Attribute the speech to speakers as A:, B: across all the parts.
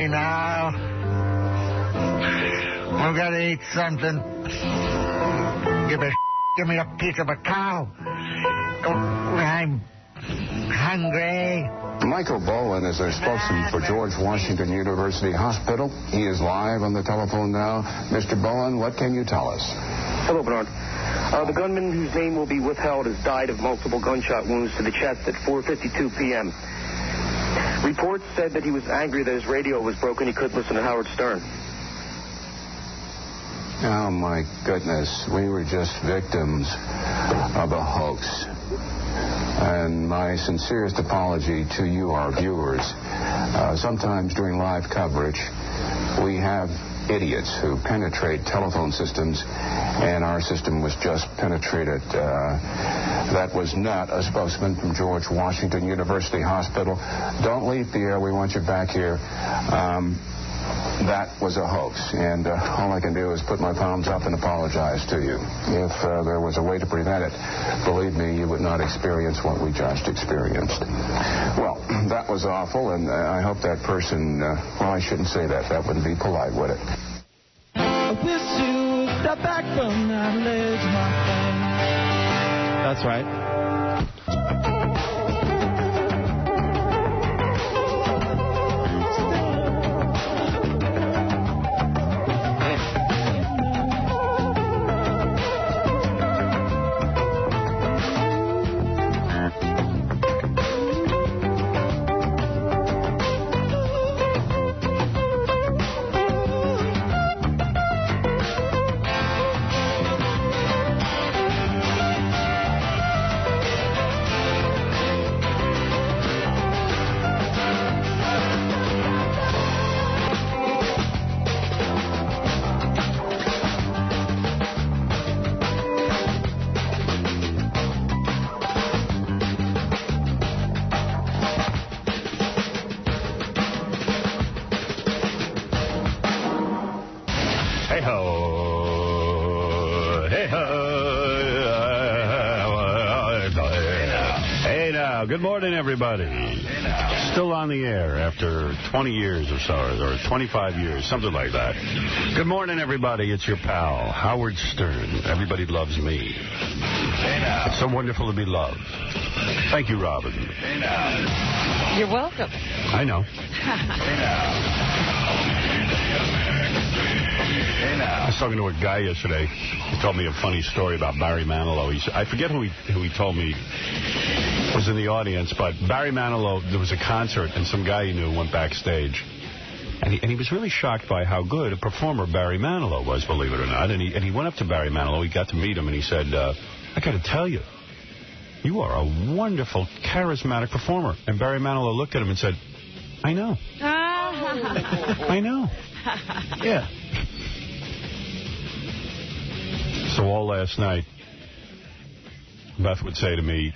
A: now. I'm going to eat something. Give me a piece of a cow. I'm hungry.
B: Michael Bowen is their spokesman for George Washington University Hospital. He is live on the telephone now. Mr. Bowen, what can you tell us?
C: Hello, Bernard. The gunman whose name will be withheld has died of multiple gunshot wounds to the chest at 4:52 p.m. Reports said that he was angry that his radio was broken. He couldn't listen to Howard Stern.
B: Oh, my goodness. We were just victims of a hoax. And my sincerest apology to you, our viewers. Sometimes during live coverage, we have idiots who penetrate telephone systems, and our system was just penetrated. That was not a spokesman from George Washington University Hospital. Don't leave the air. We want you back here. That was a hoax, and all I can do is put my palms up and apologize to you. If there was a way to prevent it, believe me, you would not experience what we just experienced. Well, that was awful, and I hope that person, well, I shouldn't say that. That wouldn't be polite, would it?
D: I wish you would step back from that ledge, my friend. That's right.
E: Good morning, everybody. Still on the air after 20 years or so, or 25 years, something like that. Good morning, everybody. It's your pal, Howard Stern. Everybody loves me. It's so wonderful to be loved. Thank you, Robin.
F: You're welcome.
E: I know. I was talking to a guy yesterday. He told me a funny story about Barry Manilow. I forget who he told me was in the audience, but Barry Manilow, there was a concert, and some guy he knew went backstage. And he was really shocked by how good a performer Barry Manilow was, believe it or not. And he went up to Barry Manilow. He got to meet him, and he said, I got to tell you, you are a wonderful, charismatic performer. And Barry Manilow looked at him and said, I know. I know. Yeah. So all last night, Beth would say to me,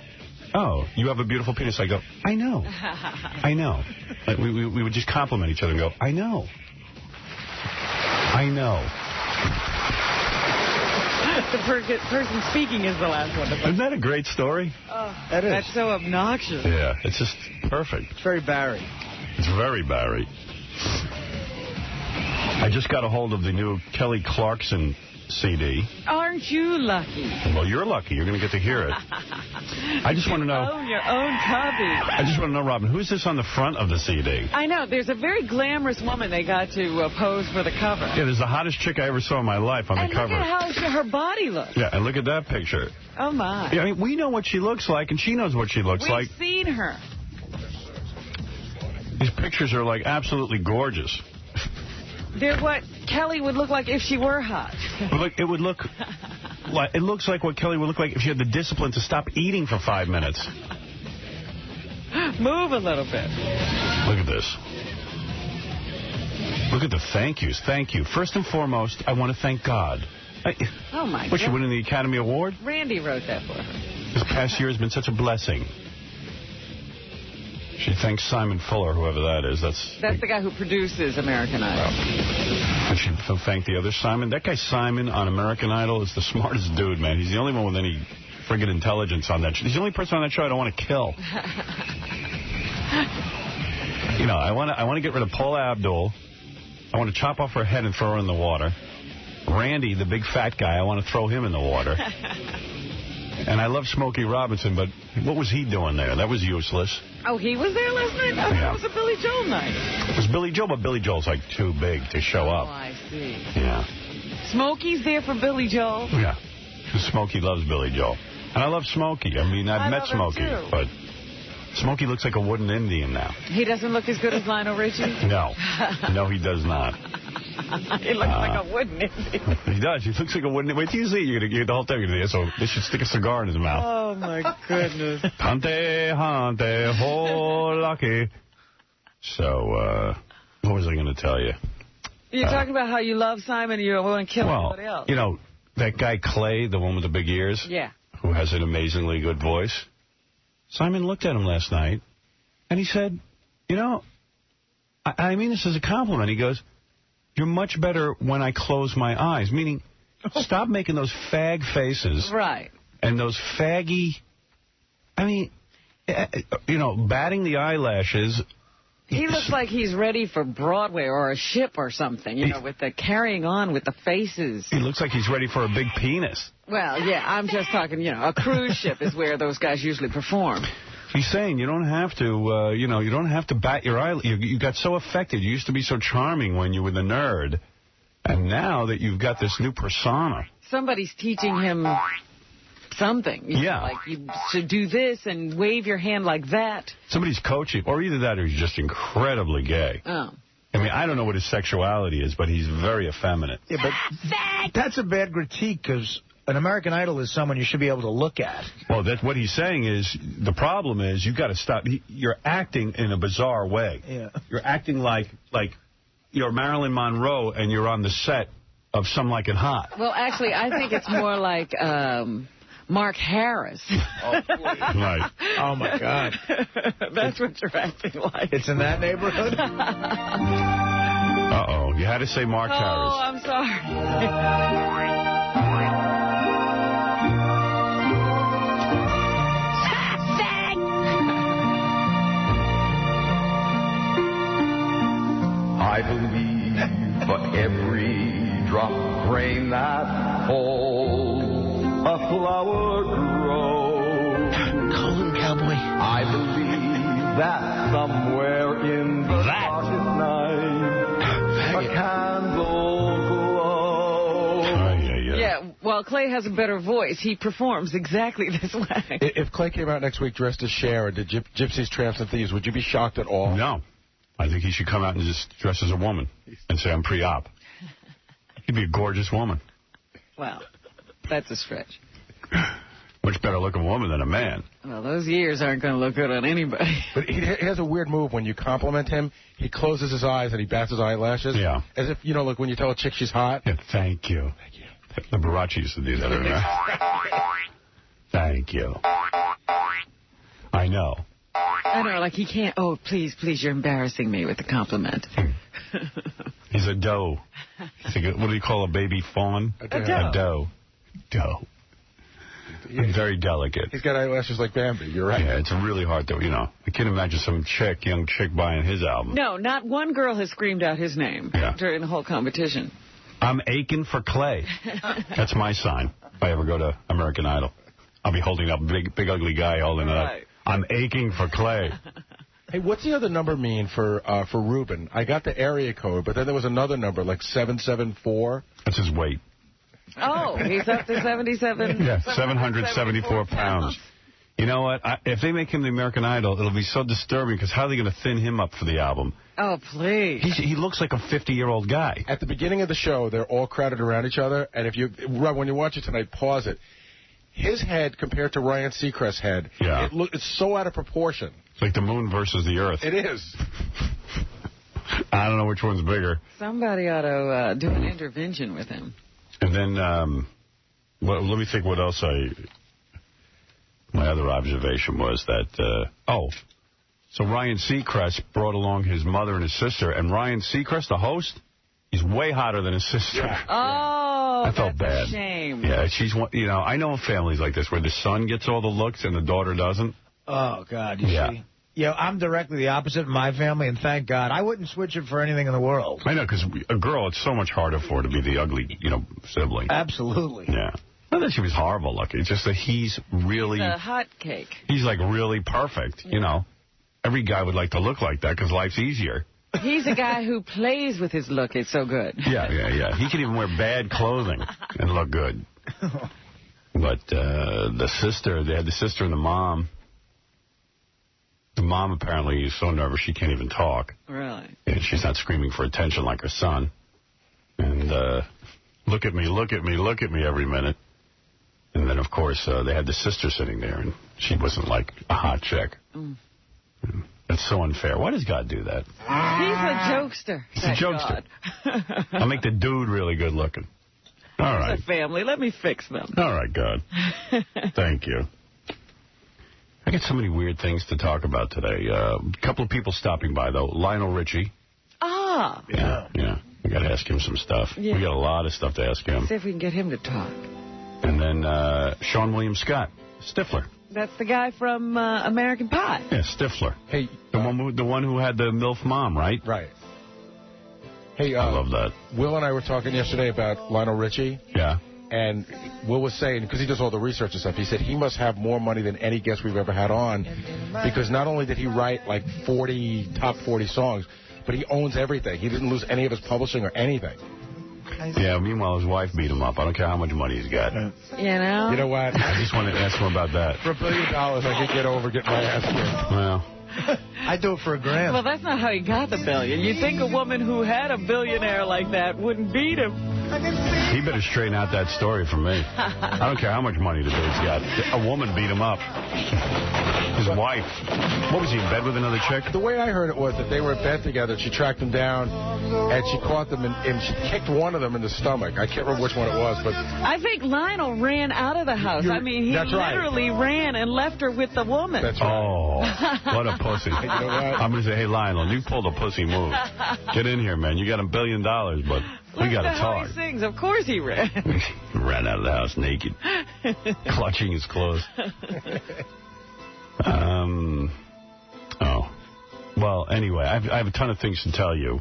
E: oh, you have a beautiful penis. I go, I know. I know. Like we would just compliment each other and go, I know. I know.
F: The person speaking is the last one.
E: Isn't that a great story?
F: Oh,
D: that is.
F: That's so obnoxious.
E: Yeah, it's just perfect.
D: It's very Barry.
E: It's very Barry. I just got a hold of the new Kelly Clarkson CD.
F: Aren't you lucky?
E: Well, you're lucky. You're going to get to hear it. I just want to know...
F: Own your own copy.
E: I just want to know, Robin, who's this on the front of the CD?
F: I know. There's a very glamorous woman they got to pose for the cover.
E: Yeah, there's the hottest chick I ever saw in my life on the cover.
F: And look at how her body looks.
E: Yeah, and look at that picture.
F: Oh, my.
E: Yeah, I mean, we know what she looks like, and she knows what she looks like.
F: We've seen her.
E: These pictures are, like, absolutely gorgeous.
F: They're what Kelly would look like if she were hot.
E: It would look like, it looks like what Kelly would look like if she had the discipline to stop eating for 5 minutes.
F: Move a little bit.
E: Look at this. Look at the thank yous. Thank you. First and foremost, I want to thank God.
F: Oh, my God.
E: Was she winning the Academy Award?
F: Randy wrote that for her.
E: This past year has been such a blessing. She thanks Simon Fuller, whoever that is. That's
F: the guy who produces American Idol.
E: And she thanked the other Simon. That guy Simon on American Idol is the smartest dude, man. He's the only one with any friggin' intelligence on that show. He's the only person on that show I don't want to kill. You know, I want to get rid of Paula Abdul. I want to chop off her head and throw her in the water. Randy, the big fat guy, I want to throw him in the water. And I love Smokey Robinson, but what was he doing there? That was useless.
F: Oh, he was there last night? I thought it was a Billy Joel night.
E: It was Billy Joel, but Billy Joel's like too big to show up.
F: Oh, I see.
E: Yeah.
F: Smokey's there for Billy Joel?
E: Yeah. Smokey loves Billy Joel. And I love Smokey. I mean, I've met Smokey, but Smokey looks like a wooden Indian now.
F: He doesn't look as good as Lionel Richie?
E: No. No, he does not.
F: He looks like a wooden Indian.
E: He does. He looks like a wooden... Wait till you see it. You're going to get the whole time. You're gonna, so they should stick a cigar in his mouth.
F: Oh, my goodness.
E: Hante, hante, ho, lucky. So, what was I going to tell you?
F: You're talking about how you love Simon and you want to kill everybody else.
E: You know, that guy Clay, the one with the big ears?
F: Yeah.
E: Who has an amazingly good voice. Simon looked at him last night, and he said, you know, I mean this as a compliment. He goes, you're much better when I close my eyes. Meaning, stop making those fag faces.
F: Right.
E: And those faggy, I mean, you know, batting the eyelashes.
F: He looks like he's ready for Broadway or a ship or something, you know, with the carrying on with the faces.
E: He looks like he's ready for a big penis.
F: Well, yeah, I'm just talking, you know, a cruise ship is where those guys usually perform.
E: He's saying you don't have to, you know, you don't have to bat your eye. You got so affected. You used to be so charming when you were the nerd. And now that you've got this new persona.
F: Somebody's teaching him something.
E: Yeah.
F: Like, you should do this and wave your hand like that.
E: Somebody's coaching. Or either that or he's just incredibly gay.
F: Oh.
E: I mean, I don't know what his sexuality is, but he's very effeminate.
G: Yeah, but that's a bad critique, because an American Idol is someone you should be able to look at.
E: Well, that's what he's saying is, the problem is you've got to stop. You're acting in a bizarre way.
G: Yeah.
E: You're acting like you're Marilyn Monroe and you're on the set of Some Like It Hot.
F: Well, actually, I think it's more like Mark Harris.
G: Oh,
E: right.
G: Oh, my God.
F: That's what you're acting like.
G: It's in that neighborhood?
E: Uh-oh. You had to say Mark Harris.
F: Oh, I'm sorry.
H: I believe for every drop of rain that falls, a flower grows.
G: Call him, cowboy.
H: I believe that somewhere in the darkest night, a candle glows.
F: Yeah, well, Clay has a better voice. He performs exactly this way.
I: If Clay came out next week dressed as Cher and did Gypsies, Tramps, and Thieves, would you be shocked at all?
E: No. I think he should come out and just dress as a woman and say, I'm pre-op. He'd be a gorgeous woman.
F: Well, that's a stretch.
E: Much better looking woman than a man.
F: Well, those ears aren't going to look good on anybody.
I: But he has a weird move. When you compliment him, he closes his eyes and he bats his eyelashes.
E: Yeah.
I: As if, you know, like when you tell a chick she's hot.
E: Yeah, thank you. Thank you. The Liberace used to do that. Thank you. I know.
F: I know, like he can't, oh, please, you're embarrassing me with the compliment.
E: He's a doe. He's like what do you call a baby fawn?
F: A doe.
E: A doe. Doe. Very delicate.
I: He's got eyelashes like Bambi, you're right.
E: Yeah, it's really hard to, you know. I can't imagine some young chick buying his album.
F: No, not one girl has screamed out his name during the whole competition.
E: I'm aching for Clay. That's my sign if I ever go to American Idol. I'll be holding up a big ugly guy holding it up. I'm aching for Clay.
I: Hey, what's the other number mean for Ruben? I got the area code, but then there was another number, like 774.
E: That's his weight.
F: Oh, he's up to 77?
E: Yeah, 774 pounds. You know what? If they make him the American Idol, it'll be so disturbing, because how are they going to thin him up for the album?
F: Oh, please.
E: He looks like a 50-year-old guy.
I: At the beginning of the show, they're all crowded around each other, and when you watch it tonight, pause it. His head compared to Ryan Seacrest's head, it's so out of proportion.
E: It's like the moon versus the earth.
I: It is.
E: I don't know which one's bigger.
F: Somebody ought to do an intervention with him.
E: And then, let me think what else my other observation was that, so Ryan Seacrest brought along his mother and his sister, and Ryan Seacrest, the host, he's way hotter than his sister.
F: Oh,
E: I felt bad.
F: A shame.
E: Yeah, you know, I know families like this where the son gets all the looks and the daughter doesn't.
G: Oh, God, you see? Yeah, I'm directly the opposite in my family, and thank God. I wouldn't switch it for anything in the world.
E: I know, because a girl, it's so much harder for her to be the ugly, sibling.
G: Absolutely.
E: Yeah. Not that she was horrible looking. It's just that he's really...
F: He's a hot cake.
E: He's, like, really perfect, Every guy would like to look like that because life's easier.
F: He's a guy who plays with his look. It's so good.
E: Yeah. He can even wear bad clothing and look good. But the sister, they had the sister and the mom. The mom apparently is so nervous she can't even talk.
F: Really?
E: And she's not screaming for attention like her son. And look at me, look at me, look at me every minute. And then, of course, they had the sister sitting there, and she wasn't like a hot chick.
F: Mm.
E: That's so unfair. Why does God do that?
F: He's a jokester.
E: He's a jokester. I'll make the dude really good looking. All right.
F: It's a family. Let me fix them.
E: All right, God. Thank you. I got so many weird things to talk about today. A couple of people stopping by, though. Lionel Richie.
F: Ah.
E: Yeah. We got to ask him some stuff.
F: Yeah.
E: We got a lot of stuff to ask him.
F: See if we can get him to talk.
E: And then Sean William Scott, Stifler.
F: That's the guy from American Pie.
E: Yeah, Stifler. Hey, the one who had the MILF mom, right?
I: Right. Hey,
E: I love that.
I: Will and I were talking yesterday about Lionel Richie.
E: Yeah.
I: And Will was saying, because he does all the research and stuff, he said he must have more money than any guest we've ever had on, because not only did he write like top 40 songs, but he owns everything. He didn't lose any of his publishing or anything.
E: Yeah, meanwhile, his wife beat him up. I don't care how much money he's got.
F: You know?
I: You know what?
E: I just wanted to ask him about that.
I: For $1 billion, I could get over getting my ass kicked.
E: Well...
G: I'd do it for $1,000.
F: Well, that's not how he got the $1 billion. You'd think a woman who had a billionaire like that wouldn't beat him.
E: He better straighten out that story for me. I don't care how much money the dude's got. A woman beat him up. His wife. What, was he in bed with another chick?
I: The way I heard it was that they were in bed together. She tracked him down, and she caught them, and she kicked one of them in the stomach. I can't remember which one it was, but...
F: I think Lionel ran out of the house. I mean, he literally ran and left her with the woman.
I: That's right.
E: Oh, what a pussy.
I: You know what?
E: I'm going to say, hey, Lionel, you pulled a pussy move. Get in here, man. You got $1 billion, but we got to talk.
F: He sings. Of course he ran.
E: He ran out of the house naked, clutching his clothes. Well, anyway, I have a ton of things to tell you,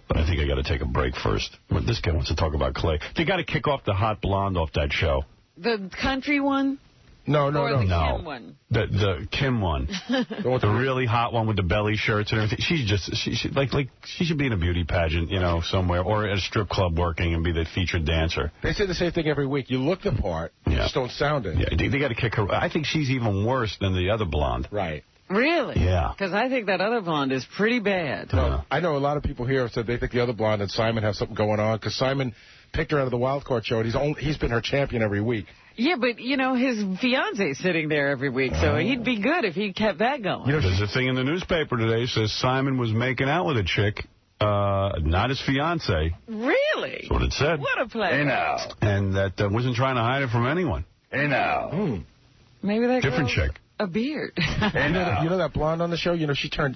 E: but I think I got to take a break first. This guy wants to talk about Clay. They got to kick off the hot blonde off that show.
F: The country one?
I: No.
F: Kim one?
E: The Kim one. The really hot one with the belly shirts and everything. She should be in a beauty pageant, somewhere, or at a strip club working and be the featured dancer.
I: They say the same thing every week. You look the part, you just don't sound it.
E: Yeah, they got to kick her. I think she's even worse than the other blonde.
I: Right.
F: Really?
E: Yeah.
F: Because I think that other blonde is pretty bad.
I: I know a lot of people here have said they think the other blonde and Simon have something going on, because Simon picked her out of the wild card show, and he's been her champion every week.
F: Yeah, but, his fiance's sitting there every week, so he'd be good if he kept that going.
E: There's a thing in the newspaper today says Simon was making out with a chick, not his fiance.
F: Really?
E: That's what it said.
F: What a player.
A: Hey, now.
E: And that wasn't trying to hide it from anyone.
A: Hey, now.
F: Maybe that
E: different chick.
F: A beard.
A: Hey, now.
I: You know that blonde on the show?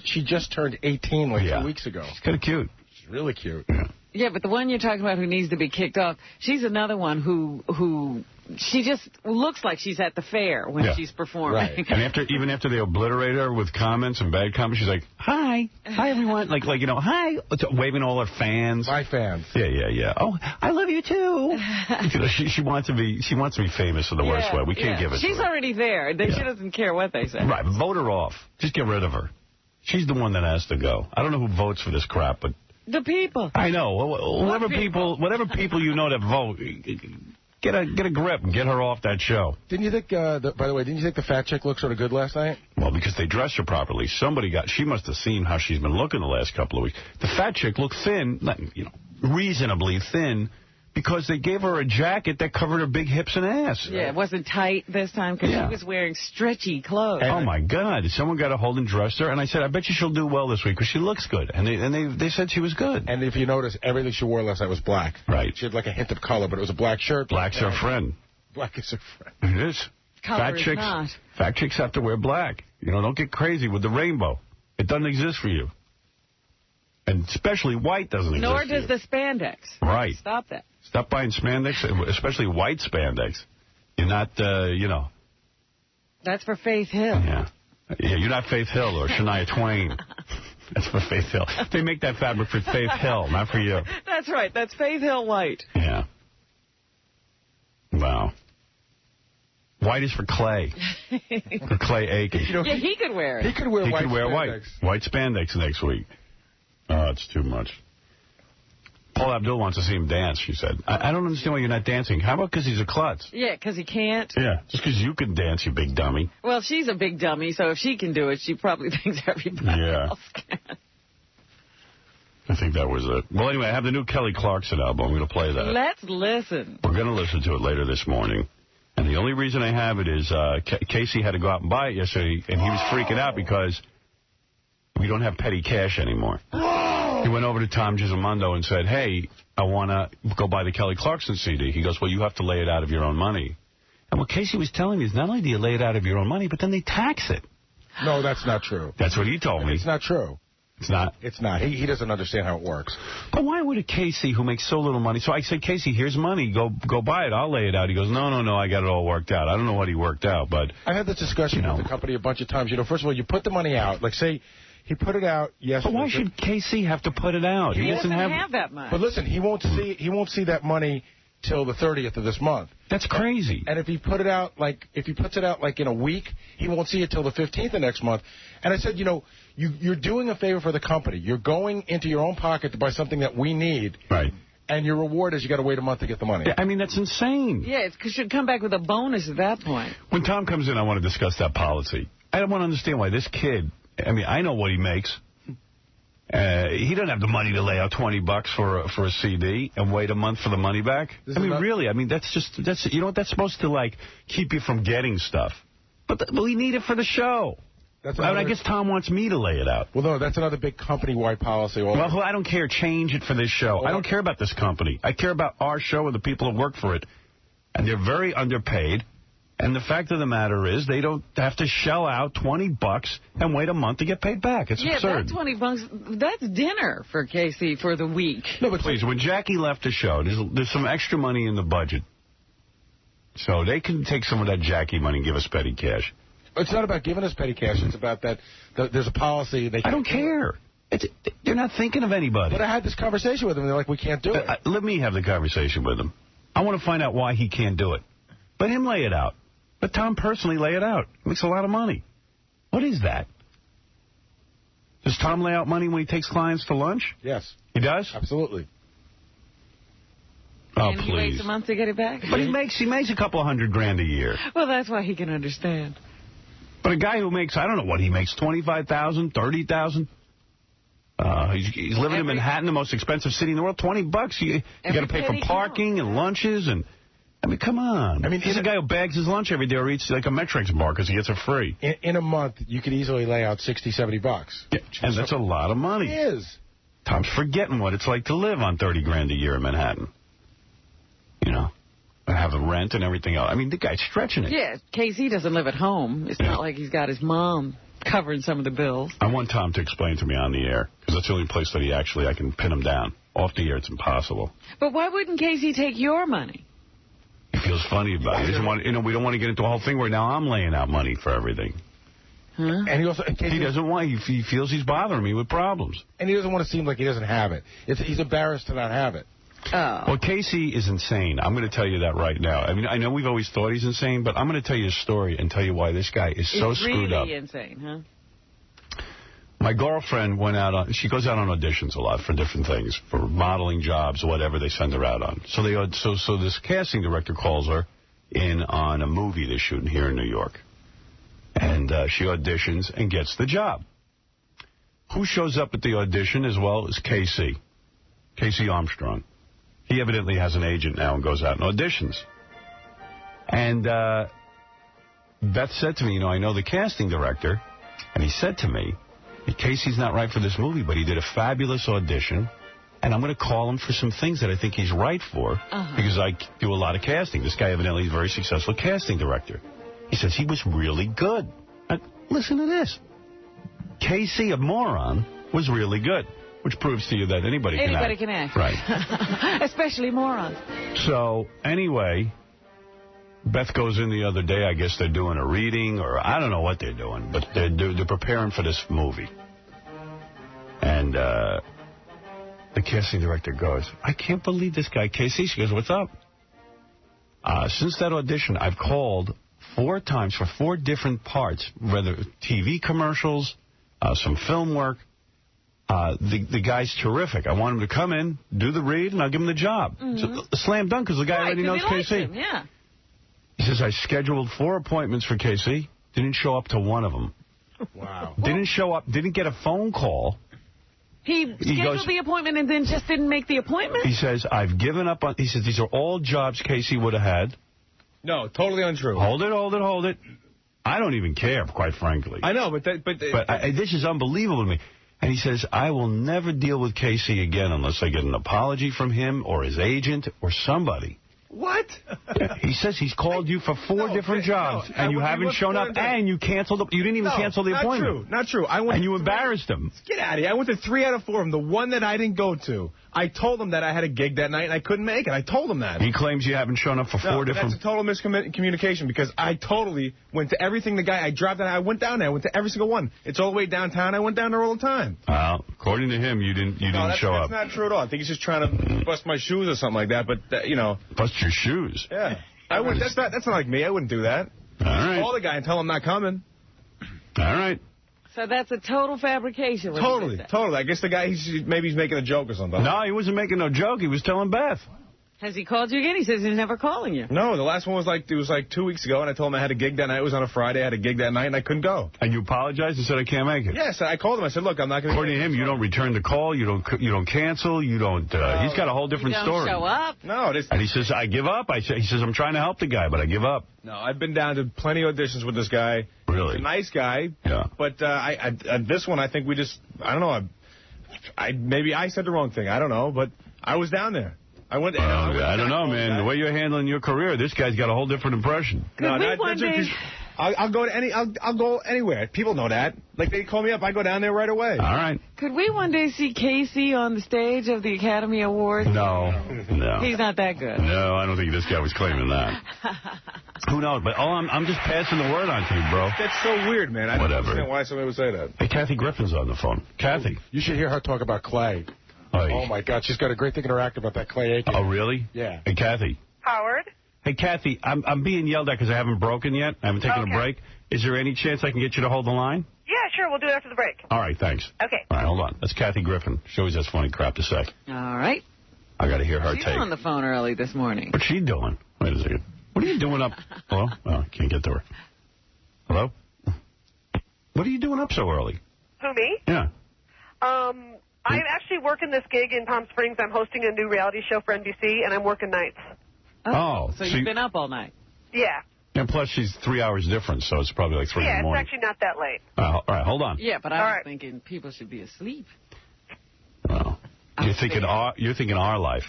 I: She just turned 18 2 weeks ago.
E: She's kind of cute.
I: She's really cute.
F: Yeah, but the one you're talking about who needs to be kicked off, she's another one who she just looks like she's at the fair when she's performing.
I: Right.
E: And even after they obliterate her with comments and bad comments, she's like, hi everyone, like hi, waving all her fans.
I: My fans.
E: Yeah. Oh, I love you too. She wants to be famous in the worst way. We can't give it.
F: She's
E: to her.
F: already there. She doesn't care what they say.
E: Right, vote her off. Just get rid of her. She's the one that has to go. I don't know who votes for this crap, but
F: the people.
E: I know. Whatever people that vote. Get a grip and get her off that show.
I: Didn't you think, by the way, didn't you think the fat chick looked sort of good last night?
E: Well, because they dressed her properly. She must have seen how she's been looking the last couple of weeks. The fat chick looked thin, reasonably thin, because they gave her a jacket that covered her big hips and ass.
F: Yeah, it wasn't tight this time because she was wearing stretchy clothes.
E: Oh, my God. Someone got a hold and dressed her, and I said, I bet you she'll do well this week because she looks good. And they said she was good.
I: And if you notice, everything she wore last night was black.
E: Right.
I: She had like a hint of color, but it was a black shirt.
E: Black's her friend.
I: Black is her friend.
E: It is.
F: Color is not.
E: Fat chicks have to wear black. Don't get crazy with the rainbow. It doesn't exist for you. And especially white doesn't exist.
F: Nor does the spandex.
E: Right.
F: Stop that.
E: Stop buying spandex, especially white spandex. You're not,
F: That's for Faith Hill.
E: Yeah. Yeah, you're not Faith Hill or Shania Twain. That's for Faith Hill. They make that fabric for Faith Hill, not for you.
F: That's right. That's Faith Hill white.
E: Yeah. Wow. White is for Clay. For Clay Aiken.
F: You know, yeah, he could wear it.
I: He could wear white spandex.
E: White spandex next week. Oh, it's too much. Paul Abdul wants to see him dance, she said. I don't understand why you're not dancing. How about because he's a klutz?
F: Yeah, because he can't.
E: Yeah, just because you can dance, you big dummy.
F: Well, she's a big dummy, so if she can do it, she probably thinks everybody else can.
E: I think that was it. Well, anyway, I have the new Kelly Clarkson album. I'm going to play that.
F: Let's listen.
E: We're going to listen to it later this morning. And the only reason I have it is Casey had to go out and buy it yesterday, and he was freaking out because we don't have petty cash anymore. He went over to Tom Gismondo and said, hey, I want to go buy the Kelly Clarkson CD. He goes, well, you have to lay it out of your own money. And what Casey was telling me is not only do you lay it out of your own money, but then they tax it.
I: No, that's not true.
E: That's what he told me.
I: It's not true.
E: It's not?
I: It's not. He doesn't understand how it works.
E: But why would a Casey who makes so little money? So I said, Casey, here's money. Go buy it. I'll lay it out. He goes, no, I got it all worked out. I don't know what he worked out, but...
I: I had this discussion with the company a bunch of times. You know, first of all, you put the money out. Like, say... He put it out yesterday.
E: But why should Casey have to put it out?
F: He doesn't have that much.
I: But listen, he won't see that money till the 30th of this month.
E: That's crazy.
I: And if he puts it out like in a week, he won't see it till the 15th of next month. And I said, you know, you're doing a favor for the company. You're going into your own pocket to buy something that we need.
E: Right.
I: And your reward is you got to wait a month to get the money.
E: I mean, that's insane.
F: Yeah, it should come back with a bonus at that point.
E: When Tom comes in, I want to discuss that policy. I don't want to understand why this kid, I mean, I know what he makes. He doesn't have the money to lay out $20 for a CD and wait a month for the money back. I mean, really, I mean, that's you know what, that's supposed to, like, keep you from getting stuff. But we need it for the show. I guess Tom wants me to lay it out.
I: Well, no, that's another big company-wide policy.
E: Well, I don't care. Change it for this show. I don't care about this company. I care about our show and the people who work for it. And they're very underpaid. And the fact of the matter is they don't have to shell out $20 and wait a month to get paid back. It's absurd.
F: Yeah, that $20, that's dinner for Casey for the week.
E: No, but please, when Jackie left the show, there's some extra money in the budget. So they can take some of that Jackie money and give us petty cash.
I: It's not about giving us petty cash. It's about that there's a policy. I
E: don't care. They're not thinking of anybody.
I: But I had this conversation with them. They're like, we can't do it.
E: Let me have the conversation with him. I want to find out why he can't do it. Let him lay it out. Let Tom personally lay it out. It makes a lot of money. What is that? Does Tom lay out money when he takes clients to lunch?
I: Yes.
E: He does?
I: Absolutely.
E: Oh,
F: and
E: please.
F: he waits a month to get it back?
E: But he makes a couple $100,000 a year.
F: Well, that's why he can understand.
E: But a guy who makes, I don't know what he makes, $25,000, $30,000. He's living in Manhattan, the most expensive city in the world. $20. You got to pay for parking and lunches and... I mean, come on. I mean, he's a guy who bags his lunch every day or eats like a Metrix bar because he gets it free.
I: In a month, you could easily lay out $60, $70.
E: Yeah, and that's a lot of money.
I: It is.
E: Tom's forgetting what it's like to live on $30,000 a year in Manhattan. You know, and have the rent and everything else. I mean, the guy's stretching it.
F: Yeah, Casey doesn't live at home. It's not like he's got his mom covering some of the bills.
E: I want Tom to explain to me on the air because that's the only place that I can pin him down. Off the air, it's impossible.
F: But why wouldn't Casey take your money?
E: He feels funny about it. He doesn't want, we don't want to get into a whole thing where now I'm laying out money for everything.
F: Huh?
I: And he
E: doesn't want. He feels he's bothering me with problems.
I: And he doesn't want to seem like he doesn't have it. He's embarrassed to not have it.
F: Oh.
E: Well, Casey is insane. I'm going to tell you that right now. I mean, I know we've always thought he's insane, but I'm going to tell you a story and tell you why this guy is so screwed up.
F: He's really insane, huh?
E: My girlfriend went out she goes out on auditions a lot for different things, for modeling jobs, whatever they send her out on. So this casting director calls her in on a movie they're shooting here in New York. And she auditions and gets the job. Who shows up at the audition as well as Casey Armstrong. He evidently has an agent now and goes out and auditions. And Beth said to me, I know the casting director, and he said to me, Casey's not right for this movie, but he did a fabulous audition, and I'm going to call him for some things that I think he's right for, because I do a lot of casting. This guy evidently is a very successful casting director. He says he was really good. Listen to this. Casey, a moron, was really good, which proves to you that anybody can act.
F: Anybody can act.
E: Right.
F: Especially morons.
E: So, anyway, Beth goes in the other day. I guess they're doing a reading, or I don't know what they're doing, but they're preparing for this movie. And the casting director goes, I can't believe this guy, Casey. She goes, what's up? Since that audition, I've called 4 times for 4 different parts, whether TV commercials, some film work. The guy's terrific. I want him to come in, do the read, and I'll give him the job. It's a slam dunk because the guy already knows KC.
F: Him, yeah.
E: He says, I scheduled 4 appointments for KC. Didn't show up to one of them.
I: Wow.
E: Didn't show up. Didn't get a phone call.
F: He scheduled the appointment and then just didn't make the appointment?
E: He says, I've given up on... He says, these are all jobs Casey would have had.
J: No, totally untrue.
E: Hold it. I don't even care, quite frankly.
J: I know, but
E: this is unbelievable to me. And he says, I will never deal with Casey again unless I get an apology from him or his agent or somebody.
J: What?
E: He says he's called you for 4 different jobs, and you haven't shown up, and you canceled. You didn't even cancel the appointment.
J: Not true.
E: And you embarrassed him.
J: Get out of here. I went to 3 out of 4 of them. The one that I didn't go to, I told him that I had a gig that night, and I couldn't make it. I told him that.
E: He claims you haven't shown up for 4 different...
J: That's a total miscommunication, because I totally went to everything I dropped that. I went down there. I went to every single one. It's all the way downtown. I went down there all the time.
E: Well, according to him, you didn't show up.
J: That's not true at all. I think he's just trying to bust my shoes or something like that, but,
E: Bust your shoes?
J: Yeah. I wouldn't. That's not like me. I wouldn't do that.
E: All right.
J: Call the guy and tell him I'm not coming.
E: All right.
F: So that's a total fabrication.
J: Totally. I guess the guy, maybe he's making a joke or something.
E: No, he wasn't making no joke. He was telling Beth.
F: Has he called you again? He says he's never calling you.
J: No, the last one was like 2 weeks ago, and I told him I had a gig that night. It was on a Friday. I had a gig that night, and I couldn't go.
E: And you apologized and said, I can't make it?
J: Yes, I called him. I said, look, I'm not going to...
E: According to him, you don't return the call, you don't cancel, you don't... he's got a whole different story.
F: You don't show up?
J: No.
E: And he says, I give up. He says, I'm trying to help the guy, but I give up.
J: No, I've been down to plenty of auditions with this guy.
E: Really?
J: He's a nice guy.
E: Yeah.
J: But this one, I think we just... I don't know. Maybe I said the wrong thing. I don't know, but I was down there. I don't
E: know, man. The way you're handling your career, this guy's got a whole different impression.
J: I'll go to I'll go anywhere. People know that. Like, they call me up, I go down there right away.
E: All right.
F: Could we one day see Casey on the stage of the Academy Awards?
E: No.
F: He's not that good.
E: No, I don't think this guy was claiming that. Who knows? But I'm just passing the word on to you, bro.
J: That's so weird, man. I don't understand why somebody would say that.
E: Hey, Kathy Griffin's on the phone. Kathy.
I: You should hear her talk about Clay. Oh, my God. She's got a great thing in her act about that Clay Aiken.
E: Oh, really?
I: Yeah.
E: Hey, Kathy.
K: Howard?
E: Hey, Kathy, I'm being yelled at because I haven't broken yet. I haven't taken a break. Is there any chance I can get you to hold the line?
K: Yeah, sure. We'll do it after the break.
E: All right, thanks.
K: Okay.
E: All right, hold on. That's Kathy Griffin. She always has funny crap to say.
F: All right.
E: I got to hear her
F: She's
E: take.
F: on the phone early this morning.
E: What's she doing? Wait a second. What are you doing up? Hello? Oh, can't get to her. Hello? What are you doing up so early?
K: Who, me?
E: Yeah.
K: I'm actually working this gig in Palm Springs. I'm hosting a new reality show for NBC, and I'm working nights.
E: Oh.
F: So you've been up all night?
K: Yeah.
E: And plus, she's 3 hours different, so it's probably like 3 in the morning.
K: Yeah, it's actually not that late.
E: All right, hold on.
F: Yeah, but I was thinking people should be asleep.
E: Well, you're thinking our life.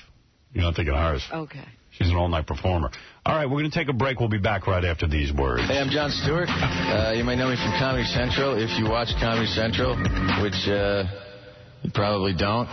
E: You're not thinking ours.
F: Okay.
E: She's an all-night performer. All right, we're going to take a break. We'll be back right after these words.
L: Hey, I'm Jon Stewart. You may know me from Comedy Central if you watch Comedy Central, which you probably don't.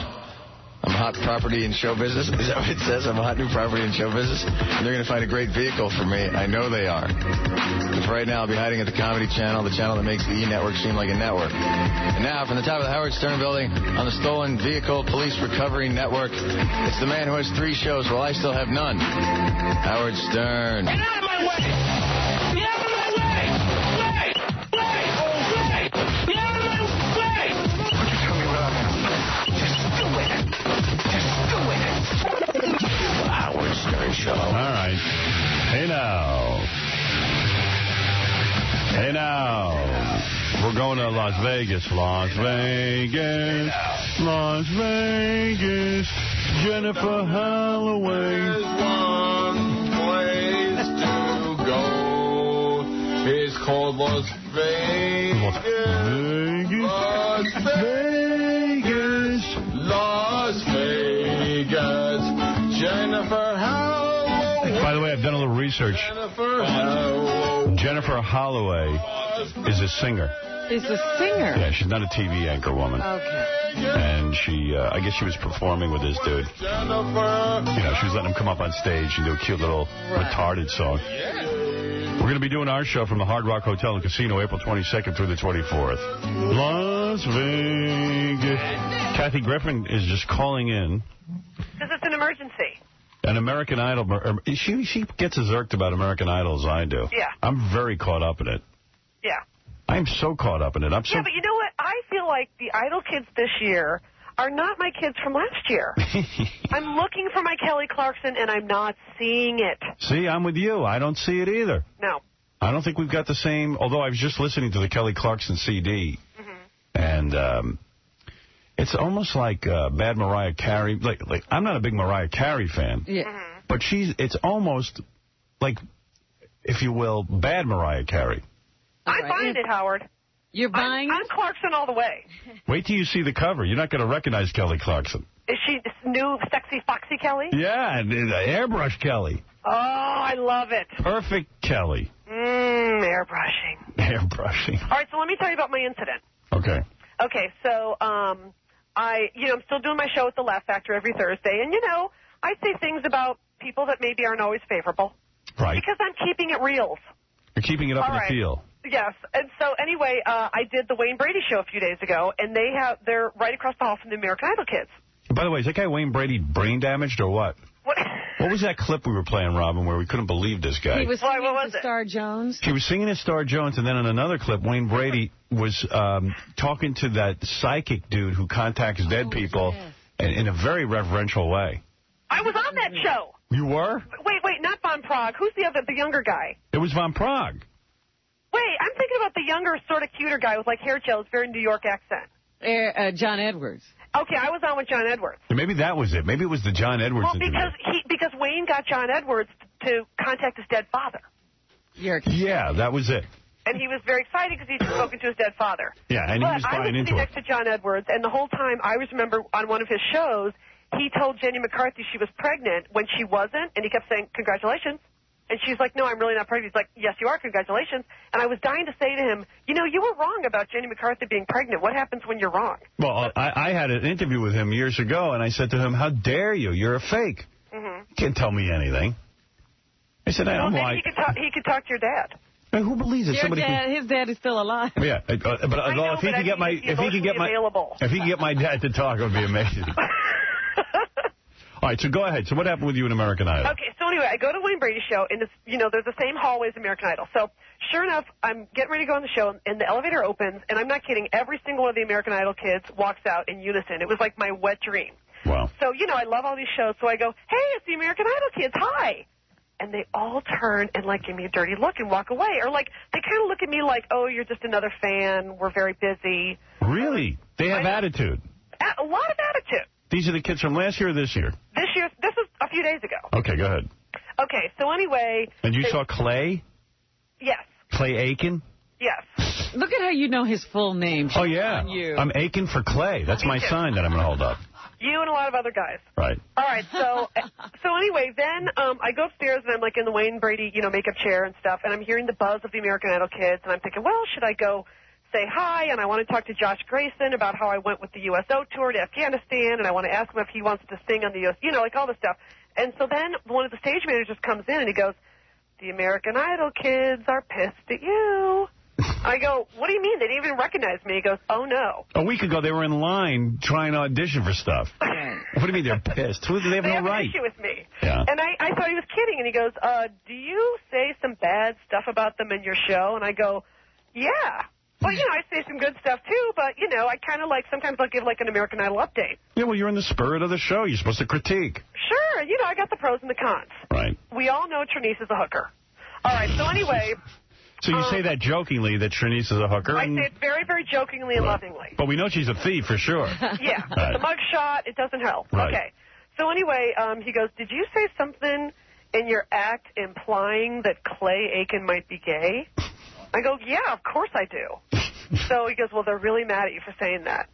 L: I'm a hot property in show business. Is that what it says? I'm a hot new property in show business? And they're going to find a great vehicle for me. I know they are. Because right now I'll be hiding at the Comedy Channel, the channel that makes the E! Network seem like a network. And now, from the top of the Howard Stern building on the Stolen Vehicle Police Recovery Network, it's the man who has 3 shows while I still have none. Howard Stern.
M: Get out of my way! Get out of my way! Wait! Wait! Wait! Get out of my way! What you tell me what I am? Just do it! Just do it!
E: Howard Stern Show. All right. Hey now. Hey now. We're going to Las Vegas. Las Vegas. Las Vegas. Jennifer Holloway.
H: There's one place to go. It's called Las Vegas. Las Vegas. Las Vegas. Jennifer Holloway.
E: By the way, I've done a little research. Jennifer Holloway is a singer.
F: is a singer.
E: Yeah, she's not a TV anchor woman.
F: Okay.
E: And she, I guess she was performing with this dude. You know, she was letting him come up on stage and do a cute little retarded song. We're going to be doing our show from the Hard Rock Hotel and Casino April 22nd through the 24th. Las Vegas. Kathy Griffin is just calling in.
K: Because it's an emergency.
E: An American Idol. She gets as irked about American Idol as I do.
K: Yeah.
E: I'm very caught up in it.
K: Yeah.
E: I'm so caught up in it.
K: Yeah, but you know what? I feel like the Idol kids this year are not my kids from last year. I'm looking for my Kelly Clarkson, and I'm not seeing it.
E: See, I'm with you. I don't see it either.
K: No.
E: I don't think we've got the same, although I was just listening to the Kelly Clarkson CD, and it's almost like bad Mariah Carey. Like I'm not a big Mariah Carey fan, but it's almost like, if you will, bad Mariah Carey.
K: I'm buying it, Howard.
F: You're buying
K: I'm Clarkson all the way.
E: Wait till you see the cover. You're not going to recognize Kelly Clarkson.
K: Is she this new sexy Foxy Kelly?
E: Yeah, and airbrush Kelly.
K: Oh, I love it.
E: Perfect Kelly.
K: Airbrushing.
E: Airbrushing.
K: All right, so let me tell you about my incident.
E: Okay.
K: Okay, so I'm still doing my show at the Laugh Factor every Thursday, and I say things about people that maybe aren't always favorable.
E: Right.
K: Because I'm keeping it reals.
E: You're keeping it up
K: All
E: in
K: right.
E: the field.
K: Yes, and so anyway, I did the Wayne Brady show a few days ago, and they're right across the hall from the American Idol kids.
E: By the way, is that guy Wayne Brady brain damaged or what? What was that clip we were playing, Robin, where we couldn't believe this guy?
F: He was singing to Star Jones.
E: He was singing to Star Jones, and then in another clip, Wayne Brady was talking to that psychic dude who contacts dead people in a very reverential way.
K: I was on that show.
E: You were?
K: Wait, not Von Prague. Who's the younger guy?
E: It was Von Prague.
K: Wait, I'm thinking about the younger, sort of cuter guy with like hair gels, very New York accent.
F: John Edwards.
K: Okay, I was on with John Edwards.
E: Maybe that was it. Maybe it was the John Edwards interview.
K: Because Wayne got John Edwards to contact his dead father.
E: Yeah, that was it.
K: And he was very excited because he'd spoken to his dead father.
E: Yeah, and he was buying into
K: sitting
E: it.
K: next to John Edwards, and the whole time I remember on one of his shows, he told Jenny McCarthy she was pregnant when she wasn't, and he kept saying, congratulations. And she's like, no, I'm really not pregnant. He's like, yes, you are, congratulations. And I was dying to say to him, you were wrong about Jenny McCarthy being pregnant. What happens when you're wrong?
E: Well, I had an interview with him years ago, and I said to him, how dare you? You're a fake. You can't tell me anything. I said, I'm lying.
K: He could talk to your dad.
E: Hey, who believes it?
F: His dad is still alive.
E: Yeah, but if he could get my dad to talk, it would be amazing. All right, so go ahead. So what happened with you in American Idol?
K: Okay, so anyway, I go to Wayne Brady show, and it's, there's the same hallway as American Idol. So sure enough, I'm getting ready to go on the show, and the elevator opens, and I'm not kidding, every single one of the American Idol kids walks out in unison. It was like my wet dream.
E: Wow.
K: So, I love all these shows, so I go, hey, it's the American Idol kids, hi. And they all turn and, give me a dirty look and walk away. Or, they kind of look at me like, oh, you're just another fan, we're very busy.
E: Really? They have attitude.
K: A lot of attitude.
E: These are the kids from last year or this year?
K: This was a few days ago.
E: Okay, go ahead.
K: Okay, so anyway.
E: And you saw Clay?
K: Yes.
E: Clay Aiken?
K: Yes.
F: Look at how you know his full name.
E: Oh, yeah. I'm Aiken for Clay. That's my sign that I'm going to hold up.
K: You and a lot of other guys.
E: Right.
K: All right, so anyway, then I go upstairs, and I'm, in the Wayne Brady, makeup chair and stuff, and I'm hearing the buzz of the American Idol kids, and I'm thinking, well, should I go say hi? And I want to talk to Josh Grayson about how I went with the USO tour to Afghanistan, and I want to ask him if he wants to sing on the US, all this stuff. And so then one of the stage managers comes in, and he goes, the American Idol kids are pissed at you. I go, what do you mean? They didn't even recognize me. He goes, oh, no.
E: A week ago, they were in line trying to audition for stuff. What do you mean they're pissed? They have no right.
K: An issue with me.
E: Yeah.
K: And I thought he was kidding. And he goes, do you say some bad stuff about them in your show? And I go, yeah. Well, I say some good stuff, too, but, I kind of sometimes I'll give, an American Idol update.
E: Yeah, well, you're in the spirit of the show. You're supposed to critique.
K: Sure. I got the pros and the cons.
E: Right.
K: We all know Trinice is a hooker. All right, so anyway.
E: So you say that jokingly, that Trinice is a hooker?
K: I say it very, very jokingly and lovingly.
E: But we know she's a thief for sure.
K: Yeah.
E: Right.
K: The mug shot, it doesn't help.
E: Right.
K: Okay. So anyway, he goes, did you say something in your act implying that Clay Aiken might be gay? I go, yeah, of course I do. So he goes, well, they're really mad at you for saying that.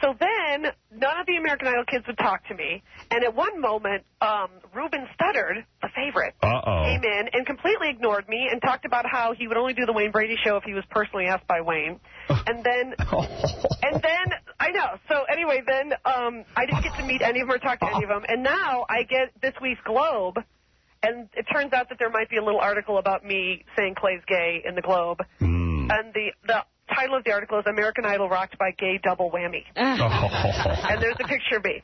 K: So then, none of the American Idol kids would talk to me. And at one moment, Ruben Studdard, the favorite, came in and completely ignored me and talked about how he would only do the Wayne Brady show if he was personally asked by Wayne. And then, I know. So anyway, then I didn't get to meet any of them or talk to any of them. And now I get this week's Globe, and it turns out that there might be a little article about me saying Clay's gay in the Globe. And the title of the article is American Idol Rocked by Gay Double Whammy. And there's a picture of me.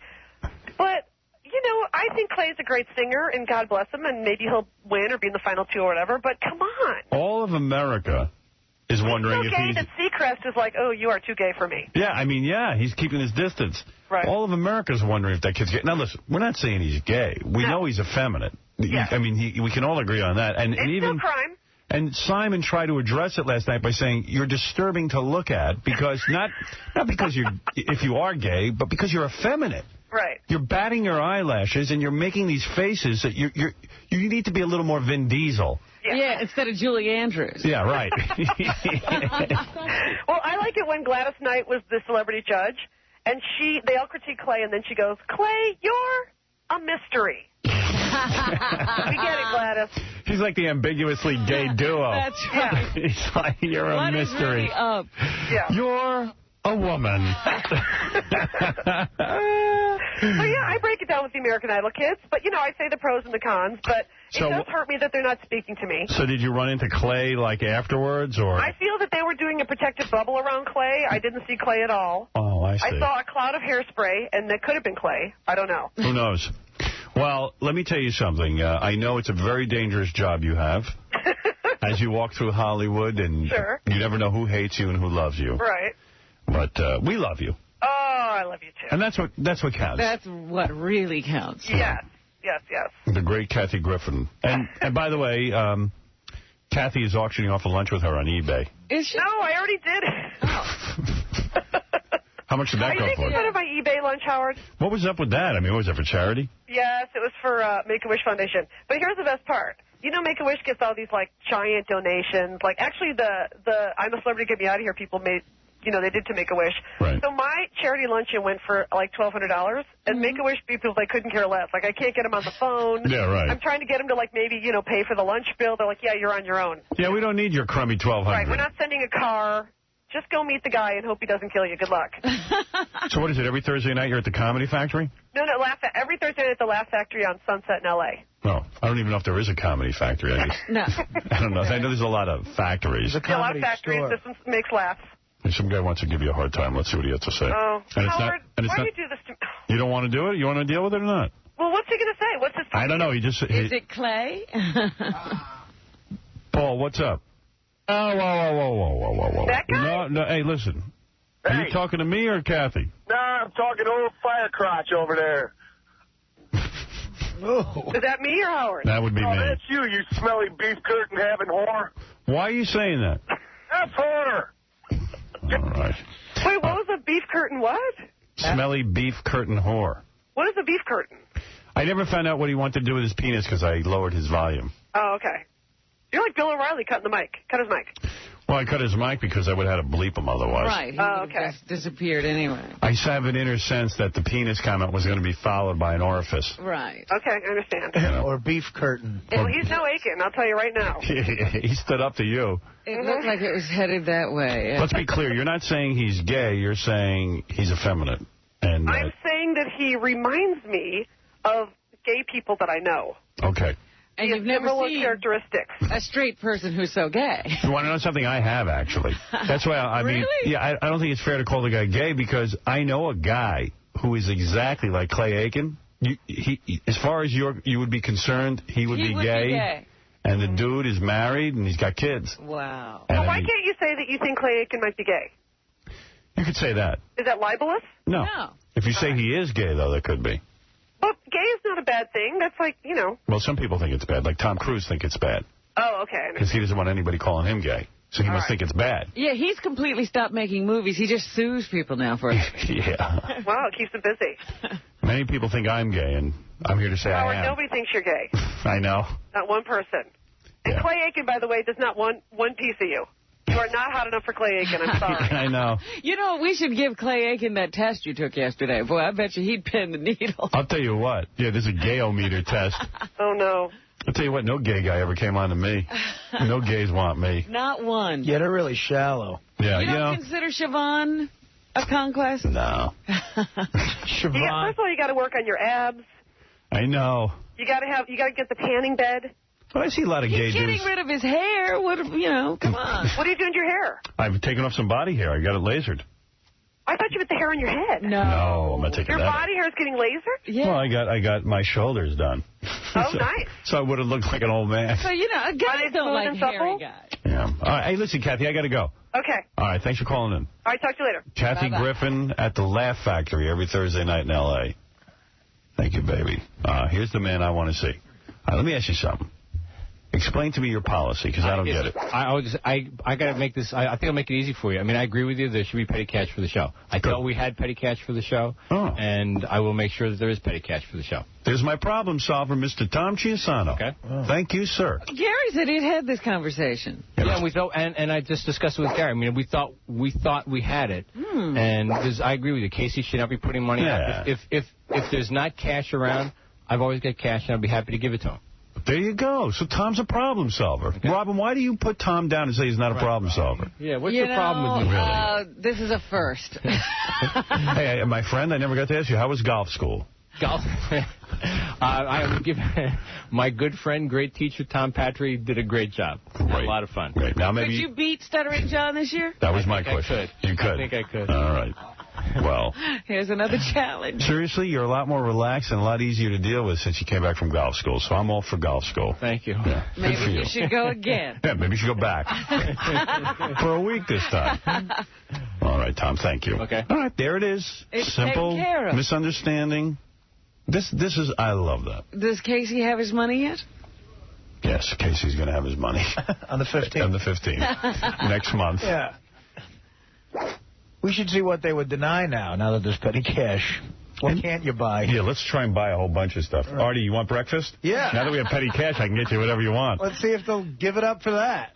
K: But, you know, I think Clay's a great singer, and God bless him, and maybe he'll win or be in the final two or whatever, but come on.
E: All of America is wondering if he's...
K: that Seacrest is like, oh, you are too gay for me.
E: Yeah, I mean, yeah, he's keeping his distance.
K: Right.
E: All of America's wondering if that kid's gay. Now, listen, we're not saying he's gay. We know he's effeminate.
K: Yeah.
E: I mean, we can all agree on that. And even
K: still crime.
E: And Simon tried to address it last night by saying you're disturbing to look at because not because you're if you are gay, but because you're effeminate.
K: Right.
E: You're batting your eyelashes and you're making these faces that you need to be a little more Vin Diesel.
F: Yeah, instead of Julie Andrews.
E: Yeah, right.
K: Well, I like it when Gladys Knight was the celebrity judge, and they all critique Clay, and then she goes, Clay, you're a mystery. We get it, Gladys.
E: He's like the ambiguously gay duo.
F: That's right.
E: He's like, you're a
F: what
E: mystery.
F: Is really up?
K: Yeah.
E: You're a woman.
K: So, yeah, I break it down with the American Idol kids, but, you know, I say the pros and the cons, but it does hurt me that they're not speaking to me.
E: So did you run into Clay, like, afterwards, or?
K: I feel that they were doing a protective bubble around Clay. I didn't see Clay at all.
E: Oh, I see.
K: I saw a cloud of hairspray, and it could have been Clay. I don't know.
E: Who knows? Well, let me tell you something. I know it's a very dangerous job you have as you walk through Hollywood, and you never know who hates you and who loves you.
K: Right.
E: But we love you.
K: Oh, I love you, too.
E: And that's what counts.
F: That's what really counts.
K: Yes, yes, yes.
E: The great Kathy Griffin. And by the way, Kathy is auctioning off a lunch with her on eBay.
K: Is she? No, I already did it.
E: How much did that go for?
K: Are you making fun of my eBay lunch, Howard?
E: What was up with that? I mean, was it for charity?
K: Yes, it was for Make-A-Wish Foundation. But here's the best part. You know, Make-A-Wish gets all these, like, giant donations. Like, actually, the I'm a Celebrity, Get Me Out of Here people made, you know, they did to Make-A-Wish.
E: Right.
K: So my charity luncheon went for, like, $1,200. And Make-A-Wish people, they couldn't care less. Like, I can't get them on the phone.
E: Yeah, right.
K: I'm trying to get them to, like, maybe, you know, pay for the lunch bill. They're like, yeah, you're on your own.
E: Yeah, we don't need your crummy $1,200.
K: Right, we're not sending a car. Just go meet the guy and hope he doesn't kill you. Good luck.
E: So what is it, every Thursday night you're at the Comedy Factory?
K: No, every Thursday night at the Laugh Factory on Sunset in L.A.
E: No, I don't even know if there is a Comedy Factory.
F: No.
E: I don't know. I know there's a lot of factories.
K: The Laugh Factory makes laughs.
E: And some guy wants to give you a hard time. Let's see what he has to say.
K: Oh,
E: and
K: Howard, why do you do this to me?
E: You don't want to do it? You want to deal with it or not?
K: Well, what's he going to say? What's his
E: I don't know. He just...
F: Is it Clay?
E: Paul, what's up? Oh, whoa.
K: That guy?
E: No, hey, listen. Are you talking to me or Kathy?
N: No, I'm talking to old Firecrotch over there.
K: Is that me or Howard?
E: That would be me.
N: That's you, you smelly beef curtain having whore.
E: Why are you saying that?
N: That's her.
E: All right.
K: Wait, what was a beef curtain what?
E: Smelly beef curtain whore.
K: What is a beef curtain?
E: I never found out what he wanted to do with his penis because I lowered his volume.
K: Oh, okay. You're like Bill O'Reilly cutting the mic. Cut his mic.
E: Well, I cut his mic because I would have had to bleep him otherwise.
F: Right. He would have just disappeared anyway.
E: I have an inner sense that the penis comment was going to be followed by an orifice.
F: Right.
K: Okay, I understand.
G: Or beef curtain.
K: Well, he's no Aiken, I'll tell you right now.
E: He stood up to you.
F: It looked like it was headed that way. Yeah.
E: Let's be clear. You're not saying he's gay. You're saying he's effeminate. And
K: I'm saying that he reminds me of gay people that I know.
E: Okay.
F: And you've never seen
K: characteristics.
F: A straight person who's so gay.
E: You want to know something? I have, actually. That's why I mean, yeah, I don't think it's fair to call the guy gay because I know a guy who is exactly like Clay Aiken. He as far as you would be concerned, he would be gay. And the dude is married and he's got kids.
F: Wow.
K: Well, why can't you say that you think Clay Aiken might be gay?
E: You could say that.
K: Is that libelous?
E: No. If you say he is gay, though, that could be.
K: Well, gay is not a bad thing. That's like, you know.
E: Well, some people think it's bad. Like Tom Cruise think it's bad.
K: Oh, okay.
E: Because he doesn't want anybody calling him gay. So he must think it's bad.
F: Yeah, he's completely stopped making movies. He just sues people now for it.
E: Yeah.
K: Wow, it keeps him busy.
E: Many people think I'm gay, and I'm here to say
K: Howard,
E: I am.
K: nobody thinks you're gay.
E: I know.
K: Not one person. And Clay Aiken, by the way, does not want one piece of you. You are not hot enough for Clay Aiken. I'm sorry.
E: I know.
F: You know, we should give Clay Aiken that test you took yesterday. Boy, I bet you he'd pin the needle.
E: I'll tell you what. Yeah, there's a gayometer test.
K: Oh, no.
E: I'll tell you what, no gay guy ever came on to me. No gays want me.
F: Not one.
G: Yeah, they're really shallow.
E: Yeah,
F: you don't consider Siobhan a conquest?
E: No.
K: First of all, you got to work on your abs.
E: I know.
K: You got to get the tanning bed.
E: Well, I see a lot of gay
F: He's
E: dudes.
F: getting rid of his hair. What, come on.
K: What are you doing to your hair?
E: I've taken off some body hair. I got it lasered.
K: I thought you put the hair on your head.
F: No.
E: No, I'm not taking
K: Your
E: that.
K: body hair is getting lasered?
F: Yeah.
E: Well, I got my shoulders done.
K: Oh, nice.
E: So I would have looked like an old man.
F: So, guys don't like hairy guys.
E: Yeah. All right. Hey, listen, Kathy, I got to go.
K: Okay.
E: All right. Thanks for calling in.
K: All right, talk to you later.
E: Kathy
F: Bye-bye.
E: Griffin at the Laugh Factory every Thursday night in L.A. Thank you, baby. Here's the man I want to see. Let me ask you something. Explain to me your policy, because I don't get it.
O: I got to make this. I think I'll make it easy for you. I mean, I agree with you. There should be petty cash for the show. I thought we had petty cash for the show, and I will make sure that there is petty cash for the show.
E: There's my problem solver, Mr. Tom Chiasano.
O: Okay.
E: Thank you, sir.
F: Gary said he'd had this conversation.
O: Yeah, and we thought, and I just discussed it with Gary. I mean, we thought we had it, and I agree with you. Casey should not be putting money out. If there's not cash around, I've always got cash, and I'd be happy to give it to him.
E: There you go. So Tom's a problem solver. Okay. Robin, why do you put Tom down and say he's not a problem solver?
O: Yeah, what's your problem with me?
F: Really? This is a first.
E: Hey, my friend, I never got to ask you, how was golf school?
O: Golf? I would give my good friend, great teacher, Tom Patry, did a great job.
E: Great.
O: A lot of fun.
E: Great. Now maybe
F: Could you beat Stuttering John this year?
E: That was my question. You could.
O: I think I could.
E: All right. Well.
F: Here's another challenge.
E: Seriously, you're a lot more relaxed and a lot easier to deal with since you came back from golf school. So I'm all for golf school.
O: Thank you.
E: Yeah.
F: Maybe
E: Good for
F: you should go again.
E: Yeah, maybe you should go back. For a week this time. All right, Tom, thank you.
O: Okay.
E: All right, there it is.
F: It's
E: simple
F: taken care of.
E: misunderstanding. This is, I love that.
F: Does Casey have his money yet?
E: Yes, Casey's going to have his money.
G: On the 15th.
E: On the 15th. Next month.
G: Yeah. We should see what they would deny now that there's petty cash. What can't you buy?
E: Yeah, let's try and buy a whole bunch of stuff. Right. Artie, you want breakfast?
G: Yeah.
E: Now that we have petty cash, I can get you whatever you want.
G: Let's see if they'll give it up for that.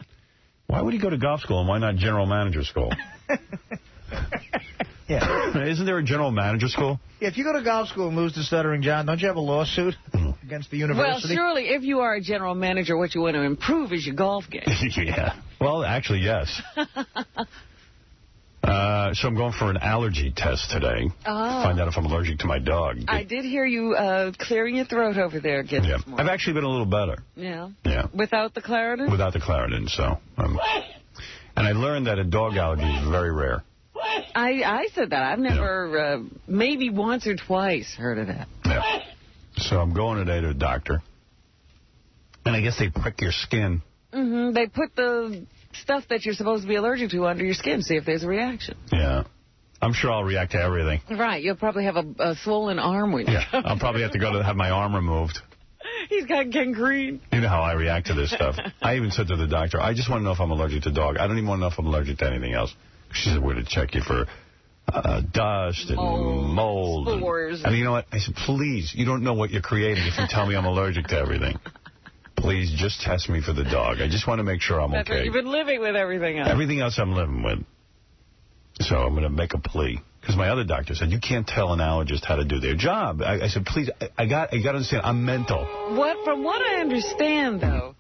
E: Why would he go to golf school and why not general manager school?
G: Yeah.
E: Isn't there a general manager school?
G: Yeah, if you go to golf school and lose to Stuttering John, don't you have a lawsuit against the university?
F: Well, surely if you are a general manager, what you want to improve is your golf game.
E: Yeah. Well, actually, yes. So I'm going for an allergy test today.
F: Oh.
E: Find out if I'm allergic to my dog.
F: I did hear you clearing your throat over there again this morning.
E: I've actually been a little better.
F: Yeah.
E: Yeah.
F: Without the Claritin?
E: Without the Claritin, so. And I learned that a dog allergy is very rare.
F: I said that. I've never, maybe once or twice, heard of that.
E: Yeah. So I'm going today to a doctor. And I guess they prick your skin.
F: Mm-hmm. They put the stuff that you're supposed to be allergic to under your skin, see if there's a reaction.
E: Yeah. I'm sure I'll react to everything.
F: Right. You'll probably have a swollen arm when you
E: Yeah. I'll probably have to go to have my arm removed.
F: He's got gangrene.
E: You know how I react to this stuff. I even said to the doctor, I just want to know if I'm allergic to dog. I don't even want to know if I'm allergic to anything else. She said, we're going to check you for dust and mold.
F: Spores.
E: And you know what? I said, please, you don't know what you're creating if you tell me I'm allergic to everything. Please, just test me for the dog. I just want to make sure I'm
F: That's
E: okay.
F: what you've been living with everything else.
E: Everything else I'm living with. So I'm going to make a plea. Because my other doctor said, you can't tell an allergist how to do their job. I said, please, I got to understand, I'm mental.
F: From what I understand, though,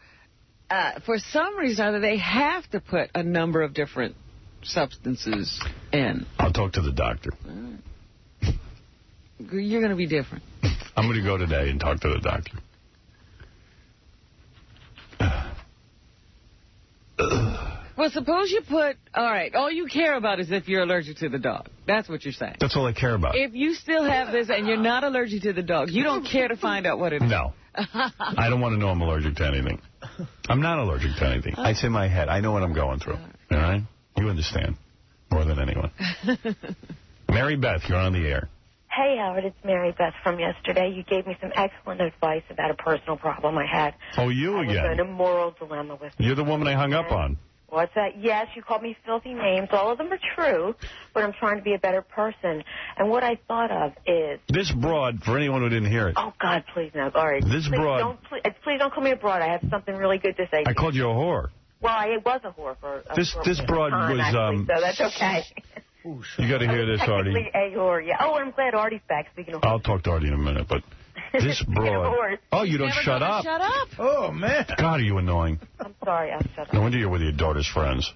F: for some reason or other, they have to put a number of different substances in.
E: I'll talk to the doctor.
F: You're going to be different.
E: I'm going to go today and talk to the doctor.
F: Well, suppose you put, all right, all you care about is if you're allergic to the dog. That's what you're saying.
E: That's all I care about.
F: If you still have this and you're not allergic to the dog, you don't care to find out what it is.
E: No. I don't want to know I'm allergic to anything. I'm not allergic to anything. It's in my head. I know what I'm going through. All right? You understand more than anyone. Mary Beth, you're on the air.
P: Hey, Howard, it's Mary Beth from yesterday. You gave me some excellent advice about a personal problem I had.
E: Oh, you again?
P: I was in a moral dilemma with
E: You're the woman I hung up on.
P: What's that? Yes, you called me filthy names. All of them are true, but I'm trying to be a better person. And what I thought of is...
E: This broad, for anyone who didn't hear it.
P: Oh, God, please, no. All right.
E: This
P: please
E: broad...
P: please don't call me a broad. I have something really good to say.
E: I called you a whore.
P: Well, I was a whore for
E: This
P: a
E: broad
P: time,
E: was,
P: actually, so that's okay.
E: You got to hear this, Artie.
P: Technically a whore, yeah. Oh, I'm glad Artie's back, speaking of
E: I'll talk to Artie in a minute, but this broad... Oh, you don't shut up.
F: Shut up.
G: Oh, man.
E: God, are you annoying.
P: I'm sorry, I'll shut up.
E: No wonder you're with your daughter's friends.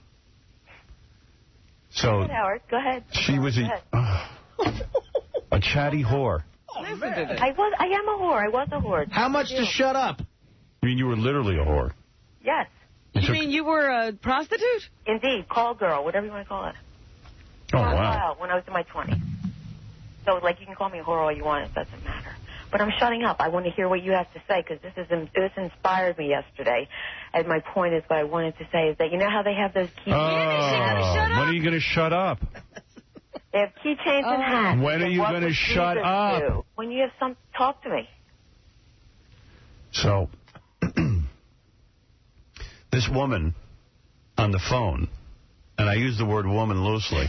E: So,
P: Go ahead, Howard. Go ahead.
E: she was a chatty whore.
P: I am a whore. I was a whore.
G: How much to shut up?
E: I mean, you were literally a whore.
P: Yes.
F: You mean you were a prostitute?
P: Indeed. Call girl, whatever you want to call it.
E: Oh, wow.
P: When I was in my 20s. So, like, you can call me a whore all you want. It doesn't matter. But I'm shutting up. I want to hear what you have to say, because this inspired me yesterday. And my point is, what I wanted to say is that, you know how they have those keychains?
E: When are you going to shut up?
P: They have keychains and hats.
E: When are you going to shut up?
P: Do? When you have some, talk to me.
E: So, this woman on the phone, and I use the word woman loosely.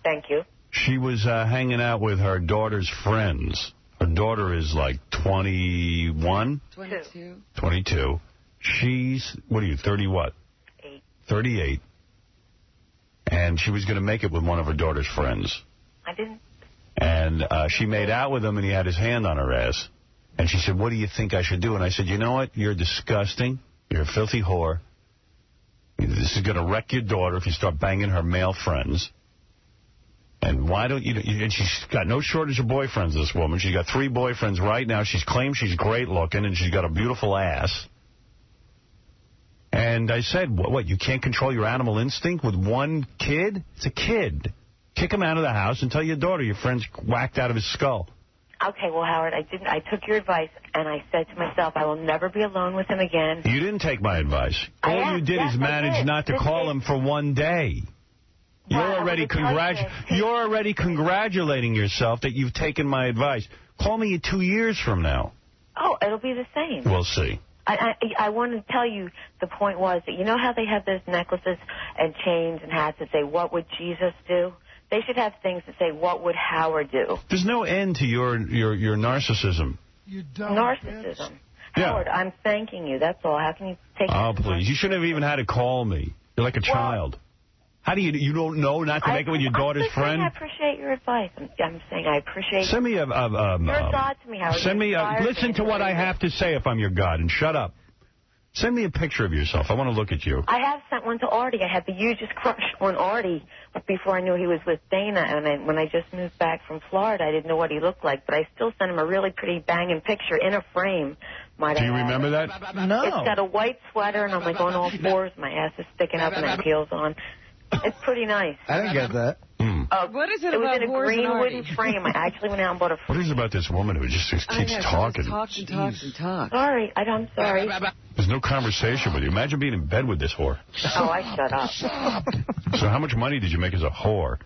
P: Thank you.
E: She was hanging out with her daughter's friends. Her daughter is like 21?
F: 22.
E: 22. She's, what are you, 30 what?
P: 8.
E: 38. And she was going to make it with one of her daughter's friends.
P: I didn't.
E: And she made out with him, and he had his hand on her ass. And she said, what do you think I should do? And I said, you know what? You're disgusting. You're a filthy whore. This is going to wreck your daughter if you start banging her male friends. And why don't you... And she's got no shortage of boyfriends, this woman. She's got 3 boyfriends right now. She's claimed she's great looking, and she's got a beautiful ass. And I said, what, you can't control your animal instinct with one kid? It's a kid. Kick him out of the house and tell your daughter your friend's whacked out of his skull.
P: Okay, well, Howard, I took your advice, and I said to myself, I will never be alone with him again.
E: You didn't take my advice. All you did is manage not to call him for one day. You're already congratulating yourself that you've taken my advice. Call me 2 years from now.
P: Oh, it'll be the same.
E: We'll see.
P: I want to tell you, the point was that you know how they have those necklaces and chains and hats that say, what would Jesus do? They should have things that say, what would Howard do?
E: There's no end to your narcissism.
P: Narcissism.
E: Yeah.
P: Howard, I'm thanking you. That's all. How can you take it?
E: Oh, please. You shouldn't have even had to call me. You're like a child. How do you don't know not to make it with your daughter's friend?
P: I appreciate your advice. I'm saying I appreciate.
E: Send me
P: you're a God to me, Howard.
E: Send me listen to what I have to say if I'm your God, and shut up. Send me a picture of yourself. I want to look at you.
P: I have sent one to Artie. I had the hugest crush on Artie before I knew he was with Dana. And when I just moved back from Florida, I didn't know what he looked like. But I still sent him a really pretty banging picture in a frame.
E: Do you remember that?
G: No.
P: It's got a white sweater, and I'm like on all fours. My ass is sticking up, and I have heels on. It's pretty nice.
G: I didn't get that.
F: What is it
P: was
F: about
P: in a green wooden
F: Artie?
P: frame. I actually went out and bought a
E: What is it about this woman who just keeps talking?
F: Talks.
P: Sorry, I'm sorry.
E: There's no conversation with you. Imagine being in bed with this whore.
P: Oh, I shut up.
E: So how much money did you make as a whore?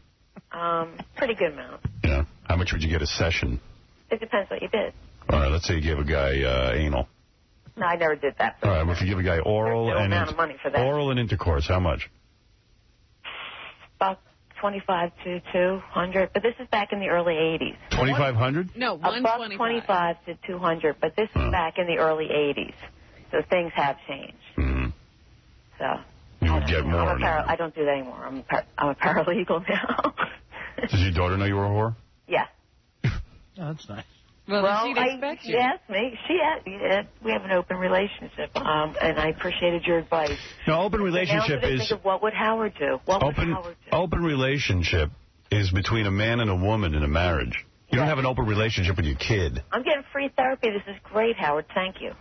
P: Pretty good amount.
E: Yeah. How much would you get a session?
P: It depends what you did.
E: All right, let's say you gave a guy anal.
P: No, I never did that.
E: All right, well, if you give a guy oral
P: There's no amount of money for that.
E: Oral and intercourse, how much?
P: About 25 to 200, but this is back in the early 80s.
E: 2,500?
F: No,
P: About 25 to 200, but this is back in the early 80s. So things have changed.
E: Mm-hmm.
P: So
E: you would get more.
P: I don't do that anymore. I'm a paralegal now.
E: Does your daughter know you were a whore?
P: Yeah.
G: Oh, that's nice.
F: Well, she'd expect you.
P: She asked me. We have an open relationship, and I appreciated your advice.
E: No, open relationship
P: now
E: is...
P: Think of what would Howard do?
E: Open relationship is between a man and a woman in a marriage. You don't have an open relationship with your kid.
P: I'm getting free therapy. This is great, Howard. Thank you.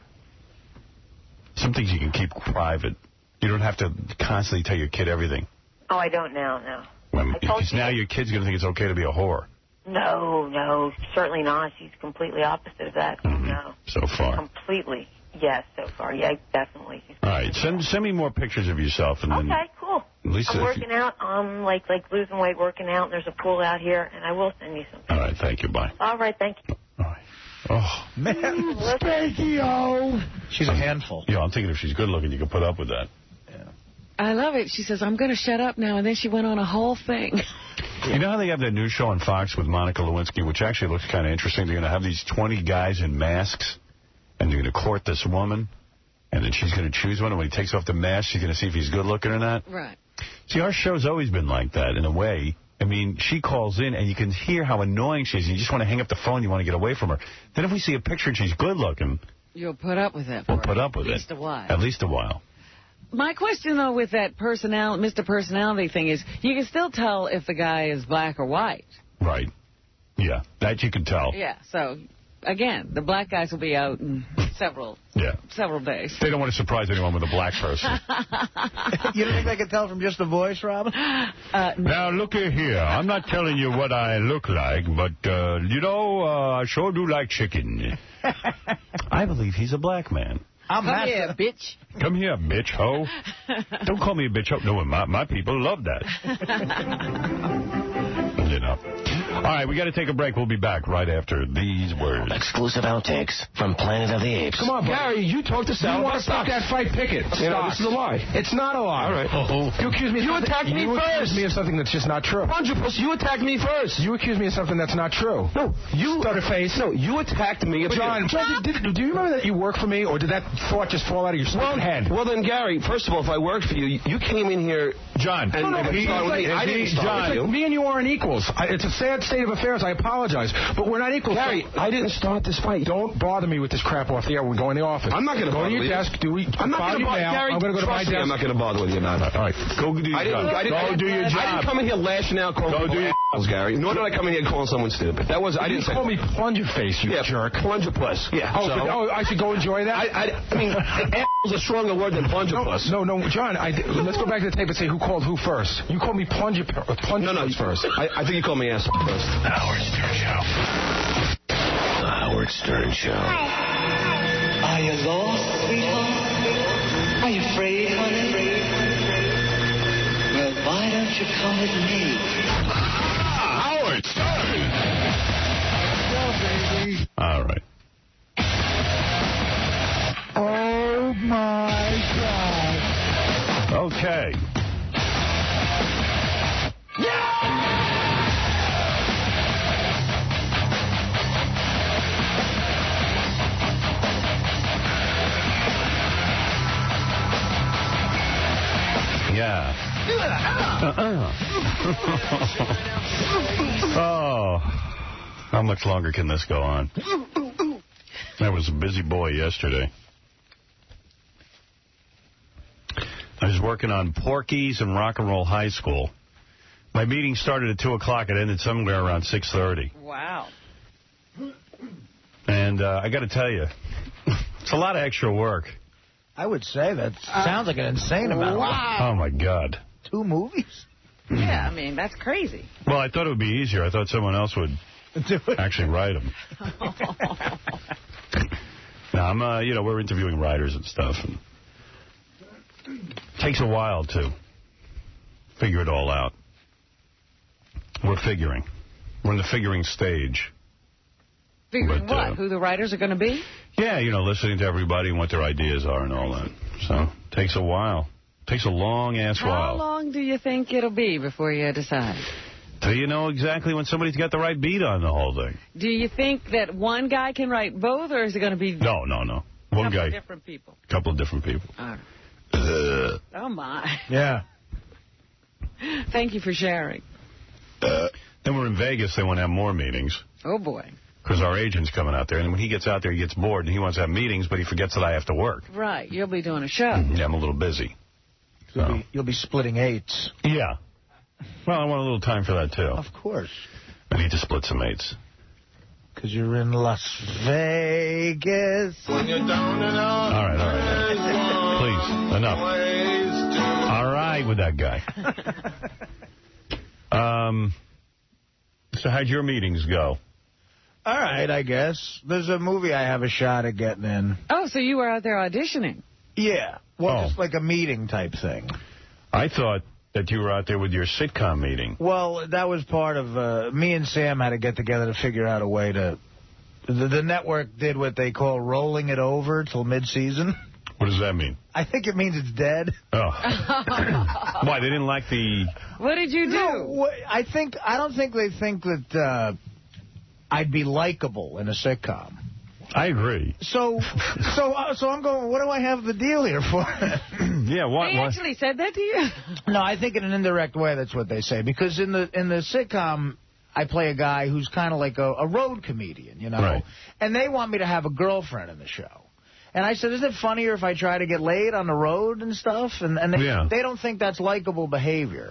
E: Some things you can keep private. You don't have to constantly tell your kid everything.
P: Oh, I don't now, no.
E: Because now your kid's going to think it's okay to be a whore.
P: No, certainly not. She's completely opposite of that.
E: Mm-hmm.
P: No.
E: So far.
P: Completely. Yes, so far. Yeah, definitely.
E: All right, send me more pictures of yourself. And
P: okay,
E: then
P: cool.
E: Lisa,
P: I'm working out. I'm like losing weight, working out, and there's a pool out here, and I will send you some.
E: All right, thank you. Bye.
P: All right, thank you.
E: All right. Oh,
G: man. Spanky-o. She's a handful.
E: Yeah, I'm thinking if she's good looking, you can put up with that.
G: Yeah.
F: I love it. She says, I'm going to shut up now, and then she went on a whole thing.
E: You know how they have that new show on Fox with Monica Lewinsky, which actually looks kind of interesting? They're going to have these 20 guys in masks, and they're going to court this woman. And then she's going to choose one, and when he takes off the mask, she's going to see if he's good-looking or not.
F: Right.
E: See, our show's always been like that, in a way. I mean, she calls in, and you can hear how annoying she is. You just want to hang up the phone. You want to get away from her. Then if we see a picture and she's good-looking...
F: You'll put up with it.
E: We'll put up with it.
F: At least a while.
E: At least a while.
F: My question, though, with that Mr. Personality thing is, you can still tell if the guy is black or white.
E: Right. Yeah, that you can tell.
F: Yeah, so, again, the black guys will be out in several days.
E: They don't want to surprise anyone with a black person.
G: You don't think they can tell from just the voice, Robin?
F: No.
E: Now, look here. I'm not telling you what I look like, but, I sure do like chicken. I believe he's a black man.
F: Come here, bitch.
E: Come here, bitch, ho. Don't call me a bitch, ho. No, my people love that. All right, we got to take a break. We'll be back right after these words.
Q: Exclusive outtakes from Planet of the Apes.
R: Come on, Gary, you talk to Sal.
Q: You
R: want to stop that fight, pick it. This is a lie. It's not a lie.
Q: All right.
R: You accuse me.
Q: You attacked me first.
R: You accuse me of something that's just not true.
Q: You attacked me first.
R: You accuse me of something that's not true.
Q: No, you
R: Stutterface.
Q: No, you attacked me.
R: John, do you remember that you work for me, or did that thought just fall out of your stupid head?
Q: Well, then, Gary, first of all, if I worked for you, you came in here,
E: John.
Q: And
R: I didn't start with you. Me and you aren't equals. It's a sad state of affairs. I apologize, but we're not equals.
Q: Gary, I didn't start this fight.
R: Don't bother me with this crap off the air. We're going to the office.
Q: I'm not going to bother
R: you. Go to your desk.
Q: I'm not going to bother you, Gary.
R: I'm going to go to my desk.
Q: I'm not going to bother with you, man.
E: All right, go do your job. Go do your job.
Q: I didn't come in here lashing out calling people assholes, Gary. Nor did I come in here calling someone stupid. That was, I didn't say.
R: Call me plunger face, you jerk.
Q: Plunger puss. Yeah.
R: I should go enjoy that?
Q: I mean, asshole's a stronger word than plunger puss.
R: No, John, let's go back to the tape and say who called who first. You called me plunger face first.
Q: I think you called me asshole first.
E: The Howard Stern Show.
Q: The Howard Stern Show.
S: Are you lost, sweetheart? Are you afraid, honey? Well, why don't you come with me?
E: Howard Stern. All right.
G: Oh, my God.
E: Okay. Yeah. Oh, how much longer can this go on? I was a busy boy yesterday. I was working on Porky's and Rock and Roll High School. My meeting started at 2 o'clock. It ended somewhere around 6:30.
F: Wow.
E: And I got to tell you, it's a lot of extra work.
G: I would say that sounds like an insane amount.
F: Wow.
E: Oh, my God.
G: 2 movies?
F: Yeah, I mean, that's crazy.
E: Well, I thought it would be easier. I thought someone else would actually write them. Now, we're interviewing writers and stuff. And it takes a while to figure it all out. We're figuring. We're in the figuring stage.
F: Figuring what? Who the writers are going to be?
E: Yeah, listening to everybody and what their ideas are and all that. So, it takes a while. It takes a long-ass while.
F: How long do you think it'll be before you decide?
E: Till you know exactly when somebody's got the right beat on the whole thing.
F: Do you think that one guy can write both, or is it going to be...
E: No. One guy.
F: A couple of different people.
E: A couple of different people.
F: All right. Oh, my.
G: Yeah.
F: Thank you for sharing.
E: Then we're in Vegas. They want to have more meetings.
F: Oh, boy.
E: Because our agent's coming out there. And when he gets out there, he gets bored, and he wants to have meetings, but he forgets that I have to work.
F: Right. You'll be doing a show.
E: Yeah, I'm a little busy. So.
G: You'll be splitting 8s.
E: Yeah. Well, I want a little time for that, too.
G: Of course.
E: I need to split some 8s.
G: Because you're in Las Vegas.
H: When you're down and out.
E: All right. Please, enough. All right with that guy. So how'd your meetings go?
G: All right, I guess. There's a movie I have a shot at getting in.
F: Oh, so you were out there auditioning?
G: Yeah. Well, just like a meeting type thing.
E: I thought that you were out there with your sitcom meeting.
G: Well, that was part of... me and Sam had to get together to figure out a way to... The network did what they call rolling it over till mid-season.
E: What does that mean?
G: I think it means it's dead.
E: Oh. Why? They didn't like the...
F: What did you do?
G: No, I don't think they think that I'd be likable in a sitcom.
E: I agree.
G: So I'm going, what do I have the deal here for?
E: Yeah, what?
F: They actually said that to you?
G: No, I think in an indirect way that's what they say. Because in the sitcom, I play a guy who's kind of like a road comedian, you know?
E: Right.
G: And they want me to have a girlfriend in the show. And I said, isn't it funnier if I try to get laid on the road and stuff? And they don't think that's likable behavior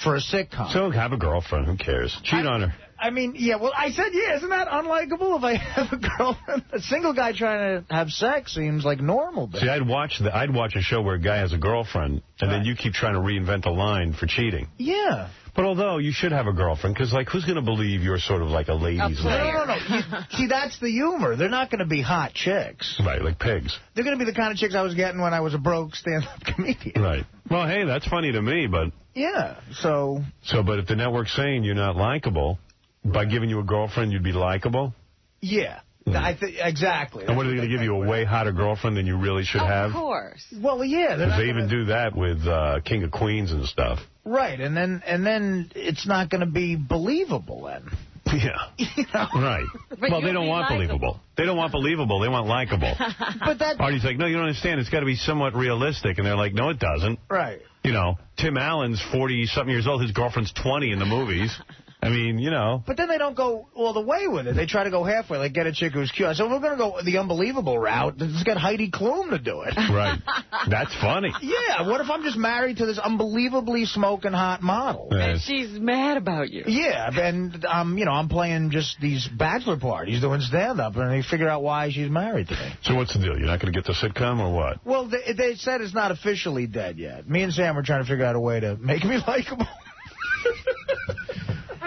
G: for a sitcom.
E: So have a girlfriend. Who cares? Cheat on her.
G: I mean, yeah, well, I said, yeah, isn't that unlikable if I have a girlfriend? A single guy trying to have sex seems like normal.
E: See, I'd watch a show where a guy has a girlfriend, and then you keep trying to reinvent a line for cheating.
G: Yeah.
E: But although you should have a girlfriend, because, like, who's going to believe you're sort of like a ladies' man?
G: No. See, that's the humor. They're not going to be hot chicks.
E: Right, like pigs.
G: They're going to be the kind of chicks I was getting when I was a broke stand-up comedian.
E: Right. Well, hey, that's funny to me, but...
G: Yeah, so...
E: But if the network's saying you're not likable, by giving you a girlfriend, you'd be likable?
G: Yeah. Exactly.
E: And what are they going to give you, a way hotter girlfriend than you really should have?
F: Of course.
G: Well, yeah.
E: Because they even do that with King of Queens and stuff.
G: Right, and then it's not going to be believable then.
E: Yeah.
G: You know?
E: Right. Well, they don't want believable. They don't want believable. They want likable.
G: But that...
E: Artie's like, no, you don't understand. It's got to be somewhat realistic. And they're like, no, it doesn't.
G: Right.
E: You know, Tim Allen's 40-something years old. His girlfriend's 20 in the movies. I mean, you know.
G: But then they don't go all the way with it. They try to go halfway, like get a chick who's cute. I said, we're going to go the unbelievable route. Let's get Heidi Klum to do it.
E: Right. That's funny.
G: Yeah. What if I'm just married to this unbelievably smoking hot model?
F: And she's mad about you.
G: Yeah. And, I'm playing just these bachelor parties doing stand-up, and they figure out why she's married to me.
E: So what's the deal? You're not going to get the sitcom or what?
G: Well, they said it's not officially dead yet. Me and Sam are trying to figure out a way to make me likable.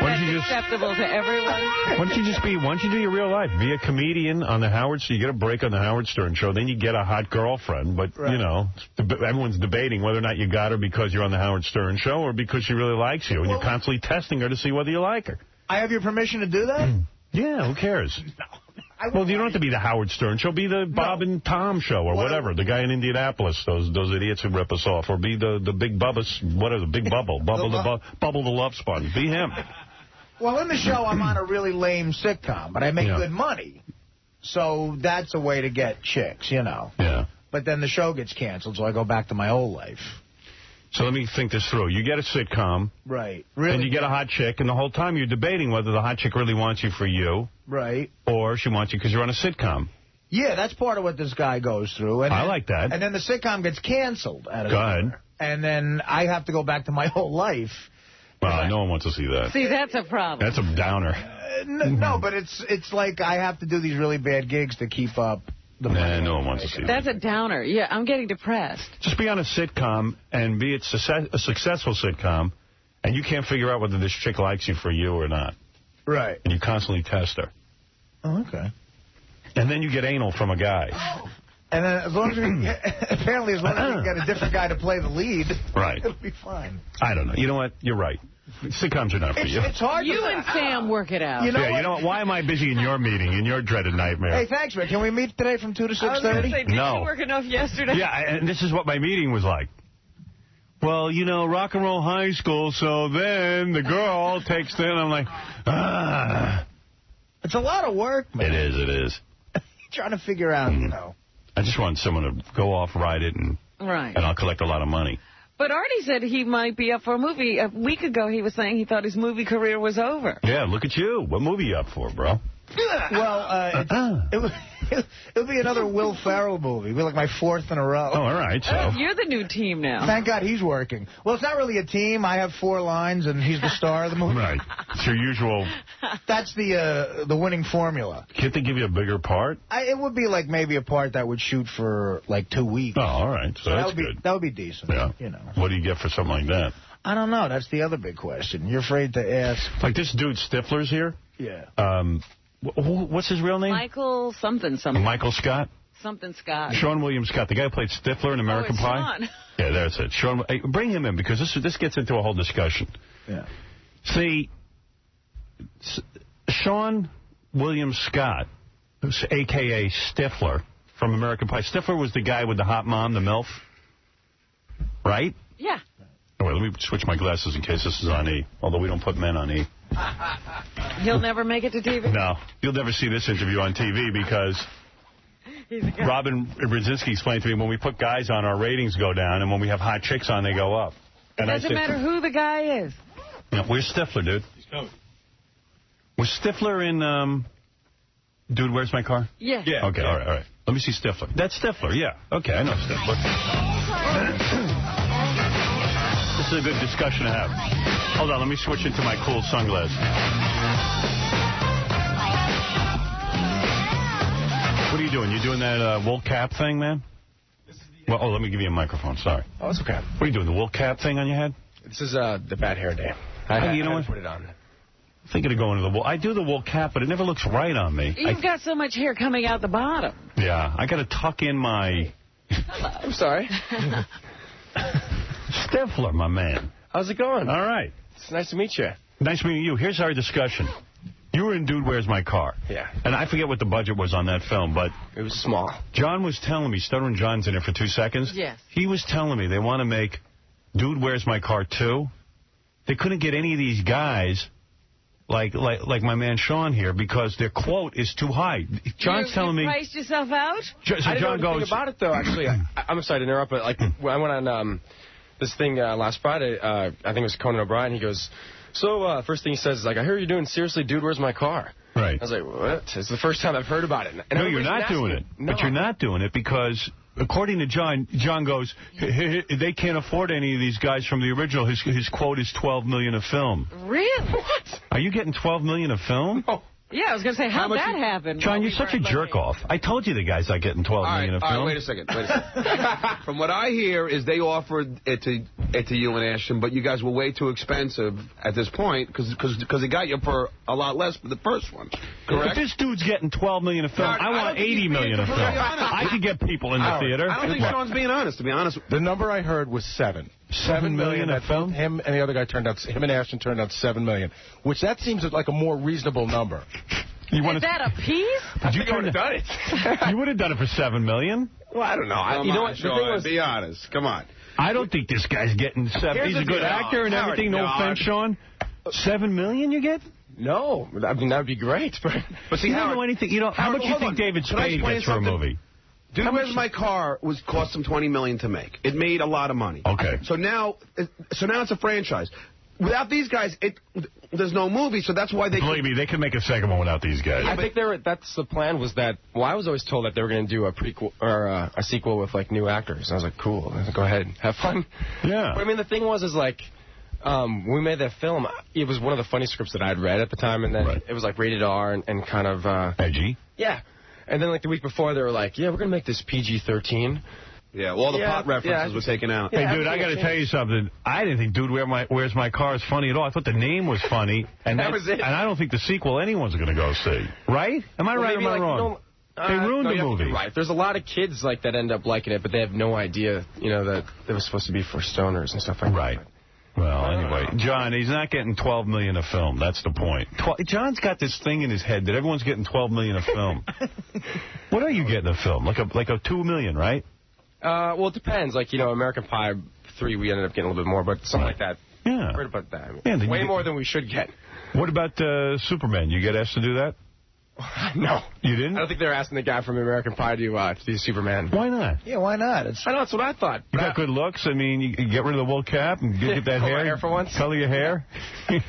F: Acceptable to everyone.
E: Why don't you do your real life? Be a comedian on the Howard Stern. You get a break on the Howard Stern show, then you get a hot girlfriend. But, you know, everyone's debating whether or not you got her because you're on the Howard Stern show or because she really likes you. And you're constantly testing her to see whether you like her.
G: I have your permission to do that?
E: Yeah, who cares?
G: No.
E: Well, you don't have to be the Howard Stern show. Be the Bob and Tom show or whatever. The guy in Indianapolis, those idiots who rip us off. Or be the Big Bubba's, whatever, the Big Bubble. Bubble the Love Sponge. Be him.
G: Well, in the show, I'm on a really lame sitcom, but I make good money. So that's a way to get chicks, you know.
E: Yeah.
G: But then the show gets canceled, so I go back to my old life.
E: So let me think this through. You get a sitcom.
G: Right. Really.
E: And you get a hot chick, and the whole time you're debating whether the hot chick really wants you for you.
G: Right.
E: Or she wants you because you're on a sitcom.
G: Yeah, that's part of what this guy goes through. And
E: I like that.
G: And then the sitcom gets canceled.
E: Go ahead.
G: And then I have to go back to my whole life.
E: Well, no one wants to see that.
F: See, that's a problem.
E: That's a downer.
G: No, but it's like I have to do these really bad gigs to keep up the money.
E: No one wants to see that.
F: That's a downer. Yeah, I'm getting depressed.
E: Just be on a sitcom and be a successful sitcom, and you can't figure out whether this chick likes you for you or not.
G: Right.
E: And you constantly test her.
G: Oh, okay.
E: And then you get anal from a guy.
G: And then as long as we get a different guy to play the lead,
E: right,
G: it'll be fine.
E: I don't know. You know what? You're right. Sitcoms are not for you.
G: It's hard.
F: You and Sam work it out.
E: You know what? Why am I busy in your meeting, in your dreaded nightmare?
G: Hey, thanks, man. Can we meet today from 2 to 6:30?
F: Did you work enough yesterday?
E: Yeah, and this is what my meeting was like. Well, you know, rock and roll high school, so then the girl takes in, I'm like,
G: It's a lot of work, man.
E: It is.
G: Trying to figure out, you know.
E: I just want someone to go off, write it, and I'll collect a lot of money.
F: But Artie said he might be up for a movie. A week ago, he was saying he thought his movie career was over.
E: Yeah, look at you. What movie you up for, bro?
G: Well, it'll be another Will Ferrell movie. It'll be like my 4th in a row.
E: Oh, all right. So
F: you're the new team now.
G: Thank God he's working. Well, it's not really a team. I have 4 lines, and he's the star of the movie.
E: Right. It's your usual.
G: That's the winning formula.
E: Can't they give you a bigger part?
G: It would be like maybe a part that would shoot for like 2 weeks.
E: Oh, all right. So that's good.
G: That would be decent.
E: Yeah.
G: You know.
E: What do you get for something like that?
G: I don't know. That's the other big question. You're afraid to ask.
E: Like this dude Stifler's here.
G: Yeah.
E: What's his real name?
F: Michael something.
E: Michael Scott?
F: Something Scott.
E: Sean William Scott, the guy who played Stifler in American Pie?
F: Sean.
E: Yeah, that's it. Sean, hey, bring him in because this gets into a whole discussion.
G: Yeah.
E: See, Sean William Scott, a.k.a. Stifler from American Pie. Stifler was the guy with the hot mom, the MILF, right?
F: Yeah.
E: Oh, wait, let me switch my glasses in case this is on E, although we don't put men on E.
F: He'll never make it to TV?
E: No. You'll never see this interview on TV because Robin Brzezinski explained to me when we put guys on, our ratings go down, and when we have hot chicks on, they go up.
F: It doesn't matter who the guy is.
E: Yeah, where's Stifler, dude?
J: He's coming.
E: Was Stifler in Dude, Where's My Car?
F: Yeah.
E: Okay, all right. Let me see Stifler. That's Stifler, yeah. Okay, I know Stifler. This is a good discussion to have. Hold on, let me switch into my cool sunglasses. What are you doing? You doing that wool cap thing, man? Well, let me give you a microphone. Sorry.
T: Oh, it's okay.
E: What are you doing, the wool cap thing on your head?
T: This is the bad hair day.
E: You know what?
T: Put it on.
E: I'm thinking of going to the wool. I do the wool cap, but it never looks right on me.
F: You've got so much hair coming out the bottom.
E: Yeah, I got to tuck in my...
T: I'm sorry.
E: Stifler, my man.
T: How's it going?
E: All right.
T: It's nice to meet you.
E: Nice meeting you. Here's our discussion. You were in Dude, Where's My Car?
T: Yeah.
E: And I forget what the budget was on that film, but...
T: It was small.
E: John was telling me, Stuttering John's in it for 2 seconds.
F: Yes.
E: He was telling me they want to make Dude, Where's My Car 2. They couldn't get any of these guys... Like my man Sean here, because their quote is too high. John's telling me...
F: You priced yourself out?
E: So
T: I didn't
E: John
T: know anything
E: goes...
T: about it, though, actually. I'm sorry to interrupt, but like when I went on this thing last Friday, I think it was Conan O'Brien, he goes, so first thing he says is, like, I hear you're doing Seriously, Dude, Where's My Car?
E: Right.
T: I was like, what? It's the first time I've heard about it. And
E: no, you're not doing it.
T: No.
E: But you're not doing it because... According to John goes, they can't afford any of these guys from the original. His quote is $12 million a film.
F: Really?
T: What?
E: Are you getting $12 million a film?
T: Oh.
F: Yeah, I was going to say, how'd that happen?
E: John, you're such a jerk-off. I told you the guy's not getting $12 million a film.
Q: All right, wait a second. From what I hear is they offered it to you and Ashton, but you guys were way too expensive at this point because it got you for a lot less for the first one. Correct?
E: If this dude's getting $12 million a film, I want $80 million a film. I could get people in the theater.
Q: I don't think Sean's being honest, to be honest.
I: The number I heard was 7. $7 million a film? Him and the other guy him and Ashton turned out $7 million, which that seems like a more reasonable number.
F: Is that a piece?
T: I think I would have done it.
E: You would have done it for $7 million?
T: Well, I don't know.
Q: You know what? Sean, be honest. Come on.
E: I don't think this guy's getting 7. He's a good actor and everything. No offense, Sean. $7 million you get?
T: No. I mean, that would be great.
Q: But see,
E: you don't know anything. You know, how much do you think David Spade gets for a movie?
Q: Dude, Where's My Car cost them $20 million to make. It made a lot of money.
E: Okay.
Q: So now it's a franchise. Without these guys, there's no movie, so that's why they...
E: Believe me, they can make a second one without these guys.
T: I think that's the plan was that... Well, I was always told that they were going to do a prequel or a sequel with, like, new actors. I was like, cool. I was like, go ahead. Have fun.
E: Yeah.
T: But, I mean, the thing was, like... when we made that film, it was one of the funny scripts that I'd read at the time, and then it was, like, rated R and kind of...
E: edgy?
T: Yeah. And then, like, the week before, they were like, yeah, we're going to make this PG-13
Q: Yeah, all the pot references were taken out.
E: Hey, dude, I got to tell you something. I didn't think Dude, Where's My Car is funny at all. I thought the name was funny. And
T: that was it.
E: And I don't think the sequel anyone's going to go see. Right? Am I right or am I wrong? They ruined the movie.
T: Right. There's a lot of kids like that end up liking it, but they have no idea, that it was supposed to be for stoners and stuff like that.
E: Right. Well, anyway, John, he's not getting $12 million a film. That's the point. John's got this thing in his head that everyone's getting $12 million a film. What are you getting a film? Like a $2 million, right?
T: Well, it depends. Like, American Pie 3, we ended up getting a little bit more, but something like that.
E: Yeah.
T: Right about that. I mean, way more than we should get.
E: What about Superman? You get asked to do that?
T: No.
E: You didn't?
T: I don't think they're asking the guy from American Pie to do Superman.
E: Why not?
G: Yeah, why not?
T: I know, that's what I thought.
E: You got good looks. I mean, you get rid of the wool cap and get that hair.
T: Hair for once.
E: Color your hair.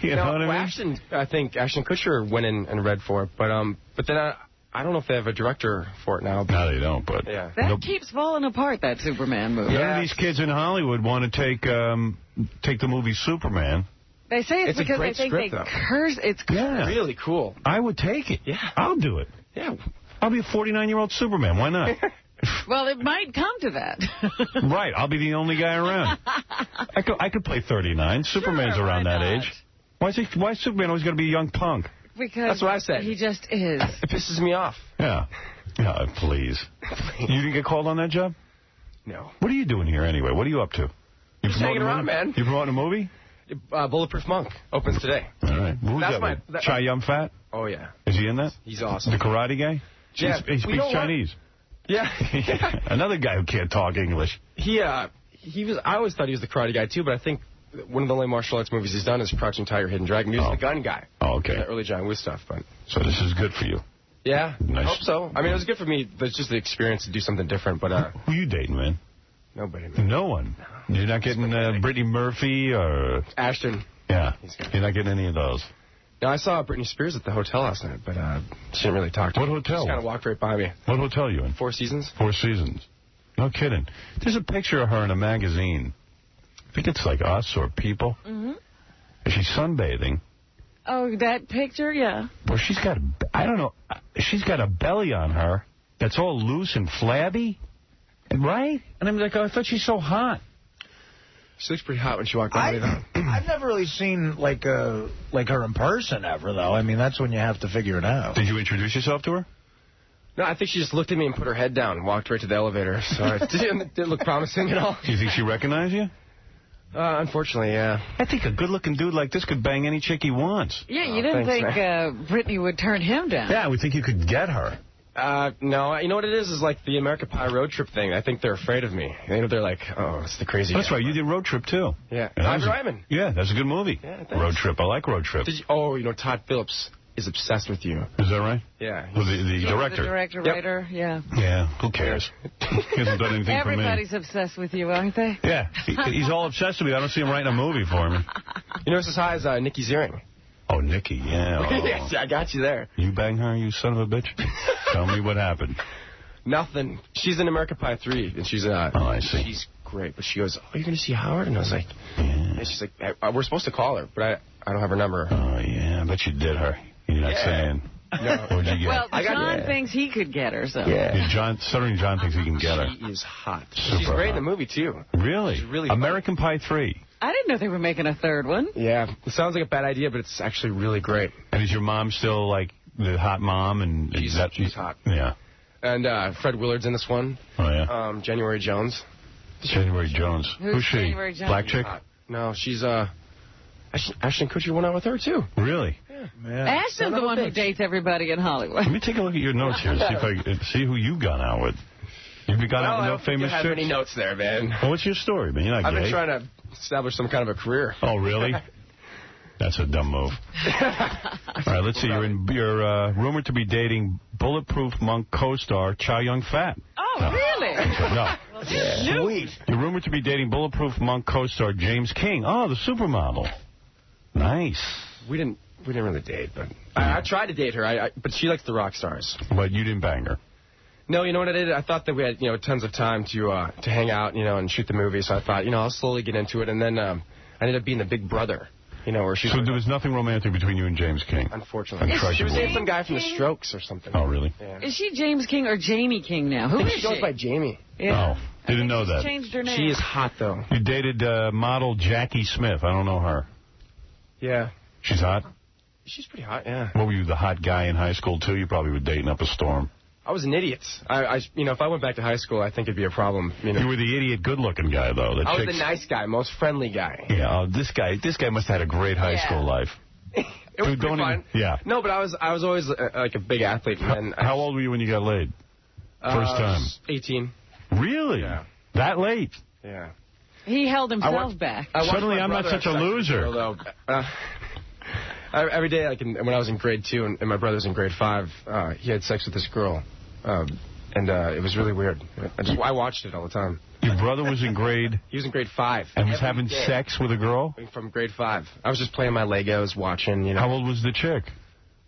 E: you know what I mean?
T: I think Ashton Kutcher went in and read for it, but then I don't know if they have a director for it now.
E: No, they don't, but...
T: Yeah.
F: That keeps falling apart, that Superman movie.
E: None of these kids in Hollywood want to take the movie Superman.
F: They say it's because they think they curse. It's
T: really cool.
E: I would take it.
T: Yeah.
E: I'll do it.
T: Yeah.
E: I'll be a 49-year-old Superman. Why not?
F: Well, it might come to that.
E: Right. I'll be the only guy around. I could play 39. Superman's around that age. Why is Superman always got to be a young punk?
F: Because
T: that's what I said.
F: He just is.
T: It pisses me off.
E: Yeah. Yeah, please. You didn't get called on that job?
T: No.
E: What are you doing here anyway? What are you up to? You
T: just hanging around, man.
E: You promoting a movie?
T: Bulletproof Monk opens today.
E: All right. Who's that? Chai Yum Fat?
T: Oh, yeah.
E: Is he in that?
T: He's awesome.
E: The karate guy?
T: Yeah.
E: He speaks Chinese.
T: Yeah.
E: Another guy who can't talk English.
T: He was. I always thought he was the karate guy, too, but I think one of the only martial arts movies he's done is Crouching Tiger, Hidden Dragon. He was the gun guy.
E: Oh, okay.
T: The early John Woo stuff, but.
E: So this is good for you.
T: Yeah,
E: nice.
T: I hope so. I mean, it was good for me. It's just the experience to do something different, but.
E: Who you dating, man?
T: Nobody, man.
E: No one. No. You're not getting Brittany Murphy or
T: Ashton.
E: Yeah, you're not getting any of those.
T: No, I saw Britney Spears at the hotel last night, but she didn't really talk to me.
E: What hotel?
T: She kind of walked right by me.
E: What hotel are you in?
T: Four Seasons.
E: Four Seasons. No kidding. There's a picture of her in a magazine. I think it's like Us or People.
F: Mm-hmm.
E: Is she sunbathing?
F: Oh, that picture, yeah.
E: Well, she's got I don't know, she's got a belly on her that's all loose and flabby, right? And I'm like, oh, I thought she's so hot.
T: She looks pretty hot when she walked by me, though.
G: I've never really seen, like her in person ever, though. I mean, that's when you have to figure it out.
E: Did you introduce yourself to her?
T: No, I think she just looked at me and put her head down and walked right to the elevator. So it didn't look promising at all.
E: Do you think she recognized you?
T: Unfortunately, yeah.
E: I think a good-looking dude like this could bang any chick he wants.
F: Yeah, you didn't think Brittany would turn him down.
E: Yeah, I would think you could get her.
T: No, you know what it is like the American Pie road trip thing. I think they're afraid of me. They're like, oh, it's the crazy
E: That's
T: guy.
E: right, you did Road Trip, too.
T: Yeah,
E: Ivan
T: Ryman.
E: Yeah, that's a good movie.
T: Yeah,
E: Road Trip, I like Road Trip.
T: Todd Phillips is obsessed with you.
E: Is that right?
T: Yeah.
E: Well, the director.
F: The director, writer, yeah.
E: Yeah, who cares? He hasn't done anything for me.
F: Everybody's obsessed with you, aren't they?
E: Yeah, he's all obsessed with me. I don't see him writing a movie for me.
T: You know who's as high as Nikki Ziering?
E: Oh, Nikki, yeah. Oh.
T: Yes, I got you there.
E: You bang her, you son of a bitch? Tell me what happened.
T: Nothing. She's in American Pie 3, and she's
E: I see.
T: She's great, but she goes, oh, you're going to see Howard? And I was like, yeah. And she's like, we're supposed to call her, but I don't have her number.
E: Oh, yeah, I bet you did her. You're not saying.
T: No.
E: What'd you get?
F: Well, John thinks he could get her, so.
E: Yeah, John thinks he can get her.
T: She is hot.
E: Super
T: she's great
E: hot.
T: in the movie, too.
E: Really?
T: She's really
E: American Pie 3.
F: I didn't know they were making a third one.
T: Yeah, it sounds like a bad idea, but it's actually really great.
E: And is your mom still, like, the hot mom? And
T: she's hot.
E: Yeah.
T: And Fred Willard's in this one.
E: Oh, yeah.
T: January Jones.
E: January Jones. Who's she?
F: January Jones?
E: Black chick?
T: No, she's, Ashton Kutcher went out with her, too.
E: Really?
T: Yeah.
F: Ashton's the one who dates everybody in Hollywood.
E: Let me take a look at your notes here and see who you've gone out with. You've gone out with no famous chicks?
T: I don't have any notes there, man.
E: Well, what's your story, man? You're not
T: I've
E: gay.
T: been trying to establish some kind of a career.
E: Oh, really? That's a dumb move. All right, let's see. You're rumored to be dating Bulletproof Monk co-star Chow Yun-fat.
F: Oh, really?
E: No.
F: Well,
G: sweet.
E: You're rumored to be dating Bulletproof Monk co-star James King. Oh, the supermodel. Nice.
T: We didn't really date, but I tried to date her. But she likes the rock stars.
E: But you didn't bang her.
T: No, you know what I did? I thought that we had tons of time to hang out, and shoot the movie. So I thought, I'll slowly get into it, and then I ended up being the big brother. Where she.
E: So there was nothing romantic between you and James King.
T: Unfortunately, she was dating some guy from the Strokes or something.
E: Oh, really?
T: Yeah.
F: Is she James King or Jamie King now? Who is
T: she? She goes by Jamie.
F: Yeah.
E: Oh, didn't know that.
F: Changed her name.
T: She is hot though.
E: You dated model Jackie Smith. I don't know her.
T: Yeah.
E: She's hot?
T: She's pretty hot, yeah.
E: What, were you the hot guy in high school, too? You probably were dating up a storm.
T: I was an idiot. If I went back to high school, I think it'd be a problem.
E: You were the idiot, good-looking guy, though.
T: I was the nice guy, most friendly guy.
E: Yeah, this guy must have had a great high school life.
T: It was pretty fun.
E: Yeah.
T: No, but I was always like a big athlete. And
E: how old were you when you got laid? First time?
T: 18.
E: Really?
T: Yeah.
E: That late?
T: Yeah.
F: He held himself back.
E: Suddenly I'm not such a loser.
T: Every day, when I was in grade 2 and my brother was in grade 5, he had sex with this girl. And it was really weird. I watched it all the time.
E: Your brother was in grade...
T: He was in grade 5.
E: And was having sex with a girl?
T: From grade 5. I was just playing my Legos, watching,
E: How old was the chick?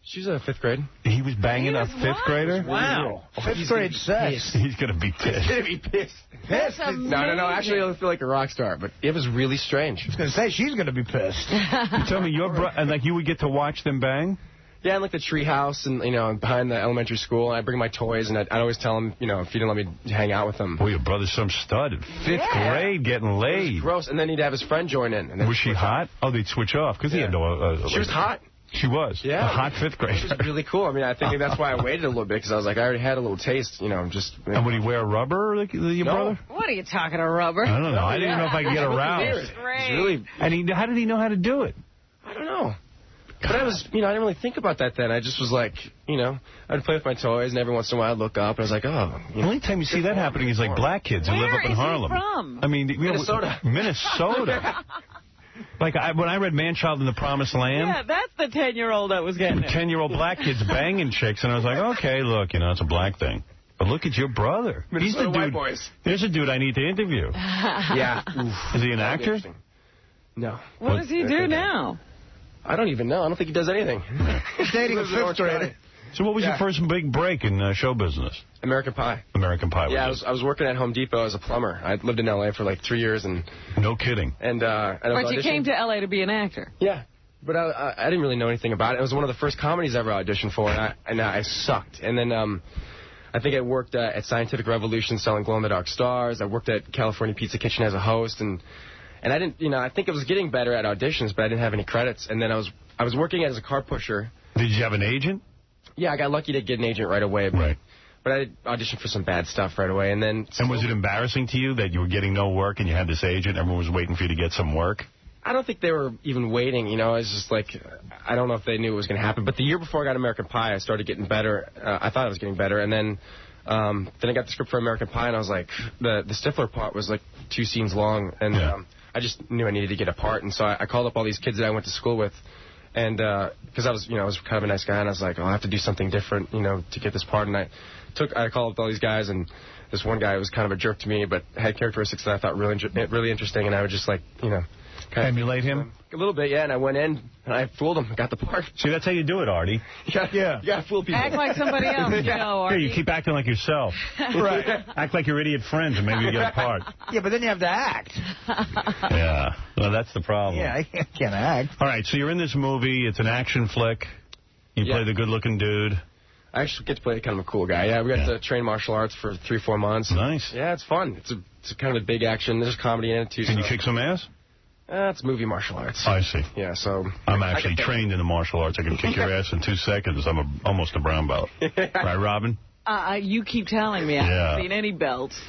T: She's a 5th grade.
E: He was banging a 5th grader?
G: Wow. 5th grade sex.
E: He's going to be pissed.
T: He's going to be pissed.
F: That's amazing.
T: No. Actually, I feel like a rock star, but it was really strange.
G: I was going to say, she's going to be pissed.
E: You tell me, and you would get to watch them bang?
T: Yeah, in the tree house and, behind the elementary school. And I'd bring my toys, and I'd always tell them, if you didn't let me hang out with them.
E: Boy, your brother's some stud. 5th grade, getting laid.
T: It was gross. And then he'd have his friend join in. And
E: was she hot? Oh, they'd switch off, because he had no...
T: she was hot.
E: She was?
T: Yeah.
E: A hot 5th grader.
T: It was really cool. I think that's why I waited a little bit, because I was like, I already had a little taste, just...
E: And would he wear rubber, your brother?
F: What are you talking about, rubber?
E: I don't know. I didn't know if I could get aroused.
T: Really...
E: And how did he know how to do it?
T: I don't know. But I was, I didn't really think about that then. I just was like, I'd play with my toys, and every once in a while I'd look up, and I was like, oh.
E: The only time you see that happening is like black kids who live up in Harlem.
F: Where is he from?
E: I mean,
T: Minnesota.
E: Minnesota. Like, when I read Man-Child in the Promised Land...
F: Yeah, that's the 10-year-old that was getting it.
E: 10-year-old black kids banging chicks, and I was like, okay, look, you know, it's a black thing. But look at your brother. He's the dude.
T: White boys.
E: There's a dude I need to interview.
T: Yeah.
E: Is he an actor?
T: No.
F: What does he do now?
T: I don't even know. I don't think he does anything.
G: He's dating a 5th grader.
E: So what was your first big break in show business?
T: American Pie.
E: American Pie.
T: Yeah, I was working at Home Depot as a plumber. I lived in L.A. for like 3 years. And
E: no kidding.
F: But you came to L.A. to be an actor.
T: Yeah. But I didn't really know anything about it. It was one of the first comedies I ever auditioned for, and I sucked. And then I think I worked at Scientific Revolution selling glow-in-the-dark stars. I worked at California Pizza Kitchen as a host, and I didn't, you know, I think I was getting better at auditions, but I didn't have any credits. And then I was working as a car pusher.
E: Did you have an agent?
T: Yeah, I got lucky to get an agent right away. But I auditioned for some bad stuff right away, and then...
E: And was it embarrassing to you that you were getting no work and you had this agent, everyone was waiting for you to get some work?
T: I don't think they were even waiting, you know. It's just like, I don't know if they knew it was going to happen. But the year before I got American Pie, I started getting better. I thought I was getting better. And then I got the script for American Pie, and I was like, the Stifler part was like 2 scenes long. And I just knew I needed to get a part. And so I called up all these kids that I went to school with. And because I was kind of a nice guy, and I was like, oh, I have to do something different, you know, to get this part. And I called up all these guys, and this one guy was kind of a jerk to me, but had characteristics that I thought really interesting, and I would just like, you know, kind of
E: emulate him
T: a little bit, yeah. And I went in and I fooled him, got the part.
E: See, that's how you do it, Artie.
T: Yeah. You gotta fool people.
F: Act like somebody else, you know, Artie.
E: Yeah, you keep acting like yourself.
G: Right.
E: Act like your idiot friends, and maybe you get a part.
G: Yeah, but then you have to act.
E: Yeah. Well, that's the problem.
G: Yeah, I can't act.
E: All right, so you're in this movie. It's an action flick. You play the good-looking dude.
T: I actually get to play kind of a cool guy. Yeah, we got to train martial arts for 3-4 months.
E: Nice.
T: Yeah, it's fun. It's kind of a big action. There's comedy in it, too.
E: Can you kick some ass?
T: It's movie martial arts.
E: I see.
T: Yeah, so...
E: I'm actually trained in the martial arts. I can kick your ass in 2 seconds. I'm almost a brown belt. Right, Robin?
F: You keep telling me I haven't seen any belts.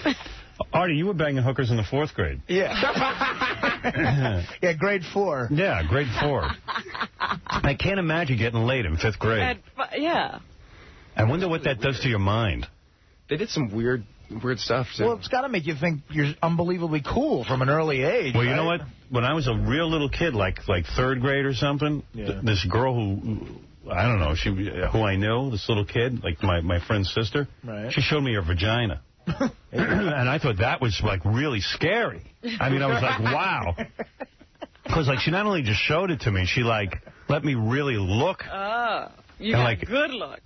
E: Artie, you were banging hookers in the 4th grade.
G: Yeah. Yeah, grade 4.
E: Yeah, grade 4. I can't imagine getting laid in 5th grade.
F: Yeah.
E: I wonder what that does to your mind.
T: They did some weird stuff. So.
G: Well, it's got to make you think you're unbelievably cool from an early age.
E: Well, you know what? When I was a real little kid, like 3rd grade or something, this girl who, I don't know, who I knew, this little kid, like my friend's sister, she showed me her vagina. And I thought that was, like, really scary. I mean, I was like, wow. Because, like, she not only just showed it to me, she, like, let me really look.
F: You got a good look.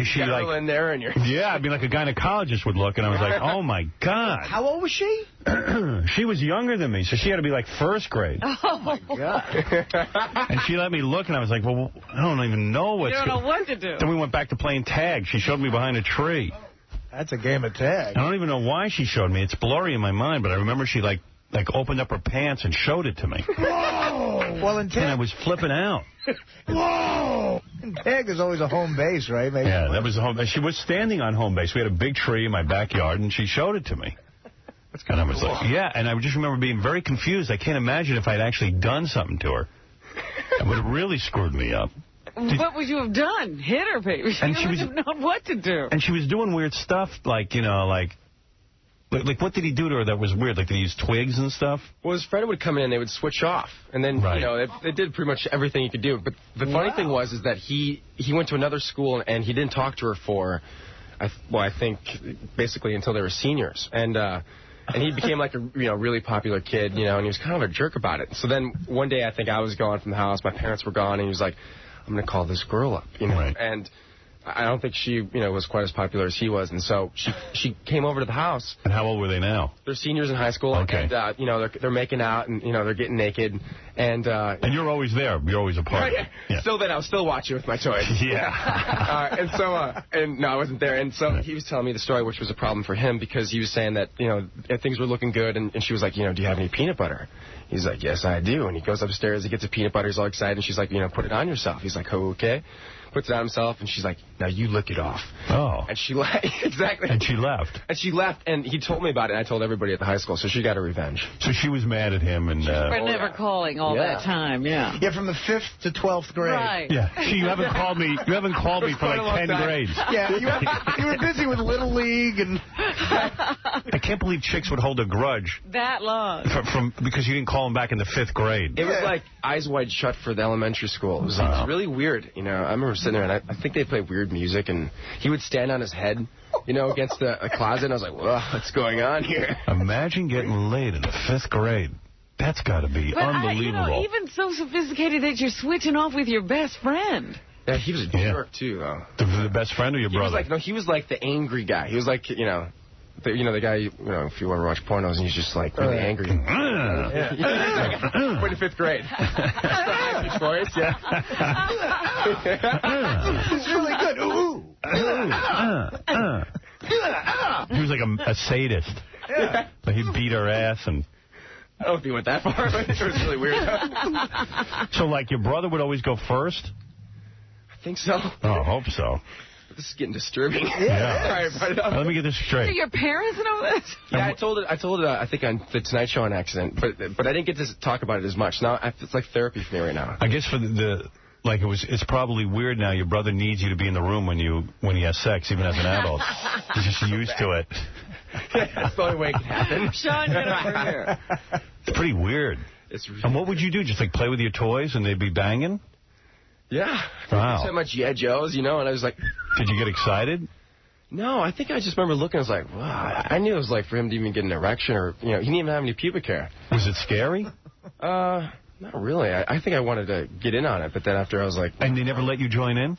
E: She like
T: in there and
E: I mean, like a gynecologist would look, and I was like, oh my God.
G: How old was she?
E: She was younger than me, so she had to be like 1st grade.
F: Oh my God.
E: And she let me look, and I was like, well, I don't even know what's
F: You don't know what to do.
E: Then we went back to playing tag. She showed me behind a tree.
G: That's a game of tag.
E: I don't even know why she showed me. It's blurry in my mind, but I remember she like opened up her pants and showed it to me.
G: Whoa! Well, in tag...
E: And I was flipping out.
G: Whoa! In tag, there's always a home base, right? Maybe.
E: Yeah, that was home. She was standing on home base. We had a big tree in my backyard, and she showed it to me. That's kind of cool. Like, yeah, and I just remember being very confused. I can't imagine if I'd actually done something to her. It would have really screwed me up.
F: What would you have done? Hit her, baby.
E: And
F: she wouldn't have known what to do.
E: And she was doing weird stuff, like, you know, like what did he do to her that was weird? Like, did he use twigs and stuff?
T: Well, his friend would come in and they would switch off. And then, you know, they did pretty much everything he could do. But the funny thing was that he went to another school and he didn't talk to her for, I think, basically until they were seniors. And he became like a really popular kid, you know, and he was kind of a jerk about it. So then one day I think I was gone from the house. My parents were gone, and he was like, I'm going to call this girl up, you know. And I don't think she, was quite as popular as he was. And so she came over to the house.
E: And how old were they now?
T: They're seniors in high school.
E: Okay.
T: And, they're making out, and, they're getting naked. And
E: you're always there. You're always a part of it.
T: Yeah. Still then, I was still watching with my toys.
E: Yeah.
T: And so, no, I wasn't there. And so he was telling me the story, which was a problem for him, because he was saying that, things were looking good. And she was like, do you have any peanut butter? He's like, yes, I do. And he goes upstairs, he gets a peanut butter, he's all excited. And she's like, put it on yourself. He's like, oh, okay. puts it on himself, and she's like, now you lick it off.
E: Oh.
T: And she exactly.
E: And she left.
T: And she left, and he told me about it, and I told everybody at the high school, so she got her revenge.
E: So she was mad at him, and
F: for never calling all that time, yeah.
G: Yeah, from the 5th to 12th grade.
F: Right.
E: Yeah. You haven't called me. You haven't called me for like 10 grades.
G: Yeah, you were busy with Little League and.
E: I can't believe chicks would hold a grudge
F: that long
E: because you didn't call him back in the 5th grade.
T: It was like Eyes Wide Shut for the elementary school. It was really weird, you know. I remember sitting there, and I think they played weird music, and he would stand on his head, you know, against a closet, and I was like, whoa, what's going on here?
E: Imagine getting laid in the 5th grade. That's got to be unbelievable.
F: Even so sophisticated that you're switching off with your best friend.
T: Yeah, he was a jerk, too, though.
E: The best friend or your brother?
T: He was like the angry guy. He was like, you know... the guy, you know, if you ever watch pornos, and he's just, like, really angry. We're in 5th grade. High-pitched voice, yeah.
G: It's really good.
E: He was like a sadist.
T: Yeah.
E: Like he'd beat her ass and...
T: I don't know if he went that far, but it was really weird.
E: So, like, your brother would always go first?
T: I think so.
E: Oh, I hope so.
T: This is getting disturbing.
E: Yeah. Let me get this straight.
F: Do your parents know this?
T: Yeah, I told it. I think on the Tonight Show on accident, but I didn't get to talk about it as much. Now it's like therapy for me right now.
E: I guess for it's probably weird now. Your brother needs you to be in the room when he has sex, even as an adult. He's just used to it.
T: That's the only way it can happen.
F: Sean, get over here.
E: It's pretty weird. And what would you do? Just like play with your toys and they'd be banging?
T: Yeah.
E: Wow.
T: So much G.I. Joes, you know, and I was like...
E: Did you get excited?
T: No, I think I just remember looking, I was like, wow. I knew it was like for him to even get an erection or, you know, he didn't even have any pubic hair.
E: Was it scary?
T: Not really. I think I wanted to get in on it, but then after I was like...
E: And they never let you join in?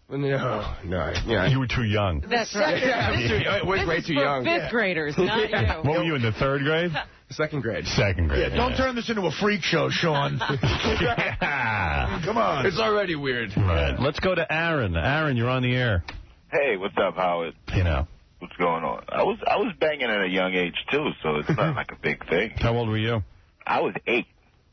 T: No. Yeah.
E: You were too young.
F: That's right.
T: Yeah, I was way too young.
F: 5th graders, not you.
E: What were you in the 3rd grade?
T: 2nd grade.
E: 2nd grade.
G: Yeah, don't turn this into a freak show, Sean.
E: Yeah.
G: Come on.
T: It's already weird.
E: Right. Let's go to Aaron. Aaron, you're on the air.
U: Hey, what's up, Howard?
E: You know.
U: What's going on? I was banging at a young age, too, so it's not like a big thing.
E: How old were you?
U: I was 8.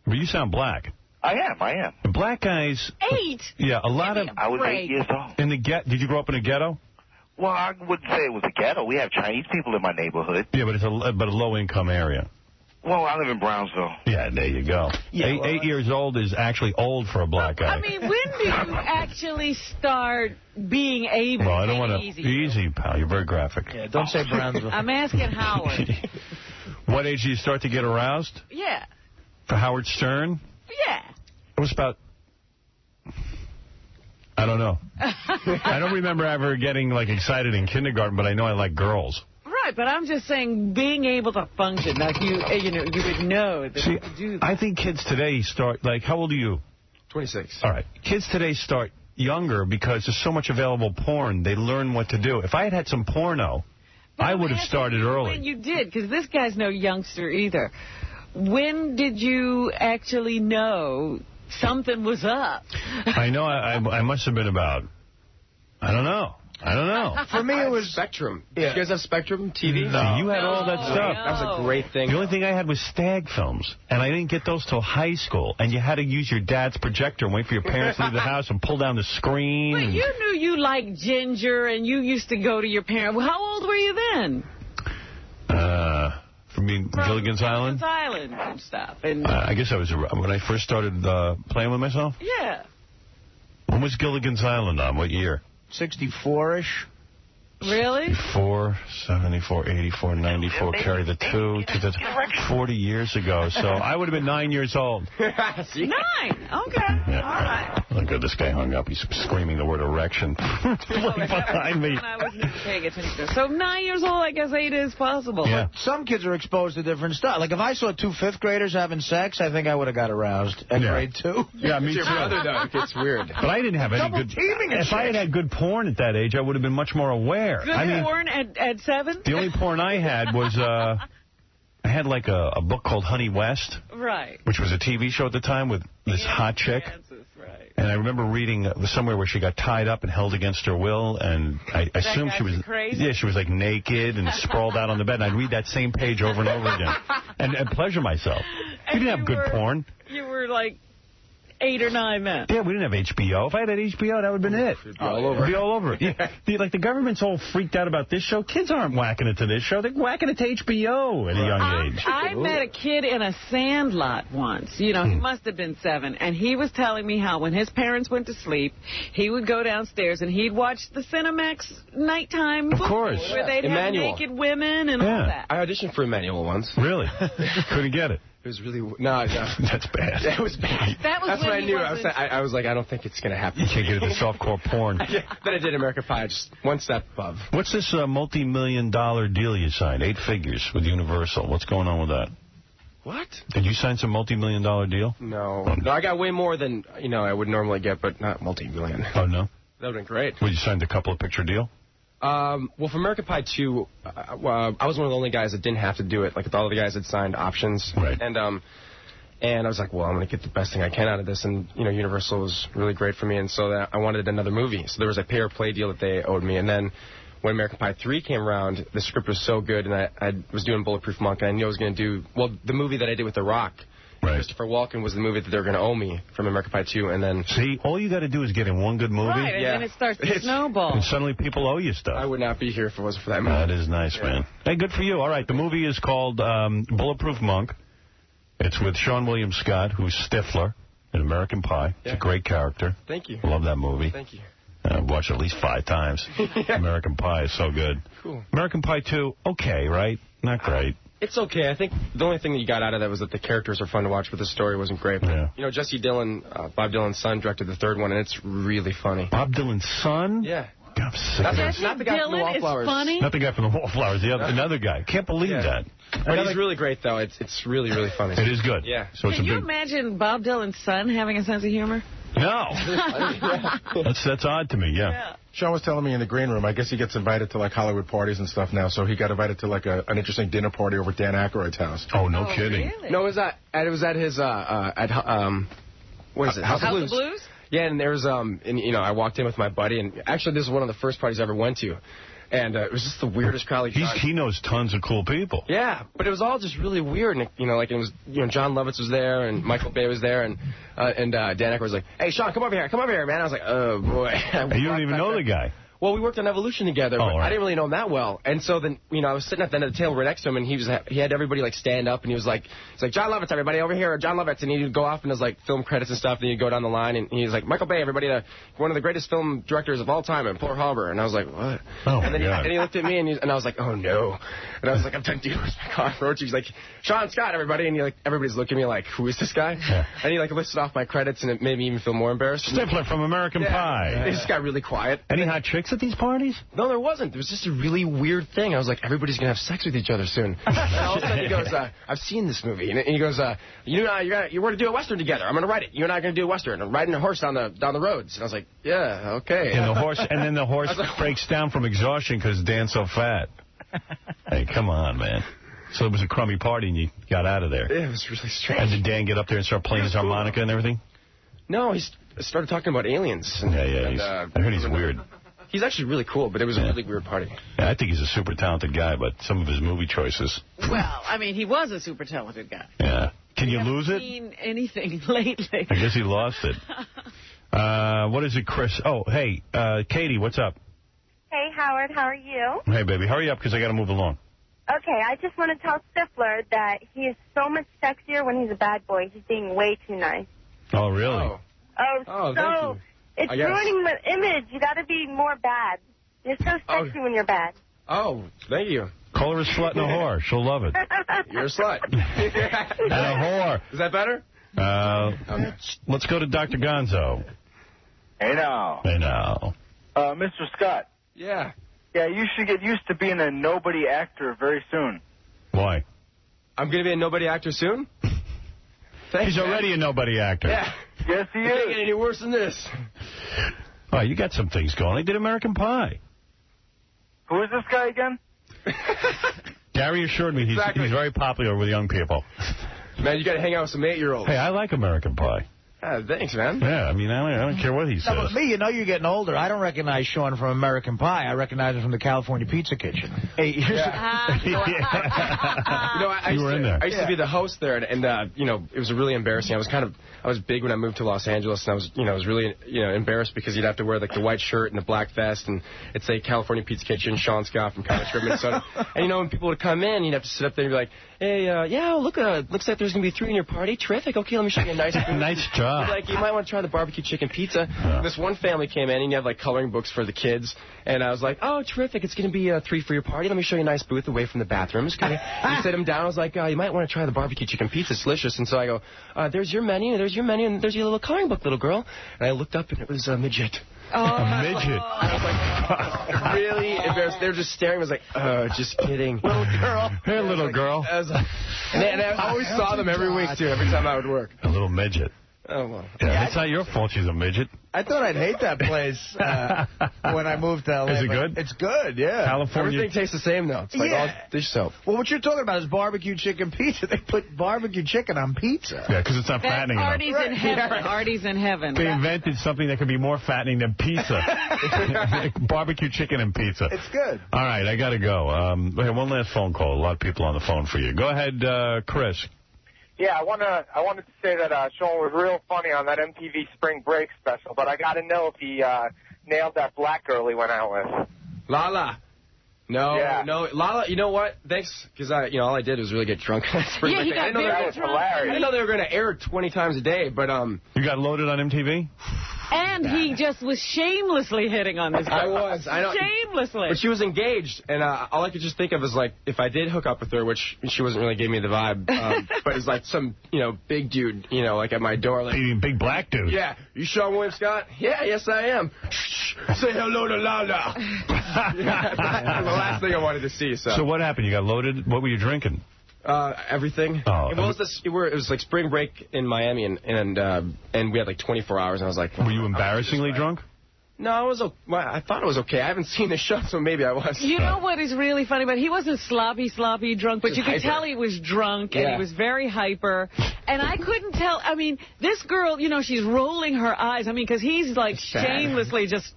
E: Well, you sound black.
U: I am.
E: Black guys...
F: 8?
E: Yeah, a lot of...
U: I was 8 years old.
E: Did you grow up in a ghetto?
U: Well, I wouldn't say it was a ghetto. We have Chinese people in my neighborhood.
E: Yeah, but it's a low-income area.
U: Well, I live in Brownsville.
E: Yeah, there you go.
U: Yeah,
E: 8 years old is actually old for a black guy.
F: I mean, when do you actually start being able
E: I don't want to...
F: easy,
E: Easy, pal. You're very graphic.
G: Yeah, don't say Brownsville.
F: I'm asking Howard.
E: What age do you start to get aroused?
F: Yeah.
E: For Howard Stern?
F: Yeah.
E: It was about... I don't know. I don't remember ever getting, like, excited in kindergarten, but I know I like girls.
F: Right, but I'm just saying being able to function, like you would know that you could do that.
E: I think kids today start, like, how old are you?
T: 26.
E: All right. Kids today start younger because there's so much available porn. They learn what to do. If I had had some porno, I would have started early.
F: When you did, because this guy's no youngster either. When did you actually know something was up?
E: I know I must have been about, I don't know.
T: For me, it was Spectrum. Did you guys have Spectrum TV?
E: No. You had all that stuff.
T: That was a great thing.
E: The only thing I had was Stag films, and I didn't get those till high school. And you had to use your dad's projector and wait for your parents to leave the house and pull down the screen.
F: But you knew you liked Ginger, and you used to go to your parents. Well, how old were you then?
E: From Gilligan's Island?
F: Gilligan's Island and stuff. And
E: I guess I was when I first started playing with myself.
F: Yeah.
E: When was Gilligan's Island on? What year?
G: 64-ish.
F: Really?
E: 4, 74, 84, 94, carry the 2, 40 years ago. So I would have been 9 years old.
F: 9? Okay.
E: Yeah.
F: All right.
E: Look at this guy hung up. He's screaming the word erection. Behind me.
F: I wasn't paying attention. So 9 years old, I guess 8 is possible.
E: Yeah.
G: Some kids are exposed to different stuff. Like, if I saw 2 5th graders having sex, I think I would have got aroused in grade 2.
E: Yeah, me too.
T: Your brother, though. It's weird.
E: But I didn't have any good... If I had had good porn at that age, I would have been much more aware.
F: Good porn at 7?
E: The only porn I had was... I had like a book called Honey West.
F: Right.
E: Which was a TV show at the time with this hot chick.
F: Right.
E: And I remember reading somewhere where she got tied up and held against her will, and I assumed she was
F: crazy?
E: Yeah, she was like naked and sprawled out on the bed, and I'd read that same page over and over again and pleasure myself. You didn't have good porn.
F: You were like 8 or 9 men.
E: Yeah, we didn't have HBO. If I had HBO, that would have been it. It'd be all over. It'd be all over. Yeah. Like, the government's all freaked out about this show. Kids aren't whacking it to this show. They're whacking it to HBO at a young age.
F: I met a kid in a Sandlot once. You know, he must have been 7. And he was telling me how when his parents went to sleep, he would go downstairs and he'd watch the Cinemax nighttime movies.
E: Of course.
F: Where they'd
T: Emmanuel.
F: have naked women and all that.
T: I auditioned for Emmanuel once.
E: Really? Couldn't get it.
T: It was really... No.
E: That's bad.
T: It was bad.
F: That's
T: what I knew. I was like, I don't think it's going to happen.
E: You can't get into softcore porn.
T: Then I did American Pie, just one step above.
E: What's this multi-million-dollar deal you signed? 8 figures with Universal. What's going on with that?
T: What?
E: Did you sign some multi-million-dollar deal?
T: No. No, I got way more than, I would normally get, but not multi-million.
E: Oh, no?
T: That would have been great.
E: Well, you signed a couple of picture deal?
T: Well, for American Pie 2, I was one of the only guys that didn't have to do it. Like, all the guys had signed options.
E: Right.
T: And I was like, well, I'm going to get the best thing I can out of this. And, Universal was really great for me. And so I wanted another movie. So there was a pay-or-play deal that they owed me. And then when American Pie 3 came around, the script was so good. And I was doing Bulletproof Monk. And I knew I was going to do, the movie that I did with The Rock. Right. Christopher Walken was the movie that they were going to owe me from American Pie 2. And then...
E: See, all you got to do is get in one good movie.
F: Right, and then it starts to snowball.
E: And suddenly people owe you stuff.
T: I would not be here if it wasn't for that movie.
E: That is nice, man. Hey, good for you. All right, the movie is called Bulletproof Monk. It's with Sean William Scott, who's Stifler in American Pie. It's a great character.
T: Thank you.
E: Love that movie.
T: Thank you.
E: I've watched it at least 5 times. American Pie is so good.
T: Cool.
E: American Pie 2, okay, right? Not great.
T: It's okay. I think the only thing that you got out of that was that the characters are fun to watch, but the story wasn't great. But, Jesse Dillon, Bob Dylan's son, directed the 3rd one, and it's really funny.
E: Bob Dylan's son?
T: Yeah.
E: God, I'm sick of this.
T: Not the guy from the Wallflowers.
F: Funny?
E: Not the guy from the Wallflowers. Another guy. Can't believe that.
T: But he's really great, though. It's really, really funny.
E: It is good.
T: Yeah.
E: So
F: Can you imagine Bob Dylan's son having a sense of humor?
E: No. That's odd to me, yeah.
I: Sean was telling me in the green room, I guess he gets invited to, like, Hollywood parties and stuff now, so he got invited to, like, an interesting dinner party over at Dan Aykroyd's house.
E: Oh, no kidding.
F: Really?
T: No, it was at his, what is it?
F: House of Blues?
T: Yeah, and there was, I walked in with my buddy, and actually this is one of the first parties I ever went to. And it was just the weirdest crowd.
E: He knows tons of cool people.
T: Yeah, but it was all just really weird. And, it was, John Lovitz was there, and Michael Bay was there, and Dan Aykroyd was like, hey, Sean, come over here, man. I was like, oh, boy.
E: You don't even know the guy.
T: Well, we worked on Evolution together, but I didn't really know him that well. And so then, I was sitting at the end of the table right next to him, and he had everybody, like, stand up, and he was like, John Lovitz, everybody, over here, John Lovitz. And he'd go off and his, like, film credits and stuff, and he'd go down the line, and he was like, Michael Bay, everybody, one of the greatest film directors of all time in Pearl Harbor. And I was like, what?
E: Oh,
T: and then
E: God.
T: He looked at me, and I was like, oh, no. And I was like, I'm done dealing with my cockroach. He's like, Sean Scott, everybody. And everybody's looking at me like, who is this guy? Yeah. And he, like, listed off my credits, and it made me even feel more embarrassed.
E: Stifler from American Pie.
T: He just got really quiet.
E: Any hot chicks at these parties?
T: No, there wasn't. There was just a really weird thing. I was like, everybody's going to have sex with each other soon. And all of a sudden he goes, I've seen this movie. And he goes, you and I, we're going to do a Western together. I'm going to write it. You and I are going to do a Western. I'm riding a horse down the roads. And I was like, yeah, okay.
E: And then the horse breaks down from exhaustion because Dan's so fat. Hey, come on, man. So it was a crummy party and you got out of there.
T: Yeah, it was really strange.
E: And did Dan get up there and start playing his harmonica and everything?
T: No, he started talking about aliens.
E: I heard he's weird.
T: He's actually really cool, but it was a really weird party.
E: Yeah, I think he's a super talented guy, but some of his movie choices.
F: Well, I mean, he was a super talented guy.
E: Yeah. Can you lose it?
F: I haven't seen anything lately.
E: I guess he lost it. What is it, Chris? Oh, hey, Katie, what's up?
C: Hey, Howard, how are you?
E: Hey, baby, hurry up because I got to move along.
C: Okay, I just want to tell Stifler that he is so much sexier when he's a bad boy. He's being way too nice.
E: Oh, really?
C: Oh,
T: thank you.
C: It's ruining the image. You got to be more bad. You're so sexy when you're bad.
T: Oh, thank you.
E: Call her a slut and a whore. She'll love it.
T: You're a slut.
E: And a whore.
T: Is that better?
E: Let's go to Dr. Gonzo.
N: Hey, now.
E: Hey, now.
N: Mr. Scott.
T: Yeah.
N: Yeah, you should get used to being a nobody actor very soon.
E: Why?
T: I'm going to be a nobody actor soon?
E: He's already a nobody actor.
T: Yeah.
N: Yes, he is.
T: It can't get any worse than this.
E: Oh, you got some things going. They did American Pie.
N: Who is this guy again?
E: Gary assured me he's very popular with young people.
T: Man, you got to hang out with some 8-year-olds.
E: Hey, I like American Pie.
T: Thanks, man.
E: Yeah, I mean, I don't care what he says.
G: No, but me, you know you're getting older. I don't recognize Sean from American Pie. I recognize him from the California Pizza Kitchen. Hey,
T: You know, I used to be the host there, and you know, it was really embarrassing. I was big when I moved to Los Angeles, and I was really, embarrassed because you'd have to wear like the white shirt and the black vest, and it'd say California Pizza Kitchen, Sean Scott from College Strip, Minnesota. And when people would come in, you'd have to sit up there and be like, hey, looks like there's gonna be 3 in your party. Terrific. Okay, let me show you a nice.
E: Nice job.
T: Like, you might want to try the barbecue chicken pizza. Yeah. This one family came in, and you have like coloring books for the kids, and I was like, oh, terrific. It's gonna be 3 for your party. Let me show you a nice booth away from the bathrooms. You sit them down. I was like, you might want to try the barbecue chicken pizza. It's delicious. And so I go, there's your menu, and there's your little coloring book, little girl. And I looked up, and it was a midget.
E: Oh. A midget.
T: I was like, really embarrassed. They were just staring. I was like, just kidding.
G: Little girl.
E: Hey, little girl.
T: I was like, and I always saw them every week, too, every time I would work.
E: A little midget.
T: Oh, well.
E: Yeah, it's not your fault she's a midget.
G: I thought I'd hate that place when I moved to L.A.
E: Is it good?
G: It's good, yeah.
E: California.
T: Everything tastes the same, though. It's like all dish soap.
G: Well, what you're talking about is barbecue chicken pizza. They put barbecue chicken on pizza.
E: Yeah, because it's not fattening enough.
F: Artie's in heaven. Artie's in heaven.
E: They invented something that could be more fattening than pizza. Barbecue chicken and pizza.
G: It's good.
E: All right, I got to go. Okay, one last phone call. A lot of people on the phone for you. Go ahead, Chris.
B: Yeah, I wanted to say that Sean was real funny on that MTV Spring Break special, but I got to know if he nailed that black girl he went out with.
T: Lala. No, Lala, you know what? Thanks, because all I did was really get drunk.
B: That was hilarious.
T: I didn't know they were going to air it 20 times a day, but
E: You got loaded on MTV?
F: And he just was shamelessly hitting on this girl.
T: I was. I know.
F: Shamelessly.
T: But she was engaged, and all I could just think of is, like, if I did hook up with her, which she wasn't really giving me the vibe, but it's like some, big dude, like at my door. Like,
E: big black dude.
T: Yeah. You Sean William Scott? Yeah, yes, I am. Shh, say hello to Lala. That's the last thing I wanted to see.
E: So what happened? You got loaded? What were you drinking?
T: Everything.
E: Oh,
T: it was like spring break in Miami, and we had like 24 hours, and I was like...
E: Were you embarrassing drunk?
T: No, I thought it was okay. I haven't seen the show, so maybe I was.
F: You know what is really funny? But he wasn't sloppy drunk, but you could tell he was drunk, and he was very hyper. And I couldn't tell. I mean, this girl, she's rolling her eyes. I mean, because he's like shamelessly just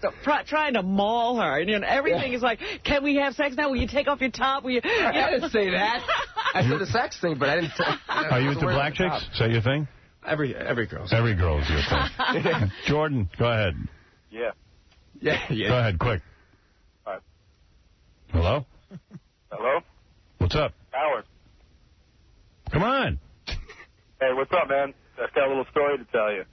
F: trying to maul her. And everything is like, can we have sex now? Will you take off your top? Will you?
T: I didn't say that. I said the sex thing, but I didn't.
E: Are you into black chicks? Is that your thing?
T: Every girl's.
E: Every girl's your thing. Jordan, go ahead.
B: Yeah.
T: Yeah.
E: Go ahead, quick.
B: All right.
E: Hello?
B: Hello?
E: What's up?
B: Howard.
E: Come on.
B: Hey, what's up, man? I've got a little story to tell you.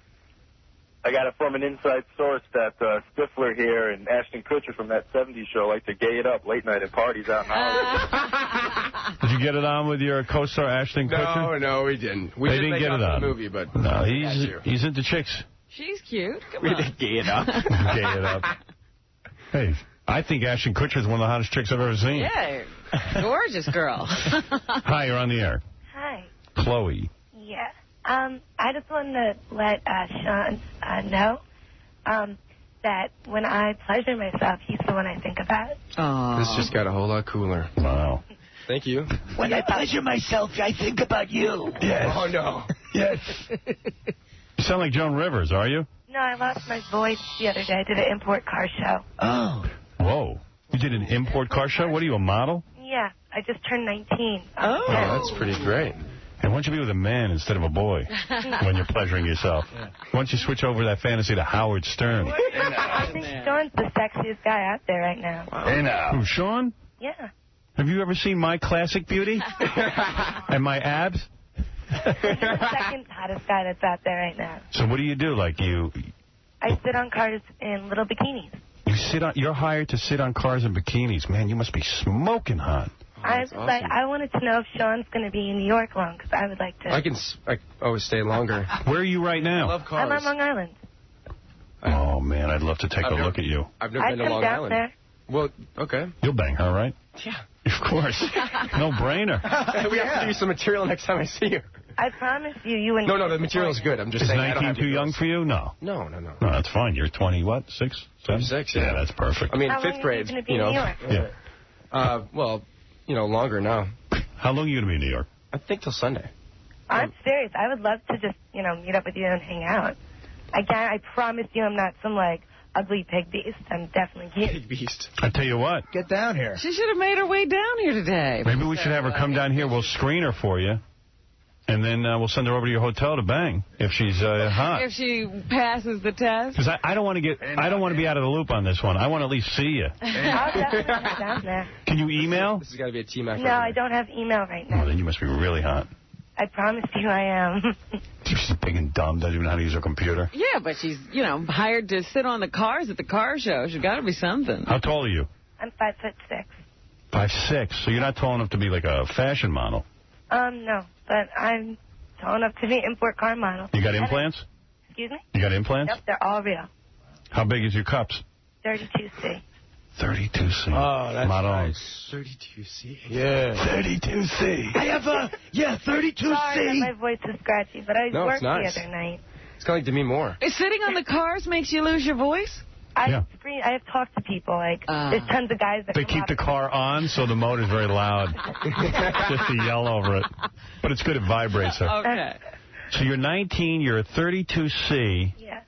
B: I got it from an inside source that Stifler here and Ashton Kutcher from that 70s show like to gay it up late night at parties out in Hollywood.
E: Did you get it on with your co-star Ashton Kutcher?
T: No, we didn't. We
E: didn't get it on.
T: The movie, but
E: no, he's into chicks.
F: She's cute. Come
T: on.
F: We
T: did gay it up.
E: Gay it up. Hey, I think Ashton Kutcher is one of the hottest chicks I've ever seen.
F: Yeah, gorgeous girl.
E: Hi, you're on the air.
V: Hi.
E: Chloe.
V: Yeah. I just wanted to let Sean know that when I pleasure myself, he's the one I think about.
T: Aww. This just got a whole lot cooler.
E: Wow.
T: Thank you.
S: When I pleasure myself, I think about you.
E: Yes.
T: Oh, no.
S: Yes.
E: You sound like Joan Rivers, are you?
V: No, I lost my voice the other day. I did an import car show.
S: Oh.
E: Whoa. You did an import car show? What are you, a model?
V: Yeah. I just turned 19.
T: Oh, that's pretty great.
E: And why don't you be with a man instead of a boy when you're pleasuring yourself? Why don't you switch over that fantasy to Howard Stern?
V: I think Sean's the sexiest guy out there right now.
E: Wow. Hey, now. Who, Sean?
V: Yeah.
E: Have you ever seen my classic beauty? And my abs?
V: He's the second hottest guy that's out there right now.
E: So what do you do? Like
V: I sit on cars in little bikinis.
E: You're hired to sit on cars in bikinis. Man, you must be smoking hot.
V: I wanted to know if Sean's going to be in New York long, because I would like to.
T: I always stay longer.
E: Where are you right now?
T: I love cars.
V: I'm on Long Island.
E: Oh, man, I'd love to take a look at you.
T: I've never been to Long Island.
V: There.
T: Well, okay.
E: You'll bang her, right?
T: Yeah.
E: Of course. No brainer.
T: We have to give you some material next time I see you.
V: I promise you and...
T: No, the material's good. I'm just saying.
E: Is 19 too young for you? No.
T: No.
E: No, that's fine. You're 20, what, 6? 7?
T: 6,
E: yeah. That's perfect.
T: I mean,
V: How
T: 5th grade,
V: long are you going to be in New York?
E: Yeah.
T: Well, longer now.
E: How long are you going to be in New York?
T: I think till Sunday.
V: I'm serious. I would love to just, meet up with you and hang out. I promise you I'm not some, ugly pig beast. I'm definitely cute.
T: Pig beast.
E: I tell you what.
G: Get down here.
F: She should have made her way down here today.
E: Maybe we should have her come down here. We'll screen her for you. And then we'll send her over to your hotel to bang if she's hot.
F: If she passes the test.
E: Because I don't want to be out of the loop on this one. I want to at least see you.
V: I'll definitely be down there.
E: Can you email?
T: This has got to be a team effort.
V: No, I don't have email right now.
E: Oh, then you must be really hot.
V: I promise you I am.
E: She's big and dumb, doesn't even know how to use her computer.
F: Yeah, but she's, hired to sit on the cars at the car show. She's got to be something.
E: How tall are you?
V: I'm 5'6".
E: 5'6". So you're not tall enough to be like a fashion model.
V: No, but I'm tall enough to be an import car model.
E: You got implants?
V: Excuse me?
E: You got implants?
V: Yep, they're all real.
E: How big is your cups?
V: 32C.
E: 32C.
G: Oh, that's
E: nice.
T: 32C.
G: Yeah.
E: 32C.
G: I have 32C.
V: Sorry that my voice is scratchy, but I worked
T: nice.
V: the other night.
T: It's kind of like Demi Moore.
F: Sitting on the cars makes you lose your voice?
V: I have talked to people. There's tons of guys that
E: They keep the car on, so the motor's very loud. Just to yell over it. But it's good. It vibrates her.
F: Okay.
E: So you're 19. You're a 32C.
V: Yeah.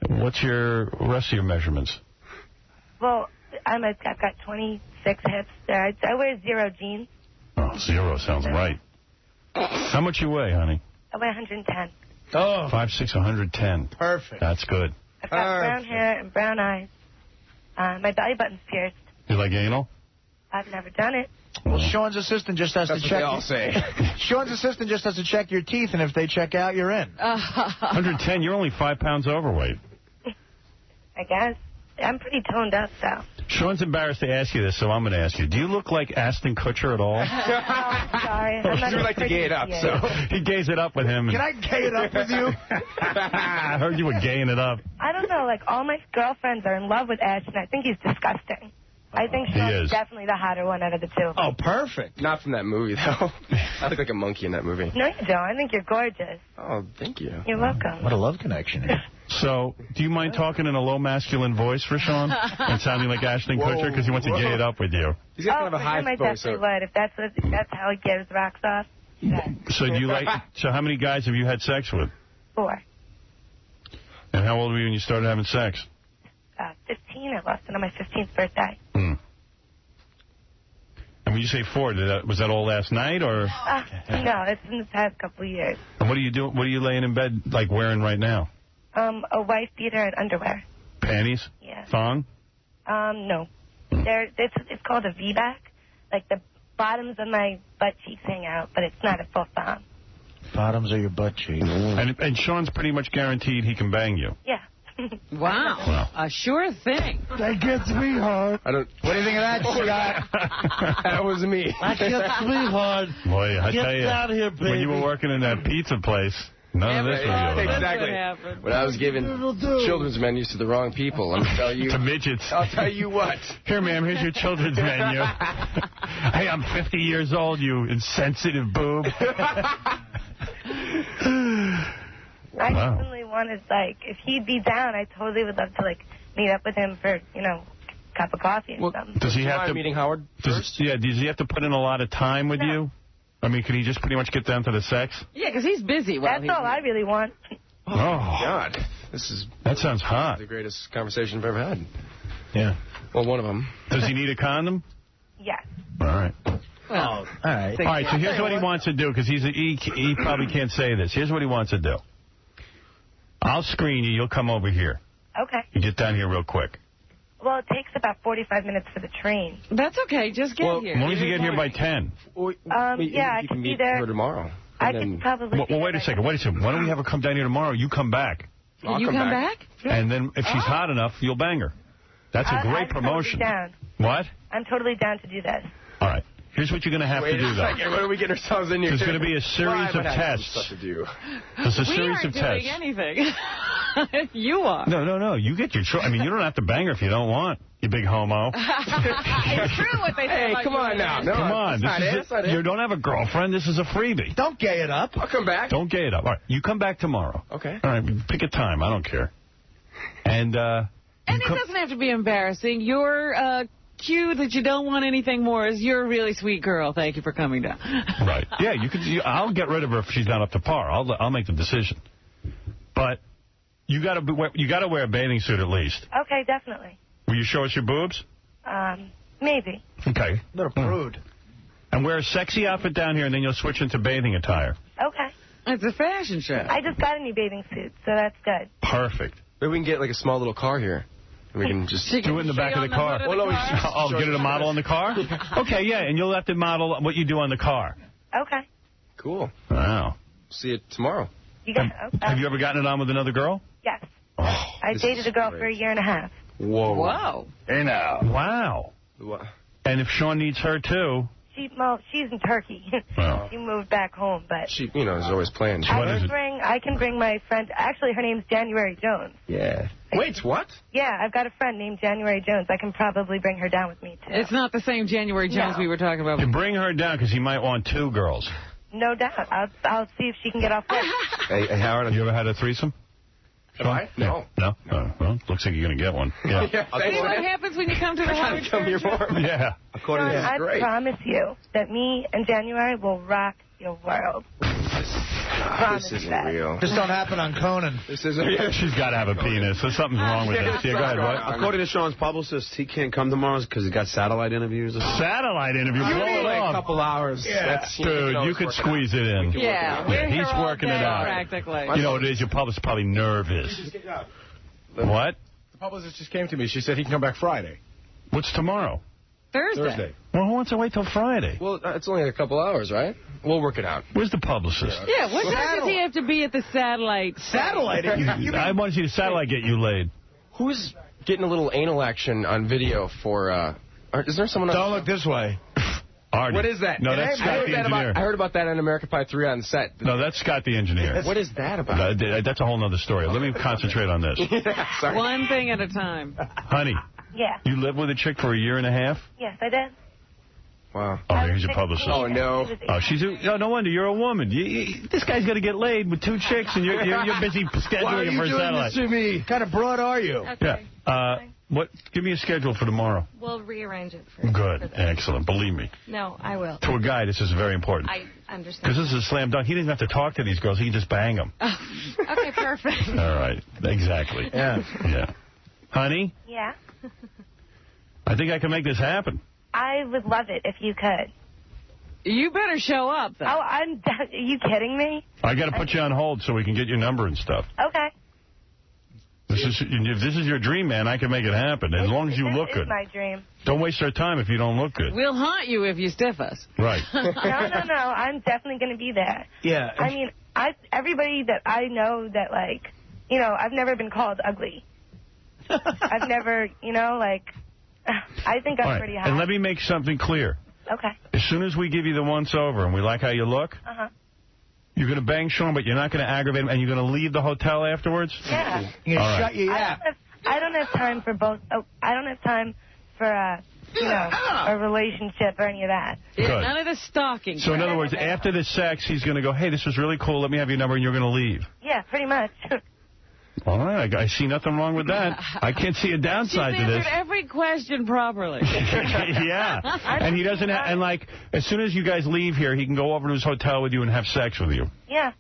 E: What's your rest of your measurements?
V: Well, I've got 26 hips there. I wear 0 jeans.
E: Oh, 0 sounds right. How much you weigh, honey?
V: I weigh 110.
E: Oh. 5'6", 110.
G: Perfect.
E: That's good.
V: I've got brown hair and brown eyes. My belly button's pierced.
E: You like anal?
V: I've never done it.
G: Well, Sean's assistant just has to check.
T: That's what they all say.
G: Sean's assistant just has to check your teeth, and if they check out, you're in.
E: 110. You're only 5 pounds overweight.
V: I guess. I'm pretty toned up, though.
E: Sean's embarrassed to ask you this, so I'm going to ask you. Do you look like Ashton Kutcher at all?
V: Oh, I'm sorry. I'm not
T: You like to gay it up, so.
E: He gays it up with him.
G: Can I gay it up with you?
E: I heard you were gaying it up.
V: I don't know. All my girlfriends are in love with Ash, and I think he's disgusting. I think Sean's definitely the hotter one out of the two.
G: Oh, perfect.
T: Not from that movie, though. I look like a monkey in that movie.
V: No, you don't. I think you're gorgeous.
T: Oh, thank you.
V: You're welcome.
G: What a love connection here.
E: So, do you mind talking in a low masculine voice for Sean? And sounding like Ashton Kutcher because he wants to gay it up with you?
T: He's got kind of a high
V: I
T: voice.
V: definitely would. If that's how he gives rocks off. Yeah.
E: So, so how many guys have you had sex with?
V: 4.
E: And how old were you when you started having sex?
V: 15. I lost it on my 15th birthday.
E: And when you say 4, was that all last night, or?
V: No, it's in the past couple of years.
E: And what are you doing? What are you laying in bed wearing right now?
V: A wife beater and underwear.
E: Panties?
V: Yeah.
E: Thong?
V: No. It's called a V-back. The bottoms of my butt cheeks hang out, but it's not a full thong.
G: Bottoms of your butt cheeks.
E: And Sean's pretty much guaranteed he can bang you.
V: Yeah.
F: Wow. A sure thing.
G: That gets me hard.
T: What
G: do you think of that, Scott?
T: That was me.
G: That gets me hard.
E: Boy, I tell you,
G: out here, baby.
E: when you were working in that pizza place, none of this was going on.
T: Exactly. When I was giving children's menus to the wrong people, I'm telling you.
E: To midgets.
T: I'll tell you what.
E: Here, ma'am, here's your children's menu. Hey, I'm 50 years old, you insensitive boob.
V: I definitely wanted, if he'd be down, I totally would love to, meet up with him for, a cup of coffee or something.
E: Does he have to
T: meeting Howard first?
E: Does he have to put in a lot of time with you? I mean, can he just pretty much get down to the sex?
F: Yeah, because he's busy.
V: That's all I really want.
E: Oh,
T: God.
E: That sounds hot.
T: The greatest conversation I've ever had.
E: Yeah.
T: Well, one of them.
E: Does he need a condom?
V: Yes.
E: All right.
F: Well,
G: all right.
E: All right, so here's what he wants to do, because he probably can't say this. Here's what he wants to do. I'll screen you. You'll come over here.
V: Okay.
E: You get down here real quick.
V: Well, it takes about 45 minutes for the train.
F: That's okay. Just get here.
E: As long as you get here by 10.
V: Yeah, I can be there.
T: Tomorrow.
V: I could probably
E: Well, wait a second. Why don't we have her come down here tomorrow? You come back.
F: Can you come back?
E: And then if she's hot enough, you'll bang her. That's a great promotion.
V: Totally down.
E: What?
V: I'm totally down to do this.
E: All right. Here's what you're going to have to do, though.
T: Second. What are we getting ourselves in here?
E: There's going to be a series of tests.
T: Stuff to do.
E: There's a series of tests.
F: We aren't doing anything. You are.
E: No. You get your choice. I mean, you don't have to bang her if you don't want, you big homo.
F: It's true what they say.
T: Hey, come on now. No,
E: come on. You don't have a girlfriend. This is a freebie.
G: Don't gay it up.
T: I'll come back.
E: Don't gay it up. All right. You come back tomorrow.
T: Okay.
E: All right. Pick a time. I don't care. And
F: it doesn't have to be embarrassing. Your cue that you don't want anything more is you're a really sweet girl. Thank you for coming down.
E: Right. Yeah, I'll get rid of her if she's not up to par. I'll make the decision. But you got to wear a bathing suit at least.
V: Okay, definitely.
E: Will you show us your boobs?
V: Maybe.
E: Okay.
G: They're a prude.
E: And wear a sexy outfit down here, and then you'll switch into bathing attire.
V: Okay.
F: It's a fashion show.
V: I just got a new bathing suit, so that's good.
E: Perfect.
T: Maybe we can get like a small little car here. And we can just
E: do it in the back of the car. Get it a model on the car? Okay, yeah, and you'll have to model what you do on the car.
V: Okay.
T: Cool.
E: Wow.
T: See you tomorrow.
E: Have you ever gotten it on with another girl?
V: Yes.
E: Oh,
V: I dated a girl for a year and a half.
T: Whoa.
F: Wow.
E: Hey now. Wow. And if Sean needs her, too...
V: She's in Turkey.
E: Oh.
V: She moved back home, but...
T: She, is always planned.
V: I can bring my friend... Actually, her name's January Jones.
T: Yeah. Wait, what?
V: Yeah, I've got a friend named January Jones. I can probably bring her down with me, too.
F: It's not the same January Jones we were talking about.
E: You bring her down because he might want 2 girls.
V: No doubt. I'll see if she can get off work.
E: Hey, Howard, have you ever had a threesome?
T: Have I? No.
E: No? Well, looks like you're going to get one. Yeah.
F: See what happens when you come to the Howard Stern show?
E: Yeah.
V: Sean, I promise you that me and January will rock your world.
T: This isn't real.
G: This don't happen on Conan.
T: This isn't.
E: She's got to have a penis. There's something wrong with this. Yeah, go ahead. What?
Q: According to Sean's publicist, he can't come tomorrow because he's got satellite interviews.
E: Satellite interview?
T: You
E: Blow
T: need
E: it
T: like
E: off.
T: a couple hours.
E: Yeah. Dude, you could squeeze it in.
F: Yeah, we're
E: he's
F: here
E: working
F: all day,
E: it out.
F: practically.
E: You know what it is? Your publicist is probably nervous. What?
I: The publicist just came to me. She said he can come back Friday.
E: What's tomorrow?
F: Thursday.
E: Well, who wants to wait till Friday?
T: Well, it's only a couple hours, right? We'll work it out.
E: Where's the publicist?
F: Yeah, what time does he have to be at the satellite?
G: Satellite?
E: I want to see the satellite get you laid.
T: Who's getting a little anal action on video for... is there someone else?
G: Don't look this way.
E: Artie.
T: What is that?
E: No, that's Scott the engineer.
T: I heard about that on American Pie 3 on set.
E: No, that's Scott the engineer.
T: What is that about?
E: That's a whole other story. Let me concentrate on this.
T: Sorry.
F: One thing at a time.
E: Honey.
V: Yeah.
E: You lived with a chick for a year and a half?
V: Yes, I did.
T: Wow.
E: Oh, here's your publicist.
T: Oh, no.
E: Oh, no wonder. You're a woman. This guy's got to get laid with 2 chicks, and you're busy scheduling him for a satellite.
G: Why are you doing this to me? What kind of broad are you?
V: Okay.
E: Yeah. Give me a schedule for tomorrow.
V: We'll rearrange it.
E: Good. Excellent. Believe me.
V: No, I will.
E: To a guy, this is very important.
V: I understand.
E: Because this is a slam dunk. He doesn't have to talk to these girls. He can just bang them.
V: Okay, perfect.
E: All right. Exactly. Yeah. Honey?
V: Yeah.
E: I think I can make this happen.
V: I would love it if you could.
F: You better show up, though.
V: Oh, are you kidding me?
E: I got to put you on hold so we can get your number and stuff.
V: Okay.
E: If this is your dream, man, I can make it happen, as long as you look good.
V: This is my dream.
E: Don't waste our time if you don't look good.
F: We'll haunt you if you stiff us.
E: Right.
V: No. I'm definitely going to be there.
G: Yeah.
V: I mean, everybody that I know that, like, I've never been called ugly. I've never, I think I'm pretty hot.
E: And let me make something clear.
V: Okay.
E: As soon as we give you the once-over and we like how you look, you're going to bang Sean, but you're not going to aggravate him, and you're going to leave the hotel afterwards?
V: Yeah.
G: You're going to shut your yap.
V: I don't have time for both. I don't have time for, a relationship or any of that.
F: Yeah, none of the stalking.
E: So, in other words, after the sex, he's going to go, hey, this was really cool. Let me have your number, and you're going to leave.
V: Yeah, pretty much.
E: All right. I see nothing wrong with that. I can't see a downside to this.
F: She's answered every question properly.
E: Yeah. And he doesn't have, and like, as soon as you guys leave here, he can go over to his hotel with you and have sex with you.
V: Yeah.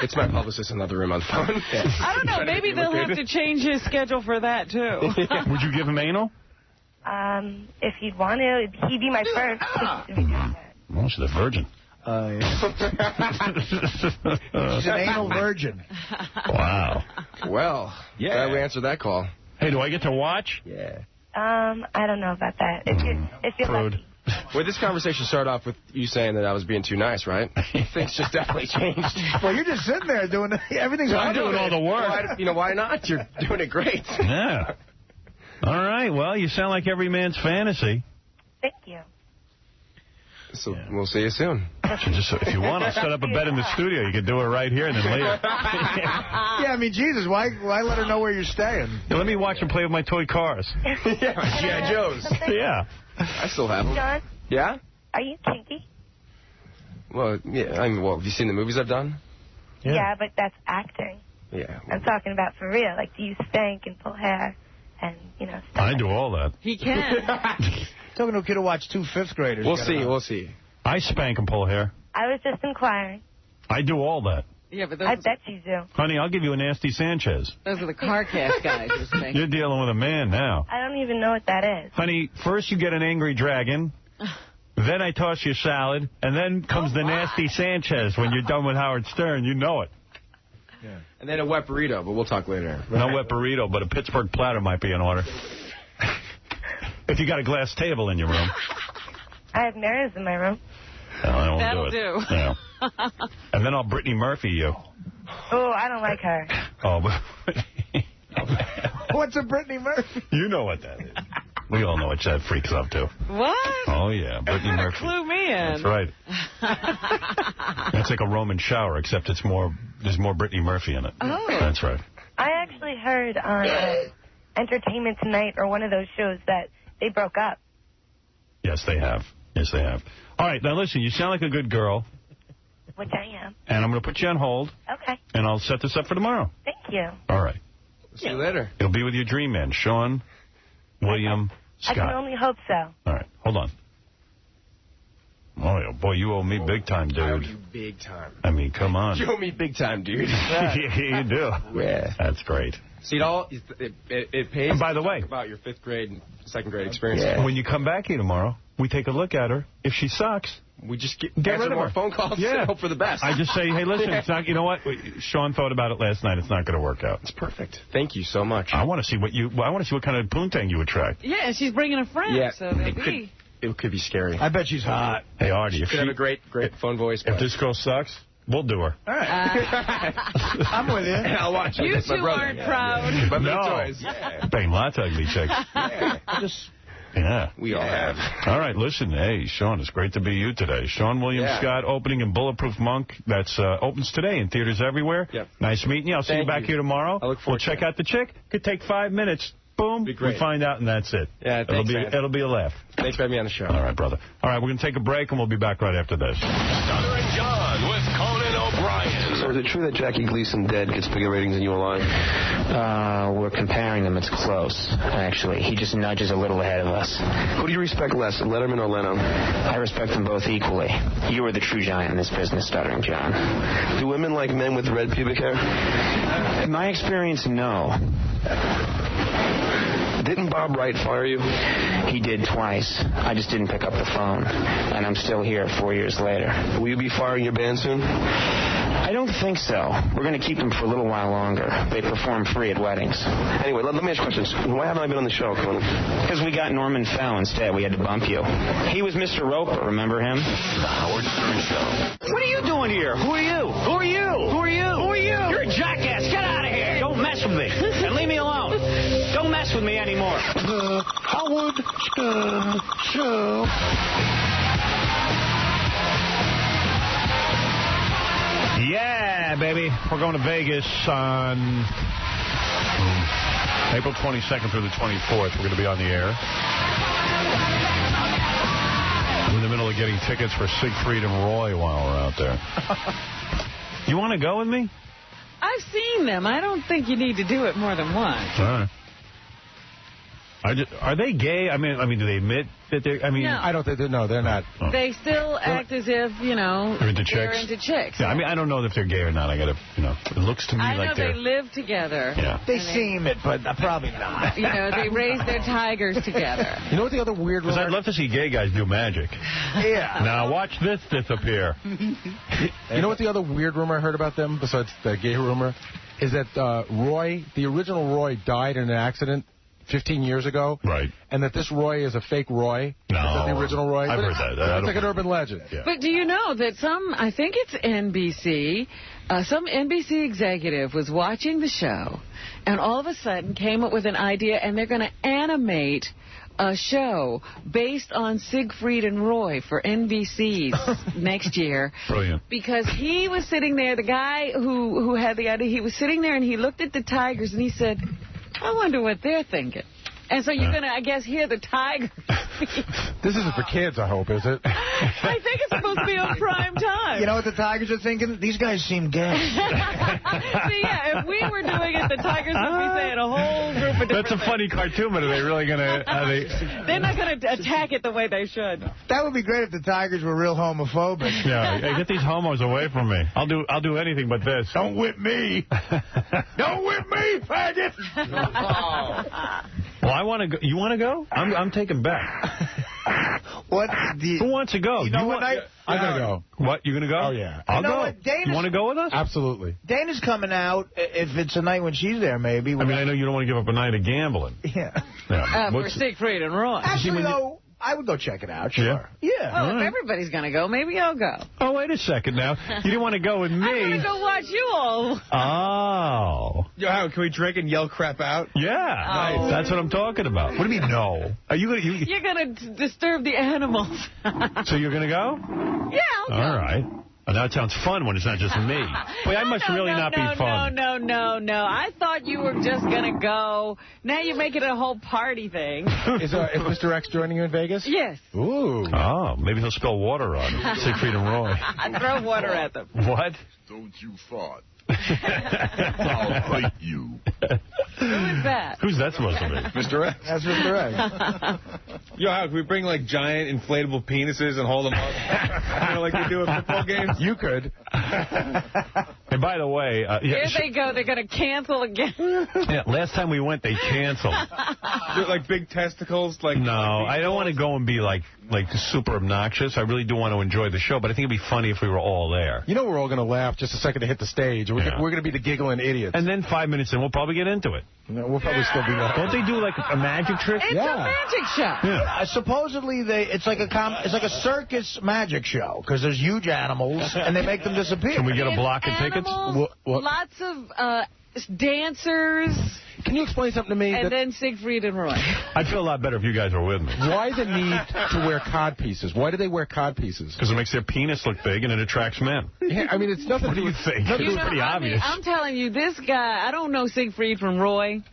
T: It's my publicist in another room on the phone.
F: I don't know. Maybe they'll have to change his schedule for that, too.
E: Would you give him anal?
V: If he'd want to, he'd be my first.
E: Well, she's a virgin.
G: She's an anal virgin.
E: Wow.
T: Well, glad we answered that call.
E: Hey, do I get to watch?
T: Yeah.
V: I don't know about that. If you're lucky.
T: Well, this conversation started off with you saying that I was being too nice, right? Things just definitely changed.
G: Well, you're just sitting there doing everything's.
E: I'm doing all the work.
T: Why not? You're doing it great.
E: Yeah. All right. Well, you sound like every man's fantasy.
V: Thank you.
T: So we'll see you soon.
E: If you want, I'll set up a bed in the studio. You can do it right here and then later.
G: Yeah, I mean, Jesus, why let her know where you're staying?
E: Yeah, let me watch and play with my toy cars.
T: Yeah, G.I. Joes.
E: Yeah.
T: I still have them.
V: John?
T: Yeah?
V: Are you kinky?
T: Well, yeah. Have you seen the movies I've done?
V: Yeah, but that's acting.
T: Yeah.
V: I'm talking about for real. Like, do you spank and pull hair and, you know, stuff.
E: I do all that.
F: He can.
G: Talking to a kid who watched 2 5th graders.
T: We'll see.
E: I spank and pull hair.
V: I was just inquiring.
E: I do all that.
F: Yeah, but
V: I bet you do.
E: Honey, I'll give you a nasty Sanchez.
F: Those are the car cast guys you're saying.
E: You're dealing with a man now.
V: I don't even know what that is.
E: Honey, first you get an angry dragon, then I toss you salad, and then comes the nasty Sanchez when you're done with Howard Stern. You know it.
T: Yeah. And then a wet burrito, but we'll talk later.
E: No wet burrito, but a Pittsburgh platter might be in order. If you got a glass table in your room.
V: I have mirrors in my room.
E: No, I won't
F: That'll
E: do it.
F: do.
E: Yeah. And then I'll Brittany Murphy you.
V: Oh, I don't like her.
E: Oh, but
G: What's a Brittany Murphy?
E: You know what that is. We all know what that freak's up to.
F: What?
E: Oh, yeah. Brittany Murphy.
F: Clue me in.
E: That's right. It's like a Roman shower, except there's more Brittany Murphy in it.
V: Oh.
E: That's right.
V: I actually heard on Entertainment Tonight or one of those shows that they broke up.
E: Yes, they have. Yes, they have. All right, now listen, you sound like a good girl.
V: Which I am.
E: And I'm going to put you on hold.
V: Okay.
E: And I'll set this up for tomorrow.
V: Thank you.
E: All right.
T: See you later.
E: It'll be with your dream man, Sean William Scott.
V: I can only hope so.
E: All right, hold on. Oh, yeah, boy, you owe me big time, dude.
T: I owe you big time.
E: I mean, come on.
T: You owe me big time, dude.
E: Yeah, you do.
T: Yeah.
E: That's great.
T: See, it pays.
E: And by the way,
T: about your 5th grade and 2nd grade experience.
E: Yeah. When you come back here tomorrow, we take a look at her. If she sucks,
T: we just get
E: rid of
T: more
E: her.
T: phone calls.
E: Yeah.
T: And hope for the best.
E: I just say, hey, listen, it's not. You know what? Sean thought about it last night. It's not going to work out.
T: It's perfect. Thank you so much.
E: I want to see what kind of poontang you attract.
F: Yeah, and she's bringing a friend.
T: Yeah.
F: So
T: It could be scary.
G: I bet she's hot.
E: Hey, Artie,
T: She could have a great phone voice.
E: If this girl sucks, we'll do her.
G: All right. I'm with you.
T: And I'll watch
F: You
T: it.
F: two aren't proud.
T: But
E: no.
T: choice.
E: Yeah. Bang lots of ugly chicks. Yeah.
T: We all have.
E: All right, listen. Hey, Sean, it's great to be you today. Sean William Scott opening in Bulletproof Monk. That's opens today in theaters everywhere.
T: Yep.
E: Nice meeting you. I'll see you back here tomorrow.
T: I look forward
E: to check out the chick. Could take 5 minutes. Boom. We find out, and that's it.
T: Yeah, thanks,
E: it'll be a laugh.
T: Thanks for having me on the show.
E: All right, brother. All right, we're going to take a break, and we'll be back right after this.
M: Donna and John with Conan O'Brien.
A: So is it true that Jackie Gleason Dead gets bigger ratings than You Alive?
D: We're comparing them. It's close, actually. He just nudges a little ahead of us.
A: Who do you respect less, Letterman or Leno?
D: I respect them both equally. You are the true giant in this business, Stuttering John.
A: Do women like men with red pubic hair?
D: In my experience, no.
A: Didn't Bob Wright fire you?
D: He did twice. I just didn't pick up the phone. And I'm still here 4 years later.
A: Will you be firing your band soon?
D: I don't think so. We're going to keep them for a little while longer. They perform free at weddings.
A: Anyway, let me ask questions. Why haven't I been on the show, Conan?
D: Because we got Norman Fell instead. We had to bump you. He was Mr. Roper, remember him?
M: The Howard Stern Show.
W: What are you doing here? Who are you? Who are you? Who are you? Who are you? You're a jackass. Get out of here. Don't mess with me. And leave me alone. Don't mess with me anymore.
M: The Howard Stern Show.
E: Yeah, baby. We're going to Vegas on April 22nd through the 24th. We're going to be on the air. I'm in the middle of getting tickets for Siegfried and Roy while we're out there. You want to go with me?
F: I've seen them. I don't think you need to do it more than once.
E: All right. Are they gay? I mean, do they admit that they're... I mean,
F: No.
I: I don't think... No, they're not.
E: Oh.
F: They still act as if, you know,
E: They're into
F: they're
E: chicks?
F: into chicks.
E: Yeah, I mean, I don't know if they're gay or not. I got to, it looks to me
F: I know
E: like
F: they
E: they're...
F: live together.
E: Yeah.
G: They seem it, but probably not.
F: You know, they raise their tigers together.
I: You know what the other weird...
E: Because I'd love to see gay guys do magic.
G: Yeah.
E: Now watch this disappear.
I: You know what the other weird rumor I heard about them, besides the gay rumor, is that Roy, the original Roy, died in an accident 15 years ago.
E: Right.
I: And that this Roy is a fake Roy.
E: No.
I: Is the original Roy.
E: I've heard that.
I: It's like an urban legend.
E: Yeah.
F: But do you know that I think it's NBC, some NBC executive was watching the show and all of a sudden came up with an idea and they're going to animate a show based on Siegfried and Roy for NBC's next year.
E: Brilliant.
F: Because he was sitting there, the guy who had the idea, he was sitting there and he looked at the tigers and he said, I wonder what they're thinking. And so you're going to, I guess, hear the tiger.
I: This isn't for kids, I hope, is it?
F: I think it's supposed to be on prime time.
G: You know what the Tigers are thinking? These guys seem gay.
F: See, yeah, if we were doing it, the Tigers would be saying a whole group of different
E: That's a funny cartoon, but are they really going to...
F: They're not going to attack it the way they should.
G: That would be great if the Tigers were real homophobic.
E: Yeah, hey, get these homos away from me. I'll do anything but this.
I: Don't whip me. Don't whip me, faggot.
E: Well, I want to go. You want to go? I'm taking Beth. Who wants to go?
G: You know what?
I: I'm going to go.
E: What? You going to go?
I: Oh, yeah.
E: I'll go.
G: What?
E: You want to go with us?
I: Absolutely.
G: Dana's coming out if it's a night when she's there, maybe.
E: I mean, I know you don't want to give up a night of gambling.
G: Yeah.
F: For Siegfried and Roy.
G: Actually, though, I would go check it out, sure.
E: Yeah.
F: Well, if everybody's going to go, maybe I'll go.
E: Oh, wait a second now. You didn't want to go with me.
F: I'm going to go watch you all.
E: Oh.
J: Yo, Howard, can we drink and yell crap out?
E: Yeah. Nice. That's what I'm talking about. What do you mean, no? Are you going to...
F: You're going to disturb the animals.
E: So you're going to go?
F: Yeah, I'll go.
E: All right. Oh, that sounds fun when it's not just me. Boy, I must really not be fun.
F: No. I thought you were just going to go. Now you're making it a whole party thing.
I: Is Mr. X joining you in Vegas?
F: Yes.
I: Ooh.
E: Oh, maybe he'll spill water on Siegfried and Roy.
F: Throw water at them.
E: What?
H: Don't you fart. I'll bite you.
F: Who is that?
E: Who's that supposed to be?
J: Mr. X.
I: That's Mr. X.
J: Yo, Howard, can we bring, like, giant inflatable penises and hold them up? Like we do at football games?
I: You could.
E: And by the way...
F: Here they go. They're going to cancel again.
E: Yeah, last time we went, they canceled.
J: Like big testicles? Like
E: no, I don't want to go and be, like super obnoxious. I really do want to enjoy the show, but I think it'd be funny if we were all there.
I: You know we're all going to laugh just a second to hit the stage. We're going to be the giggling idiots.
E: And then 5 minutes in, we'll probably get into it.
I: No, we'll probably still be laughing.
E: Don't they do, like, a magic trick?
F: It's a magic show.
E: Yeah.
G: Supposedly, it's like a circus magic show, because there's huge animals, and they make them disappear.
E: Can we get a block of tickets?
F: Lots of dancers.
I: Can you explain something to me?
F: And then Siegfried and Roy.
E: I'd feel a lot better if you guys were with me.
I: Why the need to wear cod pieces? Why do they wear cod pieces?
E: Because it makes their penis look big and it attracts men.
I: Yeah, I mean, it's nothing.
E: What do you think? It's pretty obvious.
F: I'm telling you, this guy, I don't know Siegfried from Roy,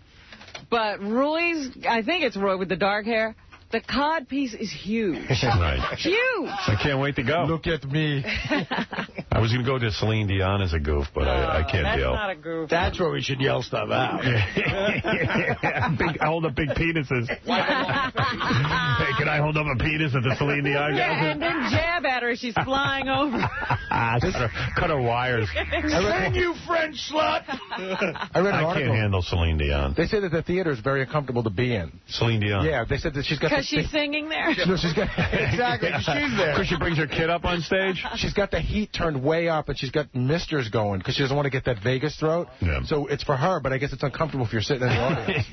F: but I think it's Roy with the dark hair. The cod piece is huge.
E: Right.
F: Huge.
E: I can't wait to go.
I: Look at me.
E: I was going to go to Celine Dion as a goof, but I can't deal.
F: That's not a goof.
G: That's where we should yell stuff out.
E: I hold up big penises. Hey, can I hold up a penis at the Celine Dion?
F: Yeah, and then jab at her as she's flying over.
E: Cut her wires.
G: Can you French slut?
I: I read an article.
E: I can't handle Celine Dion.
I: They say that the theater is very uncomfortable to be in.
E: Celine Dion?
I: Yeah, they said that she's got...
F: Because she's singing there?
I: No, she's got...
G: Exactly, she's there.
E: Because she brings her kid up on stage?
I: She's got the heat turned way up, and she's got misters going, because she doesn't want to get that Vegas throat. Yeah. So it's for her, but I guess it's uncomfortable if you're sitting in the audience.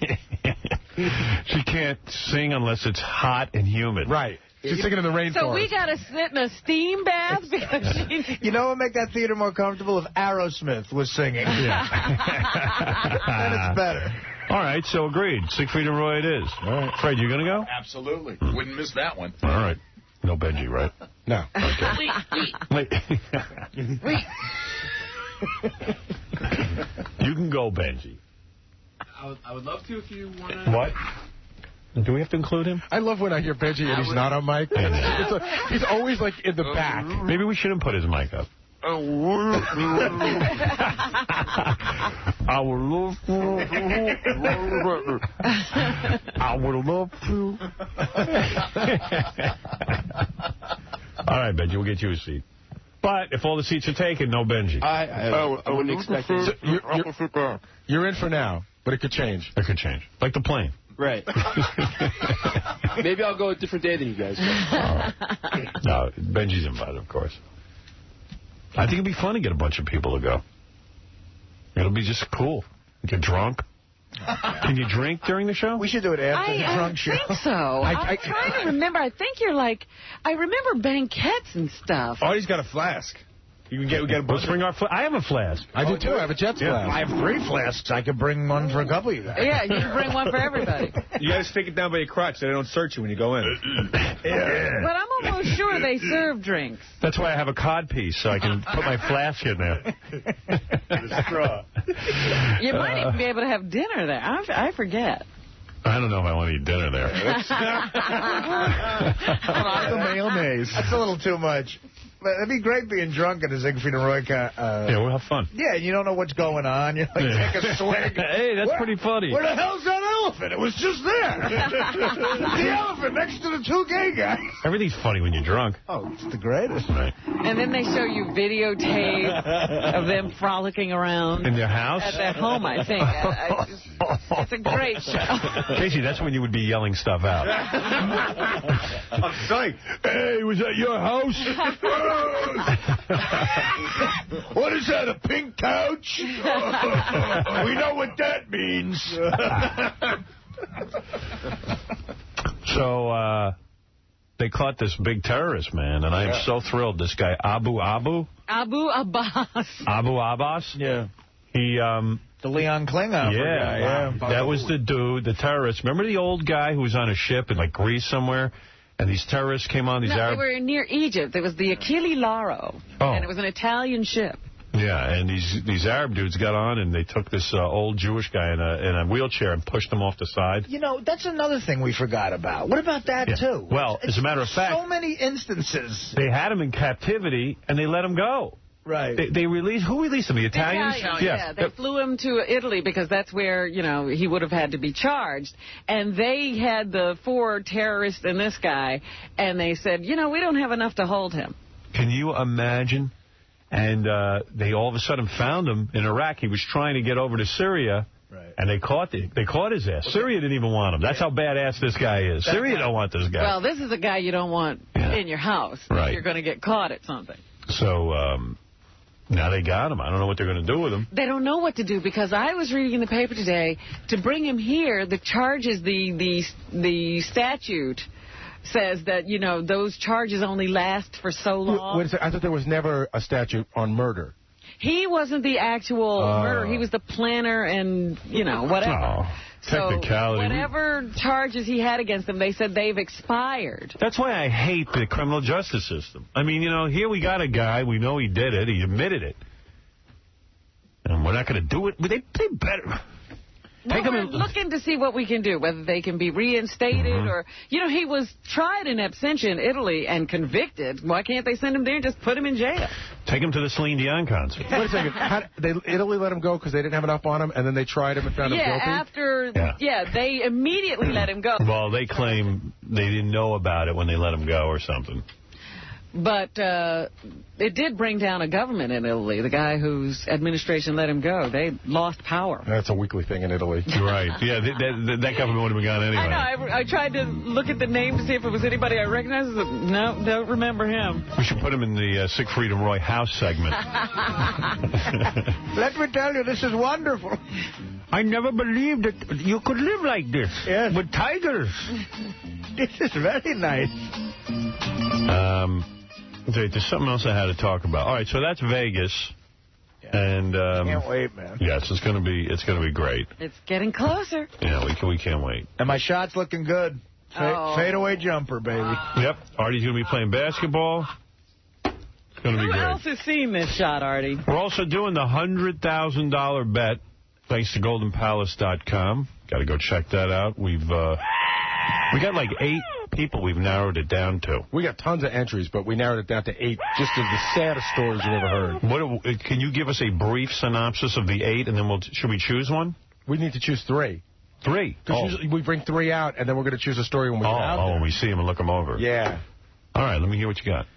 E: She can't sing unless it's hot and humid.
I: Right. She's singing in the rainforest.
F: So we got to sit in a steam bath? Because
G: you know what would make that theater more comfortable? If Aerosmith was singing.
E: Yeah.
G: Then it's better.
E: All right, so agreed. Siegfried and Roy it is. All right. Fred, you going to go?
H: Absolutely. Wouldn't miss that one.
E: All right. No Benji, right?
I: No.
E: Okay. Wait. You can go, Benji.
T: I would love to if you want to.
E: What? Do we have to include him?
I: I love when I hear Benji and he's not on mic. He's always, like, in the back.
E: Maybe we shouldn't put his mic up. I would love to. I would love to. All right, Benji, we'll get you a seat. But if all the seats are taken, no Benji.
T: I wouldn't expect it.
I: You're in for now, but it could change.
E: It could change. Like the plane.
T: Right. Maybe I'll go a different day than you guys.
E: No, Benji's invited, of course. I think it'd be fun to get a bunch of people to go. It'll be just cool. Get drunk. Can you drink during the show?
G: We should do it after the drunk show.
F: I think so. I'm trying to remember. I think you're like, I remember banquets and stuff.
J: Artie's got a flask. You can get a
E: Let's bring our I have a flask.
I: I do, too. I have a Jets flask.
G: I have 3 flasks. I could bring one for a couple of you guys.
F: Yeah, you can bring one for everybody.
J: You got to stick it down by your crotch so they don't search you when you go in.
E: Yeah.
F: But I'm almost sure they serve drinks.
E: That's why I have a cod piece, so I can put my flask in there.
F: You might even be able to have dinner there. I forget.
E: I don't know if I want to eat dinner there.
G: The mayonnaise. That's a little too much. But it'd be great being drunk at a Siegfried and Roy
E: yeah, we'll have fun.
G: Yeah, you don't know what's going on. You take a swig.
R: Hey, that's pretty funny.
G: Where the hell's that elephant? It was just there. The elephant next to the two gay guys.
E: Everything's funny when you're drunk.
G: Oh, it's the greatest.
E: Right.
F: And then they show you videotape of them frolicking around.
E: In their house?
F: At their home, I think. It's a great show.
E: Casey, that's when you would be yelling stuff out.
J: I'm psyched.
E: Hey, was that your house?
G: What is that, a pink couch? We know what that means.
E: So, they caught this big terrorist, man, and I am so thrilled. This guy, Abu
F: Abbas.
E: Abu Abbas?
G: Yeah.
E: He,
G: the Leon Klinghoffer guy.
E: Yeah. That was the dude, the terrorist. Remember the old guy who was on a ship in, like, Greece somewhere? And these terrorists came on, these Arab...
F: they were near Egypt. It was the Achille Lauro.
E: Oh.
F: And it was an Italian ship.
E: Yeah, and these Arab dudes got on, and they took this old Jewish guy in a wheelchair and pushed him off the side.
G: You know, that's another thing we forgot about. What about that, too?
E: Well, as a matter of fact...
G: so many instances.
E: They had him in captivity, and they let him go.
G: Right.
E: They released... Who released him? The Italians?
F: Yeah. They flew him to Italy because that's where, you know, he would have had to be charged. And they had the 4 terrorists and this guy, and they said, you know, we don't have enough to hold him.
E: Can you imagine? And they all of a sudden found him in Iraq. He was trying to get over to Syria, and they caught his ass. Syria didn't even want him. That's how badass this guy is. Syria don't want this guy.
F: Well, this is a guy you don't want in your house.
E: Right.
F: You're going to get caught at something.
E: So... now they got him. I don't know what they're going to do with him.
F: They don't know what to do because I was reading in the paper today to bring him here. The charges, the statute says that, you know, those charges only last for so long.
I: Wait a second. I thought there was never a statute on murder.
F: He wasn't the actual murderer. He was the planner and, you know, whatever.
E: Oh, technicality.
F: So whatever charges he had against him, they said they've expired.
E: That's why I hate the criminal justice system. I mean, you know, here we got a guy. We know he did it. He admitted it. And we're not going to do it. They better...
F: Well, we're looking to see what we can do, whether they can be reinstated or... You know, he was tried in absentia in Italy and convicted. Why can't they send him there and just put him in jail?
E: Take him to the Celine Dion concert.
I: Wait a second. Italy let him go because they didn't have enough on him, and then they tried him and found him guilty?
F: They immediately let him go.
E: Well, they claim they didn't know about it when they let him go or something.
F: But it did bring down a government in Italy. The guy whose administration let him go, they lost power.
I: That's a weekly thing in Italy.
E: Right. Yeah, that government would have been gone anyway.
F: I know. I tried to look at the name to see if it was anybody I recognized. No, don't remember him.
E: We should put him in the Siegfried and Roy house segment.
G: Let me tell you, this is wonderful.
R: I never believed that you could live like this with tigers.
G: This is very nice.
E: There's something else I had to talk about. All right, so that's Vegas, and
G: can't wait, man.
E: Yes, it's gonna be great.
F: It's getting closer.
E: Yeah, we can't wait.
G: And my shot's looking good. Fadeaway jumper, baby.
E: Yep, Artie's gonna be playing basketball. It's gonna be great.
F: Who else has seen this shot, Artie?
E: We're also doing the $100,000 bet, thanks to GoldenPalace.com. Got to go check that out. We got like 8 people we've narrowed it down to.
I: We got tons of entries, but we narrowed it down to 8, just of the saddest stories you've ever heard.
E: Can you give us a brief synopsis of the 8, and then should we choose one?
I: We need to choose 3.
E: 3?
I: Because usually we bring 3 out, and then we're going to choose a story when we get out there.
E: when we see them and look them over.
I: Yeah.
E: All right, let me hear what you got.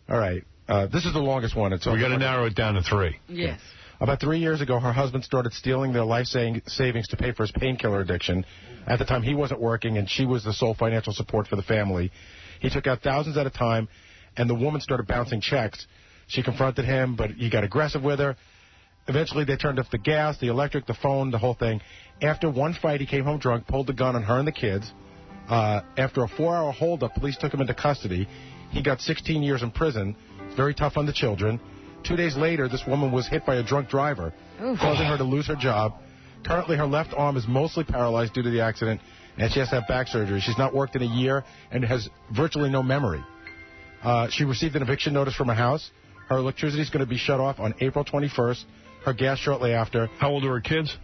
I: All right. This is the longest one.
E: We got to narrow it down to 3.
F: Yes.
I: About 3 years ago, her husband started stealing their life savings to pay for his painkiller addiction. At the time, he wasn't working, and she was the sole financial support for the family. He took out thousands at a time, and the woman started bouncing checks. She confronted him, but he got aggressive with her. Eventually, they turned off the gas, the electric, the phone, the whole thing. After one fight, he came home drunk, pulled the gun on her and the kids. After a 4-hour holdup, police took him into custody. He got 16 years in prison. It's very tough on the children. 2 days later, this woman was hit by a drunk driver, causing her to lose her job. Currently, her left arm is mostly paralyzed due to the accident, and she has to have back surgery. She's not worked in a year and has virtually no memory. She received an eviction notice from her house. Her electricity is going to be shut off on April 21st. Her gas shortly after.
E: How old are her kids?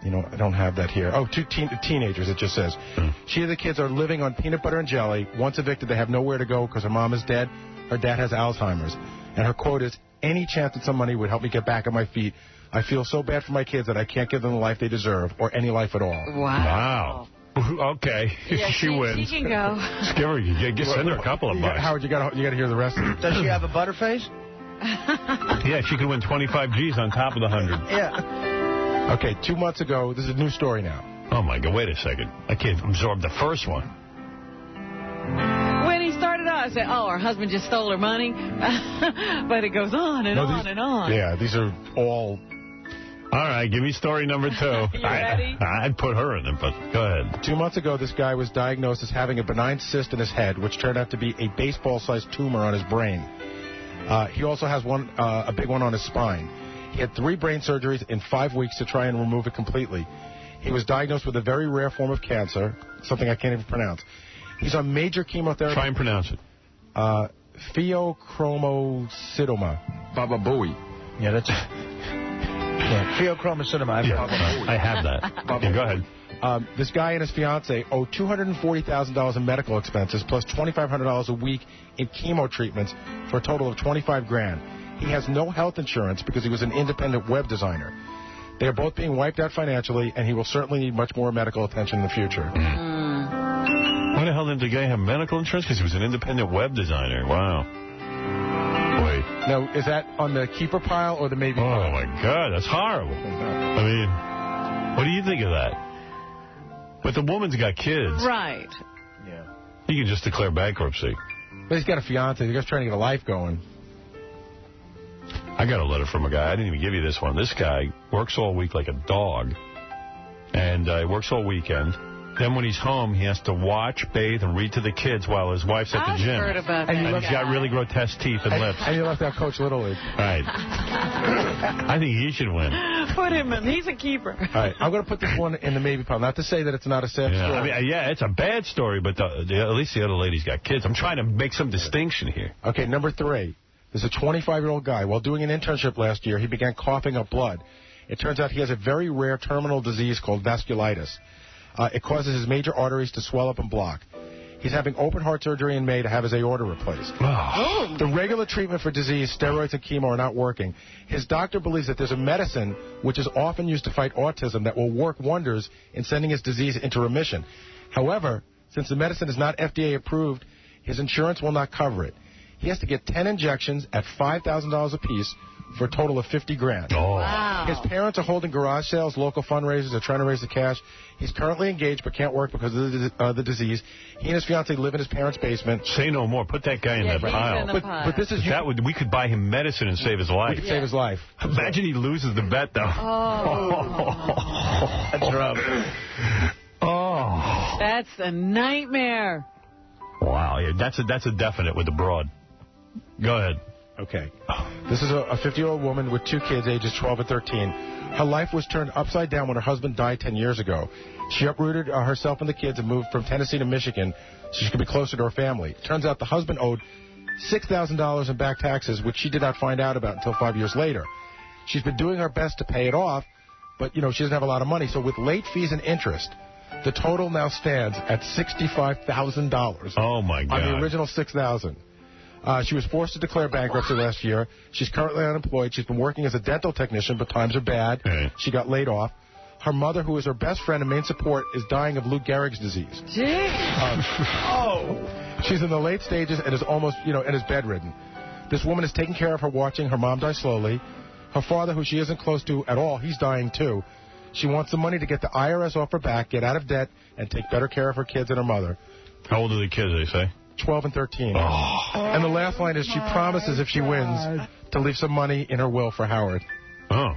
I: I don't have that here. Oh, two teenagers, it just says. She and the kids are living on peanut butter and jelly. Once evicted, they have nowhere to go because her mom is dead. Her dad has Alzheimer's. And her quote is, any chance that some money would help me get back on my feet. I feel so bad for my kids that I can't give them the life they deserve or any life at all.
F: Wow.
E: Okay,
F: yeah,
E: she wins.
F: She can go.
E: Give her, send her a couple of bucks.
I: Howard, you got to hear the rest of it.
G: Does she have a butterface?
E: Yeah, she could win 25 G's on top of the 100.
G: Yeah.
I: Okay, 2 months ago, this is a new story now.
E: Oh, my God, wait a second. I can't absorb the first one.
F: When he started out, I said, oh, her husband just stole her money. But it goes on and on and on.
I: Yeah, these are all...
E: All right, give me story number 2.
F: You ready?
E: I'd put her in it, but go ahead.
I: 2 months ago, this guy was diagnosed as having a benign cyst in his head, which turned out to be a baseball-sized tumor on his brain. He also has a big one on his spine. He had 3 brain surgeries in 5 weeks to try and remove it completely. He was diagnosed with a very rare form of cancer, something I can't even pronounce. He's on major chemotherapy.
E: Try and pronounce it.
I: Pheochromocytoma. Baba Booey.
G: Yeah, that's... Pheochromocytoma.
E: I have that. Yeah, go ahead.
I: This guy and his fiance owe $240,000 in medical expenses plus $2,500 a week in chemo treatments for a total of $25,000. He has no health insurance because he was an independent web designer. They are both being wiped out financially, and he will certainly need much more medical attention in the future.
E: Why the hell didn't the guy have medical insurance? Because he was an independent web designer. Wow. Wait.
I: Now, is that on the keeper pile or the maybe pile?
E: Oh, my God, that's horrible. I mean, what do you think of that? But the woman's got kids.
F: Right.
I: Yeah.
E: He can just declare bankruptcy.
I: But he's got a fiance. He's just trying to get a life going.
E: I got a letter from a guy. I didn't even give you this one. This guy works all week like a dog. And he works all weekend. Then when he's home, he has to watch, bathe, and read to the kids while his wife's at the gym.
F: I've heard about
E: and
F: that
E: he's got really grotesque teeth and lips.
I: And you left out Coach Little League.
E: Right. I think he should win.
F: Put him in. He's a keeper.
I: All right. I'm going to put this one in the maybe pile. Not to say that it's not a sad story.
E: I mean, yeah, it's a bad story, but at least the other lady's got kids. I'm trying to make some distinction here.
I: Okay, number 3. There's a 25-year-old guy. While doing an internship last year, he began coughing up blood. It turns out he has a very rare terminal disease called vasculitis. It causes his major arteries to swell up and block. He's having open heart surgery in May to have his aorta replaced.
E: Oh.
I: The regular treatment for disease, steroids and chemo, are not working. His doctor believes that there's a medicine which is often used to fight autism that will work wonders in sending his disease into remission. However, since the medicine is not FDA approved, his insurance will not cover it. He has to get 10 injections at $5,000 apiece for a total of $50,000.
E: Oh.
F: Wow.
I: His parents are holding garage sales, local fundraisers. They're trying to raise the cash. He's currently engaged but can't work because of the disease. He and his fiancée live in his parents' basement.
E: Say no more. Put that guy in that pile.
I: But this is...
E: we could buy him medicine and save his life.
I: We could save his life.
E: Imagine he loses the bet, though.
F: Oh.
G: That's rough.
E: Oh.
F: That's a nightmare.
E: Wow. Yeah, that's a definite with the broad. Go ahead.
I: Okay. This is a 50-year-old woman with 2 kids, ages 12 and 13. Her life was turned upside down when her husband died 10 years ago. She uprooted herself and the kids and moved from Tennessee to Michigan so she could be closer to her family. Turns out the husband owed $6,000 in back taxes, which she did not find out about until 5 years later. She's been doing her best to pay it off, but, she doesn't have a lot of money. So with late fees and interest, the total now stands at $65,000.
E: Oh, my God.
I: On the original $6,000. She was forced to declare bankruptcy last year. She's currently unemployed. She's been working as a dental technician, but times are bad. She got laid off. Her mother, who is her best friend and main support, is dying of Lou Gehrig's disease. She's in the late stages and is almost, and is bedridden. This woman is taking care of her, watching her mom die slowly. Her father, who she isn't close to at all, he's dying too. She wants the money to get the IRS off her back, get out of debt, and take better care of her kids and her mother.
E: How old are the kids, they say?
I: 12 and 13.
E: Oh.
I: And the last line is she promises if she wins to leave some money in her will for Howard.
E: Oh.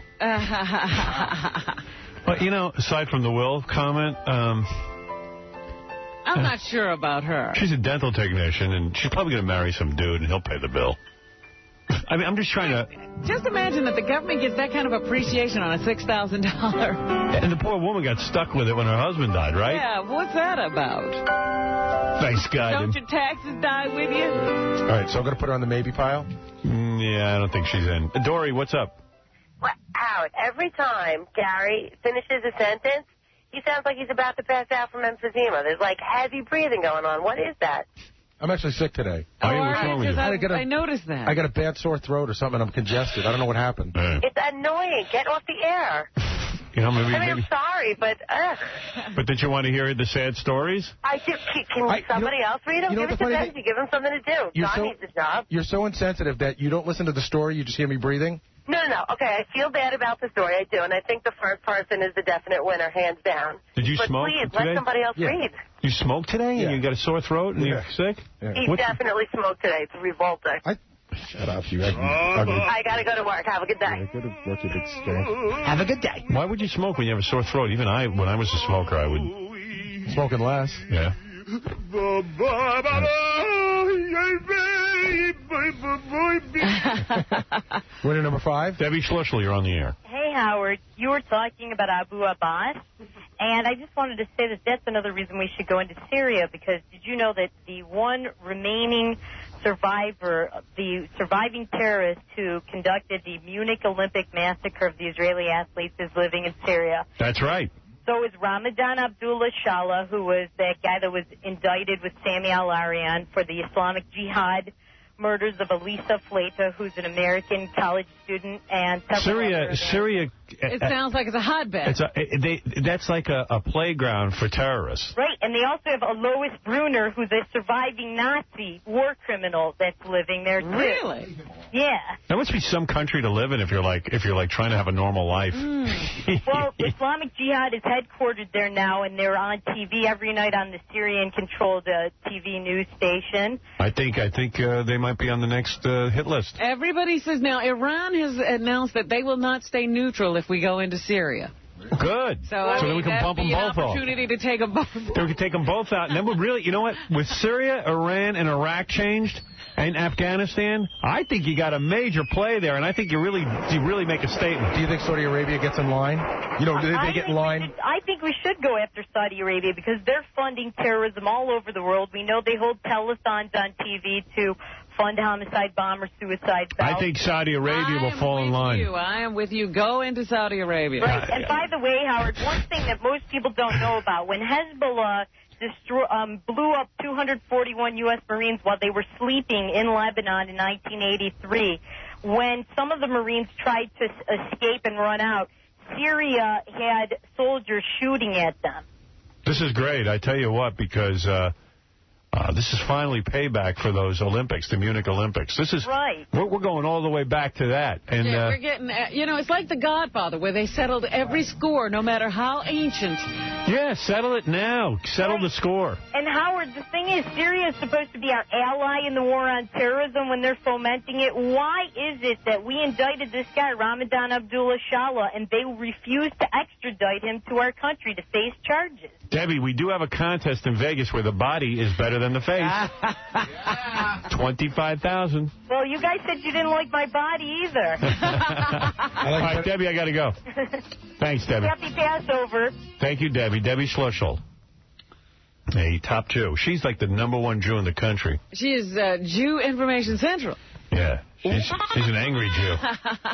E: But, aside from the will comment,
F: I'm not sure about her.
E: She's a dental technician, and she's probably going to marry some dude, and he'll pay the bill. I mean, I'm just trying to...
F: Just imagine that the government gets that kind of appreciation on a $6,000.
E: And the poor woman got stuck with it when her husband died, right?
F: Yeah, what's that about?
E: Nice guy.
F: Don't your taxes die with you?
I: All right, so I'm going to put her on the maybe pile?
E: Yeah, I don't think she's in. Dory, what's up?
P: Well, Howard,
K: Howard, every time Gary finishes a sentence, he sounds like he's about to pass out from emphysema. There's like heavy breathing going on. What is that?
I: I'm actually sick today.
F: Oh, I noticed that.
I: I got a bad sore throat or something. I'm congested. I don't know what happened.
K: It's annoying. Get off the air.
E: You know, maybe.
K: I'm sorry, but...
E: But did you want to hear the sad stories?
K: Can somebody else read them? Give it to Betsy. Give him something to do. John needs a job.
I: You're so insensitive that you don't listen to the story. You just hear me breathing?
K: No. Okay, I feel bad about the story. I do, and I think the first person is the definite winner, hands down.
E: Did you smoke
K: please,
E: today?
K: let somebody else read.
E: You smoked today and you got a sore throat and you're sick?
K: He definitely smoked today. It's revolting.
I: Shut up, you ugly.
K: I got to go to work. Have a good day.
I: Go to work, you big stink.
G: Have a good day.
E: Why would you smoke when you have a sore throat? Even when I was a smoker, I would.
I: Smoking less.
E: Yeah.
I: Winner number 5.
E: Debbie Schlussel, you're on the air.
L: Hey, Howard. You were talking about Abu Abbas, and I just wanted to say that that's another reason we should go into Syria, because did you know that the one remaining survivor, the surviving terrorist who conducted the Munich Olympic massacre of the Israeli athletes, is living in Syria?
E: That's right.
L: So is Ramadan Abdullah Shala, who was that guy that was indicted with Sami al-Arian for the Islamic Jihad murders of Elisa Fleta, who's an American college student, and
E: Syria.
F: It sounds like it's a hotbed.
E: That's like a playground for terrorists.
L: Right, and they also have Alois Brunner, who's a surviving Nazi war criminal that's living there too.
F: Really?
L: Yeah.
E: That must be some country to live in if you're like trying to have a normal life.
L: Well, Islamic Jihad is headquartered there now, and they're on TV every night on the Syrian-controlled TV news station.
E: I think they might be on the next hit list.
F: Everybody says now Iran has announced that they will not stay neutral if we go into Syria.
E: Good. So then we can bump them both off.
F: Opportunity to take them both.
E: Then we can take them both out, and then we'll really, you know what? With Syria, Iran, and Iraq changed, and Afghanistan, I think you got a major play there, and I think you really make a statement.
I: Do you think Saudi Arabia gets in line? You know, do they get in line?
L: I think we should go after Saudi Arabia because they're funding terrorism all over the world. We know they hold telethons on TV to fund homicide bombers, suicide cells.
E: I think Saudi Arabia will fall in line.
F: I am with you. Go into Saudi Arabia.
L: Right. And by the way, Howard, one thing that most people don't know about, when Hezbollah blew up 241 U.S. Marines while they were sleeping in Lebanon in 1983, when some of the Marines tried to escape and run out, Syria had soldiers shooting at them.
E: This is great. I tell you what, because this is finally payback for those Olympics, the Munich Olympics. This is
L: right.
E: We're going all the way back to that. And
F: we're getting, it's like The Godfather, where they settled every score, no matter how ancient.
E: Yeah, settle it now. Settle the score.
L: And Howard, the thing is, Syria is supposed to be our ally in the war on terrorism when they're fomenting it. Why is it that we indicted this guy, Ramadan Abdullah Shala, and they refused to extradite him to our country to face charges?
E: Debbie, we do have a contest in Vegas where the body is better than the face. 25,000.
L: Well, you guys said you didn't like my body either.
E: All right, Debbie, I got to go. Thanks, Debbie.
L: Happy Passover.
E: Thank you, Debbie. Debbie Schlussel. A top Jew. She's like the #1 Jew in the country.
F: She is Jew Information Central.
E: Yeah, she's an angry Jew.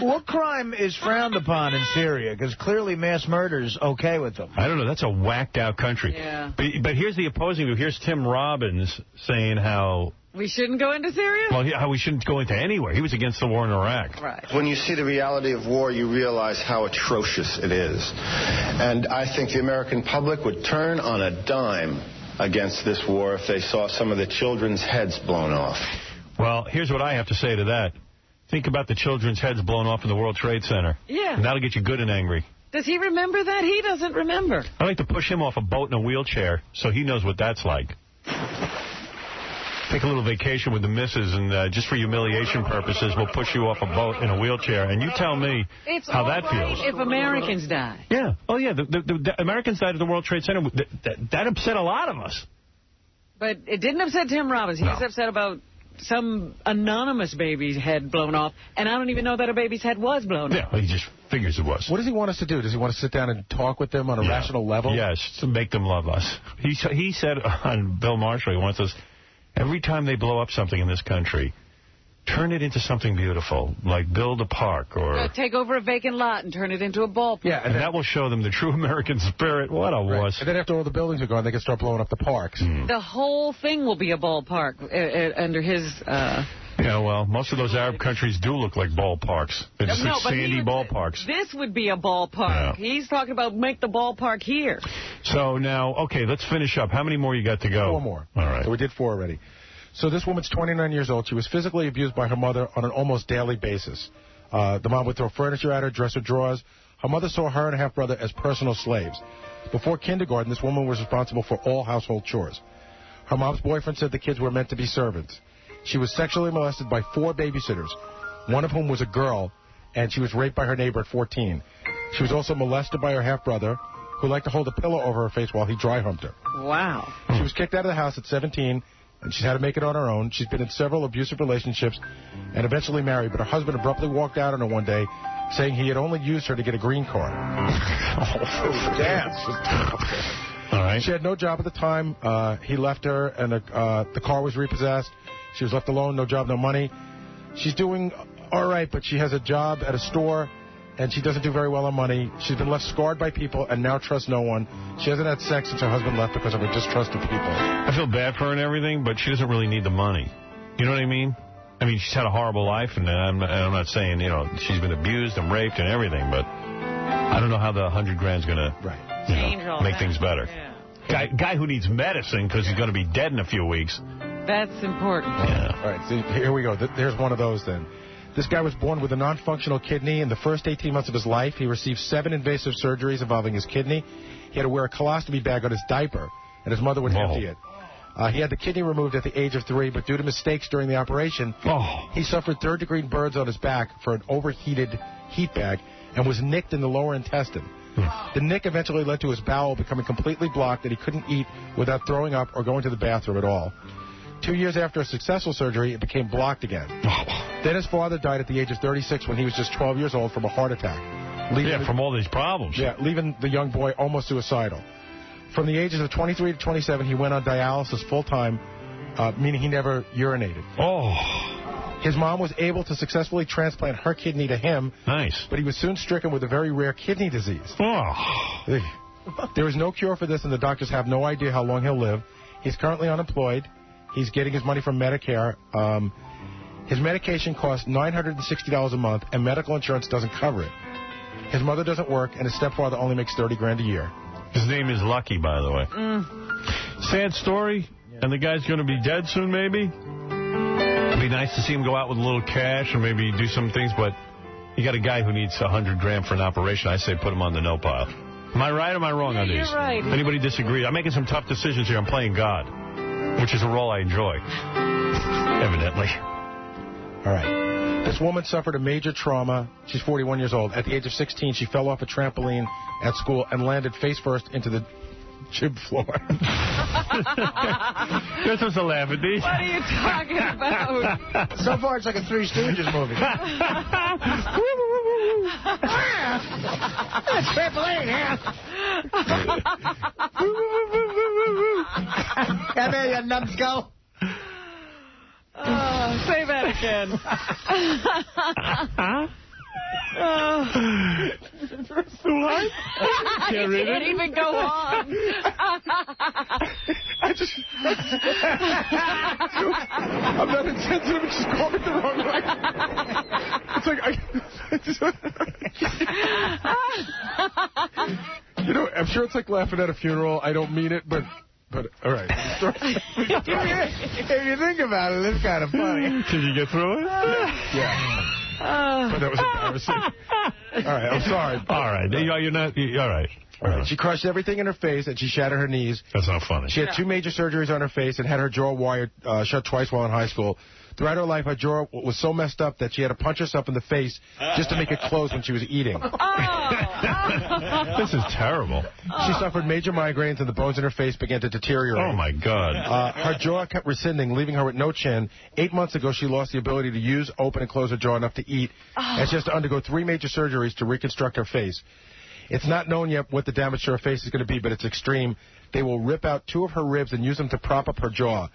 G: What crime is frowned upon in Syria? Because clearly mass murder's okay with them.
E: I don't know. That's a whacked-out country.
F: Yeah.
E: But here's the opposing view. Here's Tim Robbins saying how...
F: We shouldn't go into Syria?
E: Well, how we shouldn't go into anywhere. He was against the war in Iraq.
F: Right.
O: When you see the reality of war, you realize how atrocious it is. And I think the American public would turn on a dime against this war if they saw some of the children's heads blown off.
E: Well, here's what I have to say to that. Think about the children's heads blown off in the World Trade Center.
F: Yeah.
E: And that'll get you good and angry.
F: Does he remember that? He doesn't remember.
E: I'd like to push him off a boat in a wheelchair so he knows what that's like. Take a little vacation with the missus, and just for humiliation purposes, we'll push you off a boat in a wheelchair, and you tell me how that feels.
F: If Americans die.
E: Yeah. Oh, yeah. The Americans died at the World Trade Center. That upset a lot of us.
F: But it didn't upset Tim Robbins. He was upset about some anonymous baby's head blown off, and I don't even know that a baby's head was blown off.
E: Yeah, he just figures it was.
I: What does he want us to do? Does he want to sit down and talk with them on a rational level?
E: Yes, to make them love us. He said on Bill Marshall, he wants us, every time they blow up something in this country,
C: turn it into something beautiful, like build a park or...
F: take over a vacant lot and turn it into a ballpark.
C: Yeah, and that will show them the true American spirit. What a wuss.
I: And then after all the buildings are gone, they can start blowing up the parks.
F: The whole thing will be a ballpark under his...
C: Yeah, well, most of those Arab countries do look like ballparks. They're just like sandy ballparks.
F: This would be a ballpark. Yeah. He's talking about make the ballpark here.
C: So now, okay, let's finish up. How many more you got to go?
I: 4 more.
C: All right.
I: So we did 4 already. So this woman's 29 years old. She was physically abused by her mother on an almost daily basis. The mom would throw furniture at her, dress her drawers. Her mother saw her and a half-brother as personal slaves. Before kindergarten, this woman was responsible for all household chores. Her mom's boyfriend said the kids were meant to be servants. She was sexually molested by 4 babysitters, one of whom was a girl, and she was raped by her neighbor at 14. She was also molested by her half-brother, who liked to hold a pillow over her face while he dry humped her.
F: Wow.
I: She was kicked out of the house at 17, and she's had to make it on her own. She's been in several abusive relationships and eventually married, but her husband abruptly walked out on her one day, saying he had only used her to get a green card.
C: Oh, damn. All right.
I: She had no job at the time. He left her, and the car was repossessed. She was left alone, no job, no money. She's doing all right, but she has a job at a store, and she doesn't do very well on money. She's been left scarred by people and now trusts no one. She hasn't had sex since her husband left because of her distrust of people.
C: I feel bad for her and everything, but she doesn't really need the money. You know what I mean? I mean, she's had a horrible life, and I'm not saying, she's been abused and raped and everything, but I don't know how the $100 grand's going to make things better. Yeah. Guy who needs medicine because he's going to be dead in a few weeks.
F: That's important.
C: Yeah.
I: All right, so here we go. There's one of those then. This guy was born with a non-functional kidney. In the first 18 months of his life, he received 7 invasive surgeries involving his kidney. He had to wear a colostomy bag on his diaper, and his mother would empty it. He had the kidney removed at the age of 3, but due to mistakes during the operation, he suffered third-degree burns on his back for an overheated heat bag and was nicked in the lower intestine. The nick eventually led to his bowel becoming completely blocked, and he couldn't eat without throwing up or going to the bathroom at all. 2 years after a successful surgery, it became blocked again. Then his father died at the age of 36 when he was just 12 years old from a heart attack.
C: From all these problems.
I: Yeah, leaving the young boy almost suicidal. From the ages of 23 to 27, he went on dialysis full-time, meaning he never urinated. His mom was able to successfully transplant her kidney to him.
C: Nice.
I: But he was soon stricken with a very rare kidney disease. There is no cure for this, and the doctors have no idea how long he'll live. He's currently unemployed. He's getting his money from Medicare. His medication costs $960 a month, and medical insurance doesn't cover it. His mother doesn't work, and his stepfather only makes $30,000 a year.
C: His name is Lucky, by the way. Sad story, and the guy's going to be dead soon, maybe. It'd be nice to see him go out with a little cash and maybe do some things, but you got a guy who needs $100,000 for an operation. I say put him on the no pile. Am I right or am I wrong on these?
F: You're right.
C: Anybody disagree? I'm making some tough decisions here. I'm playing God, which is a role I enjoy, evidently.
I: All right. This woman suffered a major trauma. She's 41 years old. At the age of 16, she fell off a trampoline at school and landed face first into the gym floor.
C: This was a laugh at these.
F: What are you talking about?
G: So far, it's like a Three Stooges movie. Trampoline, yeah. Come here, you numbskull.
F: Say that again.
C: What?
F: Can't even go on.
I: I'm not insensitive. It's just called it the wrong way. It's like I'm sure it's like laughing at a funeral. I don't mean it, but all right.
G: If you think about it, it's kind of funny.
C: Did you get through it?
I: Yeah. But that was embarrassing. All right, I'm sorry.
C: All right. You're not... All right.
I: All right. She crushed everything in her face, and she shattered her knees.
C: That's not funny.
I: She had 2 major surgeries on her face and had her jaw wired shut twice while in high school. Throughout her life, her jaw was so messed up that she had to punch herself in the face just to make it close when she was eating.
C: This is terrible.
I: She suffered major migraines, and the bones in her face began to deteriorate.
C: Oh, my God.
I: Her jaw kept rescinding, leaving her with no chin. 8 months ago, she lost the ability to use, open, and close her jaw enough to eat, and she has to undergo 3 major surgeries to reconstruct her face. It's not known yet what the damage to her face is going to be, but it's extreme. They will rip out 2 of her ribs and use them to prop up her jaw.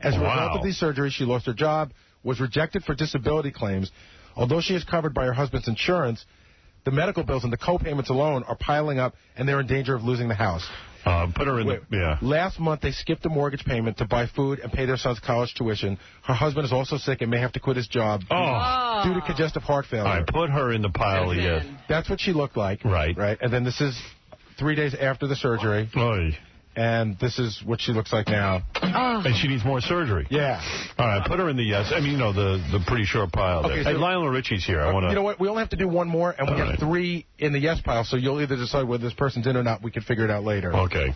I: As a result of these surgeries, she lost her job, was rejected for disability claims. Although she is covered by her husband's insurance, the medical bills and the co-payments alone are piling up, and they're in danger of losing the house.
C: Put her in
I: Last month, they skipped a mortgage payment to buy food and pay their son's college tuition. Her husband is also sick and may have to quit his job due to congestive heart failure.
C: All right, put her in the pile of yes.
I: That's what she looked like.
C: Right.
I: And then this is 3 days after the surgery.
C: Oy.
I: And this is what she looks like now.
C: And she needs more surgery.
I: Yeah.
C: All right, put her in the yes. I mean, the pretty short pile there.
I: Okay,
C: Hey,
I: so
C: Lionel Richie's here.
I: You know what? We only have to do one more, and we get 3 in the yes pile, so you'll either decide whether this person's in or not. We can figure it out later.
C: Okay.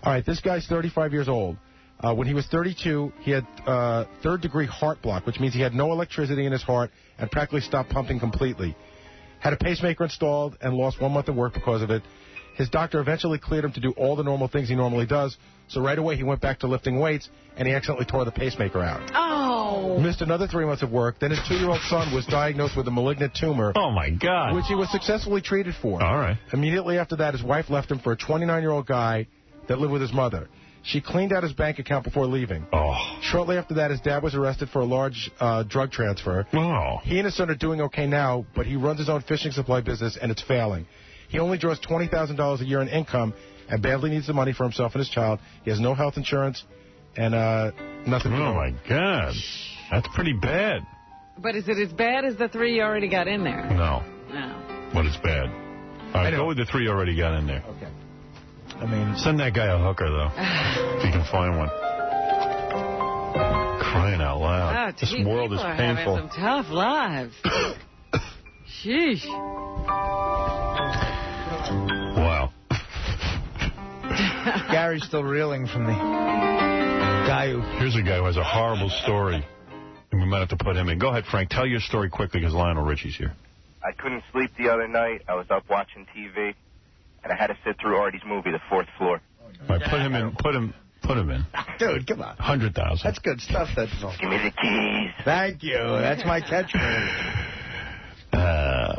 I: All right, this guy's 35 years old. When he was 32, he had third-degree heart block, which means he had no electricity in his heart and practically stopped pumping completely. Had a pacemaker installed and lost 1 month of work because of it. His doctor eventually cleared him to do all the normal things he normally does, so right away he went back to lifting weights, and he accidentally tore the pacemaker out.
F: Oh!
I: Missed another 3 months of work. Then his 2-year-old son was diagnosed with a malignant tumor.
C: Oh, my God.
I: Which he was successfully treated for.
C: All right.
I: Immediately after that, his wife left him for a 29-year-old guy that lived with his mother. She cleaned out his bank account before leaving.
C: Oh.
I: Shortly after that, his dad was arrested for a large drug transfer.
C: Oh.
I: He and his son are doing okay now, but he runs his own fishing supply business, and it's failing. He only draws $20,000 a year in income and badly needs the money for himself and his child. He has no health insurance and nothing.
C: Oh, my God. That's pretty bad.
F: But is it as bad as the 3 you already got in there?
C: No.
F: No.
C: But it's bad. All right, go with the 3 you already got in there.
I: Okay.
C: I mean, send that guy a hooker, though, if you can find one. Crying out loud. This world is painful.
F: Having some tough lives. Sheesh.
C: Wow.
G: Gary's still reeling from the guy who...
C: Here's a guy who has a horrible story, and we might have to put him in. Go ahead, Frank. Tell your story quickly, because Lionel Richie's here.
B: I couldn't sleep the other night. I was up watching TV, and I had to sit through Artie's movie, The Fourth Floor.
C: All right, put him in. Put him in.
G: Dude, come on.
C: 100,000.
G: That's good stuff. That's
B: Give me the keys.
G: Thank you. That's my catchphrase.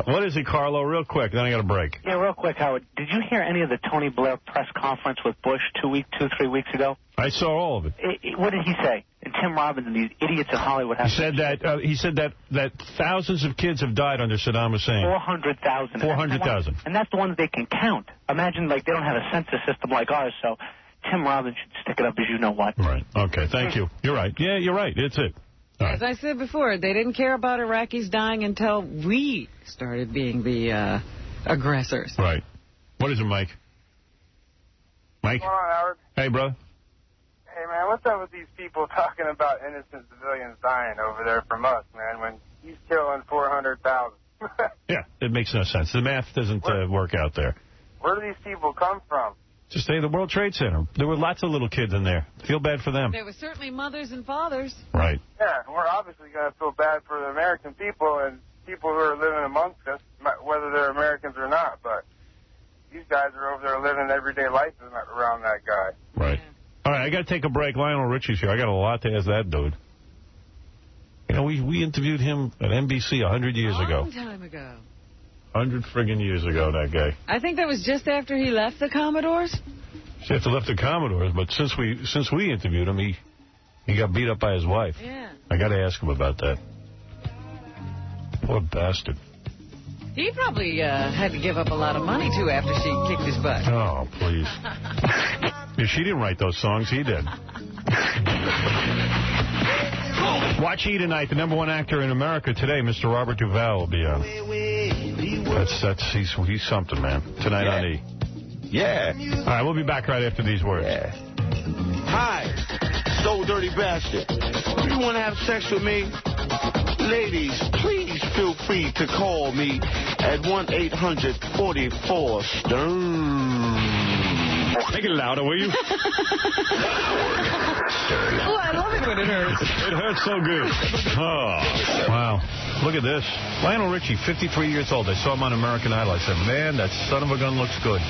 C: What is it, Carlo? Real quick, then I got a break.
N: Yeah, real quick, Howard. Did you hear any of the Tony Blair press conference with Bush 3 weeks ago?
C: I saw all of it.
N: What did he say? And Tim Robbins and these idiots in Hollywood have...
C: He said that thousands of kids have died under Saddam Hussein.
N: 400,000.
C: 400,000.
N: And that's the ones they can count. Imagine, like, they don't have a census system like ours, so Tim Robbins should stick it up as you know what.
C: Right. Okay, thank you. You're right. Yeah, you're right. It's it.
F: As I said before, they didn't care about Iraqis dying until we started being the aggressors.
C: Right. What is it, Mike? Mike?
U: What's going on, Howard?
C: Hey, bro.
U: Hey, man, what's up with these people talking about innocent civilians dying over there from us, man, when he's killing 400,000?
C: Yeah, it makes no sense. The math doesn't work out there.
U: Where do these people come from?
C: Just say the World Trade Center. There were lots of little kids in there. Feel bad for them.
F: There were certainly mothers and fathers.
C: Right.
U: Yeah, we're obviously going to feel bad for the American people and people who are living amongst us, whether they're Americans or not. But these guys are over there living everyday life around that guy.
C: Right. All right, I got to take a break. Lionel Richie's here. I got a lot to ask that dude. You know, we interviewed him at NBC 100 years ago.
F: Long time ago.
C: 100 friggin' years ago, that guy.
F: I think that was just after he left the Commodores.
C: He after left the Commodores, but since we interviewed him, he got beat up by his wife.
F: Yeah.
C: I got to ask him about that. Poor bastard.
F: He probably had to give up a lot of money, too, after she kicked his butt.
C: Oh, please. Yeah, she didn't write those songs. He did. Watch E! tonight. The #1 actor in America today, Mr. Robert Duvall, will be on. He's something, man. Tonight on E!
H: Yeah.
C: All right, we'll be back right after these words.
H: Yeah. Hi, so dirty bastard. You want to have sex with me? Ladies, please feel free to call me at 1-800-44-STERN.
C: Make it louder, will you?
F: Oh, I love it when it hurts.
C: It hurts so good. Oh, wow. Look at this. Lionel Richie, 53 years old. I saw him on American Idol. I said, man, that son of a gun looks good.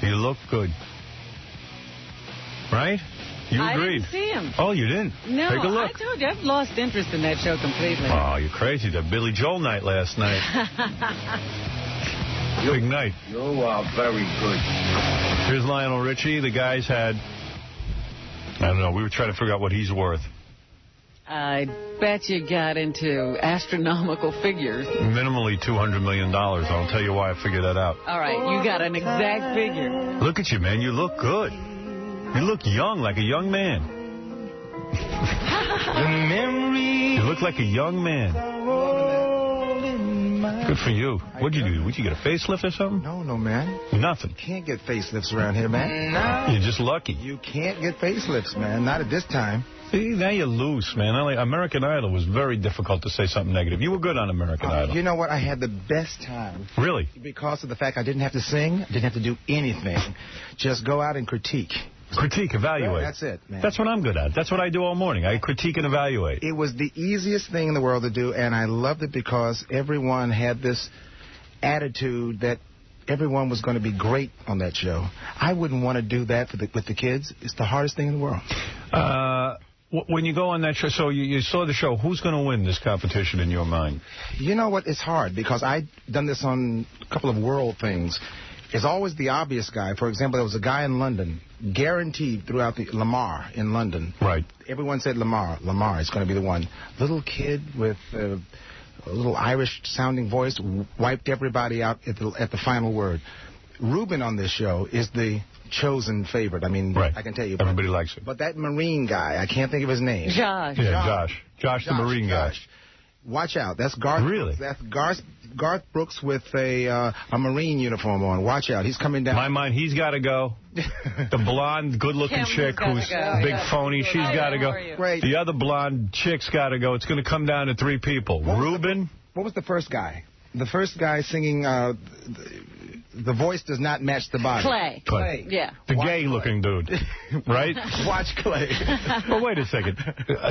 C: You look good. Right? You agreed.
F: I didn't see him.
C: Oh, you didn't?
F: No,
C: Take a look.
F: I told you, I've lost interest in that show completely.
C: Oh, you're crazy. The Billy Joel night last night. Big night.
H: You are very good.
C: Here's Lionel Richie. The guys had, I don't know, we were trying to figure out what he's worth.
F: I bet you got into astronomical figures.
C: Minimally $200 million. I'll tell you why I figured that out.
F: All right, you got an exact figure.
C: Look at you, man. You look good. You look young, like a young man. You look like a young man. Good for you. What'd you do? Would you get a facelift or something?
I: No, man.
C: Nothing.
I: You can't get facelifts around here, man.
C: You're just lucky.
I: You can't get facelifts, man. Not at this time.
C: See, now you're loose, man. American Idol was very difficult to say something negative. You were good on American Idol.
I: You know what? I had the best time.
C: Really?
I: Because of the fact I didn't have to sing, I didn't have to do anything. Just go out and critique.
C: Critique, evaluate.
I: That's it, man.
C: That's what I'm good at. That's what I do all morning. I critique and evaluate.
I: It was the easiest thing in the world to do, and I loved it because everyone had this attitude that everyone was going to be great on that show. I wouldn't want to do that with the kids. It's the hardest thing in the world.
C: When you go on that show, so you saw the show, who's going to win this competition in your mind?
I: You know what? It's hard because I've done this on a couple of world things. It's always the obvious guy. For example, there was a guy in London, guaranteed throughout Lamar in London.
C: Right.
I: Everyone said Lamar is going to be the one. Little kid with a little Irish-sounding voice wiped everybody out at the final word. Ruben on this show is the chosen favorite. I mean, right. I can tell you.
C: Everybody likes him.
I: But that Marine guy, I can't think of his name.
F: Josh.
C: Yeah, Josh the Marine guy.
I: Watch out. That's Garth.
C: Really?
I: That's Garth Brooks with a Marine uniform on. Watch out. He's coming down.
C: My mind, he's got to go. The blonde, good-looking chick who's big phony, she's got to go.
I: Great.
C: The other blonde chick's got to go. It's going to come down to 3 people. Ruben.
I: What was the first guy? The first guy singing... the voice does not match the body.
F: Clay. Yeah.
C: The gay-looking dude, right?
I: Watch Clay.
C: Well, wait a second.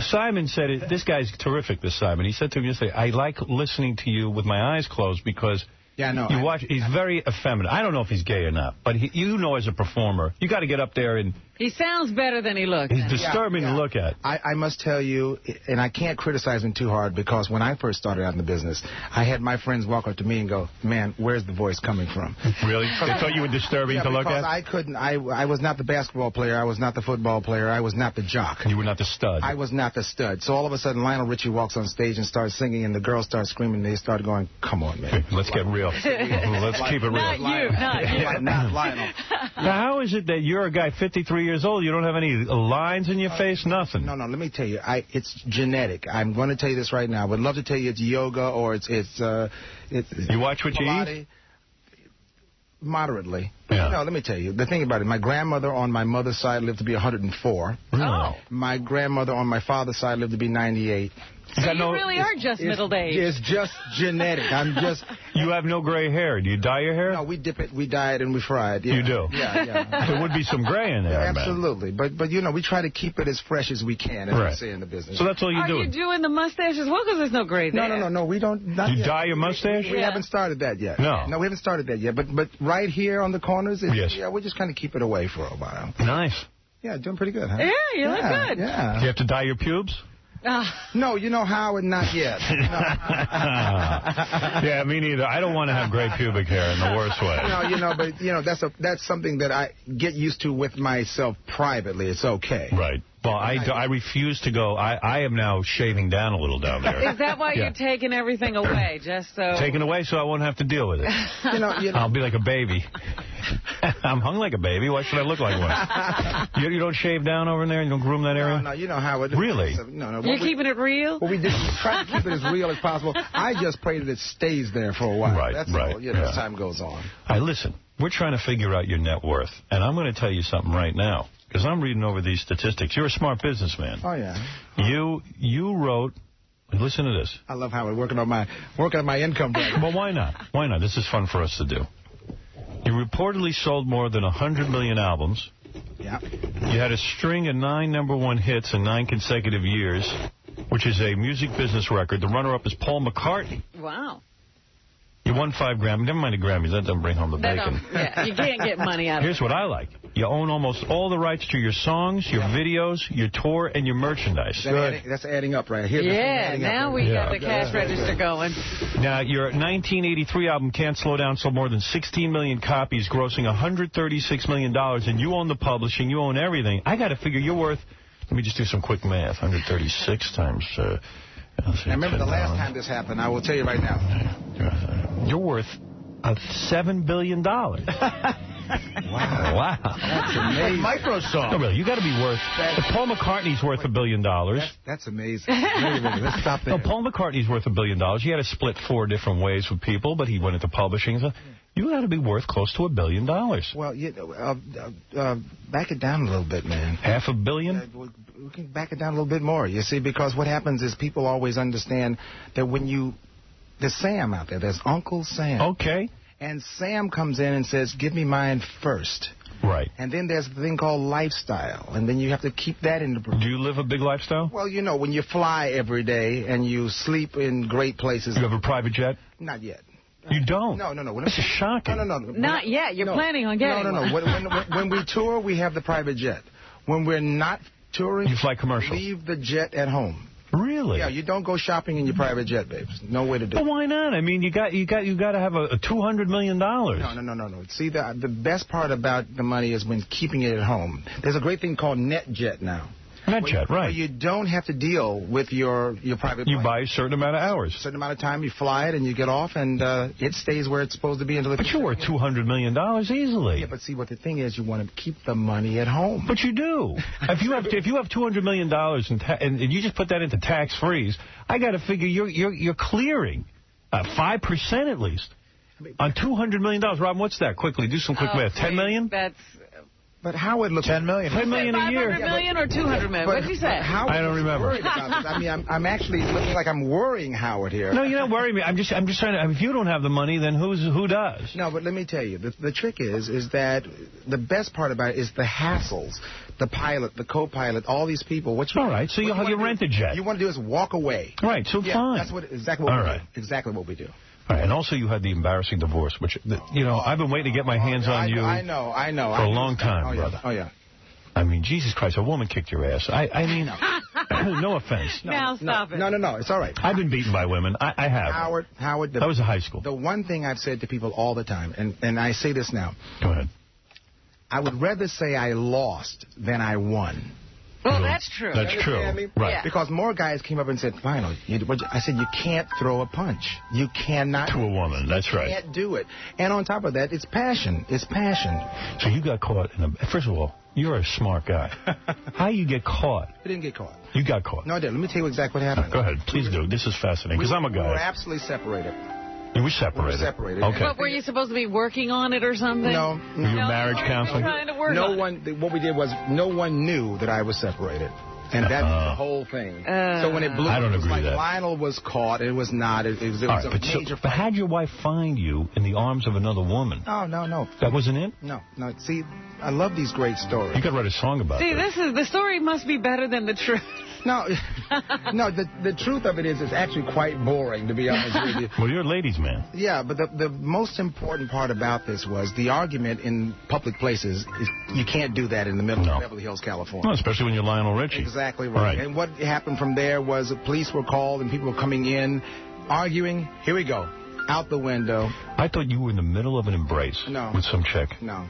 C: Simon said, this guy's terrific, this Simon. He said to me yesterday, I like listening to you with my eyes closed because...
I: Yeah, no.
C: He's very effeminate. I don't know if he's gay or not, but you know as a performer, you got to get up there and...
F: He sounds better than he looks.
C: He's disturbing to look at.
I: I must tell you, and I can't criticize him too hard, because when I first started out in the business, I had my friends walk up to me and go, man, where's the voice coming from?
C: Really? They thought you were disturbing to look at?
I: I couldn't. I was not the basketball player. I was not the football player. I was not the jock.
C: You were not the stud.
I: I was not the stud. So all of a sudden, Lionel Richie walks on stage and starts singing, and the girls start screaming, and they started going, come on, man.
C: Let's get real. Let's keep it real.
F: Not you.
I: Not Lionel.
C: Now, how is it that you're a guy 53 years old, you don't have any lines in your face? Nothing.
I: No, let me tell you. It's genetic. I'm going to tell you this right now. I would love to tell you it's yoga or it's
C: you watch what
I: Pilates.
C: you eat?
I: Moderately.
C: Yeah.
I: No, let me tell you. The thing about it, my grandmother on my mother's side lived to be 104.
C: Oh.
I: My grandmother on my father's side lived to be 98.
F: So you really are just middle age.
I: It's just genetic.
C: You have no gray hair. Do you dye your hair?
I: No, we dip it, we dye it, and we fry it. Yeah.
C: You do?
I: Yeah.
C: There would be some gray in there,
I: absolutely.
C: Man.
I: But you know, we try to keep it as fresh as we can, as we say in the business.
C: So that's all you do.
F: Are you doing the mustache as well? Because there's no gray there.
I: No, we don't.
C: You
I: yet.
C: dye your mustache?
I: We haven't started that yet.
C: No,
I: we haven't started that yet. But right here on the corners,
C: yes.
I: Yeah, we just kind of keep it away for a while.
C: Nice.
I: Yeah, doing pretty good, huh?
F: Yeah, you look good.
I: Yeah.
C: Do you have to dye your pubes?
I: No, you know how and not yet.
C: Yeah, me neither. I don't want to have gray pubic hair in the worst way.
I: No, but that's something that I get used to with myself privately. It's okay.
C: Right. Well, I refuse to go. I am now shaving down a little down there.
F: Is that why you're taking everything away, just so...
C: Taking away so I won't have to deal with it. I'll be like a baby. I'm hung like a baby. Why should I look like one? You don't shave down over there? You don't groom that area?
I: No, you know how it is.
C: Really?
I: No.
F: You're keeping it real?
I: Well, we try to keep it as real as possible. I just pray that it stays there for a while.
C: Right,
I: That's all. As time goes on.
C: Listen, we're trying to figure out your net worth, and I'm going to tell you something right now. Because I'm reading over these statistics. You're a smart businessman.
I: Oh, yeah.
C: You wrote... Listen to this.
I: I love how we're working on my income bracket.
C: Well, why not? Why not? This is fun for us to do. You reportedly sold more than 100 million albums.
I: Yeah.
C: You had a string of 9 #1 hits in 9 consecutive years, which is a music business record. The runner-up is Paul McCartney.
F: Wow.
C: You won 5 Grammys. Never mind the Grammys. That doesn't bring home the bacon.
F: Yeah, you can't get money out of it.
C: Here's what I like. You own almost all the rights to your songs, your videos, your tour, and your merchandise.
I: That's adding up right here.
F: Now we got the cash register going.
C: Now, your 1983 album, Can't Slow Down, sold more than 16 million copies, grossing $136 million, and you own the publishing, you own everything. I got to figure you're worth Let me just do some quick math. 136 times...
R: I remember the last time this happened. I will tell you right now.
C: You're worth $7 billion. Wow.
R: That's amazing.
G: Microsoft.
C: No, really, you got to be worth... If Paul McCartney's worth $1 billion...
R: That's amazing. Let's stop there.
C: No, Paul McCartney's worth $1 billion. He had to split 4 different ways with people, but he went into publishing. So you got to be worth close to $1 billion.
R: Well, back it down a little bit, man.
C: $500 million?
R: We can back it down a little bit more, you see, because what happens is people always understand that when you... There's Sam out there. There's Uncle Sam.
C: Okay.
R: And Sam comes in and says, give me mine first.
C: Right.
R: And then there's a thing called lifestyle. And then you have to keep that in the...
C: Do you live a big lifestyle?
R: Well, you know, when you fly every day and you sleep in great places...
C: You have a private jet?
R: Not yet.
C: You don't?
R: No.
C: This is shocking.
R: No.
F: Not yet. You're planning on getting
R: one. When we tour, we have the private jet. When we're not touring...
C: You fly commercial?
R: Leave the jet at home.
C: Really?
R: Yeah, you don't go shopping in your private jet, babes. No way to do it.
C: Well, why not? I mean, you got to have a $200 million.
R: No. See, the best part about the money is when keeping it at home. There's a great thing called NetJet now.
C: NetJet, right.
R: Where you don't have to deal with your private plane.
C: You buy a certain amount of hours.
R: A certain amount of time, you fly it, and you get off, and it stays where it's supposed to be until...
C: But you're worth $200 million easily.
R: Yeah, but see, what the thing is, you want to keep the money at home.
C: But you do. If you have $200 million and you just put that into tax freeze, I got to figure you're clearing 5% at least on $200 million. Rob, what's that? Quickly, do some quick math. $10 million?
F: That's...
R: But Howard looks...
G: $10 million.
C: $10 million a year.
F: $500 million or $200 million? What did you say?
C: I don't remember.
R: I mean, I'm actually looking like I'm worrying Howard here.
C: No, you're not worrying me. I'm just trying to... if you don't have the money, then who does?
R: No, but let me tell you. The trick is that the best part about it is the hassles. The pilot, the co-pilot, all these people.
C: All right, so you rent a jet.
R: You want to do is walk away.
C: Right, so fine.
R: That's exactly what we do. Exactly what we do.
C: All right, and also you had the embarrassing divorce, which, I've been waiting to get my hands on you.
R: I know.
C: For a long time, brother.
R: Oh, yeah.
C: I mean, Jesus Christ, a woman kicked your ass. I mean, no offense.
F: Now stop it.
R: No, it's all right.
C: I've been beaten by women. I have.
R: Howard.
C: That was in high school.
R: The one thing I've said to people all the time, and I say this now.
C: Go ahead.
R: I would rather say I lost than I won.
F: Well, that's true.
C: That's true. Right.
F: Yeah.
R: Because more guys came up and said, "Final." I said, "You can't throw a punch. You cannot."
C: To a woman. That's right.
R: You can't do it. And on top of that, it's passion. It's passion.
C: So you got caught first of all, you're a smart guy. How you get caught?
R: I didn't get caught.
C: You got caught.
R: No, I didn't. Let me tell you exactly what happened.
C: Go ahead. Please do. This is fascinating because I'm a guy.
R: We were absolutely separated.
C: You were separated.
R: Separated.
C: Okay.
F: But were you supposed to be working on it or something?
R: No.
C: Were you marriage counseling?
F: Trying to work
R: no
F: on
R: one. What we did was no one knew that I was separated. And that's the whole thing. So when it blew,
C: I don't
R: it was
C: agree
R: like
C: with that.
R: Lionel was caught. It was not. It was
C: All right,
R: a major
C: but how'd your wife find you in the arms of another woman?
R: No.
C: That wasn't it?
R: No. See, I love these great stories.
C: You could write a song about it.
F: See, the story must be better than the truth.
R: No, the truth of it is it's actually quite boring, to be honest with you.
C: Well, you're a ladies' man.
R: Yeah, but the most important part about this was the argument in public places is you can't do that in the middle of Beverly Hills, California.
C: No, especially when you're Lionel Richie.
R: Exactly right. And what happened from there was the police were called and people were coming in, arguing. Here we go. Out the window.
C: I thought you were in the middle of an embrace with some chick.
R: No.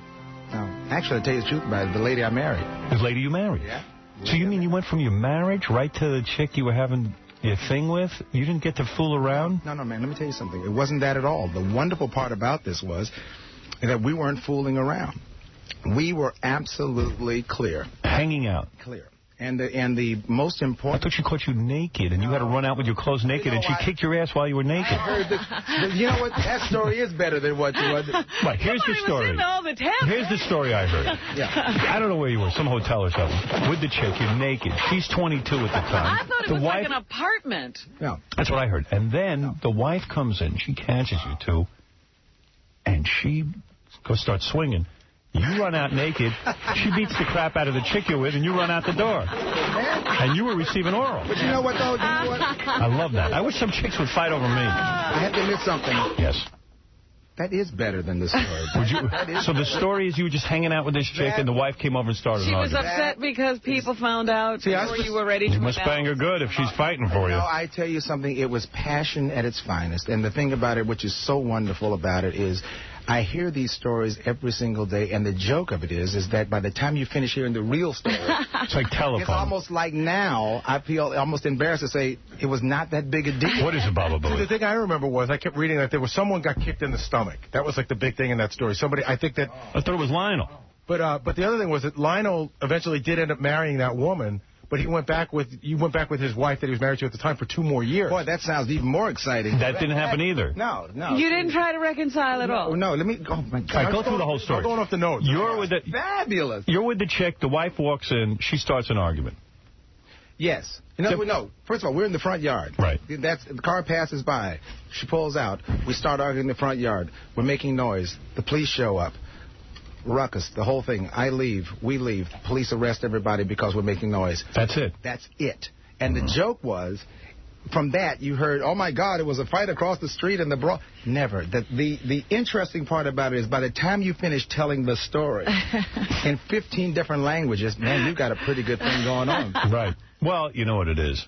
R: Actually, I'll tell you the truth about it. The lady I married.
C: The lady you married?
R: Yeah.
C: So you mean you went from your marriage right to the chick you were having your thing with? You didn't get to fool around?
R: No, man. Let me tell you something. It wasn't that at all. The wonderful part about this was that we weren't fooling around. We were absolutely clear.
C: Hanging out.
R: Clear. And the most important...
C: I thought she caught you naked, and you had to run out with your clothes naked, and she kicked your ass while you were naked.
R: You know what? That story is better than what you was.
C: Right, here's the story. Here's the story I heard.
R: Yeah.
C: I don't know where you were, some hotel or something. With the chick, you're naked. She's 22 at the time.
F: I thought it was like an apartment.
R: No.
C: That's what I heard. And then the wife comes in. She catches you two, and she starts swinging. You run out naked, she beats the crap out of the chick you're with, and you run out the door. And you were receiving oral.
R: But you know what, though?
C: I love that. I wish some chicks would fight over me.
R: I have to admit something.
C: Yes.
R: That is better than the story.
C: So the story is you were just hanging out with this chick, and the wife came over and started
F: She was
C: arguing.
F: upset because people found out before you were ready to
C: You must bang her good if she's fighting for you.
R: No, I tell you something. It was passion at its finest. And the thing about it, which is so wonderful about it, is I hear these stories every single day, and the joke of it is that by the time you finish hearing the real story,
C: it's like telephone.
R: It's almost like now I feel almost embarrassed to say it was not that big a deal.
C: What is it, Baba Booey?
I: The thing I remember was I kept reading that there was someone got kicked in the stomach. That was like the big thing in that story. Somebody, I think that...
C: I thought it was Lionel.
I: But the other thing was that Lionel eventually did end up marrying that woman, but you went back with his wife that he was married to at the time for 2 more years.
R: Boy, that sounds even more exciting.
C: That didn't happen either.
R: No.
F: You didn't try to reconcile at all?
R: No, let me... Oh, my God.
C: All right, go through the whole story.
I: I'm going off the notes.
R: Fabulous.
C: You're with the chick, the wife walks in, she starts an argument.
R: Yes. No. First of all, we're in the front yard.
C: Right.
R: The car passes by. She pulls out. We start arguing in the front yard. We're making noise. The police show up. Ruckus, the whole thing. I leave. We leave. Police arrest everybody because we're making noise.
C: That's it.
R: That's it. And the joke was, from that, you heard, oh, my God, it was a fight across the street and the brawl. Never. The interesting part about it is by the time you finish telling the story in 15 different languages, man, you got a pretty good thing going on.
C: Right. Well, you know what it is.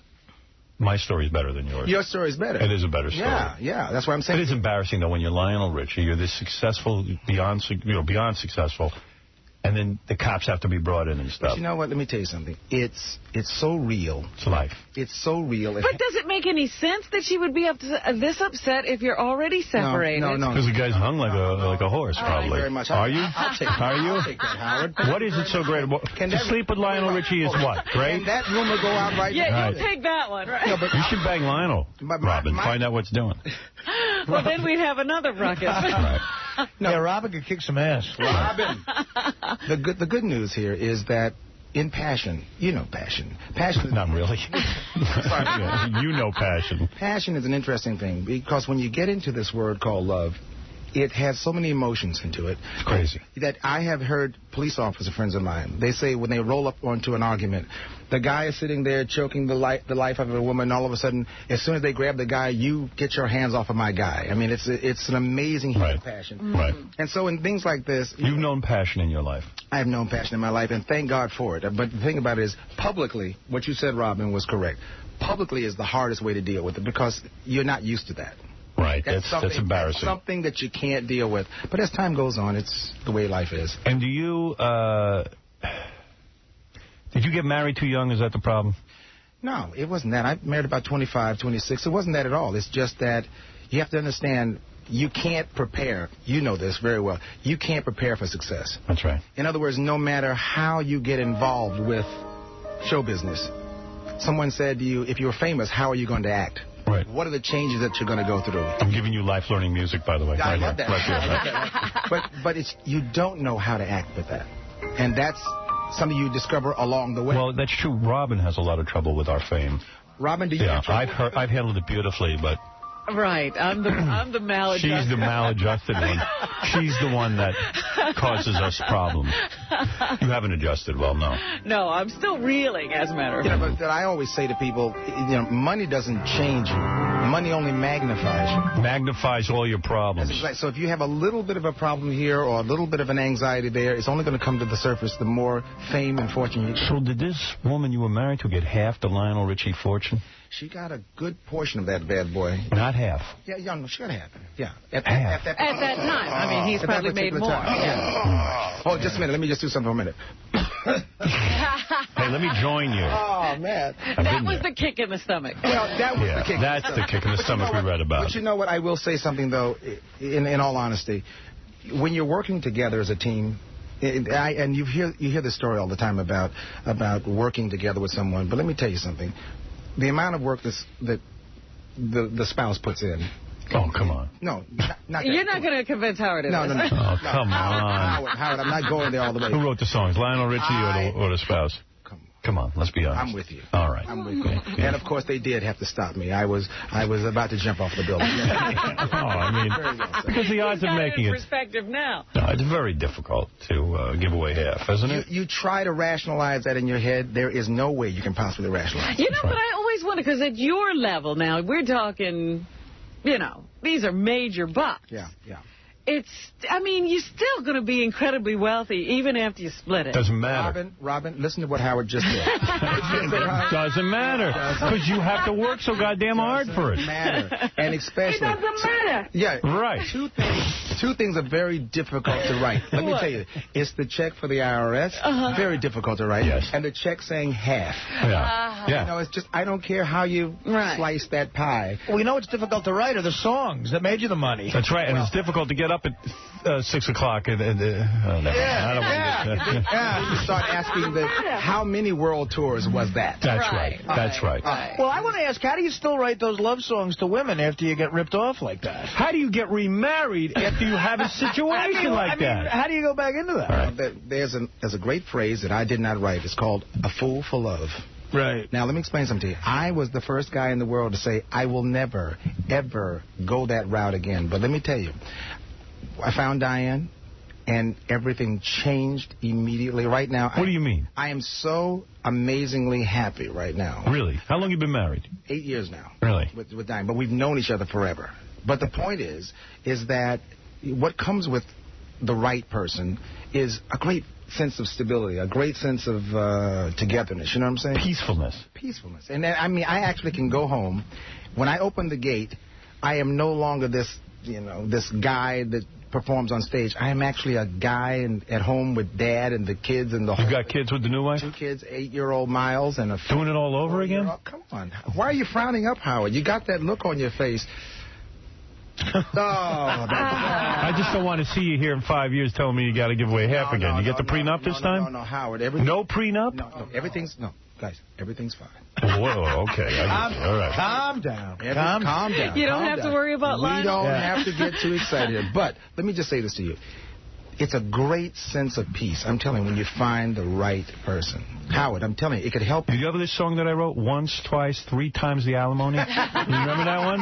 C: My story's better than yours.
R: Your story's better.
C: It is a better story.
R: Yeah. That's what I'm saying.
C: It is embarrassing, though, when you're Lionel Richie. You're this successful, beyond successful, and then the cops have to be brought in and stuff.
R: But you know what? Let me tell you something. It's so real.
C: It's life.
R: It's so real.
F: But does it make any sense that she would be this upset if you're already separated?
R: No.
C: Because the guy's hung like a horse, probably.
R: Thank you very much.
C: Are you?
R: I'll take that.
C: Are you?
R: I'll take that, Howard.
C: What is it so great about... To sleep with Lionel Richie is what? Great?
R: Can that rumor go out right now?
F: Yeah, you'll take that one, right?
R: No, but
C: you should bang Lionel, Robin. Find out what's doing.
F: Well, then we'd have another ruckus.
C: Right.
G: No, yeah, Robin could kick some ass.
R: Robin. The good news here is that in passion, you know passion. Passion.
C: Not really. You know passion.
R: Passion is an interesting thing because when you get into this word called love, it has so many emotions into it.
C: It's crazy.
R: That I have heard police officer friends of mine, they say when they roll up onto an argument, the guy is sitting there choking the life of a woman, and all of a sudden, as soon as they grab the guy, you get your hands off of my guy. I mean, it's an amazing heat of passion.
C: Right.
R: And so in things like this...
C: You've known passion in your life.
R: I have known passion in my life, and thank God for it. But the thing about it is, publicly, what you said, Robin, was correct. Publicly is the hardest way to deal with it because you're not used to that.
C: Right, that's embarrassing.
R: That's something that you can't deal with. But as time goes on, it's the way life is.
C: And do you, did you get married too young? Is that the problem?
R: No, it wasn't that. I married about 25, 26. It wasn't that at all. It's just that you have to understand you can't prepare. You know this very well. You can't prepare for success.
C: That's right.
R: In other words, no matter how you get involved with show business, someone said to you, if you're famous, how are you going to act?
C: Right.
R: What are the changes that you're going to go through?
C: I'm giving you life learning music, by the way.
R: I love that.
C: Right.
R: But you don't know how to act with that. And that's something you discover along the way.
C: Well, that's true. Robin has a lot of trouble with our fame.
R: Robin, do you have trouble?
C: I've handled it beautifully, but...
F: Right. I'm the maladjusted.
C: She's the maladjusted one. She's the one that causes us problems. You haven't adjusted well, no.
F: No, I'm still reeling, as a matter of fact.
R: But I always say to people, money doesn't change you. Money only magnifies you.
C: Magnifies all your problems.
R: That's right. So if you have a little bit of a problem here or a little bit of an anxiety there, it's only going to come to the surface the more fame and fortune you get.
C: So did this woman you were married to get half the Lionel Richie fortune?
R: She got a good portion of that bad boy.
C: Not half.
R: Yeah, young, she got half. Yeah.
F: At that time. I mean, he's probably made more.
R: Yeah. Oh, just a minute. Let me just do something for a minute.
C: Hey, let me join you.
R: Oh, man.
F: That was the kick in the stomach.
R: Well, that was the kick.
C: That's the kick in the stomach we read about.
R: But you know what? I will say something, though, in all honesty. When you're working together as a team, and you hear the story all the time about working together with someone, but let me tell you something. The amount of work that the spouse puts in.
C: Oh, come on.
R: No, not
F: You're not going to convince Howard.
C: No. Oh, come on.
R: Howard, I'm not going there all the way.
C: Who wrote the songs, Lionel Richie or the spouse? Come on, let's be honest.
R: I'm with you.
C: All right.
R: I'm with you. Yeah. And, of course, they did have to stop me. I was about to jump off the building.
C: Because the odds of making it...
F: perspective now.
C: No, it's very difficult to give away half, isn't it?
R: You try to rationalize that in your head. There is no way you can possibly rationalize it.
F: You know what I always wonder, because at your level now, we're talking, these are major bucks.
R: Yeah.
F: You're still going to be incredibly wealthy even after you split it.
C: Doesn't matter.
R: Robin, listen to what Howard just said.
C: It doesn't matter. Because you have to work so goddamn hard for it.
R: Doesn't matter. And especially...
F: It doesn't matter.
R: Yeah.
C: Right.
R: Two things Two things are very difficult to write. Let me tell you. It's the check for the IRS. Very difficult to write.
C: Yes.
R: And the check saying half.
C: Yeah.
R: You know, it's just, I don't care how you slice that pie.
G: Well, you know what's difficult to write are the songs that made you the money.
C: That's right, and it's difficult to get up at 6 o'clock. You
R: start asking how many world tours was that?
C: That's right. That's right.
G: Well, I want to ask, how do you still write those love songs to women after you get ripped off like that?
C: How do you get remarried after you have a situation like that?
G: How do you go back into that?
R: Right. There's a great phrase that I did not write. It's called "a fool for love."
G: Right.
R: Now, let me explain something to you. I was the first guy in the world to say, I will never, ever go that route again. But let me tell you, I found Diane, and everything changed immediately. Right now...
C: What do you mean?
R: I am so amazingly happy right now.
C: Really? How long have you been married?
R: 8 years now.
C: Really?
R: With Diane. But we've known each other forever. But the point is that what comes with the right person is a great sense of stability, a great sense of togetherness. You know what I'm saying?
C: Peacefulness.
R: Peacefulness. And I mean, I actually can go home. When I open the gate, I am no longer this guy that performs on stage. I am actually a guy at home with Dad and the kids and the whole...
C: You got kids with the new wife?
R: 2 kids, 8-year-old Miles and a...
C: Doing it all over again?
R: Come on. Why are you frowning up, Howard? You got that look on your face.
C: I just don't want to see you here in 5 years telling me you got to give away half again. You get the prenup this time?
R: No, Howard.
C: No prenup?
R: No, everything's... No, guys, everything's fine.
C: Whoa, okay. All right.
G: Calm down.
R: Calm down.
F: You don't have to worry about lying.
R: We don't have to get too excited. But let me just say this to you. It's a great sense of peace. I'm telling you, when you find the right person. Howard, I'm telling you, it could help.
C: Do you have this song that I wrote? Once, twice, 3 times the alimony? You remember that one?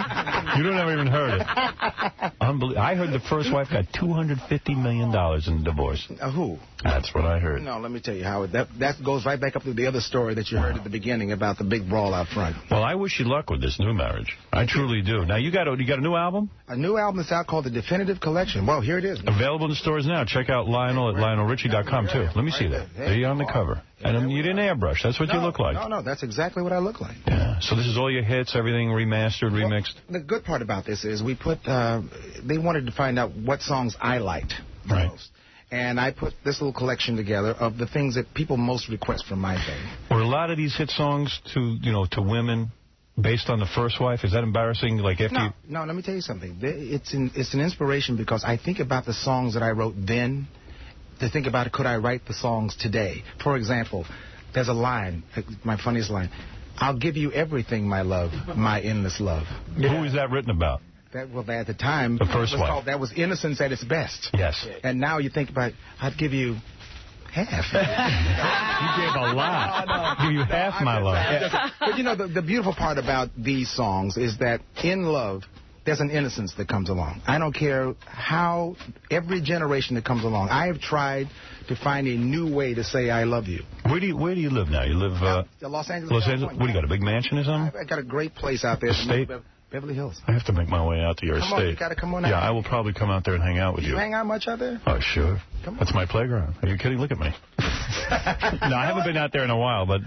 C: You don't ever even heard it. I heard the first wife got $250 million in divorce.
R: Who?
C: That's what I heard.
R: No, let me tell you, Howard, that goes right back up to the other story that you heard at the beginning about the big brawl out front.
C: Well, I wish you luck with this new marriage. I truly do. Now, you got a new album?
R: A new album that's out called The Definitive Collection. Well, here it is.
C: Available in the stores now. Check out Lionel at LionelRichie.com, too. Let me see that. There you are on the cover. And you didn't airbrush. That's what you look like.
R: No, that's exactly what I look like.
C: Yeah. So this is all your hits, everything remastered, remixed?
R: The good part about this is we put, they wanted to find out what songs I liked the most. And I put this little collection together of the things that people most request from my thing.
C: Were a lot of these hit songs to women based on the first wife? Is that embarrassing? Like after
R: No, let me tell you something. It's an inspiration because I think about the songs that I wrote then to think about could I write the songs today. For example, there's a line, my funniest line, I'll give you everything, my love, my endless love.
C: Who is that written about?
R: Well, at the time,
C: the first wife.
R: That was innocence at its best.
C: Yes.
R: And now you think about, I'd give you half.
C: You gave a lot. I'll give you half my love.
R: But you know, the beautiful part about these songs is that in love, there's an innocence that comes along. I don't care how, every generation that comes along, I have tried to find a new way to say I love you.
C: Where do you live now? You live...
R: Los Angeles.
C: Los Angeles? What, do you got, a big mansion or something?
R: I got a great place out there.
C: Estate?
R: Beverly Hills.
C: I have to make my way out to your
R: estate.
C: On,
R: you got to come on out.
C: Yeah, I will probably come out there and hang out with you.
R: You hang out much out there?
C: Oh, sure. That's my playground. Are you kidding? Look at me. No, I haven't been out there in a while, but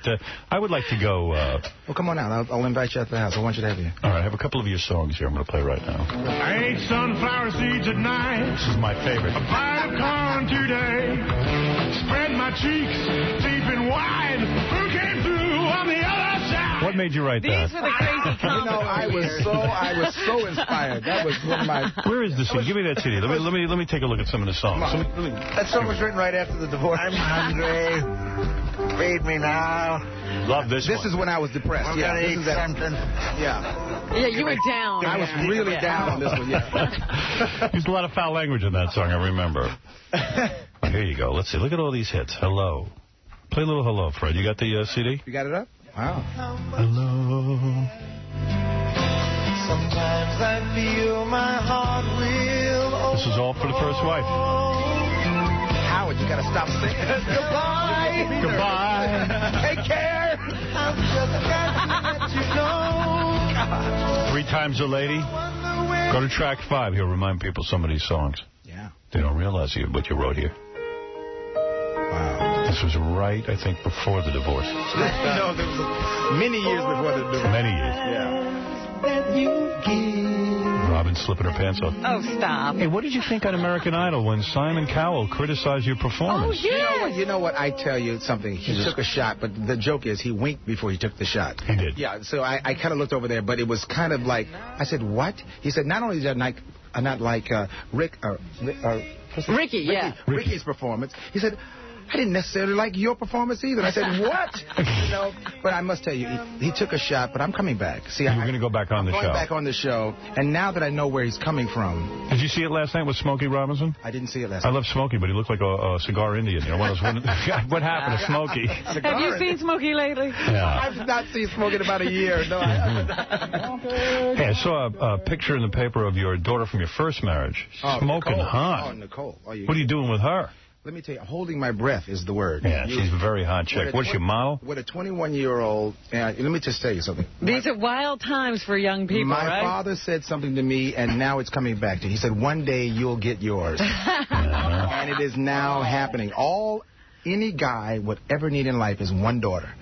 C: I would like to go...
R: well, come on out. I'll invite you at the house. I want you to have you.
C: All right, I have a couple of your songs here I'm going to play right now.
M: I ate sunflower seeds at night.
C: This is my favorite.
M: A pint of corn today. Spread my cheeks deep and wide. Who came through on the other side?
C: What made you write that?
F: These were the crazy comments.
R: You know, I was so inspired. That was one of my...
C: Where is the CD? Give me that CD. Let me take a look at some of the songs.
G: That song was written right after the divorce.
H: I'm hungry. Feed me now.
C: Love this one.
R: This is when I was depressed.
H: I'm gonna eat something.
F: Yeah, you were down.
R: I was really down on this one, yeah.
C: There's a lot of foul language in that song, I remember. Oh, here you go. Let's see. Look at all these hits. Hello. Play a little Hello, Fred. You got the CD?
R: You got it up? Wow.
C: Hello.
M: Sometimes I feel my heart will.
C: This is all for the first wife.
R: Howard, you got to stop singing.
M: Goodbye.
C: Goodbye.
M: Take care. I'm just got to let you know.
C: 3 times a lady. Go to track 5. He'll remind people some of these songs.
R: Yeah.
C: They don't realize what you wrote here. Wow. This was right, I think, before the divorce.
R: No, there was many years before the divorce.
C: Many years.
R: Yeah. that you give.
C: Robin slipping her pants off.
F: Oh, stop.
C: Hey, what did you think on American Idol when Simon Cowell criticized your performance?
F: Oh, yes.
R: You know what? I tell you something. He took a shot, but the joke is he winked before he took the shot.
C: He did.
R: Yeah, so I kind of looked over there, but it was kind of like, I said, what? He said, not only is that not like Ricky's performance, he said, I didn't necessarily like your performance either. I said, what? But I must tell you, he took a shot, but I'm coming back. See,
C: You're going to go back on the show.
R: I'm going back on the show, and now that I know where he's coming from.
C: Did you see it last night with Smokey Robinson?
R: I didn't see it last night.
C: I love Smokey, but he looked like a cigar Indian. You know, one of those. What happened to Smokey?
F: Have you seen Smokey lately?
C: Yeah.
R: I've not seen Smokey in about a year. No, I haven't.
C: Hey, I saw a picture in the paper of your daughter from your first marriage. Smoking
R: Nicole.
C: hot.
R: Oh, Nicole.
C: What are you doing with her?
R: Let me tell you, holding my breath is the word.
C: Yeah, she's a very hot chick. What's your model?
R: With a 21-year-old, let me just tell you something.
F: These are wild times for young people,
R: My
F: right?
R: father said something to me, and now it's coming back to me. He said, one day you'll get yours. And it is now happening. Any guy would ever need in life is one daughter.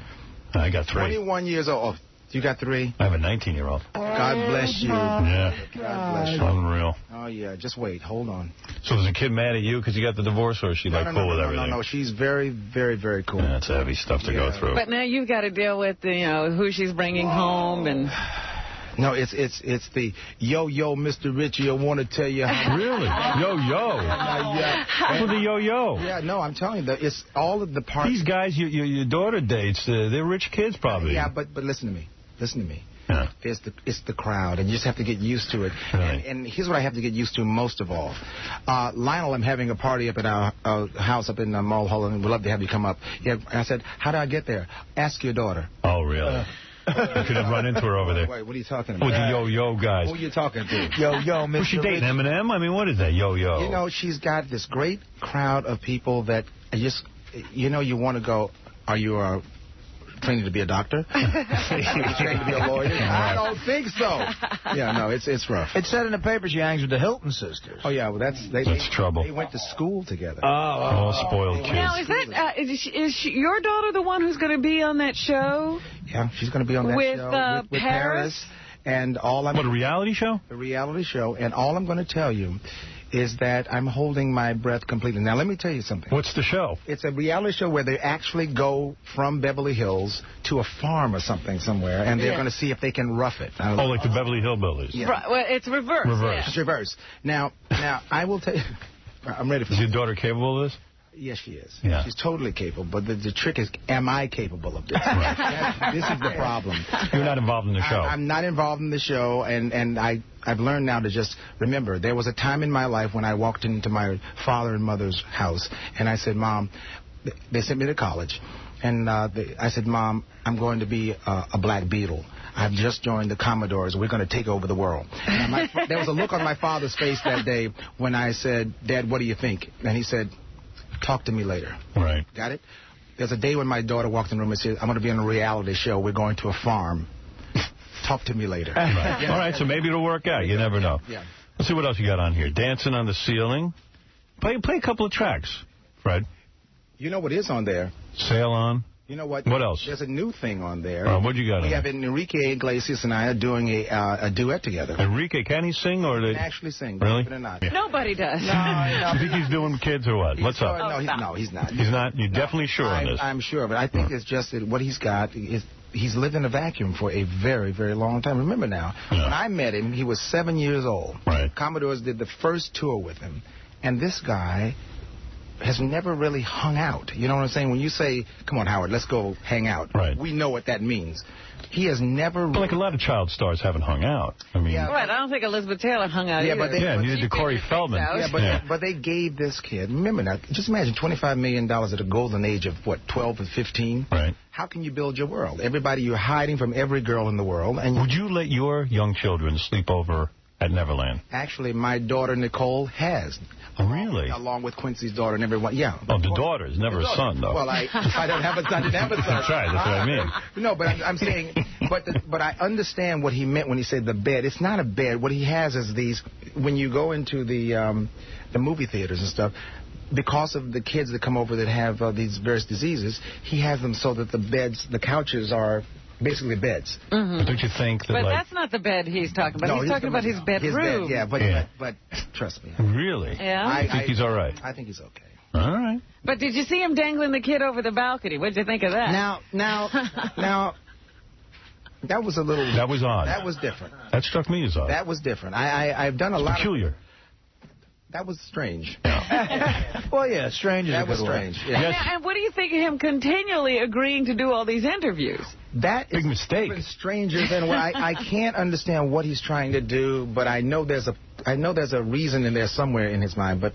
C: I got 3.
R: 21 years old. You got 3?
C: I have a 19-year-old.
R: God bless you.
C: Yeah.
R: God bless you.
C: Unreal.
R: Oh, yeah. Just wait. Hold on.
C: So was the kid mad at you because you got the divorce, or is she cool with everything?
R: No. She's very, very, very cool.
C: Yeah, that's heavy stuff to go through.
F: But now you've got to deal with, who she's bringing home and...
R: No, it's the yo, Mr. Richie, I want to tell you how...
C: Really? Yo.
R: Yeah.
C: With the yo.
R: Yeah, no, I'm telling you, it's all of the parts...
C: These guys your daughter dates, they're rich kids probably.
R: Yeah, but listen to me.
C: Yeah.
R: It's the crowd, and you just have to get used to it.
C: Right.
R: And here's what I have to get used to most of all. Lionel, I'm having a party up at our house up in Mulholland, and we'd love to have you come up. Yeah, I said, how do I get there? Ask your daughter.
C: Oh, really? You could have run into her over there.
R: Wait, what are you talking about?
C: With the yo guys.
R: Who are you talking to?
G: Yo, Mr.
C: Was she dating Eminem? I mean, what is that, yo?
R: You know, she's got this great crowd of people that just, you want to go, are you training to be a doctor? Are you trained to be a lawyer? I don't think so. Yeah, no, it's rough.
G: It said in the paper she hangs with the Hilton sisters.
R: Oh, yeah, well, that's
C: trouble.
R: They went to school together.
C: All spoiled kids.
F: Now, is your daughter the one who's going to be on that show?
R: Yeah, she's going to be on that show with Paris. And
C: What, a reality show?
R: A reality show. And all I'm going to tell you is that I'm holding my breath completely. Now, let me tell you something.
C: What's the show?
R: It's a reality show where they actually go from Beverly Hills to a farm or something somewhere, and they're going to see if they can rough it.
C: Oh, like the Beverly Hillbillies.
R: Yeah.
F: Right, well, it's reverse.
C: Reverse.
R: It's reverse. Now, I will tell you. I'm ready for
C: Is your daughter capable of this?
R: Yes, she is.
C: Yeah.
R: She's totally capable. But the trick is, am I capable of this? This is the problem.
C: You're not involved in the show.
R: I'm not involved in the show, and I've learned now to just remember, there was a time in my life when I walked into my father and mother's house, and I said, Mom, they sent me to college, and I said, Mom, I'm going to be a black beetle. I've just joined the Commodores. We're going to take over the world. And there was a look on my father's face that day when I said, Dad, what do you think? And he said, talk to me later.
C: Right.
R: Got it? There's a day when my daughter walked in the room and said, I'm going to be on a reality show. We're going to a farm. Talk to me later.
C: Right. All right, so maybe it'll work out. You never know.
R: Yeah.
C: Let's see what else you got on here. Dancing on the Ceiling. Play a couple of tracks, Fred.
R: You know what is on there?
C: Sail On.
R: You know what?
C: What else?
R: There's a new thing on there.
C: What you got on
R: We
C: there?
R: have Enrique Iglesias and I are doing a duet together.
C: Enrique, can he sing? Or
R: He can actually sing,
C: Really?
R: believe it or not.
C: Yeah.
F: Nobody does.
R: No.
C: You think he's doing kids or what? What's up?
R: No, he's not.
C: He's not? You're definitely sure on this?
R: I'm sure, but I think it's just that what he's got is he's lived in a vacuum for a very, very long time. Remember now, when I met him, he was 7 years old.
C: Right.
R: Commodores did the first tour with him, and this guy has never really hung out. You know what I'm saying? When you say, come on, Howard, let's go hang out,
C: right.
R: We know what that means. He has never...
C: But like a lot of child stars haven't hung out. I mean...
F: Yeah, right, I don't think Elizabeth Taylor hung out either.
C: Neither did Corey Feldman.
R: But they gave this kid... Remember now, just imagine $25 million at a golden age of, 12 or 15?
C: Right.
R: How can you build your world? Everybody, you're hiding from every girl in the world. And
C: would you let your young children sleep over at Neverland?
R: Actually, my daughter, Nicole, has.
C: Oh, really?
R: Along with Quincy's daughter and everyone. Yeah.
C: Oh, the daughters, never a son, though.
R: Well, I don't have a son. I didn't have a son.
C: That's right. That's what I mean.
R: No, but I'm saying, but I understand what he meant when he said the bed. It's not a bed. What he has is these. When you go into the movie theaters and stuff, because of the kids that come over that have these various diseases, he has them so that the couches are basically beds.
C: But don't you think that,
F: But that's not the bed he's talking about.
R: No,
F: he's talking about his bedroom.
R: His bed, yeah, but trust me.
C: Really?
F: Yeah?
C: I think he's all right.
R: I think he's okay.
C: All right.
F: But did you see him dangling the kid over the balcony? What did you think of that?
R: Now, that was a little...
C: That was odd.
R: That was different.
C: That struck me as odd.
R: That was different. I've done a lot
C: peculiar.
R: That was strange.
G: Well, yeah, strange is
R: That
G: a good
R: was
G: word.
R: strange. Yeah.
F: And what do you think of him continually agreeing to do all these interviews?
R: That
C: big mistake.
R: Even stranger than what I can't understand what he's trying to do, but I know there's a reason in there somewhere in his mind. But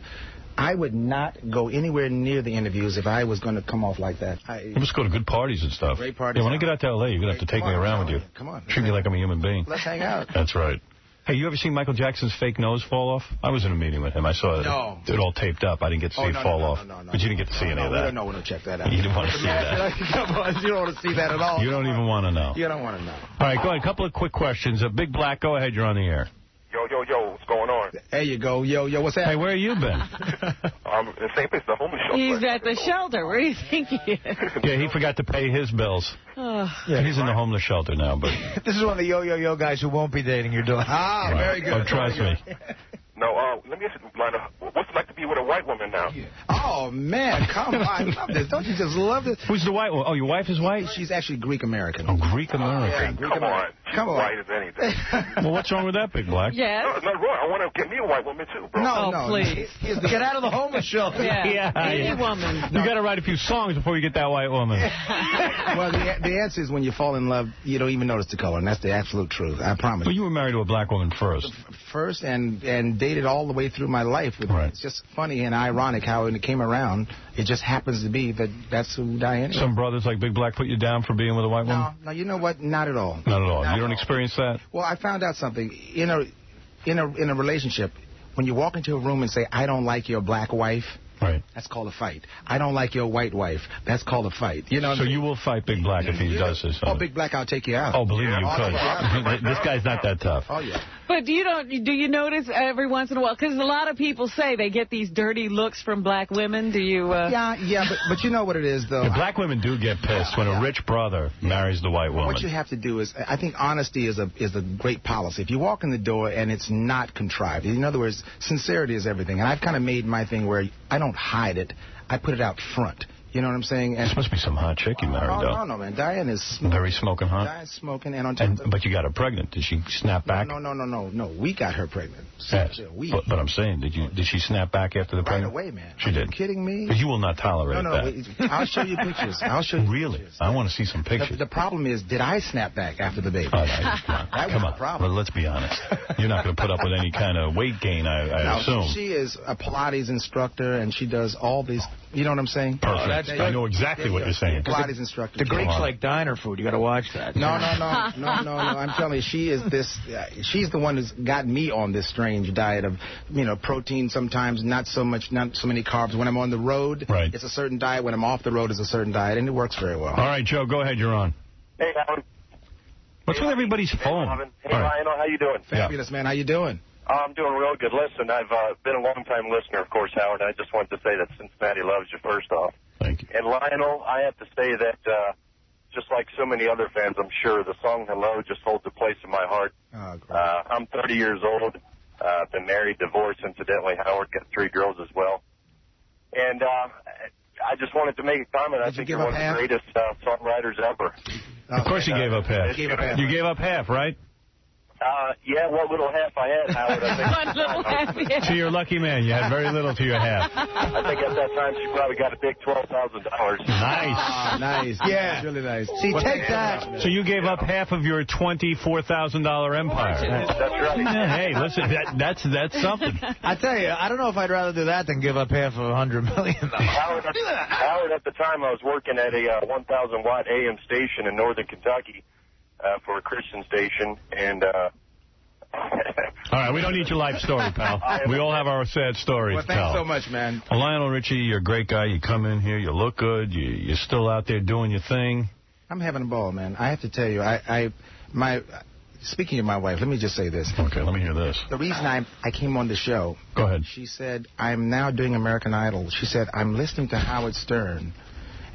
R: I would not go anywhere near the interviews if I was going to come off like that.
C: You must go to good parties and stuff.
R: Great parties.
C: Yeah, when I get out to L.A., you're going to have to take me around with you.
R: Come on.
C: Treat me like I'm a human being.
R: Let's hang out.
C: That's right. Hey, you ever seen Michael Jackson's fake nose fall off? I was in a meeting with him. I saw it all taped up. I didn't get to see it fall off. But you didn't get to see any of that.
R: We don't want to check that out.
C: You didn't want to see that.
R: You don't want to see that at all.
C: You don't even want to know.
R: You don't want to know.
C: All right, go ahead. A couple of quick questions. Big Black, go ahead. You're on the air.
B: Yo, what's going on?
R: There you go. Yo, what's happening?
C: Hey, where have you been?
B: In the same place, the homeless shelter.
F: He's at the shelter. Where do you think he is?
C: Yeah, he forgot to pay his bills.
F: Oh.
C: Yeah, he's in the homeless shelter now. But
G: This is one of the yo guys who won't be dating your daughter.
R: Ah, very good.
C: Oh, trust me.
B: No, let me ask you, Lionel, what's it like to be with a white woman now?
R: Oh, man, come on. I love this. Don't you just love this?
C: Who's the white one? Oh, your wife is white?
R: She's actually Greek-American.
C: Oh, Greek-American.
R: Yeah,
B: Come on. She's white as anything.
C: Well, what's wrong with that, Big Black?
F: Yes.
B: No, it's not wrong. I want to get me a white woman, too, bro.
R: No,
F: please.
G: Get out of the homeless shelter.
F: Yeah. Any woman.
C: You got to write a few songs before you get that white woman.
R: Well, the answer is when you fall in love, you don't even notice the color, and that's the absolute truth. I promise.
C: Well, you were married to a black woman first.
R: First, and dated all the way through my life. It's just funny and ironic how when it came around, it just happens to be that's who Diane is.
C: Some brothers like Big Black put you down for being with a white woman?
R: No, you know what? Not at all.
C: Not at all. You don't experience that?
R: Well, I found out something. In a relationship, when you walk into a room and say, I don't like your black wife,
C: right,
R: that's called a fight. I don't like your white wife. That's called a fight. You know.
C: So you will fight Big Black if he does this.
R: Oh, Big Black, I'll take you out.
C: Oh, believe me, you could. This guy's not that tough.
R: Oh, yeah.
F: But do you notice every once in a while? Because a lot of people say they get these dirty looks from black women. Do you?
R: Yeah, but you know what it is, though.
C: Yeah, black women do get pissed when a rich brother marries the white woman.
R: What you have to do is, I think honesty is a great policy. If you walk in the door and it's not contrived, in other words, sincerity is everything. And I've kind of made my thing where I don't hide it. I put it out front. You know what I'm saying? And
C: this must be some hot chick you married, though.
R: No, man. Diane is smoking.
C: Very smoking hot?
R: Diane's smoking, and on top
C: But you got her pregnant. Did she snap back?
R: No. We got her pregnant.
C: Yes. But I'm saying, did she snap back after the pregnant?
R: Right away, man.
C: She did.
R: Are you kidding me?
C: But you will not tolerate that.
R: I'll show you pictures. I'll show you
C: Really?
R: pictures.
C: I want to see some pictures.
R: The problem is, did I snap back after the baby?
C: Oh, no, come on.
R: Problem.
C: Well, let's be honest. You're not going to put up with any kind of weight gain, I assume.
R: She is a Pilates instructor, and she does all these. You know what I'm saying?
C: Perfect. I know exactly what you're saying.
R: Pilates instructor.
G: The Greeks like diner food. You got to watch that.
R: No. I'm telling you, she is this. She's the one who's got me on this strange diet of, protein sometimes, not so many carbs. When I'm on the road, it's a certain diet. When I'm off the road, it's a certain diet, and it works very well.
C: All right, Joe, go ahead. You're on.
B: Hey, Howard.
C: What's with everybody's phone?
B: Hey, Lionel, how you doing?
R: Fabulous, man. How you doing?
B: I'm doing real good. Listen, I've been a long-time listener, of course, Howard. I just wanted to say that Cincinnati loves you, first off.
C: Thank you.
B: And Lionel, I have to say that, just like so many other fans, I'm sure, the song Hello just holds a place in my heart. I'm 30 years old. Been married, divorced, incidentally. Howard got 3 girls as well. And I just wanted to make a comment. I think you're one of the greatest songwriters ever.
C: Of course you gave up half. You gave up half, right?
B: Yeah, what little half I had, Howard. I think.
C: So you're a lucky man. You had very little to your half.
B: I think at that time she probably got a big $12,000.
C: Nice.
R: Nice. Yeah. That's really nice.
G: See, take that.
C: So you gave up half of your $24,000 empire.
B: That's right.
C: Yeah, hey, listen, that's something.
G: I tell you, I don't know if I'd rather do that than give up half of $100 million.
B: Howard, at the time, I was working at a 1,000-watt AM station in northern Kentucky. For a Christian station, and
C: all right, we don't need your life story, pal. We all have our sad stories
R: to tell. Well, thanks so much, man.
C: Well, Lionel Richie, you're a great guy. You come in here, you look good, you're still out there doing your thing.
R: I'm having a ball, man. I have to tell you, speaking of my wife, let me just say this.
C: Okay, let me hear this.
R: The reason I came on the show.
C: Go ahead.
R: She said, I'm now doing American Idol. She said, I'm listening to Howard Stern.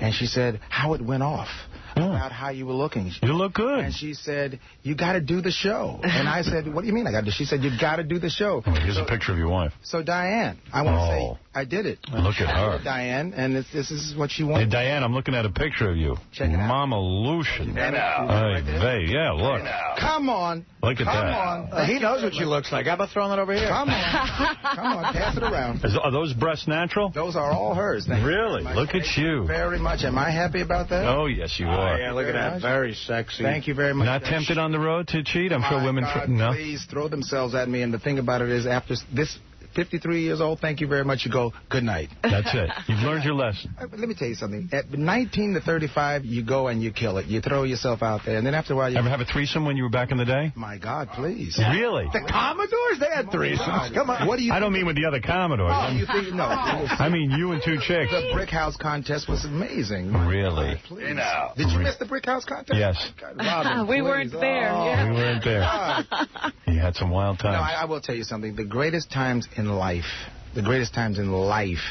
R: And she said how it went off. About how you were looking.
C: You look good.
R: And she said, you got to do the show. And I said, what do you mean I got to do? She said, you got to do the show.
C: Oh, here's a picture of your wife.
R: So, Diane, I want to say, I did it.
C: Look at her.
R: Diane, and this is what she wanted.
C: Hey, Diane, I'm looking at a picture of you.
R: Check it out.
C: Mama Lucian. Yeah, look.
R: Come on.
C: Look at that.
R: Come on.
G: He knows what she looks like. How about throwing it over here?
R: Come on. Come on, pass it around.
C: Are those breasts natural?
R: Those are all hers.
C: Really? Look at you.
R: Very much. Am I happy about that?
C: Oh, yes, you are.
G: Yeah, look at that. Very sexy.
R: Thank you very much.
C: Not tempted on the road to cheat? I'm sure women...
R: No. Please throw themselves at me. And the thing about it is, after this 53 years old, thank you very much, you go, good night.
C: That's it. You've learned your lesson.
R: Let me tell you something. At 19 to 35, you go and you kill it. You throw yourself out there. And then after a while... You
C: ever have a threesome when you were back in the day?
R: My God, please.
C: Really?
G: The Commodores, they had threesomes. Come on.
R: What do you
C: I don't mean with the other Commodores.
R: Oh, you think... No.
C: I mean you and two chicks.
R: The Brick House contest was amazing.
C: Really?
R: Please. Did you miss the Brick House contest?
C: Yes.
R: God, Robin,
F: we weren't there.
C: We weren't there. You had some wild times.
R: No, I will tell you something. The greatest times in life...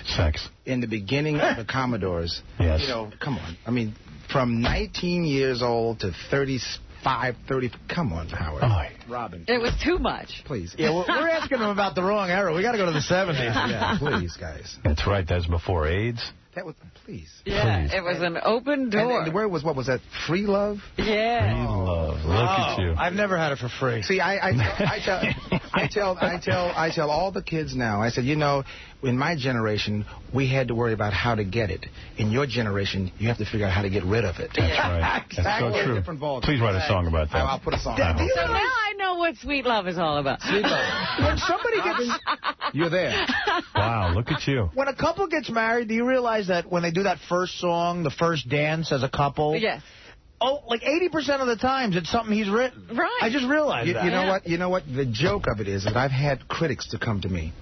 C: Sex.
R: In the beginning of the Commodores.
C: Yes.
R: You know, come on. I mean, from 19 years old to 35, 30. Come on, Howard.
C: Oh.
R: Robin.
F: It was too much.
R: Please.
G: Yeah, we're asking him about the wrong era. We got to go to the 70s.
R: Yeah, please, guys.
C: That's right. That's before AIDS.
R: That was, please.
F: Yeah,
C: Please.
F: it was an open door.
R: And the word was, what was that, free love?
F: Yeah.
C: Free love. Look at you.
G: I've never had it for free.
R: See, I tell all the kids now, I said, you know, in my generation, we had to worry about how to get it. In your generation, you have to figure out how to get rid of it.
C: That's right. That's so true. Please write a song about that.
R: I'll put a song
F: So now I know what sweet love is all about.
R: Sweet love.
G: When somebody gets...
R: You're there.
C: Wow, look at you.
G: When a couple gets married, do you realize that when they do that first song, the first dance as a couple...
F: Yes.
G: Oh, like 80% of the times, it's something he's written.
F: Right.
G: I just realized that.
R: You know what? You know what? The joke of it is that I've had critics to come to me,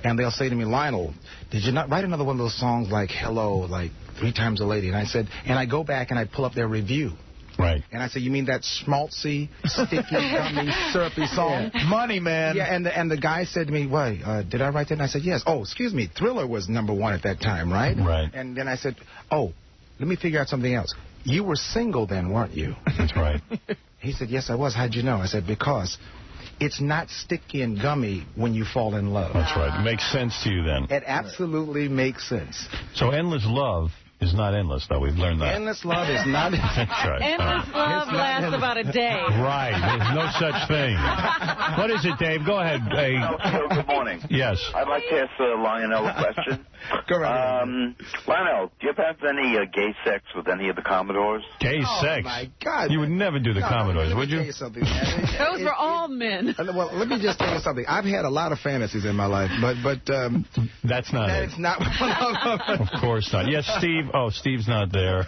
R: and they'll say to me, Lionel, did you not write another one of those songs like Hello, like 3 Times a Lady? And I said, and I go back and I pull up their review.
C: Right.
R: And I said, you mean that schmaltzy, sticky, gummy, syrupy song?
G: Yeah. Money, man.
R: Yeah, and the guy said to me, why, did I write that? And I said, yes. Oh, excuse me, Thriller was #1 at that time, right?
C: Right.
R: And then I said, oh, let me figure out something else. You were single then, weren't you?
C: That's right.
R: He said, yes, I was. How'd you know? I said, because it's not sticky and gummy when you fall in love.
C: That's right. It makes sense to you then.
R: It absolutely makes sense.
C: So endless love is not endless, though. We've learned that.
R: Endless love is not...
C: That's right.
F: Endless love lasts about a day.
C: Right. There's no such thing. What is it, Dave? Go ahead. Hey.
B: Good morning.
C: Yes.
B: I'd like to ask Lionel a question.
R: Go right
B: Lionel, do you ever have any gay sex with any of the Commodores?
C: Gay sex?
R: Oh, my God.
C: You would never do the Commodores, would you?
R: Let me tell you something, man.
F: Those were all men.
R: Well, let me just tell you something. I've had a lot of fantasies in my life, but
C: that's not it.
R: That's not one of them.
C: Of course not. Yes, Steve. Oh, Steve's not there.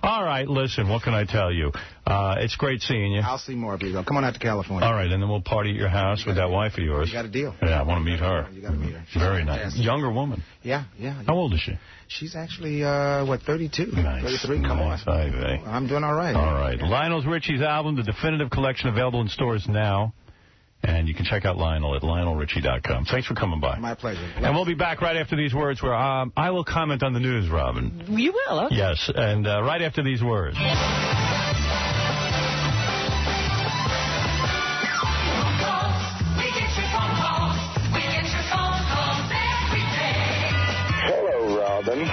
C: All right, listen, what can I tell you? It's great seeing you.
R: I'll see more of you, though. Come on out to California.
C: All right, and then we'll party at your house with that wife of yours.
R: You got a deal.
C: Yeah, I want to meet her.
R: You got to meet her.
C: Very nice. Younger woman.
R: Yeah.
C: How old is she?
R: She's actually, 32.
C: Nice.
R: 33, come on. I'm doing all right.
C: All right. Lionel Richie's album, The Definitive Collection, available in stores now. And you can check out Lionel at LionelRichie.com. Thanks for coming by.
R: My pleasure.
C: And we'll be back right after these words where I will comment on the news, Robin.
F: You will, okay.
C: Yes, and right after these words.
O: Hello, Robin.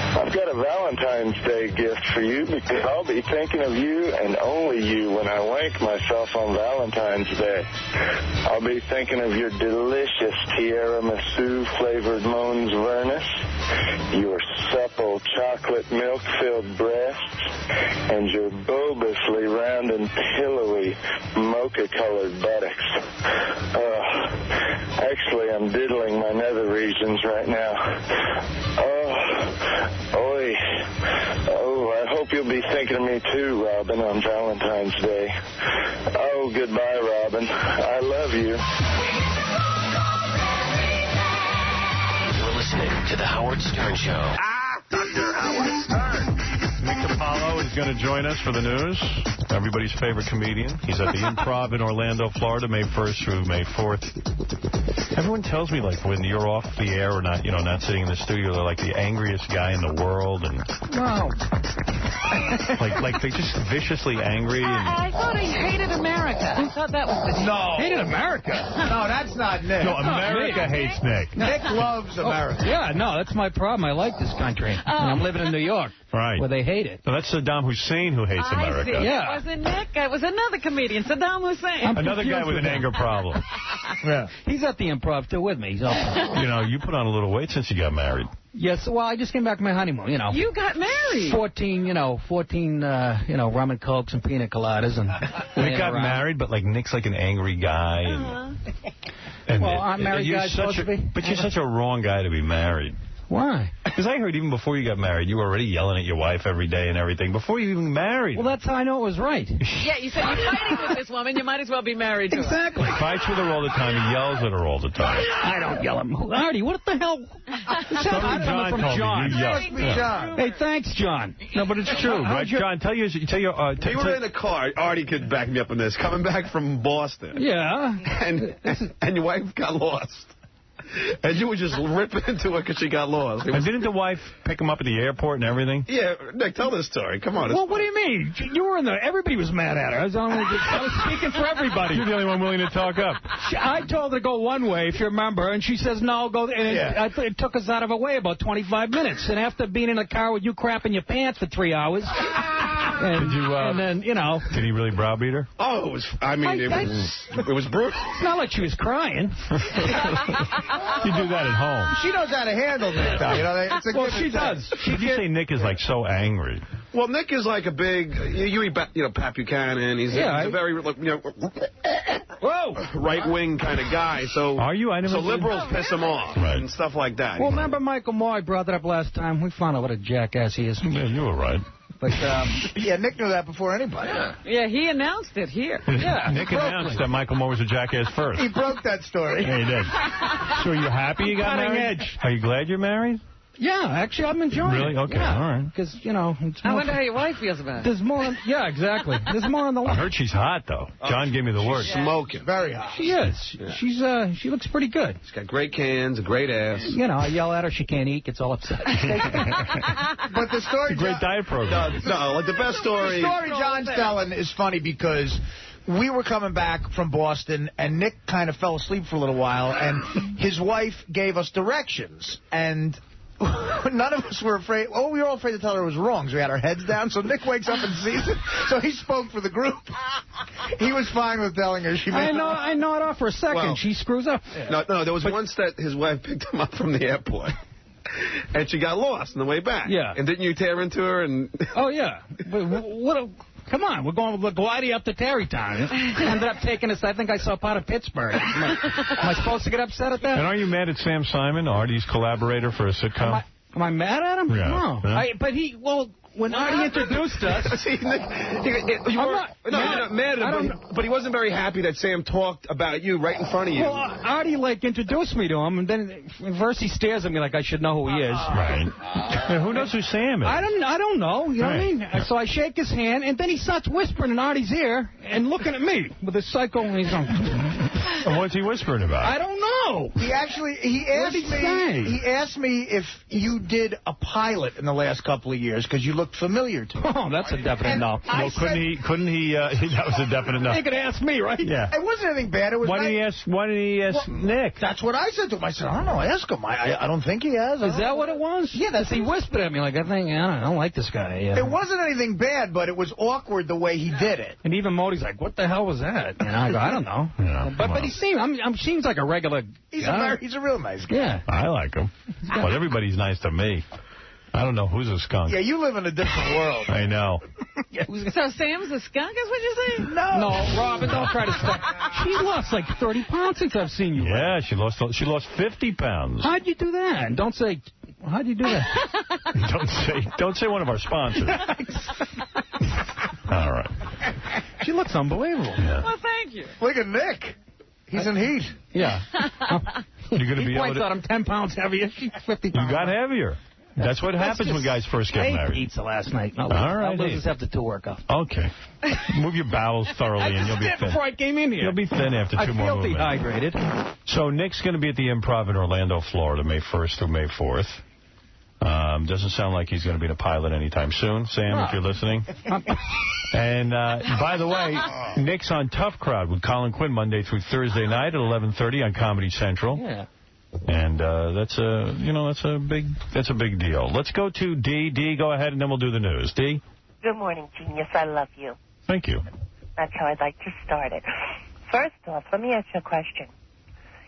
O: I've got a Valentine's Day gift for you because I'll be thinking of you and only you when I wank myself on Valentine's Day. I'll be thinking of your delicious tiramisu-flavored Mons Vernus, your supple chocolate milk-filled breasts, and your bulbously round and pillowy mocha-colored buttocks. Actually, I'm diddling my nether regions right now. Oi. Oh, I hope you'll be thinking of me too, Robin, on Valentine's Day. Oh, goodbye, Robin. I love you.
Q: You're listening to The Howard Stern Show.
C: Dr. Howard Stern. Nick DiPaolo is who's going to join us for the news. Everybody's favorite comedian. He's at the Improv in Orlando, Florida, May 1st through May 4th. Everyone tells me, like, when you're off the air or not, not sitting in the studio, they're like the angriest guy in the world. And
G: Wow.
C: like they're just viciously angry.
F: I thought he hated America. I thought that was the...
G: No.
I: Hated America?
G: No, that's not Nick.
C: No, America hates Nick.
G: Nick loves America.
A: Yeah, no, that's my problem. I like this country. And I'm living in New York.
C: Right.
A: Where they hate it.
C: So that's Saddam Hussein who hates America.
F: I see.
A: Yeah.
F: It wasn't Nick. It was another comedian, Saddam Hussein.
C: Another guy with an anger problem.
A: Yeah. He's at the Improv, too, with me. He's up.
C: You put on a little weight since you got married.
A: Yes, well, I just came back from my honeymoon,
F: You got married.
A: 14 rum and cokes and pina coladas. And
C: we got married, but, like, Nick's like an angry guy. And
A: well, aren't married guys supposed to be?
C: But you're such a wrong guy to be married.
A: Why?
C: Because I heard even before you got married, you were already yelling at your wife every day and everything. Before you even married.
A: Well, that's how I know it was right.
F: Yeah, you said you're fighting with this woman. You might as well be married to her.
A: Exactly.
C: He fights with her all the time. He yells at her all the time.
A: I don't yell at him. Artie, what the hell?
C: John told me you yell.
A: John. Hey, thanks, John.
C: No, but it's true, right? John, tell your...
E: We were in a car. Artie could back me up on this. Coming back from Boston.
A: Yeah.
E: And your wife got lost. And you were just ripping into her because she got lost.
C: And didn't the wife pick him up at the airport and everything?
E: Yeah, Nick, tell this story. Come on.
A: Well, what do you mean? You were in there. Everybody was mad at her. I was speaking for everybody.
C: You're the only one willing to talk up.
A: I told her to go one way, if you remember, and she says, no, go... And it took us out of her way about 25 minutes. And after being in the car with you crapping your pants for 3 hours... And then,
C: Did he really browbeat her?
E: Oh, it was... it was brutal.
A: It's not like she was crying.
C: You do that at home.
G: She knows how to handle Nick, though.
A: Well, she does.
C: Did you say Nick is, like, so angry?
E: Well, Nick is like a big... You eat, Pat Buchanan. He's a very, right-wing kind of guy. So
C: are you?
E: So liberals piss him off and stuff like that.
A: Well, remember Michael Moore? I brought that up last time. We found out what a jackass he is.
C: Yeah, you were right.
G: But, yeah, Nick knew that before anybody.
F: Yeah, he announced it here.
A: Yeah,
C: Nick announced that Michael Moore was a jackass first.
G: He broke that story.
C: Yeah, he did. So are you happy you got married? Are you glad you're married?
A: Yeah, actually, I'm enjoying it.
C: Really? Okay,
A: yeah.
C: all right.
A: Because, it's
F: I wonder how your wife feels about it.
A: There's more... Yeah, exactly. There's more on the line.
C: I heard she's hot, though. John gave me the word.
E: Smoking.
G: Very hot.
A: She is. Yeah. She looks pretty good.
E: She's got great cans, a great ass.
A: I yell at her. She can't eat. Gets all upset.
G: But the story...
C: It's a great diet program.
E: No, like the best story...
G: The story John's telling is funny because... We were coming back from Boston, and Nick kind of fell asleep for a little while, and his wife gave us directions, and none of us were afraid. Oh, we were all afraid to tell her it was wrong, so we had our heads down. So Nick wakes up and sees it, so he spoke for the group. He was fine with telling her.
A: I know it off for a second. Well, she screws up.
E: No, there was once that his wife picked him up from the airport. And she got lost on the way back.
A: Yeah.
E: And didn't you tear into her? And
A: oh, yeah. Come on, we're going with LaGuardia up to Tarrytown. Ended up taking us, I think I saw part of Pittsburgh. Am I supposed to get upset at that?
C: And are you mad at Sam Simon, Artie's collaborator for a sitcom?
A: Am I mad at him?
C: Yeah.
A: No. Yeah. When Artie introduced us...
E: You weren't mad at him, but he wasn't very happy that Sam talked about you right in front of you.
A: Well, Artie, introduced me to him, and then first he stares at me like I should know who he is.
C: Right. Yeah, who knows who Sam is?
A: I don't know. You know what I mean? So I shake his hand, and then he starts whispering in Artie's ear and looking at me with his psycho, and he's going...
C: And what's he whispering about?
A: I don't know.
G: He asked me if you did a pilot in the last couple of years, because you looked familiar to me.
A: Oh, that's a definite no.
C: Well, couldn't he, that was a definite no.
A: He could ask me, right?
C: Yeah.
G: It wasn't anything bad. It was
C: Why did he ask Nick?
G: That's what I said to him. I said, I don't know, ask him. I don't think he has.
A: Is that what it was?
G: Yeah,
A: he whispered at me like, I don't like this guy.
G: It wasn't anything bad, but it was awkward the way he did it.
A: And even Modi's like, what the hell was that? And I go, I don't know.
C: Yeah,
A: but he seems like a regular guy.
G: He's a real nice guy.
A: Yeah.
C: I like him. But everybody's nice to me. I don't know who's a skunk.
G: Yeah, you live in a different world.
C: I know.
F: So Sam's a skunk, is what you're saying?
G: No,
A: Robin, don't try to stop. She's lost like 30 pounds since I've seen you.
C: Yeah, she lost 50 pounds.
A: How'd you do that? Don't say, how'd you do that?
C: Don't say one of our sponsors. All right.
A: She looks unbelievable.
C: Yeah.
F: Well, thank you.
G: Look at Nick. He's in heat.
A: Yeah.
C: You're going to be
A: able to... I'm 10 pounds heavier. She's 50 pounds.
C: You got heavier. That's what happens when guys first get married.
A: Pizza last night. All
C: right.
A: I'll lose this after 2 workouts.
C: Okay. Move your bowels thoroughly and you'll be thin.
A: Before I came in here.
C: You'll be thin after 2 more movements.
A: I feel dehydrated.
C: So Nick's going to be at the Improv in Orlando, Florida, May 1st through May 4th. Doesn't sound like he's going to be the pilot anytime soon, Sam, if you're listening. And, by the way, Nick's on Tough Crowd with Colin Quinn Monday through Thursday night at 11:30 on Comedy Central.
A: Yeah.
C: And that's a big deal. Let's go to D. D, go ahead, and then we'll do the news. D?
D: Good morning, genius. I love you.
C: Thank you.
D: That's how I'd like to start it. First off, let me ask you a question.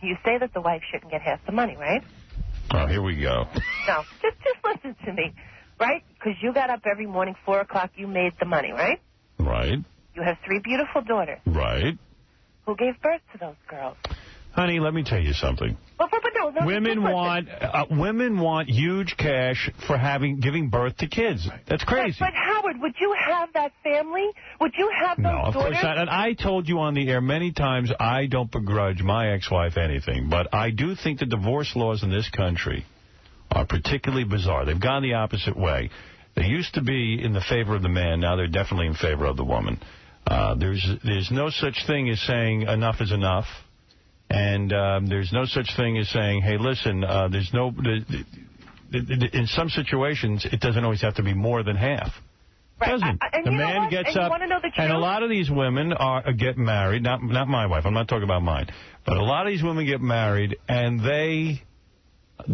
D: You say that the wife shouldn't get half the money, right?
C: Oh, here we go.
D: No, just listen to me, right? Because you got up every morning, 4 o'clock, you made the money, right?
C: Right.
D: You have 3 beautiful daughters.
C: Right.
D: Who gave birth to those girls?
C: Honey, let me tell you something.
D: But no,
C: women want huge cash for giving birth to kids. That's crazy.
D: But Howard, would you have that family? Would you have those daughters?
C: No, of course not. And I told you on the air many times I don't begrudge my ex-wife anything. But I do think the divorce laws in this country are particularly bizarre. They've gone the opposite way. They used to be in the favor of the man. Now they're definitely in favor of the woman. There's no such thing as saying enough is enough. And there's no such thing as saying, hey, listen, in some situations, it doesn't always have to be more than half. It doesn't. The man gets up, and a lot of these women get married, not my wife, I'm not talking about mine, but a lot of these women get married, and they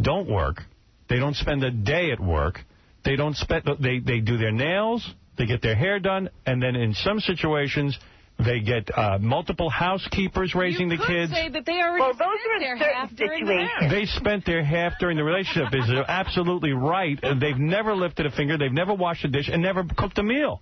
C: don't work. They don't spend a day at work. They do their nails, they get their hair done, and then in some situations, they get multiple housekeepers raising the kids.
F: You could say that they already spent their half during the marriage.
C: They spent their half during the relationship. Is absolutely right. They've never lifted a finger. They've never washed a dish and never cooked a meal.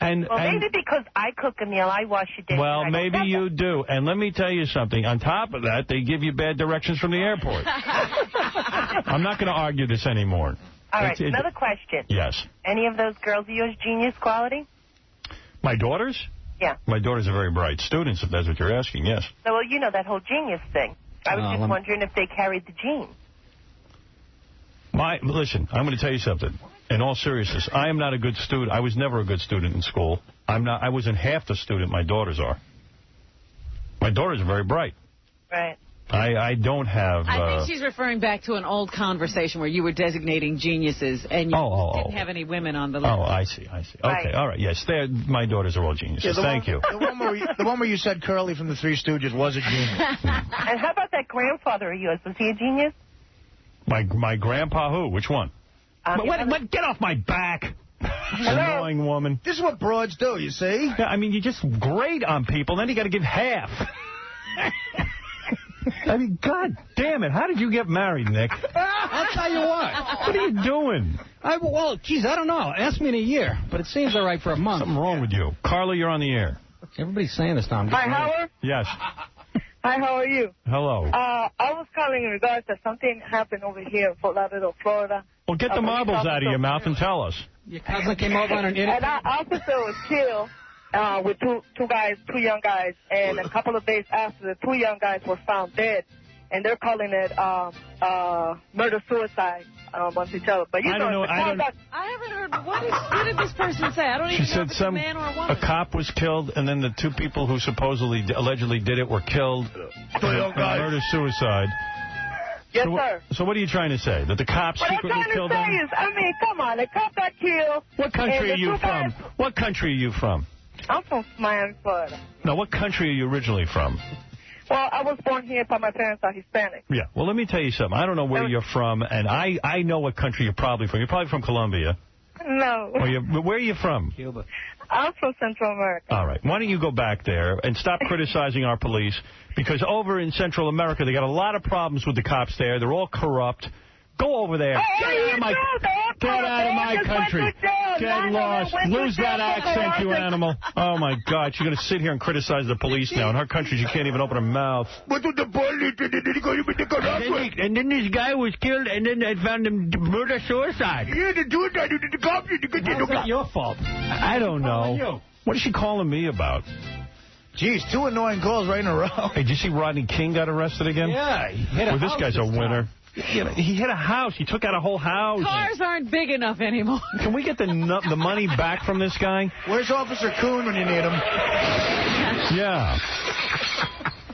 D: Maybe because I cook a meal, I wash a dish.
C: Well, maybe you do. And let me tell you something. On top of that, they give you bad directions from the airport. I'm not going to argue this anymore.
D: All right, another question.
C: Yes.
D: Any of those girls of yours genius quality?
C: My daughters?
D: Yeah.
C: My daughters are very bright students, if that's what you're asking, yes.
D: So, well, you know that whole genius thing. I was just wondering if they carried the gene.
C: Listen, I'm going to tell you something. In all seriousness, I am not a good student. I was never a good student in school. I wasn't half the student my daughters are. My daughters are very bright.
D: Right.
C: I don't have...
F: I think she's referring back to an old conversation where you were designating geniuses and you didn't have any women on the list.
C: Oh, I see.
D: Right.
C: Okay, all right, yes. My daughters are all geniuses.
G: Yeah,
C: Thank you.
G: The one where you said Curly from the Three Stooges was a genius.
D: And how about that grandfather of yours? Was he a genius?
C: My grandpa who? Which one? Get off my back. Annoying woman.
G: This is what broads do, you see?
C: Yeah, I mean, you're just great on people, then you got to give half. I mean, God damn it. How did you get married, Nick?
A: I'll tell you what.
C: What are you doing?
A: Well, geez, I don't know. Ask me in a year, but it seems all right for a month.
C: Something wrong with you. Carla, you're on the air.
A: Everybody's saying this now.
S: Hi, Howard.
C: Yes.
S: Hi, how are you?
C: Hello.
S: I was calling in regards to something happened over here in Fort Lauderdale, Florida.
C: Well, get the marbles out of your mouth and tell us.
A: Your cousin came over on an interview.
S: And our officer was killed with two young guys, and a couple of days after, the 2 young guys were found dead, and they're calling it murder-suicide amongst each other. But I
F: haven't heard. What did this person say? I don't even know if it's a man or a woman.
C: A cop was killed, and then the 2 people who allegedly did it were killed. Murder-suicide.
S: Yes, sir.
C: So what are you trying to say? That the cops secretly killed them?
S: What I'm trying to say is, come on, the cop got killed.
C: What country are you from? What country are you from?
S: I'm from Miami, Florida.
C: No, what country are you originally from?
S: Well, I was born here, but my parents are Hispanic.
C: Yeah, well, let me tell you something. I don't know where you're from, and I know what country you're probably from. You're probably from Colombia.
S: No.
C: Where are you from?
A: Cuba.
S: I'm from Central America.
C: All right. Why don't you go back there and stop criticizing our police? Because over in Central America, they got a lot of problems with the cops there. They're all corrupt. Go over there. Get out of my country. Get lost. Lose that accent, you animal. Oh, my God. You're going to sit here and criticize the police now. In our country, you can't even open a mouth.
H: What did the police do?
C: And then this guy was killed, and then they found him murder-suicide.
H: Yeah, they do that. The cops did it.
A: How's that your fault?
C: I don't know. What is she calling me about?
G: Jeez, 2 annoying calls right in a row.
C: Hey, did you see Rodney King got arrested again?
A: Yeah.
C: Well, this guy's a winner. You know, he hit a house. He took out a whole house.
F: Cars aren't big enough anymore.
C: Can we get the money back from this guy?
G: Where's Officer Kuhn when you need him?
C: Yeah.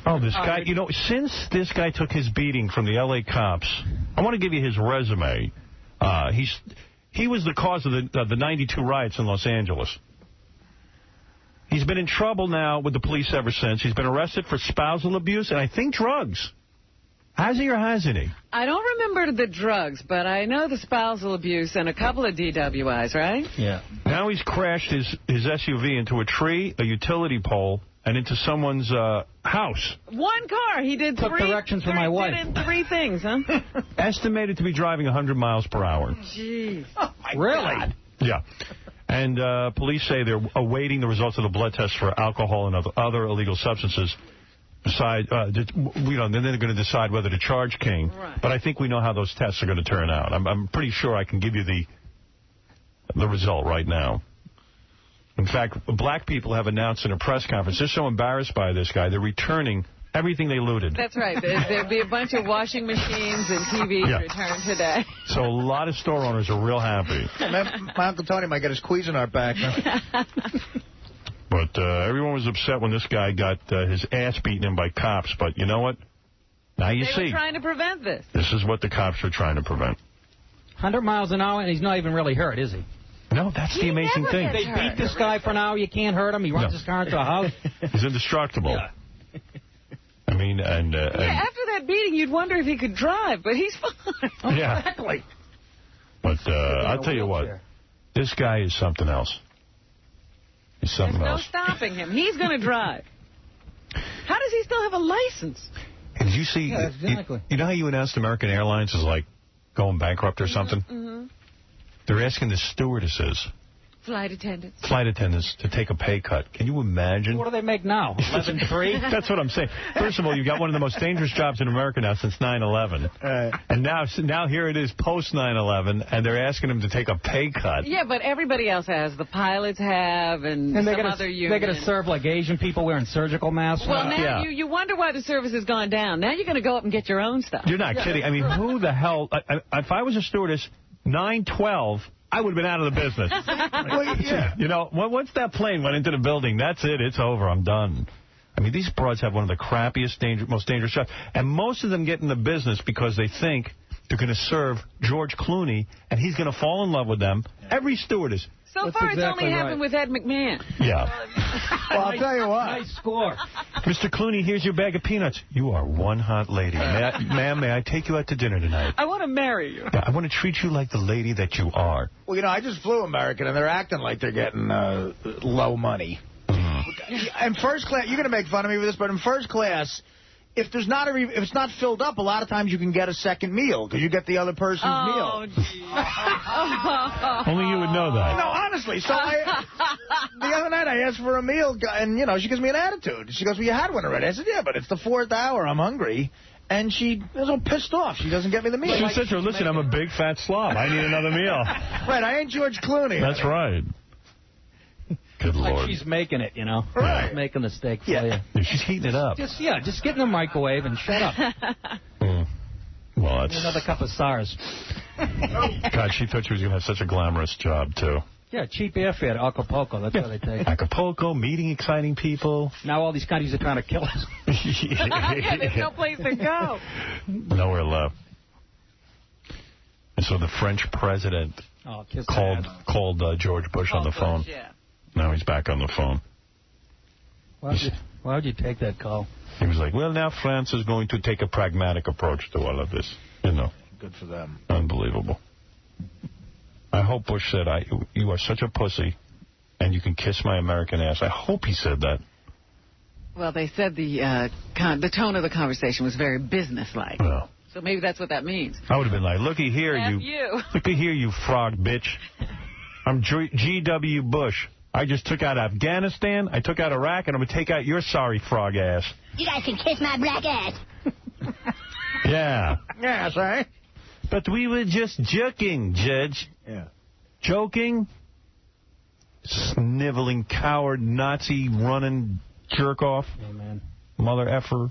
C: Oh, this guy, you know, since this guy took his beating from the L.A. cops, I want to give you his resume. He was the cause of the 92 riots in Los Angeles. He's been in trouble now with the police ever since. He's been arrested for spousal abuse and I think drugs. Has he or hasn't he?
F: I don't remember the drugs, but I know the spousal abuse and a couple of DWIs, right?
C: Yeah. Now he's crashed his SUV into a tree, a utility pole, and into someone's house.
F: One car. He did
A: Took directions from my wife.
F: Did three things, huh?
C: Estimated to be driving 100 miles per hour.
F: Jeez.
G: Oh,
A: really?
G: God.
C: Yeah. And police say they're awaiting the results of the blood test for alcohol and other illegal substances. Then they're going to decide whether to charge King. Right. But I think we know how those tests are going to turn out. I'm pretty sure I can give you the result right now. In fact, black people have announced in a press conference, they're so embarrassed by this guy, they're returning everything they looted.
F: That's right. There'll be a bunch of washing machines and TVs returned today.
C: So a lot of store owners are real happy.
G: My Uncle Tony might get his Cuisinart back.
C: But everyone was upset when this guy got his ass beaten in by cops. But you know what? Now you see.
F: They were trying to prevent this.
C: This is what the cops are trying to prevent.
A: 100 miles an hour, and he's not even really hurt, is he?
C: No, that's the amazing thing.
A: They beat this guy for an hour. You can't hurt him. He runs his car into a house.
C: He's indestructible. Yeah. I mean, and
F: after that beating, you'd wonder if he could drive, but he's fine.
C: Yeah.
A: Exactly.
C: But I'll tell you what. This guy is something else. He's something else.
F: There's no stopping him. He's going to drive. How does he still have a license?
C: And did you see,
A: exactly.
C: You know how you announced American Airlines is like going bankrupt or something?
F: Mm-hmm.
C: They're asking the stewardesses,
F: flight attendants
C: to take a pay cut. Can you imagine?
A: What do they make now? 11.3?
C: That's what I'm saying. First of all, you've got one of the most dangerous jobs in America now since 9/11. And now here it is post 9/11, and they're asking them to take a pay cut.
F: Yeah, but everybody else has. The pilots have, and some other unions.
A: They're going to serve like Asian people wearing surgical masks.
F: Well, now you wonder why the service has gone down. Now you're going to go up and get your own stuff.
C: You're not kidding. I mean, who the hell? If I was a stewardess, 9/12, I would have been out of the business. You know, once that plane went into the building, that's it. It's over. I'm done. I mean, these broads have one of the crappiest, most dangerous jobs. And most of them get in the business because they think they're going to serve George Clooney, and he's going to fall in love with them. Every stewardess.
F: So far, it's only happened with Ed McMahon.
C: Yeah.
G: Well, I'll tell you what.
A: Nice score.
C: Mr. Clooney, here's your bag of peanuts. You are one hot lady. Ma'am, may I take you out to dinner tonight?
F: I want to marry you.
C: Yeah, I want to treat you like the lady that you are.
G: Well, you know, I just flew American, and they're acting like they're getting low money. In first class, you're going to make fun of me with this, but in first class, if it's not filled up, a lot of times you can get a second meal because you get the other person's meal.
C: Only you would know that.
G: No, honestly. So the other night I asked for a meal, and, you know, she gives me an attitude. She goes, well, you had one already. I said, yeah, but it's the 4th hour. I'm hungry. And she was all pissed off. She doesn't get me the meal.
C: She said to her, listen, I'm a big fat slob. I need another meal.
G: Right, I ain't George Clooney.
C: That's right. Good Lord.
A: Like she's making it, you know.
G: Right.
A: Making the steak for you.
C: She's heating it up.
A: Just get in the microwave and shut up.
C: Well, that's...
A: Another cup of SARS.
C: God, she thought she was going to have such a glamorous job, too.
A: Yeah, cheap airfare to Acapulco. That's where they take.
C: Acapulco, meeting exciting people.
A: Now all these countries are trying to kill us.
F: Yeah, there's no place to go.
C: Nowhere left. And so the French president called George Bush on the phone.
F: Yeah.
C: Now he's back on the phone.
A: Why would you take that call?
C: He was like, well, now France is going to take a pragmatic approach to all of this. You know.
G: Good for them.
C: Unbelievable. I hope Bush said, you are such a pussy, and you can kiss my American ass. I hope he said that.
F: Well, they said the tone of the conversation was very businesslike.
C: Well.
F: So maybe that's what that means.
C: I would have been like, looky here, looky here, you frog bitch. I'm G.W. Bush. I just took out Afghanistan, I took out Iraq, and I'm going to take out your sorry frog ass.
Q: You guys can kiss my black ass.
C: Yeah.
G: Yeah, sorry.
C: But we were just joking, Judge.
G: Yeah.
C: Joking? Sniveling, coward, Nazi, running jerk-off.
A: Amen.
C: Mother effer.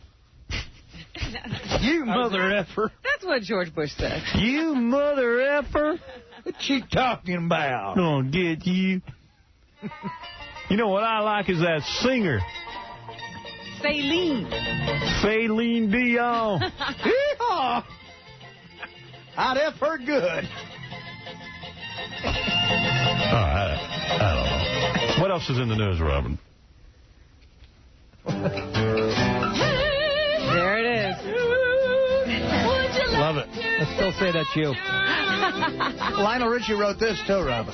G: You mother effer.
F: That's That's what George Bush said.
C: You mother effer.
G: What you talking about?
C: Gonna get you. You know what I like is that singer. Celine Dion.
G: Yeehaw! I'd F her good.
C: I don't know. What else is in the news, Robin?
F: There it is.
A: Love it. I still say that's you.
G: Lionel Richie wrote this, too, Robin.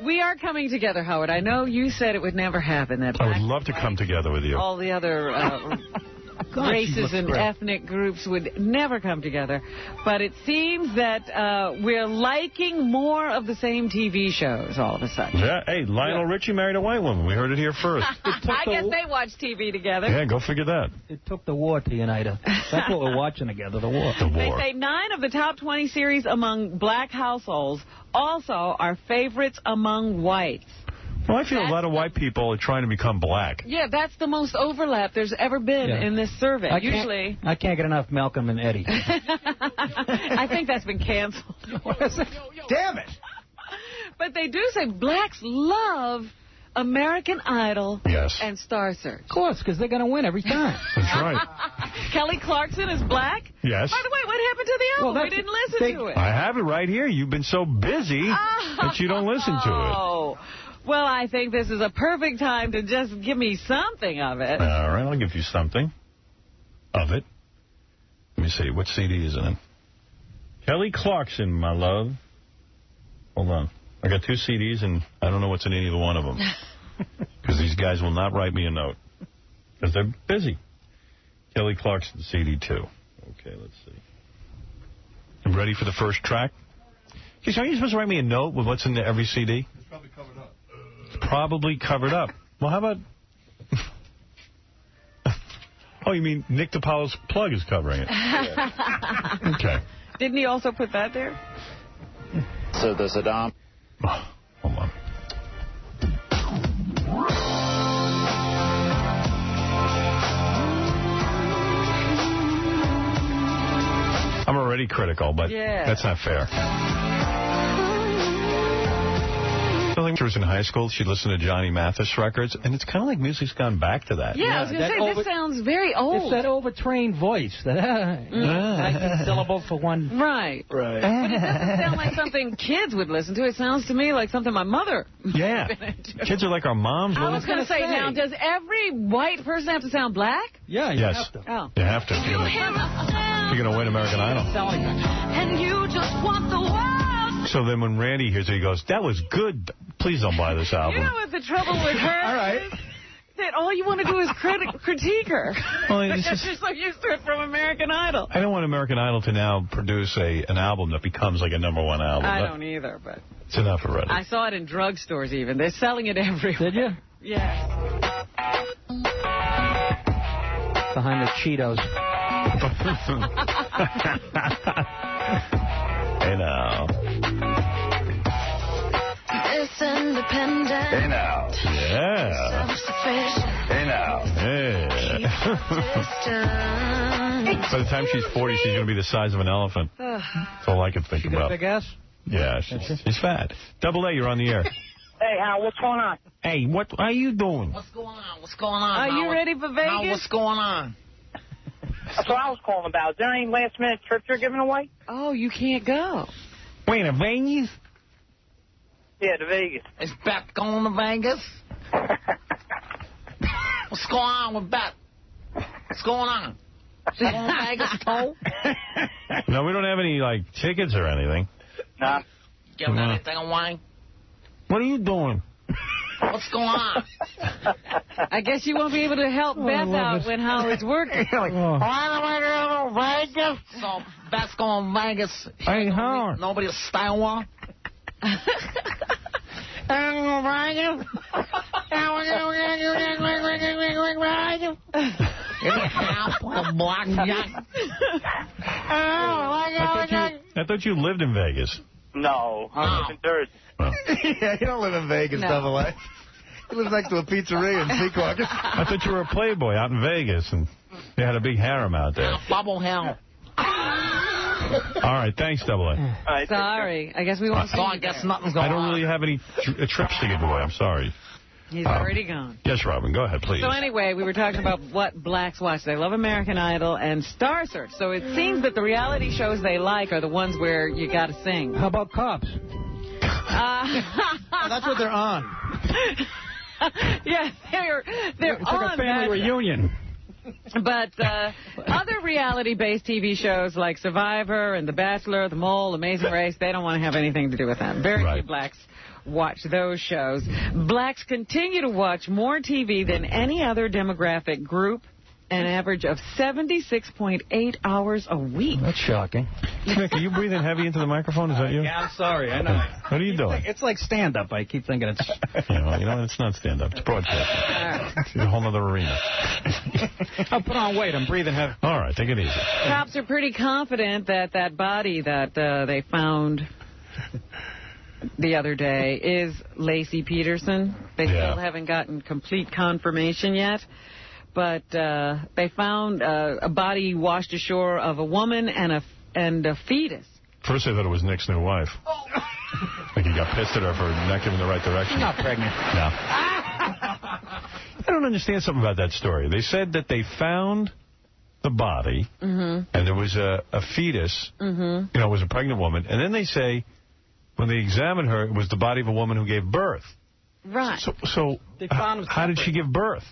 F: We are coming together, Howard. I know you said it would never happen. That
C: I would love to come together with you.
F: all the other races and ethnic groups would never come together. But it seems that we're liking more of the same TV shows all of a sudden.
C: Yeah, hey, Lionel Richie married a white woman. We heard it here first.
F: I guess they watch TV together.
C: Yeah, go figure that.
A: It took the war to unite us. That's what we're watching together, the war.
F: They say 9 of the top 20 series among black households also are favorites among whites.
C: Well, I feel a lot of white people are trying to become black.
F: Yeah, that's the most overlap there's ever been in this survey.
A: I can't get enough Malcolm and Eddie.
F: I think that's been canceled.
G: Damn it.
F: But they do say blacks love American Idol and Star Search.
A: Of course, because they're going to win every time.
C: That's right.
F: Kelly Clarkson is black?
C: Yes.
F: By the way, what happened to the album? We didn't listen to it.
C: I have it right here. You've been so busy that you don't listen to it.
F: Oh. Well, I think this is a perfect time to just give me something of it.
C: All right, I'll give you something of it. Let me see. What CD is it in? Kelly Clarkson, my love. Hold on. I got 2 CDs, and I don't know what's in either one of them. Because these guys will not write me a note. Because they're busy. Kelly Clarkson, CD 2. Okay, let's see. You ready for the first track? Geez, aren't you supposed to write me a note with what's in every CD?
J: It's probably covered up.
C: It's probably covered up. Well, how about... Oh, you mean Nick DiPaolo's plug is covering it? Okay.
F: Didn't he also put that there?
T: So the Saddam...
C: Oh, hold on. I'm already critical, but that's not fair. I think she was in high school. She listened to Johnny Mathis records, and it's kind of like music's gone back to that.
F: Yeah, I was going to say, this sounds very old.
A: It's that overtrained voice. That 19 syllables for one.
F: Right.
G: Right.
F: But it doesn't sound like something kids would listen to. It sounds to me like something my mother
C: Yeah. Kids are like our moms.
F: I was going to say, now, does every white person have to sound black?
A: Yeah, you have to.
F: Oh.
C: You have to. If you're going to win American Idol.
F: And you just want the world.
C: So then when Randy hears it, he goes, that was good. Please don't buy this album.
F: You know what the trouble with her
G: All right.
F: is? That all you want to do is critique her.
C: Well,
F: because you're so used to it from American Idol.
C: I don't want American Idol to now produce an album that becomes like a #1 album.
F: I don't either, but...
C: It's enough already.
F: I saw it in drugstores even. They're selling it everywhere.
A: Did you?
F: Yes.
A: Behind the Cheetos.
C: Hey now.
M: It's independent.
C: Hey now. Yeah. Hey now. Yeah. By the time she's 40, she's going to be the size of an elephant. That's all I can think
A: She
C: about.
A: got a big ass?
C: Yeah, she's fat. Double A, you're on the air.
V: Hey, Hal, what's going on?
C: Hey, what are you doing?
V: What's going on? What's going on?
F: Are you ready for Vegas?
V: What's going on? That's what I was calling about. Is there any last-minute trips you're giving away?
F: Oh, you can't go.
C: Wait, to Vegas?
V: Yeah, to Vegas.
T: Is Beth going to Vegas? What's going on with Beth? What's going on? Going to Vegas, too?
C: No, we don't have any, tickets or anything.
V: Nah.
T: Give them anything away?
C: What are you doing?
T: What's going on?
F: I guess you won't be able to help Beth out when Howard's working.
T: Vegas? So Beth's going to Vegas.
C: Hey, Howard.
T: Nobody to stay on?
C: I thought you lived in Vegas.
V: No, I live in Jersey.
G: Yeah, you don't live in Vegas, Double A. He lives next to a pizzeria in Sequoia.
C: I thought you were a playboy out in Vegas, and they had a big harem out there.
T: Bubble hell.
C: All right, thanks, Double A.
F: Sorry. I guess we won't see you.
T: I guess nothing's going on.
C: I don't really have any trips to give away. I'm sorry.
F: He's already gone.
C: Yes, Robin, go ahead, please.
F: So anyway, we were talking about what blacks watch. They love American Idol and Star Search. So it seems that the reality shows they like are the ones where you got to sing.
A: How about Cops?
G: That's what they're on.
F: Yeah, they're
A: it's
F: on.
A: Like a family reunion.
F: But other reality-based TV shows like Survivor and The Bachelor, The Mole, Amazing Race, they don't want to have anything to do with them. Very few blacks watch those shows. Blacks continue to watch more TV than any other demographic group, an average of 76.8 hours a week.
A: That's shocking.
C: Nick, are you breathing heavy into the microphone? Is that you?
A: Yeah, I'm sorry. I know.
C: What are you doing?
A: It's like stand-up. I keep thinking it's...
C: You know, it's not stand-up. It's broadcast. It's a whole other arena.
A: I'll put on weight. I'm breathing heavy.
C: All right, take it easy.
F: Cops are pretty confident that that body that they found the other day is Lacey Peterson. They still haven't gotten complete confirmation yet. But they found a body washed ashore of a woman and a fetus.
C: First, I thought it was Nick's new wife. Like he got pissed at her for not giving the right direction.
A: She's not pregnant.
C: No. I don't understand something about that story. They said that they found the body, and there was a fetus, you know, it was a pregnant woman. And then they say, when they examined her, it was the body of a woman who gave birth.
F: Right.
C: So how did she give birth?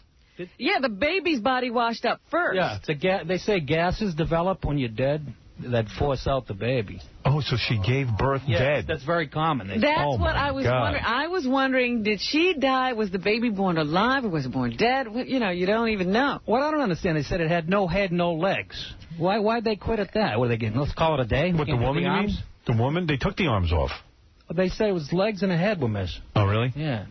F: Yeah, the baby's body washed up first.
A: Yeah, they say gases develop when you're dead that force out the baby.
C: Oh, so she gave birth dead.
A: That's very common.
F: That's what I was wondering. I was wondering, did she die? Was the baby born alive or was it born dead? You know, you don't even know.
A: What I don't understand, they said it had no head, no legs. Why'd they quit at that? What are they getting? Let's call it a day.
C: What, the woman, you mean? The woman? They took the arms off.
A: They said it was legs and a head were missing.
C: Oh, really?
A: Yeah.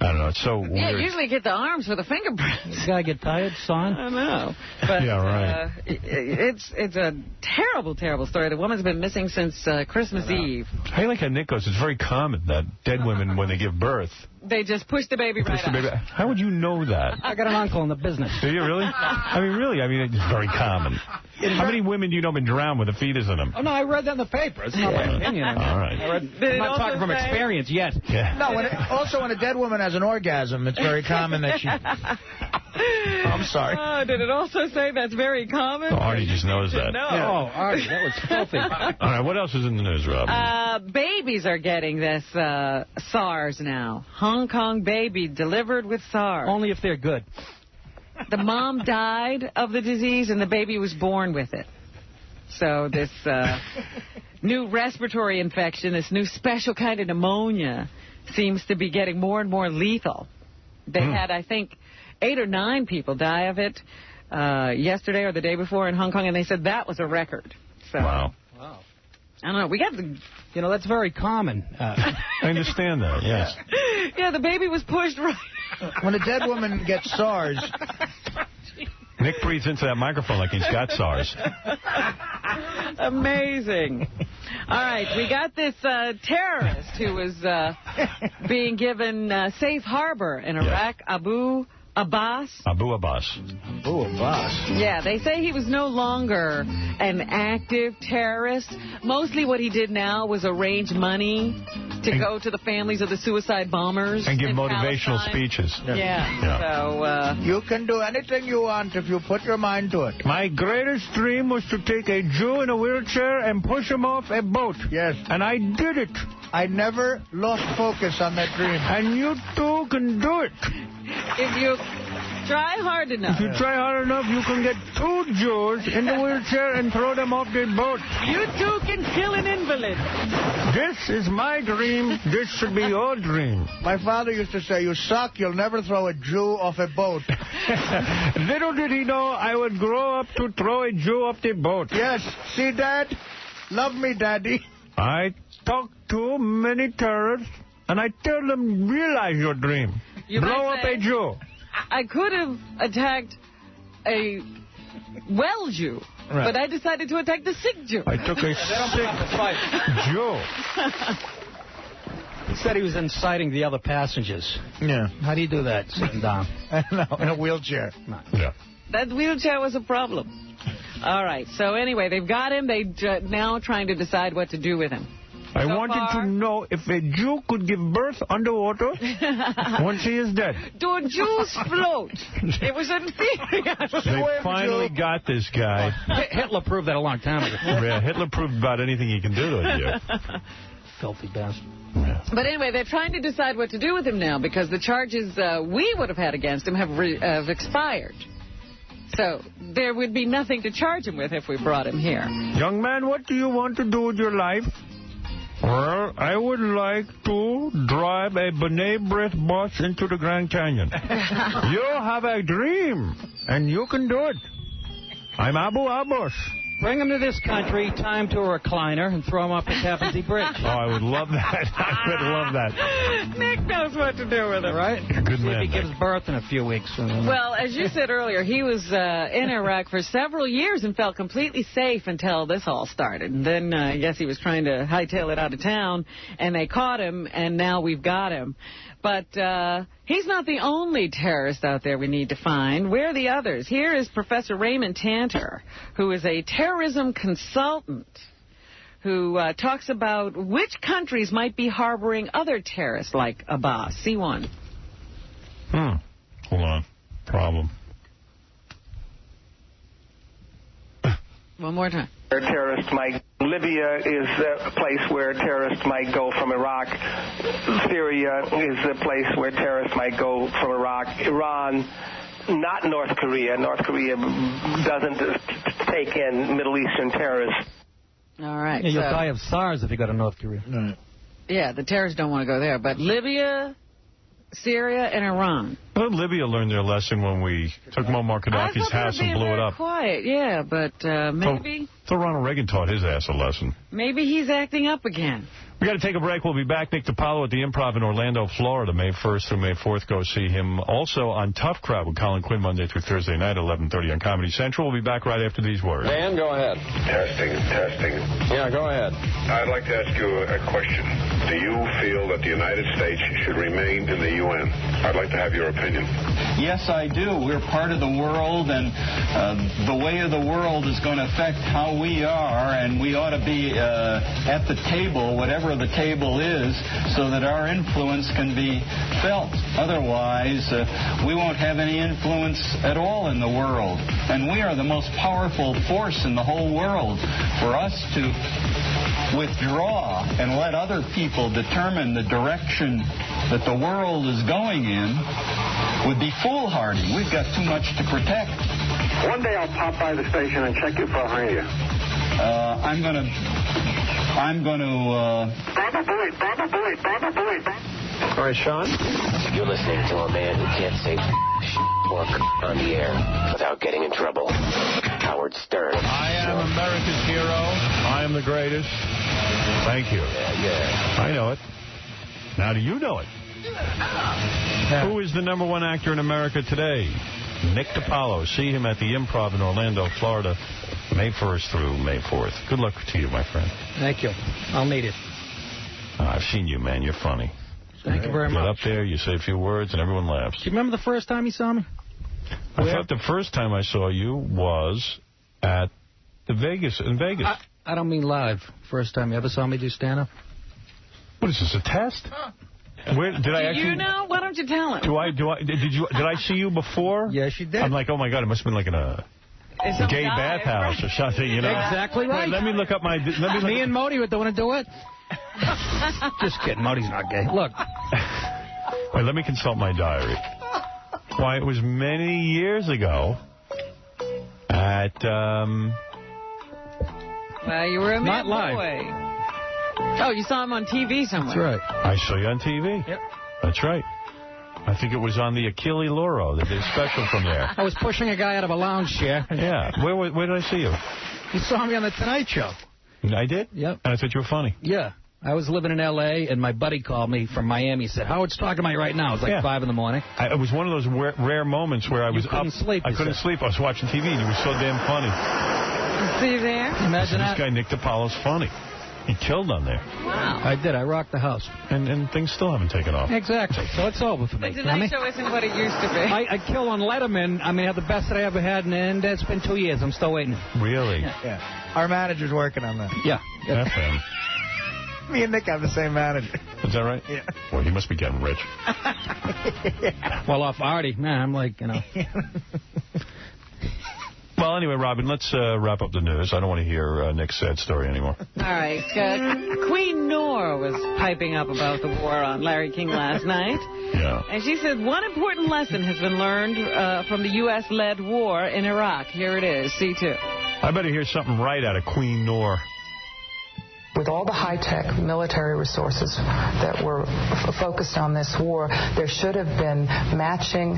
C: I don't know. It's so weird.
F: Yeah, usually get the arms for the fingerprints.
A: You gotta get tired, son.
F: I know. But,
C: yeah, right.
F: It's a terrible, terrible story. The woman's been missing since Christmas Eve.
C: I like how Nick goes. It's very common that dead women, when they give birth,
F: they just push the baby right out.
C: How would you know that?
A: I got an uncle in the business.
C: Do you really? I mean, really? I mean, it's very common. How many women do you know have been drowned with a fetus in them?
A: Oh, no, I read that in the paper. It's not my opinion.
C: All right.
A: I'm not talking from experience yet.
C: Yeah.
G: No, also when a dead woman has an orgasm, it's very common that she... I'm sorry.
F: Oh, did it also say that's very common?
C: Oh, Artie just knows that.
F: No.
A: Yeah. Oh, Artie, that was filthy.
C: All right, what else is in the news, Rob?
F: Babies are getting this SARS now. Hong Kong baby delivered with SARS.
A: Only if they're good.
F: The mom died of the disease and the baby was born with it. So this new respiratory infection, this new special kind of pneumonia, seems to be getting more and more lethal. They had, I think, 8 or 9 people die of it yesterday or the day before in Hong Kong, and they said that was a record. So,
C: wow.
F: I don't know. We got the...
A: You know, that's very common.
C: I understand that, yes.
F: Yeah, the baby was pushed right...
G: When a dead woman gets SARS...
C: Nick breathes into that microphone like he's got SARS.
F: Amazing. All right, we got this terrorist who was being given safe harbor in Iraq, Abu Abbas.
C: Abu Abbas.
G: Abu Abbas.
F: Yeah, they say he was no longer an active terrorist. Mostly what he did now was arrange money to go to the families of the suicide bombers.
C: And give motivational
F: Palestine.
C: speeches.
F: Yeah. So,
G: you can do anything you want if you put your mind to it.
A: My greatest dream was to take a Jew in a wheelchair and push him off a boat.
G: Yes.
A: And I did it.
G: I never lost focus on that dream.
A: And you too can do it.
F: If you try hard enough.
A: If you try hard enough, you can get 2 Jews in the wheelchair and throw them off the boat.
F: You too can kill an invalid.
A: This is my dream. This should be your dream.
G: My father used to say, you suck, you'll never throw a Jew off a boat.
A: Little did he know I would grow up to throw a Jew off the boat.
G: Yes. See, Dad? Love me, Daddy.
A: I talk to many terrorists, and I tell them, realize your dream.
F: You
A: blow up a Jew.
F: I could have attacked a well Jew, but I decided to attack the sick Jew.
A: I took a sick Jew. He said he was inciting the other passengers.
G: Yeah.
A: How do you do that, sitting down?
G: No, in a wheelchair.
A: No.
C: Yeah.
F: That wheelchair was a problem. All right. So anyway, they've got him. They're now trying to decide what to do with him.
C: I wanted to know if a Jew could give birth underwater once he is dead.
F: Do Jews float? It was inferior.
C: They finally got this guy.
A: Hitler proved that a long time ago.
C: Yeah, Hitler proved about anything he can do to you.
A: Filthy bastard.
C: Yeah.
F: But anyway, they're trying to decide what to do with him now because the charges we would have had against him have expired. So there would be nothing to charge him with if we brought him here.
C: Young man, what do you want to do with your life? Well, I would like to drive a B'nai B'rith bus into the Grand Canyon. You have a dream, and you can do it. I'm Abu Abbas.
A: Bring him to this country, tie him to a recliner, and throw him off the Tappan Zee Bridge.
C: Oh, I would love that. I would love that.
F: Nick knows what to do with him.
A: Right?
C: Good man.
A: See if he gives birth in a few weeks.
F: Well, as you said earlier, he was in Iraq for several years and felt completely safe until this all started. And then I guess he was trying to hightail it out of town, and they caught him, and now we've got him. But he's not the only terrorist out there we need to find. Where are the others? Here is Professor Raymond Tanter, who is a terrorism consultant, who talks about which countries might be harboring other terrorists like Abbas. C1.
C: Hold on. Problem.
F: One more time.
K: Where terrorists might. Libya is a place where terrorists might go from Iraq. Syria is a place where terrorists might go from Iraq. Iran, not North Korea. North Korea doesn't take in Middle Eastern terrorists.
F: All right.
A: Yeah, you'll die of SARS if you go to North Korea.
G: Right.
F: Yeah, the terrorists don't want to go there. But Libya, Syria, and Iran.
C: Well, Libya learned their lesson when we took Muammar Gaddafi's house and blew it up.
F: Quiet, yeah, but maybe...
C: So Ronald Reagan taught his ass a lesson.
F: Maybe he's acting up again.
C: We got to take a break. We'll be back. Nick DiPaolo at the Improv in Orlando, Florida, May 1st through May 4th. Go see him. Also on Tough Crowd with Colin Quinn Monday through Thursday night, 11:30 on Comedy Central. We'll be back right after these words.
P: Dan, go ahead.
W: Testing.
P: Yeah, go ahead.
W: I'd like to ask you a question. Do you feel that the United States should remain in the UN? I'd like to have your opinion.
X: Yes, I do. We're part of the world, and the way of the world is going to affect how we are, and we ought to be at the table, whatever the table is, so that our influence can be felt. Otherwise, we won't have any influence at all in the world. And we are the most powerful force in the whole world. For us to withdraw and let other people determine the direction that the world is going in would be foolhardy. We've got too much to protect.
W: One day I'll pop by the station and check you for hernia.
X: I'm going to...
W: Baba boy.
P: All right, Sean? You're listening to a man who can't say or on the air without getting in trouble. Howard Stern.
C: I am America's hero. I am the greatest. Thank you.
P: Yeah.
C: I know it. Now, do you know it? Who is the #1 actor in America today? Nick DiPaolo. See him at the Improv in Orlando, Florida, May 1st through May 4th. Good luck to you, my friend.
A: Thank you. I'll need it.
C: I've seen you, man. You're funny.
A: Thank you very much.
C: Get up there, you say a few words, and everyone laughs.
A: Do you remember the first time you saw me?
C: I thought the first time I saw you was at in Vegas.
A: I don't mean live. First time you ever saw me do stand-up?
C: What is this, a test? Where did I actually?
F: You know? Why don't you tell him?
C: Did I see you before?
A: Yes, you did.
C: I'm like, oh my God, it must have been like in a gay bathhouse or something, you know?
A: Exactly right.
C: Wait, let me look up my.
A: Me and Modi were doing a duet. Just kidding. Modi's not gay. Look.
C: Wait, let me consult my diary. Why, it was many years ago at.
F: Well, you were a
A: not live.
F: boy. Oh, you saw him on TV somewhere.
C: That's right. I saw you on TV.
A: Yep.
C: That's right. I think it was on the Achille Lauro, the special from there.
A: I was pushing a guy out of a lounge chair.
C: Yeah. Where did I see you?
A: You saw me on The Tonight Show.
C: I did?
A: Yep.
C: And I thought you were funny.
A: Yeah. I was living in L.A., and my buddy called me from Miami. He said, Howard's talking to me right now. It was like 5 in the morning.
C: It was one of those rare moments where I was
A: couldn't sleep.
C: I couldn't sleep. I was watching TV, and you were so damn funny.
F: See there?
A: Imagine that.
C: This guy, Nick DiPaolo's funny. You killed on there.
F: Wow.
A: I did. I rocked the house.
C: And things still haven't taken off.
A: Exactly. So it's over for me.
F: The Tonight Show isn't what it used to be.
A: I killed on Letterman. I mean, I had the best that I ever had, and it's been 2 years. I'm still waiting.
C: Really?
G: Yeah. Our manager's working on that.
A: Yeah.
C: That's him.
G: Me and Nick have the same manager.
C: Is that right?
G: Yeah.
C: Well, he must be getting rich.
A: Well, off Artie, man, I'm like, you know.
C: Well, anyway, Robin, let's wrap up the news. I don't want to hear Nick's sad story anymore.
F: All right. Queen Noor was piping up about the war on Larry King last night.
C: Yeah.
F: And she said one important lesson has been learned from the U.S.-led war in Iraq. Here it is, C2.
C: I better hear something right out of Queen Noor.
B: With all the high-tech military resources that were focused on this war, there should have been matching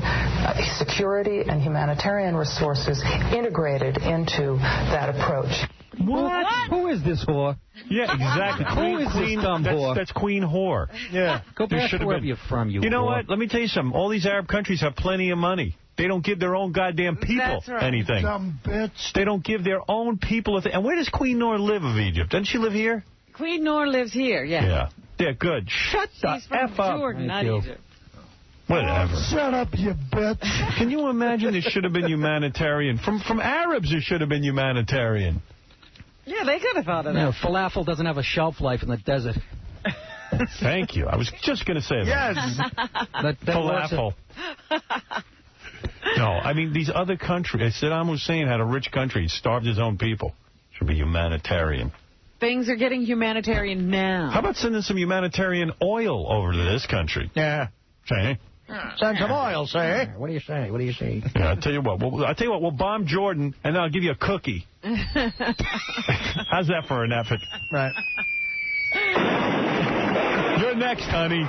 B: security and humanitarian resources integrated into that approach.
A: What? Who is this whore?
C: Yeah, exactly.
A: Who is this dumb whore?
C: That's Queen Whore.
A: Yeah. Go back to wherever you're from, you
C: know
A: whore.
C: what? Let me tell you something. All these Arab countries have plenty of money. They don't give their own goddamn people anything.
G: Dumb bitch.
C: They don't give their own people a thing. And where does Queen Noor live of Egypt? Doesn't she live here?
F: Queen Noor lives here, yeah.
C: Yeah. Yeah, good. Shut the
F: She's from
C: F up.
F: Jordan, not Egypt.
C: Whatever.
G: Shut up, you bitch.
C: Can you imagine there should have been humanitarian? From Arabs, there should have been humanitarian.
F: Yeah, they could have thought of that.
A: No, falafel doesn't have a shelf life in the desert.
C: Thank you. I was just going to say that.
G: Yes.
A: that
C: falafel. No, I mean, these other countries, Saddam Hussein had a rich country. He starved his own people. Should be humanitarian.
F: Things are getting humanitarian now.
C: How about sending some humanitarian oil over to this country?
G: Yeah.
C: Say?
G: Send some oil, say.
A: What do you say? What do you say?
C: Yeah, I'll tell you what. We'll bomb Jordan, and then I'll give you a cookie. How's that for an effort?
G: Right.
C: You're next, honey.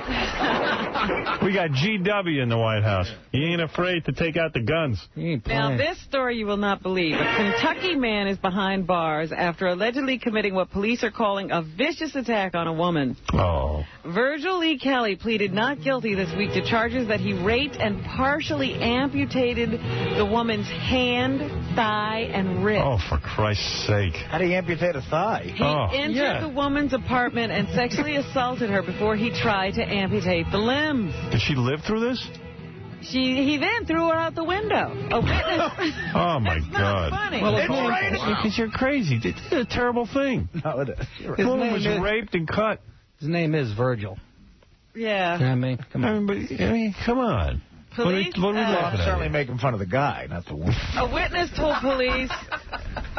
C: We got GW in the White House. He ain't afraid to take out the guns.
F: Now, this story you will not believe. A Kentucky man is behind bars after allegedly committing what police are calling a vicious attack on a woman.
C: Oh.
F: Virgil E. Kelly pleaded not guilty this week to charges that he raped and partially amputated the woman's hand, thigh, and wrist.
C: Oh, for Christ's sake.
G: How do you amputate a thigh?
F: He entered the woman's apartment and sexually assaulted her before he tried to amputate the limbs.
C: Did she live through this?
F: He then threw her out the window. A witness.
C: Oh, my God.
F: Funny.
C: Well, it's because you're crazy. It's a terrible thing.
G: No, it is.
C: His woman was raped and cut.
A: His name is Virgil.
F: Yeah.
A: You know what I mean? Come on.
C: Come on.
F: Police,
C: what are we
G: I'm certainly making fun of the guy, not the woman.
F: A witness told police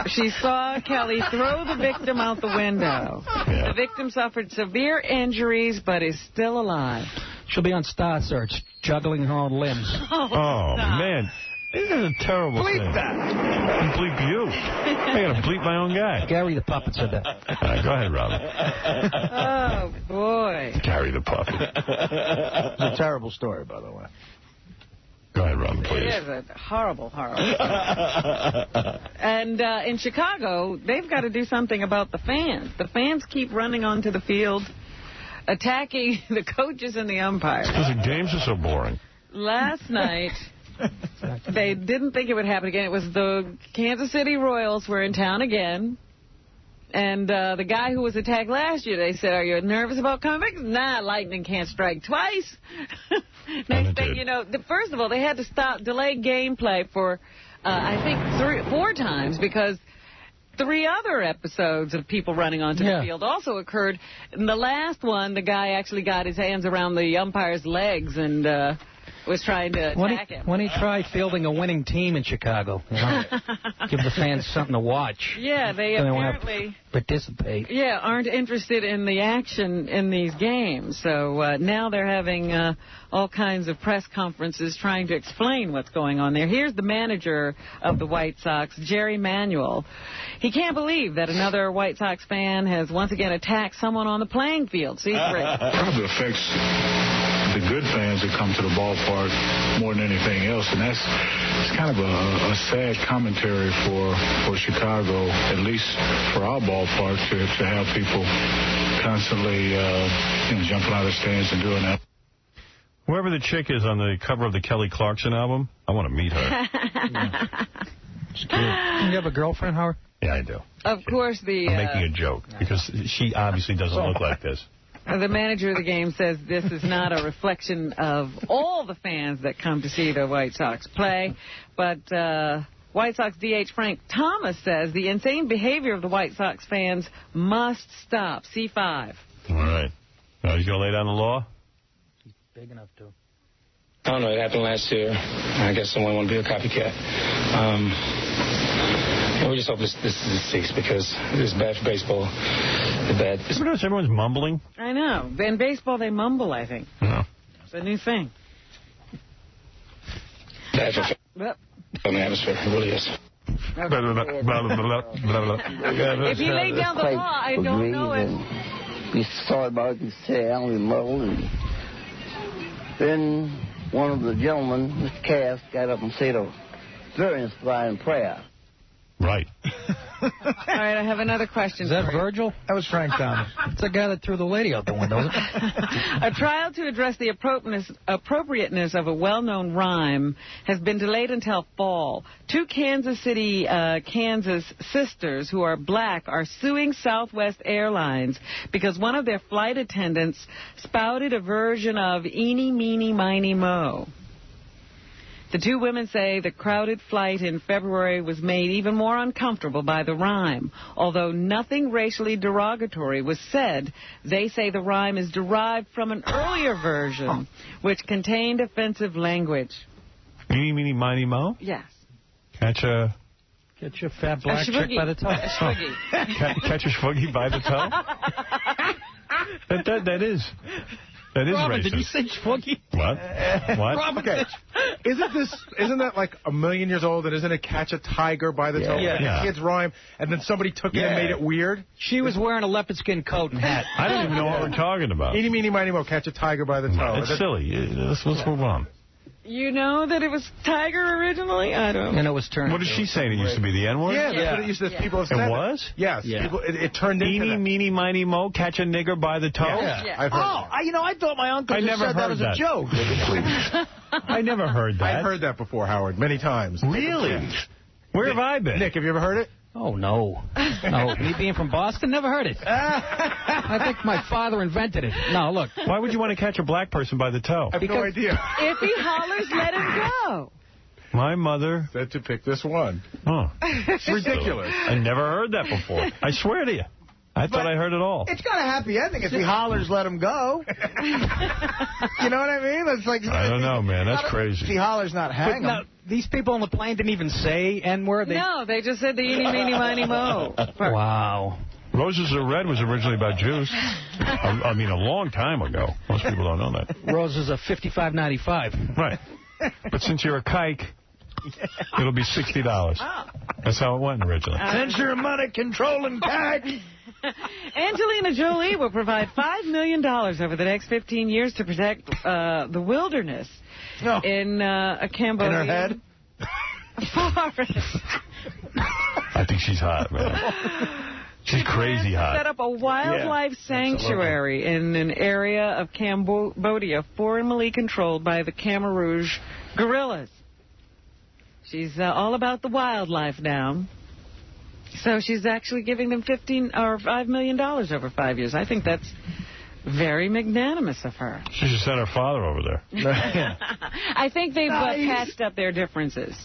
F: she saw Kelly throw the victim out the window.
C: Yeah.
F: The victim suffered severe injuries but is still alive.
A: She'll be on Star Search, juggling her own limbs.
C: Oh man. This is a terrible thing.
G: Bleep that.
C: Bleep you. I got to bleep my own guy.
A: Gary the Puppet said that.
C: All right, go ahead, Robin.
F: Oh, boy.
C: Gary the Puppet.
G: It's a terrible story, by the way.
C: Go ahead, Robin, please.
F: It is a horrible, horrible story. And in Chicago, they've got to do something about the fans. The fans keep running onto the field, attacking the coaches and the umpires.
C: Because the games are so boring.
F: Last night, they didn't think it would happen again. It was the Kansas City Royals were in town again. And the guy who was attacked last year, they said, "Are you nervous about coming back?" Nah, lightning can't strike twice. Next thing you know, first of all, they had to delay gameplay for, I think, 4 times because 3 other episodes of people running onto the field also occurred. In the last one, the guy actually got his hands around the umpire's legs and was trying to attack him.
A: When he tried fielding a winning team in Chicago, you know, give the fans something to watch.
F: Yeah, they apparently
A: participate.
F: Yeah, aren't interested in the action in these games. So now they're having all kinds of press conferences trying to explain what's going on there. Here's the manager of the White Sox, Jerry Manuel. He can't believe that another White Sox fan has once again attacked someone on the playing field. See,
W: It probably affects the good fans that come to the ballpark more than anything else, and it's kind of a sad commentary for Chicago, at least for our ballpark, to have people constantly jumping out of the stands and doing that.
C: Whoever the chick is on the cover of the Kelly Clarkson album, I want to meet her. It's cute.
A: You have a girlfriend, Howard?
C: Yeah, I do.
F: Of course,
C: I'm making a joke, because she obviously doesn't look like this.
F: The manager of the game says this is not a reflection of all the fans that come to see the White Sox play, but White Sox DH Frank Thomas says the insane behavior of the White Sox fans must stop. C5.
C: All right. Now he's going to lay down the law?
A: He's big enough to.
L: I don't know. It happened last year. I guess someone want to be a copycat. We just hope this ceases, because it's bad for baseball. It's bad.
C: Everyone's mumbling.
F: I know. In baseball, they mumble, I think.
C: No.
F: It's a new thing.
L: Bad for the atmosphere. It really is.
F: If you lay down the law, I don't know it.
N: We started about to say only low, and then one of the gentlemen, Mr. Cass, got up and said a very inspiring prayer.
C: Right.
F: All right, I have another question.
A: Is that Virgil?
G: That was Frank Thomas.
A: It's the guy that threw the lady out the window.
F: A trial to address the appropriateness of a well-known rhyme has been delayed until fall. 2 Kansas City, Kansas sisters who are black are suing Southwest Airlines because one of their flight attendants spouted a version of "Eeny, meeny, miny, mo." The 2 women say the crowded flight in February was made even more uncomfortable by the rhyme. Although nothing racially derogatory was said, they say the rhyme is derived from an earlier version, which contained offensive language.
C: Eeny, meeny, miny, mo?
F: Yes.
C: Catch a
A: fat black chick by the toe.
F: A shwiggy.
C: Catch a shwiggy by the toe? That is... That is
A: Robin,
C: racist.
A: did you say shwuggy?
C: What? What?
I: Robin, okay. Isn't that like a million years old? And isn't it catch a tiger by the toe?
A: Yeah.
I: Kids rhyme, and then somebody took it and made it weird?
A: She was wearing a leopard skin coat and hat.
C: I don't even know what we're talking about.
I: Eeny, meeny, miny, mo, catch a tiger by the toe.
C: It's silly. Let's move on.
F: You know that it was tiger originally? I don't know.
A: And it was turned.
C: What is she saying? It used to be the N-word?
I: Yeah, that's what it used to. People have said
C: it was?
I: Yes.
C: Yeah.
I: People, it turned into
C: Eeny, meeny, miny, mo, catch a nigger by the toe?
I: Yeah. I've heard that.
G: I thought my uncle just said that as a joke.
C: I never heard that.
I: I've heard that before, Howard, many times.
C: Really?
I: Yeah.
C: Where have I been?
I: Nick, have you ever heard it?
A: Oh, no. No, me being from Boston, never heard it. I think my father invented it. No, look.
C: Why would you want to catch a black person by the toe?
I: I have no idea.
F: If he hollers, let him go.
C: My mother
I: said to pick this one.
C: Oh.
I: It's ridiculous.
C: I never heard that before. I swear to you. I thought I heard it all.
G: It's got a happy ending. If he hollers, let him go. You know what I mean? It's like
C: I don't know, man. That's crazy.
G: If he hollers, not hang him.
A: These people on the plane didn't even say N-word?
F: No, they just said the eeny, meeny, miny, mo.
A: Wow.
C: Roses Are Red was originally about Jews. I mean, a long time ago. Most people don't know that.
A: Roses are $55.95.
C: Right. But since you're a kike, it'll be $60. That's how it went originally.
G: Since you're a money controlling kike.
F: Angelina Jolie will provide $5 million over the next 15 years to protect the wilderness in a Cambodian
G: in her head?
F: forest.
C: I think she's hot, man. She's crazy hot.
F: Set up a wildlife sanctuary in an area of Cambodia formerly controlled by the Khmer Rouge guerrillas. She's all about the wildlife now. So she's actually giving them $5 million over 5 years. I think that's very magnanimous of her.
C: She should send her father over there.
F: I think they've patched up their differences.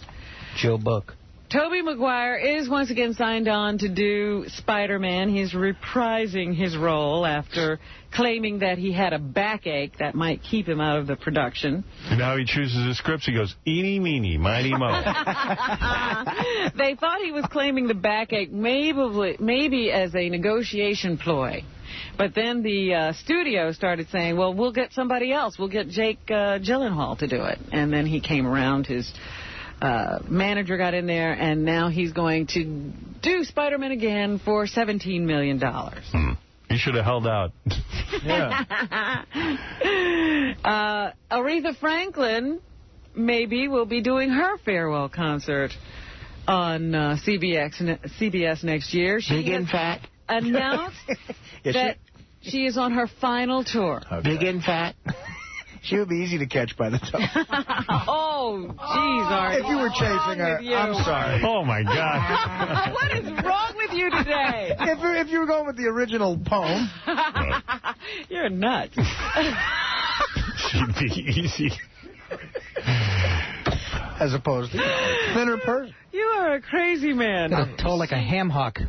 A: Joe Buck.
F: Tobey Maguire is once again signed on to do Spider-Man. He's reprising his role after claiming that he had a backache that might keep him out of the production.
C: And now he chooses his scripts. He goes, eeny, meeny, miny, mo.
F: They thought he was claiming the backache maybe as a negotiation ploy. But then the studio started saying, well, we'll get somebody else. We'll get Jake Gyllenhaal to do it. And then he came around. His manager got in there, and now he's going to do Spider-Man again for $17 million.
C: He should have held out.
F: Aretha Franklin maybe will be doing her farewell concert on CBS next year. She
N: Big and fat.
F: Announced that she is on her final tour.
N: Big and fat.
G: She would be easy to catch by the toe.
F: Oh, jeez, Art.
G: If you were chasing her, I'm sorry.
C: Oh, my God.
F: What is wrong with you today?
G: If you were going with the original poem.
F: You're nuts.
C: She'd be easy.
G: As opposed to thinner person.
F: You are a crazy man.
A: Got a toe like a ham hock.
F: She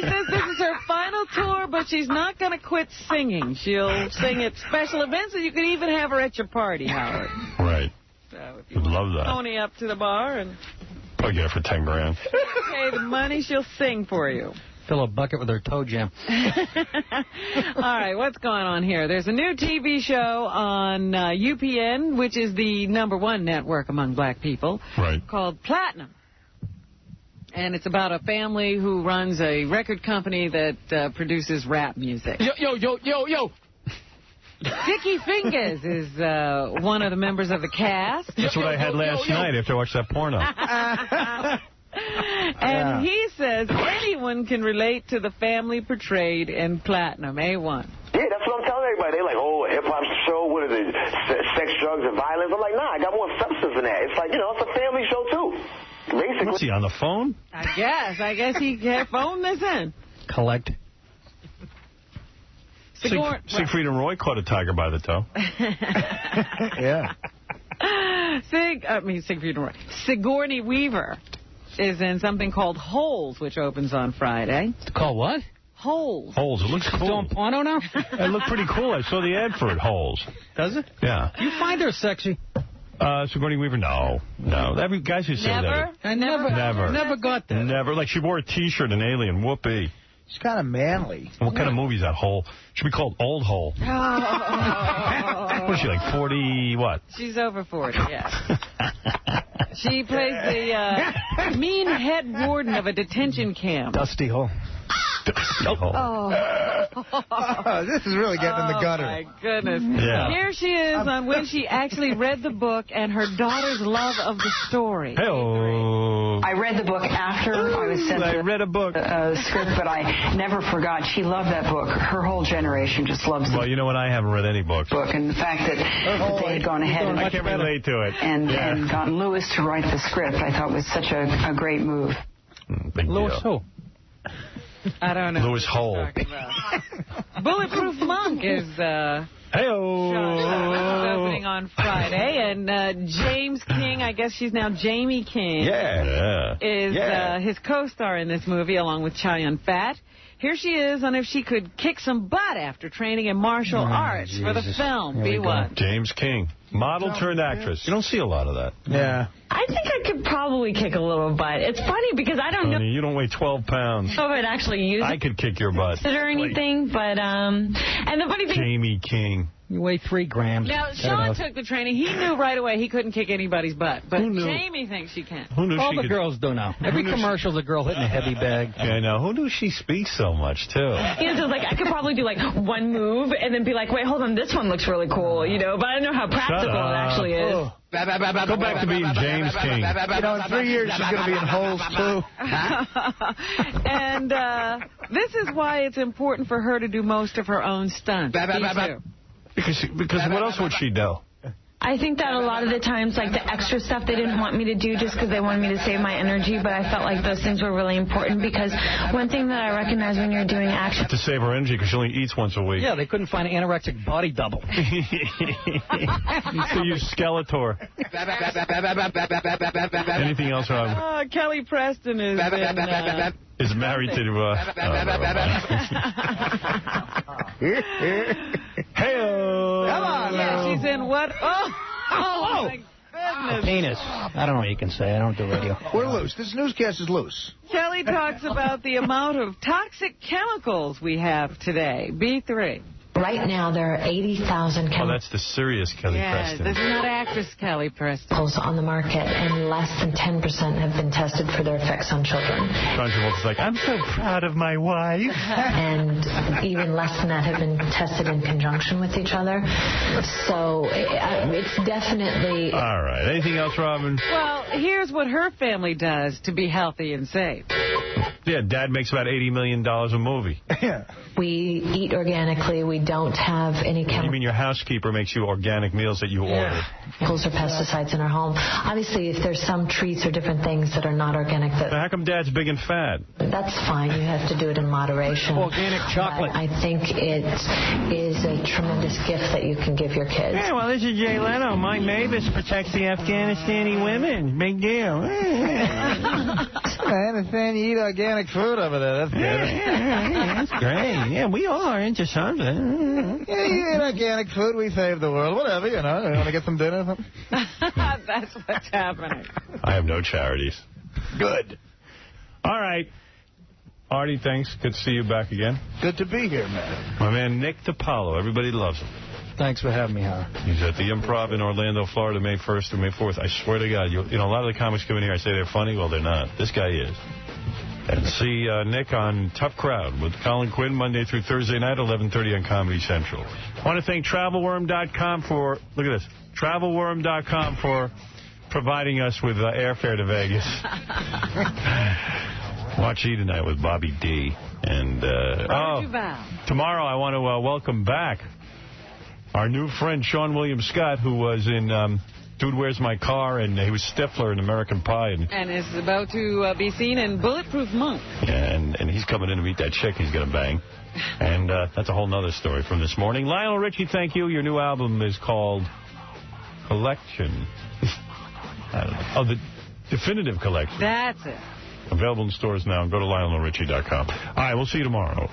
F: says this is her final tour, but she's not going to quit singing. She'll sing at special events, and you can even have her at your party, Howard.
C: Right.
F: So if you
C: would love that.
F: pony up to the bar and
C: I'll get her for 10 grand.
F: pay the money, she'll sing for you.
A: Fill a bucket with her toe jam.
F: All right, what's going on here? There's a new TV show on UPN, which is the #1 network among black people, called Platinum. And it's about a family who runs a record company that produces rap music.
A: Yo.
F: Dickie Fingers is one of the members of the cast.
C: That's what I had last night after I watched that porno.
F: And he says anyone can relate to the family portrayed in Platinum. A1.
P: Yeah, that's what I'm telling everybody. They're like, oh, a hip-hop show, what is it, sex, drugs, and violence? I'm like, nah, I got more substance than that. It's like, it's a family show, too. Basically.
C: What's he, on the phone?
F: I guess he can phone this in.
A: Collect.
C: Siegfried and Roy caught a tiger by the toe.
G: Yeah.
F: Siegfried and Roy. Sigourney Weaver is in something called Holes, which opens on Friday.
A: It's called what?
F: Holes.
C: Holes. It looks cool.
A: Doing porno now?
C: It looked pretty cool. I saw the ad for it, Holes.
A: Does it?
C: Yeah.
A: You find her sexy?
C: Sigourney Weaver? No. Every guys who say that.
A: I never got that.
C: Never. Like, she wore a T-shirt in Alien. Whoopee.
G: She's kind of manly.
C: What kind of movie is that, Hole? Should be called Old Hole.
F: Oh.
C: What is she, like 40, what?
F: She's over 40, yeah. She plays the mean head warden of a detention camp.
A: Dusty Hole.
F: Oh.
G: This is really getting in the gutter.
F: Oh, my goodness.
C: Yeah.
F: Here she is on when she actually read the book and her daughter's love of the story.
C: Hey-oh.
E: I read the book after I was sent
C: I read a book.
E: Script, but I never forgot. She loved that book. Her whole generation just loves it.
C: Well, you know what? I haven't read any books.
E: And the fact that they had gone ahead and
C: I can't relate to it.
E: And gotten Lewis to write the script, I thought was such a great move.
C: Big
A: Lewis
C: deal.
A: who?
F: I don't know.
C: Lewis Hole.
F: Bulletproof Monk is opening on Friday, and James King, I guess she's now Jamie King, is his co-star in this movie, along with Chow Yun-fat. Here she is on if she could kick some butt after training in martial arts for the film. Be what?
C: James King. Model turned actress. You don't see a lot of that.
G: Yeah.
O: I think I could probably kick a little butt. It's funny because I don't know.
C: You don't weigh 12 pounds.
O: If I'd actually use
C: I could kick your butt.
O: it or anything, but and the funny thing.
C: Jamie King.
A: You weigh 3 grams.
F: Now, Sean took the training. He knew right away he couldn't kick anybody's butt, but Jamie thinks she can.
C: Who knew
A: All the girls do now. Every commercial's a girl hitting a heavy bag.
C: Yeah, I know. Who knew she speaks so much, too?
O: Yeah, so I could probably do one move and then be like, wait, hold on, this one looks really cool, but I don't know how practical it actually is.
C: Oh. Go back to being James King.
G: In 3 years, she's going to be in Holes, too.
F: And this is why it's important for her to do most of her own stunts.
C: Because what else would she do?
O: I think that a lot of the times, the extra stuff they didn't want me to do just because they wanted me to save my energy, but I felt like those things were really important because one thing that I recognize when you're doing action...
C: To save her energy because she only eats once a week.
A: Yeah, they couldn't find an anorexic body double.
C: So you Skeletor. Anything else, Rob?
F: Kelly Preston is
C: is married to... Hey-oh.
G: Come on now.
F: Yeah, she's in what? Oh my goodness.
A: Penis. I don't know what you can say. I don't do radio.
G: We're loose. This newscast is loose.
F: Kelly talks about the amount of toxic chemicals we have today. B3.
R: Right now, there are 80,000 chemicals.
C: Oh, that's the serious Kelly Preston.
F: This is not actress Kelly Preston.
R: On the market, and less than 10% have been tested for their effects on children.
C: John Travolta's like, I'm so proud of my wife.
R: And even less than that have been tested in conjunction with each other. So it's definitely...
C: All right. Anything else, Robin?
F: Well, here's what her family does to be healthy and safe.
C: Yeah, Dad makes about $80 million a movie.
R: We eat organically. We don't have any
C: You mean your housekeeper makes you organic meals that you order?
R: chemicals or pesticides in our home. Obviously, if there's some treats or different things that are not organic,
C: How come Dad's big and fat?
R: That's fine. You have to do it in moderation.
A: Organic chocolate.
R: But I think it is a tremendous gift that you can give your kids.
D: Yeah, well, this is Jay Leno. Mike Mavis protects the Afghanistani women. Big deal.
G: I understand you eat organic food over there. That's good.
D: That's great. Yeah, we all are into something.
G: Yeah, you eat organic food. We save the world. Whatever, you know. You want to get some dinner or something?
F: That's what's happening.
C: I have no charities.
G: Good.
C: All right. Artie, thanks. Good to see you back again.
G: Good to be here, man.
C: My man Nick DiPaolo. Everybody loves him.
A: Thanks for having me, Howard.
C: He's at the Improv in Orlando, Florida, May 1st through May 4th. I swear to God, you know, a lot of the comics come in here, I say they're funny. Well, they're not. This guy is. And see Nick on Tough Crowd with Colin Quinn, Monday through Thursday night, 11:30 on Comedy Central. I want to thank TravelWorm.com for, look at this, TravelWorm.com for providing us with airfare to Vegas. Watch E! Tonight with Bobby D. And, tomorrow I want to welcome back our new friend, Sean William Scott, who was in Dude, Where's My Car? And he was Stifler in American Pie.
F: And is about to be seen in Bulletproof Monk.
C: Yeah, and he's coming in to meet that chick he's going to bang. And that's a whole nother story from this morning. Lionel Richie, thank you. Your new album is called Collection. I don't know. Oh, the Definitive Collection.
F: That's it.
C: Available in stores now. Go to LionelRichie.com. All right, we'll see you tomorrow.